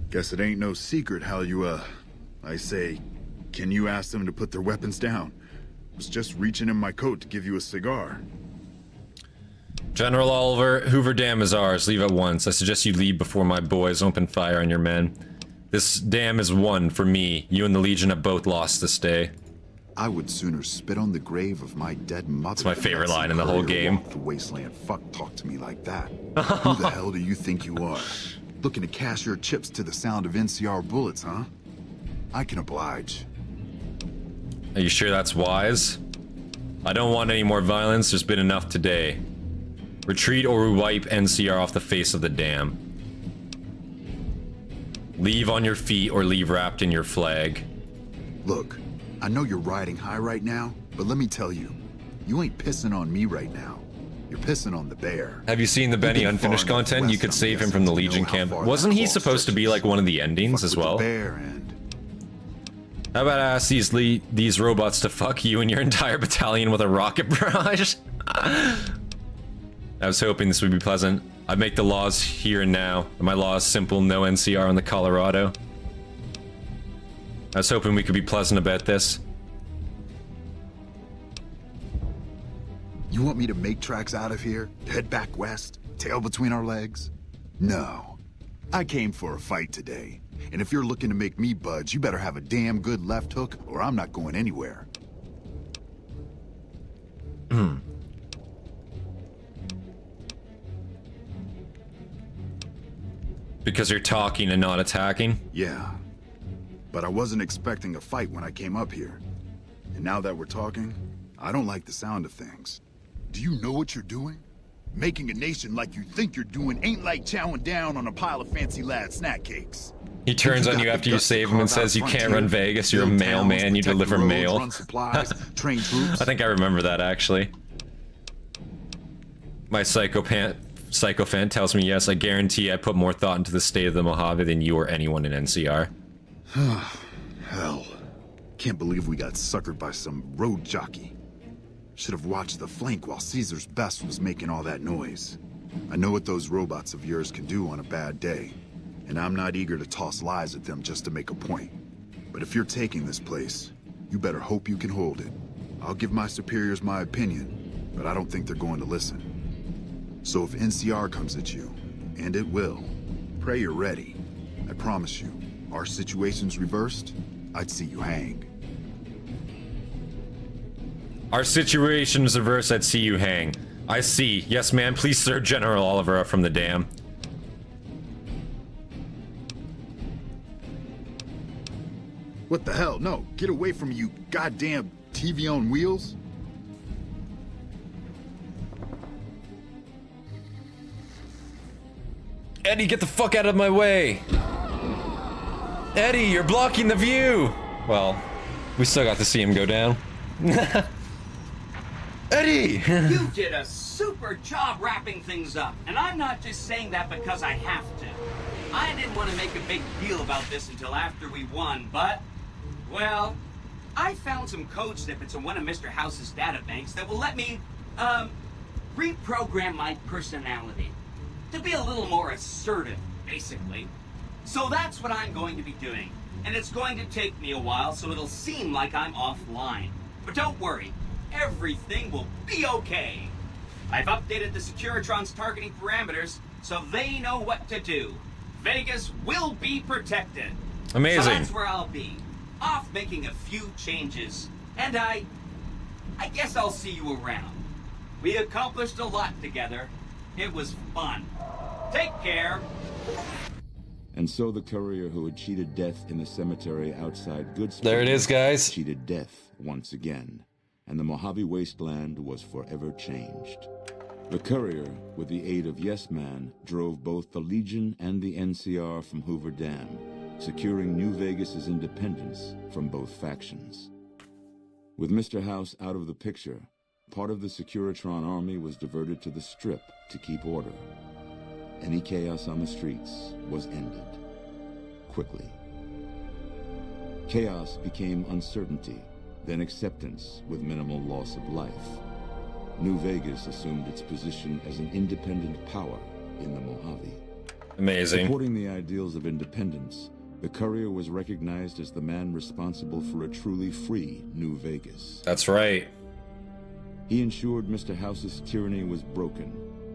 Guess it ain't no secret how you, I say, can you ask them to put their weapons down? Was just reaching in my coat to give you a cigar. General Oliver, Hoover Dam is ours. Leave at once. I suggest you leave before my boys open fire on your men. This dam is one for me. You and the Legion have both lost this day. I would sooner spit on the grave of my dead mother. It's my favorite line in the whole game. The wasteland fuck talk to me like that. Who the hell do you think you are? Looking to cash your chips to the sound of NCR bullets, huh? I can oblige. Are you sure that's wise? I don't want any more violence. There's been enough today. Retreat or we wipe NCR off the face of the dam. Leave on your feet or leave wrapped in your flag. Look, I know you're riding high right now, but let me tell you, you ain't pissing on me right now. You're pissing on the bear. Have you seen the Benny unfinished content? You could save him from the Legion camp. Wasn't he supposed to be like one of the endings as well? How about I ask these robots to fuck you and your entire battalion with a rocket barrage? I was hoping this would be pleasant. I make the laws here and now. My law is simple, no NCR on the Colorado. I was hoping we could be pleasant about this. You want me to make tracks out of here? Head back west? Tail between our legs? No. I came for a fight today. And if you're looking to make me budge, you better have a damn good left hook or I'm not going anywhere. Because you're talking and not attacking? Yeah. But I wasn't expecting a fight when I came up here. And now that we're talking, I don't like the sound of things. Do you know what you're doing? Making a nation like you think you're doing ain't like chowing down on a pile of fancy lad snack cakes. He turns on you after you save him and says you can't run Vegas, you're a mailman, you deliver mail. I think I remember that, actually. My psychophant tells me yes, I guarantee I put more thought into the state of the Mojave than you or anyone in NCR. Hell. Can't believe we got suckered by some road jockey. Should have watched the flank while Caesar's best was making all that noise. I know what those robots of yours can do on a bad day, and I'm not eager to toss lies at them just to make a point. But if you're taking this place, you better hope you can hold it. I'll give my superiors my opinion, but I don't think they're going to listen. So if NCR comes at you, and it will, pray you're ready. I promise you, our situation's reversed, I'd see you hang. Our situation's reversed, I'd see you hang. I see. Yes, ma'am. Please, sir, General Oliver up from the dam. What the hell? No, get away from me, you goddamn TV on wheels. Eddie, get the fuck out of my way! Eddie, you're blocking the view! Well, we still got to see him go down. Eddie! You did a super job wrapping things up, and I'm not just saying that because I have to. I didn't want to make a big deal about this until after we won, but, well, I found some code snippets in one of Mr. House's databanks that will let me, reprogram my personality. To be a little more assertive, basically. So that's what I'm going to be doing. And it's going to take me a while, so it'll seem like I'm offline. But don't worry, everything will be okay. I've updated the Securitron's targeting parameters, so they know what to do. Vegas will be protected. Amazing. So that's where I'll be. Off making a few changes. And I guess I'll see you around. We accomplished a lot together. It was fun. Take care. And so the courier who had cheated death in the cemetery outside Goodspeed... There it is, guys. ...cheated death once again. And the Mojave wasteland was forever changed. The courier, with the aid of Yes Man, drove both the Legion and the NCR from Hoover Dam, securing New Vegas's independence from both factions. With Mr. House out of the picture, part of the Securitron army was diverted to the Strip to keep order. Any chaos on the streets was ended. Quickly. Chaos became uncertainty, then acceptance with minimal loss of life. New Vegas assumed its position as an independent power in the Mojave. Amazing. Supporting the ideals of independence, the courier was recognized as the man responsible for a truly free New Vegas. That's right. He ensured Mr. House's tyranny was broken,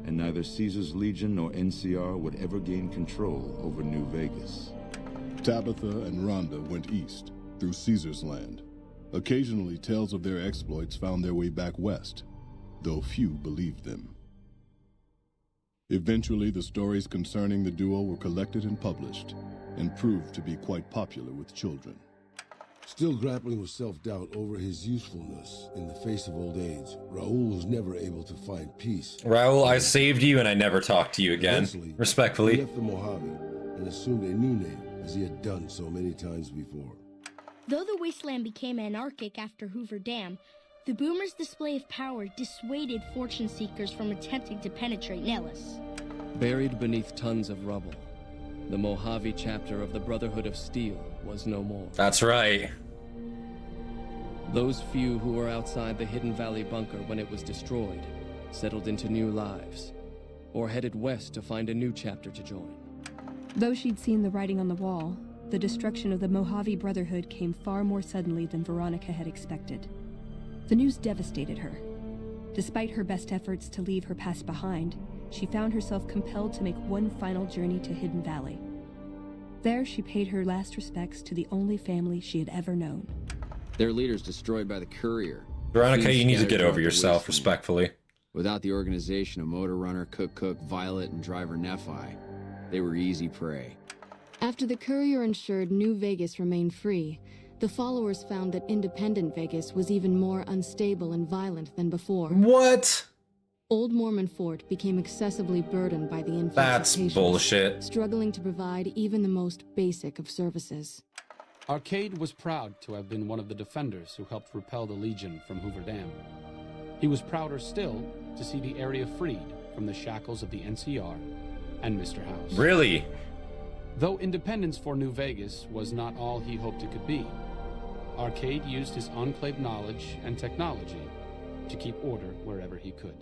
and neither Caesar's Legion nor NCR would ever gain control over New Vegas. Tabitha and Rhonda went east, through Caesar's land. Occasionally, tales of their exploits found their way back west, though few believed them. Eventually, the stories concerning the duo were collected and published, and proved to be quite popular with children. Still grappling with self-doubt over his usefulness in the face of old age, Raul was never able to find peace. Raul, I saved you and I never talked to you again. Eventually, Respectfully. he left the Mojave and assumed a new name, as he had done so many times before. Though the wasteland became anarchic after Hoover Dam, the Boomers' display of power dissuaded fortune seekers from attempting to penetrate Nellis. Buried beneath tons of rubble, the Mojave chapter of the Brotherhood of Steel was no more. That's right. Those few who were outside the Hidden Valley bunker when it was destroyed settled into new lives, or headed west to find a new chapter to join. Though she'd seen the writing on the wall, the destruction of the Mojave Brotherhood came far more suddenly than Veronica had expected. The news devastated her. Despite her best efforts to leave her past behind, she found herself compelled to make one final journey to Hidden Valley. There, she paid her last respects to the only family she had ever known. Their leaders destroyed by the courier. Veronica, you need to get over yourself, respectfully. Without the organization of Motor Runner, Cook, Violet, and Driver Nephi, they were easy prey. After the courier ensured New Vegas remained free, the followers found that independent Vegas was even more unstable and violent than before. What? Old Mormon Fort became excessively burdened by the influx That's of patients, bullshit. struggling to provide even the most basic of services. Arcade was proud to have been one of the defenders who helped repel the Legion from Hoover Dam. He was prouder still to see the area freed from the shackles of the NCR and Mr. House. Really? Though independence for New Vegas was not all he hoped it could be, Arcade used his enclave knowledge and technology to keep order wherever he could.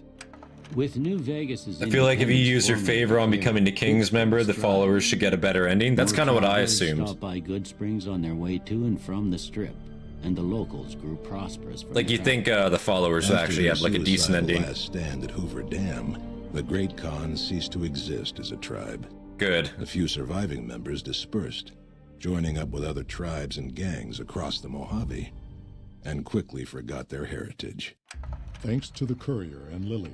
With New Vegas' I feel like if you use your favor on becoming the King's member, the followers should get a better ending. That's kind of what I assumed. Stopped by Good Springs on their way to and from the Strip, and the locals grew prosperous. Like, you think the followers actually have like a decent ending. Last stand at Hoover Dam, the Great Khan ceased to exist as a tribe. Good. The few surviving members dispersed, joining up with other tribes and gangs across the Mojave, and quickly forgot their heritage. Thanks to the Courier and Lily,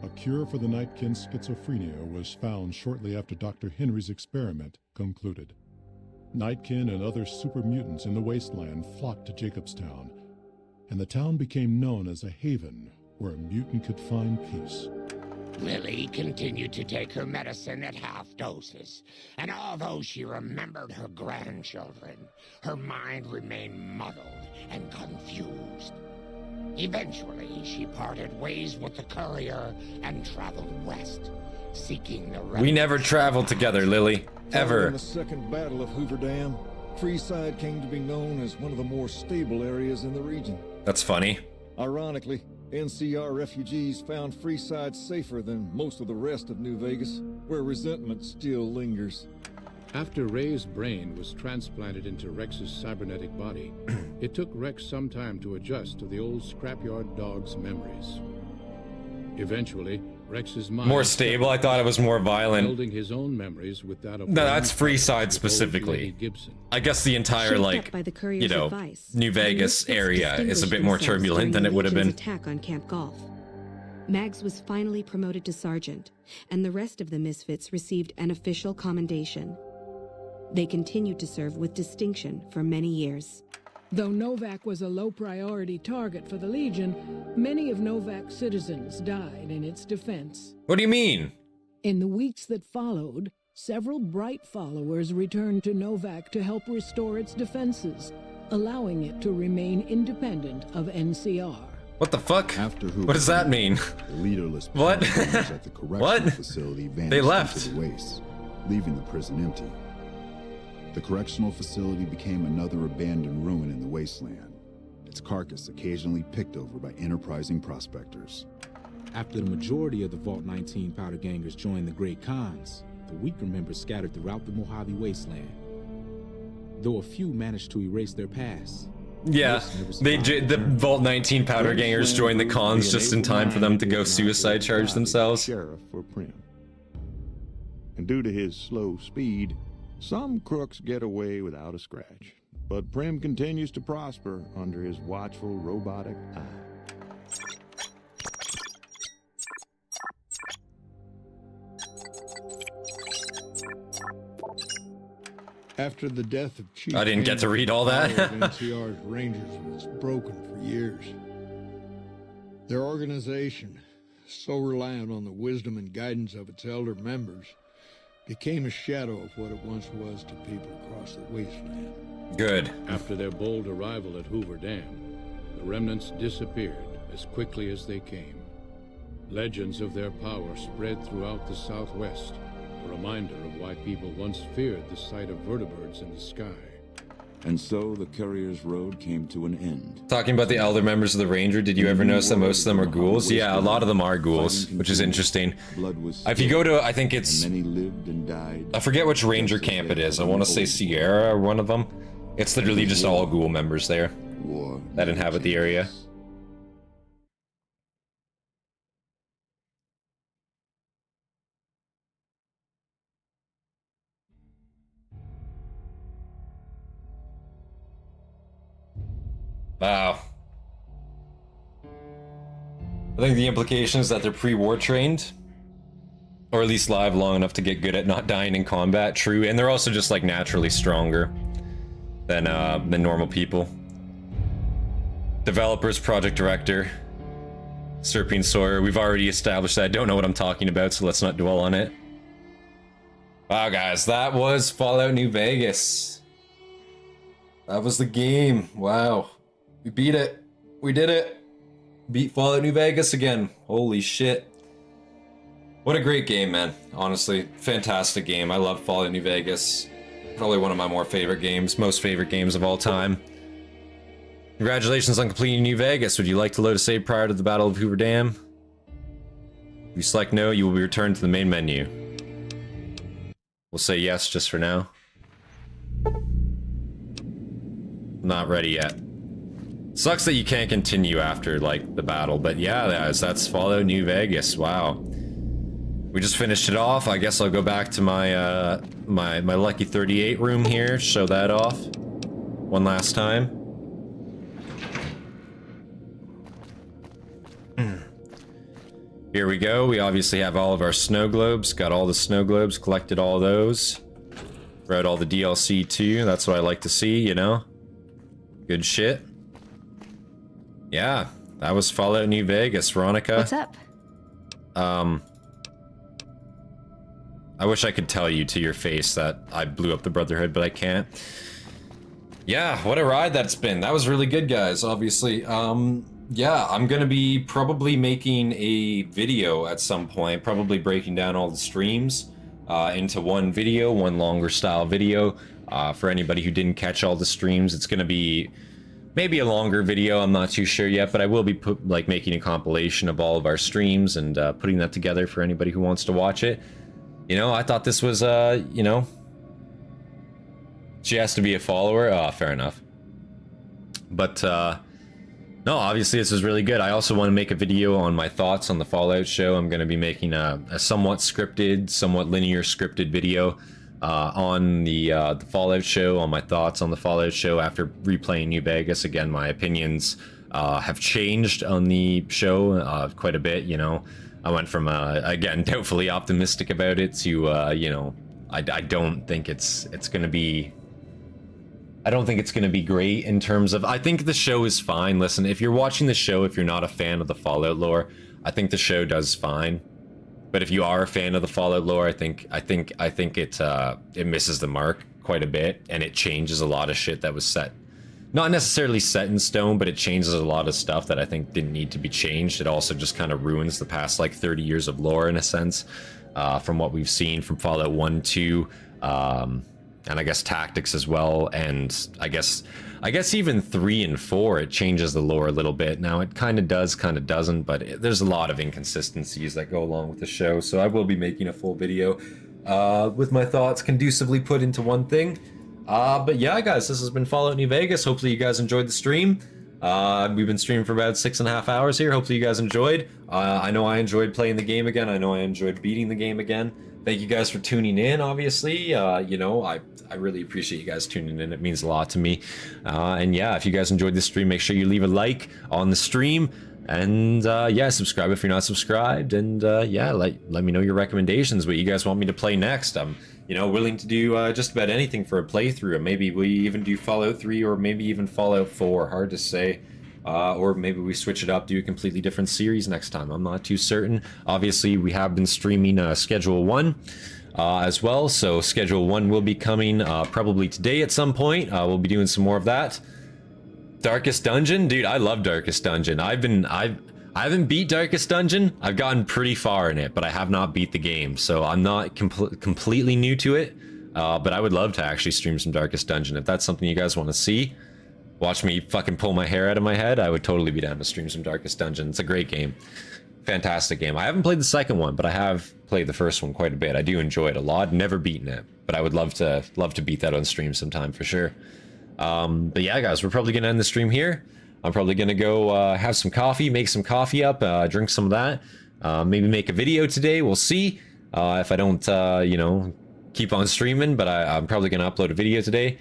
a cure for the Nightkin's schizophrenia was found shortly after Dr. Henry's experiment concluded. Nightkin and other super mutants in the wasteland flocked to Jacobstown, and the town became known as a haven where a mutant could find peace. Lily continued to take her medicine at half doses, and although she remembered her grandchildren, her mind remained muddled and confused. Eventually, she parted ways with the Courier and traveled west, seeking the... We never traveled together, Lily. Ever. Following the Second Battle of Hoover Dam, Freeside came to be known as one of the more stable areas in the region. That's funny. Ironically, NCR refugees found Freeside safer than most of the rest of New Vegas, where resentment still lingers. After Ray's brain was transplanted into Rex's cybernetic body, it took Rex some time to adjust to the old scrapyard dog's memories. Eventually, Rex's mind... More stable? I thought it was more violent. Melding his own memories with that of... No, that's Freeside specifically. I guess the entire, like, you know, New Vegas area is a bit more turbulent than it would have been. Attack on Camp Golf. Mags was finally promoted to sergeant, and the rest of the Misfits received an official commendation. They continued to serve with distinction for many years. Though Novak was a low-priority target for the Legion, many of Novak's citizens died in its defense. What do you mean? In the weeks that followed, several bright followers returned to Novak to help restore its defenses, allowing it to remain independent of NCR. What the fuck? What does that mean? The leaderless what? at the correctional facility vanished They left. into the waste, leaving the prison empty. The correctional facility became another abandoned ruin in the wasteland, its carcass occasionally picked over by enterprising prospectors. After the majority of the Vault 19 powder gangers joined the Great Khans, the weaker members scattered throughout the Mojave wasteland. Though a few managed to erase their past. Yeah, the Vault 19 powder gangers joined the cons just in time for them to go suicide charge themselves. Sheriff for Prim. And due to his slow speed, some crooks get away without a scratch. But Prim continues to prosper under his watchful robotic eye. After the death of Chief... I didn't get to read all that. NCR's Rangers was broken for years. Their organization, so reliant on the wisdom and guidance of its elder members, became a shadow of what it once was to people across the wasteland. Good. After their bold arrival at Hoover Dam, the remnants disappeared as quickly as they came. Legends of their power spread throughout the Southwest, a reminder of why people once feared the sight of vertibirds in the sky. And so the Courier's road came to an end. Talking about the elder members of the Ranger, did you ever notice that most of them are ghouls? Yeah, a lot of them are ghouls, which is interesting. If you go to, I think it's... I forget which Ranger camp it is. I want to say Sierra or one of them. It's literally just all ghoul members there that inhabit the area. Wow. I think the implication is that they're pre-war trained. Or at least live long enough to get good at not dying in combat. True, and they're also just like naturally stronger than normal people. Developers, project director. Serpine Sawyer, we've already established that. I don't know what I'm talking about, so let's not dwell on it. Wow, guys, that was Fallout New Vegas. That was the game. Wow. We beat it. We did it. Beat Fallout New Vegas again. Holy shit. What a great game, man. Honestly, fantastic game. I love Fallout New Vegas. Probably one of my most favorite games of all time. Congratulations on completing New Vegas. Would you like to load a save prior to the Battle of Hoover Dam? If you select no, you will be returned to the main menu. We'll say yes just for now. Not ready yet. Sucks that you can't continue after, like, the battle, but yeah, that's Fallout New Vegas. Wow. We just finished it off. I guess I'll go back to my, my Lucky 38 room here, show that off one last time. Here we go. We obviously have all of our snow globes. Got all the snow globes, collected all those. Read all the DLC too. That's what I like to see, you know? Good shit. Yeah, that was Fallout New Vegas, Veronica. What's up? I wish I could tell you to your face that I blew up the Brotherhood, but I can't. Yeah, what a ride that's been. That was really good, guys, obviously. Yeah, I'm gonna be probably making a video at some point, probably breaking down all the streams into one video, one longer style video. For anybody who didn't catch all the streams, it's gonna be maybe a longer video, I'm not too sure yet, but I will be making a compilation of all of our streams and putting that together for anybody who wants to watch it. You know, I thought this was, you know, she has to be a follower. Oh, fair enough. But, no, obviously this is really good. I also want to make a video on my thoughts on the Fallout show. I'm going to be making a somewhat scripted, somewhat linear scripted video on the Fallout show, on my thoughts on the Fallout show after replaying New Vegas. Again, my opinions have changed on the show quite a bit, you know. I went from, again, doubtfully optimistic about it to, you know, I don't think it's going to be... I don't think it's going to be great in terms of... I think the show is fine. Listen, if you're watching the show, if you're not a fan of the Fallout lore, I think the show does fine. But if you are a fan of the Fallout lore, I think it misses the mark quite a bit, and it changes a lot of shit that was set. Not necessarily set in stone, but it changes a lot of stuff that I think didn't need to be changed. It also just kind of ruins the past, like, 30 years of lore, in a sense, from what we've seen from Fallout 1, 2, and I guess tactics as well, and I guess even 3 and 4, it changes the lore a little bit. Now, it kind of does, kind of doesn't, but there's a lot of inconsistencies that go along with the show, so I will be making a full video with my thoughts conducively put into one thing. But yeah, guys, this has been Fallout New Vegas. Hopefully you guys enjoyed the stream. We've been streaming for about 6.5 hours here. Hopefully you guys enjoyed. I know I enjoyed playing the game again. I know I enjoyed beating the game again. Thank you guys for tuning in, obviously. You know, I really appreciate you guys tuning in. It means a lot to me. And yeah, if you guys enjoyed this stream, make sure you leave a like on the stream. And yeah, subscribe if you're not subscribed. And yeah, let me know your recommendations, what you guys want me to play next. I'm, you know, willing to do just about anything for a playthrough. And maybe we even do Fallout 3 or maybe even Fallout 4. Hard to say. Or maybe we switch it up, do a completely different series next time. I'm not too certain. Obviously, we have been streaming Schedule 1 as well. So Schedule 1 will be coming probably today at some point. We'll be doing some more of that. Darkest Dungeon? Dude, I love Darkest Dungeon. I haven't beat Darkest Dungeon. I've gotten pretty far in it, but I have not beat the game. So I'm not completely new to it. But I would love to actually stream some Darkest Dungeon. If that's something you guys want to see, watch me fucking pull my hair out of my head, I would totally be down to stream some Darkest Dungeon. It's a great game. Fantastic game. I haven't played the second one, but I have played the first one quite a bit. I do enjoy it a lot. Never beaten it, but I would love to beat that on stream sometime for sure. But yeah, guys, we're probably gonna end the stream here. I'm probably gonna go have some coffee, make some coffee up, drink some of that. Maybe make a video today. We'll see if I don't, you know, keep on streaming. But I'm probably gonna upload a video today.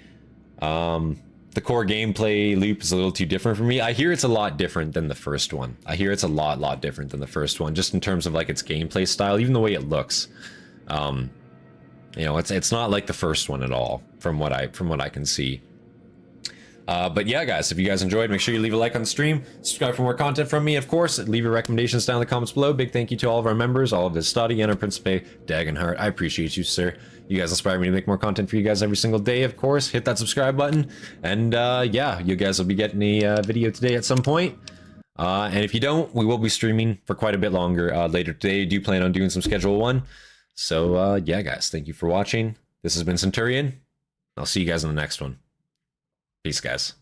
The core gameplay loop is a little too different for me. I hear it's a lot different than the first one. I hear it's a lot different than the first one, just in terms of like its gameplay style, even the way it looks. You know, it's not like the first one at all, from what I can see. But yeah, guys, if you guys enjoyed, make sure you leave a like on the stream, subscribe for more content from me, of course, leave your recommendations down in the comments below. Big thank you to all of our members, all of Hastati and our Principe, Dagenhart. I appreciate you, sir. You guys inspire me to make more content for you guys every single day, of course. Hit that subscribe button. And yeah, you guys will be getting a video today at some point. And if you don't, we will be streaming for quite a bit longer later today. I do plan on doing some Schedule 1. So yeah, guys, thank you for watching. This has been Centurion. I'll see you guys in the next one. Peace, guys.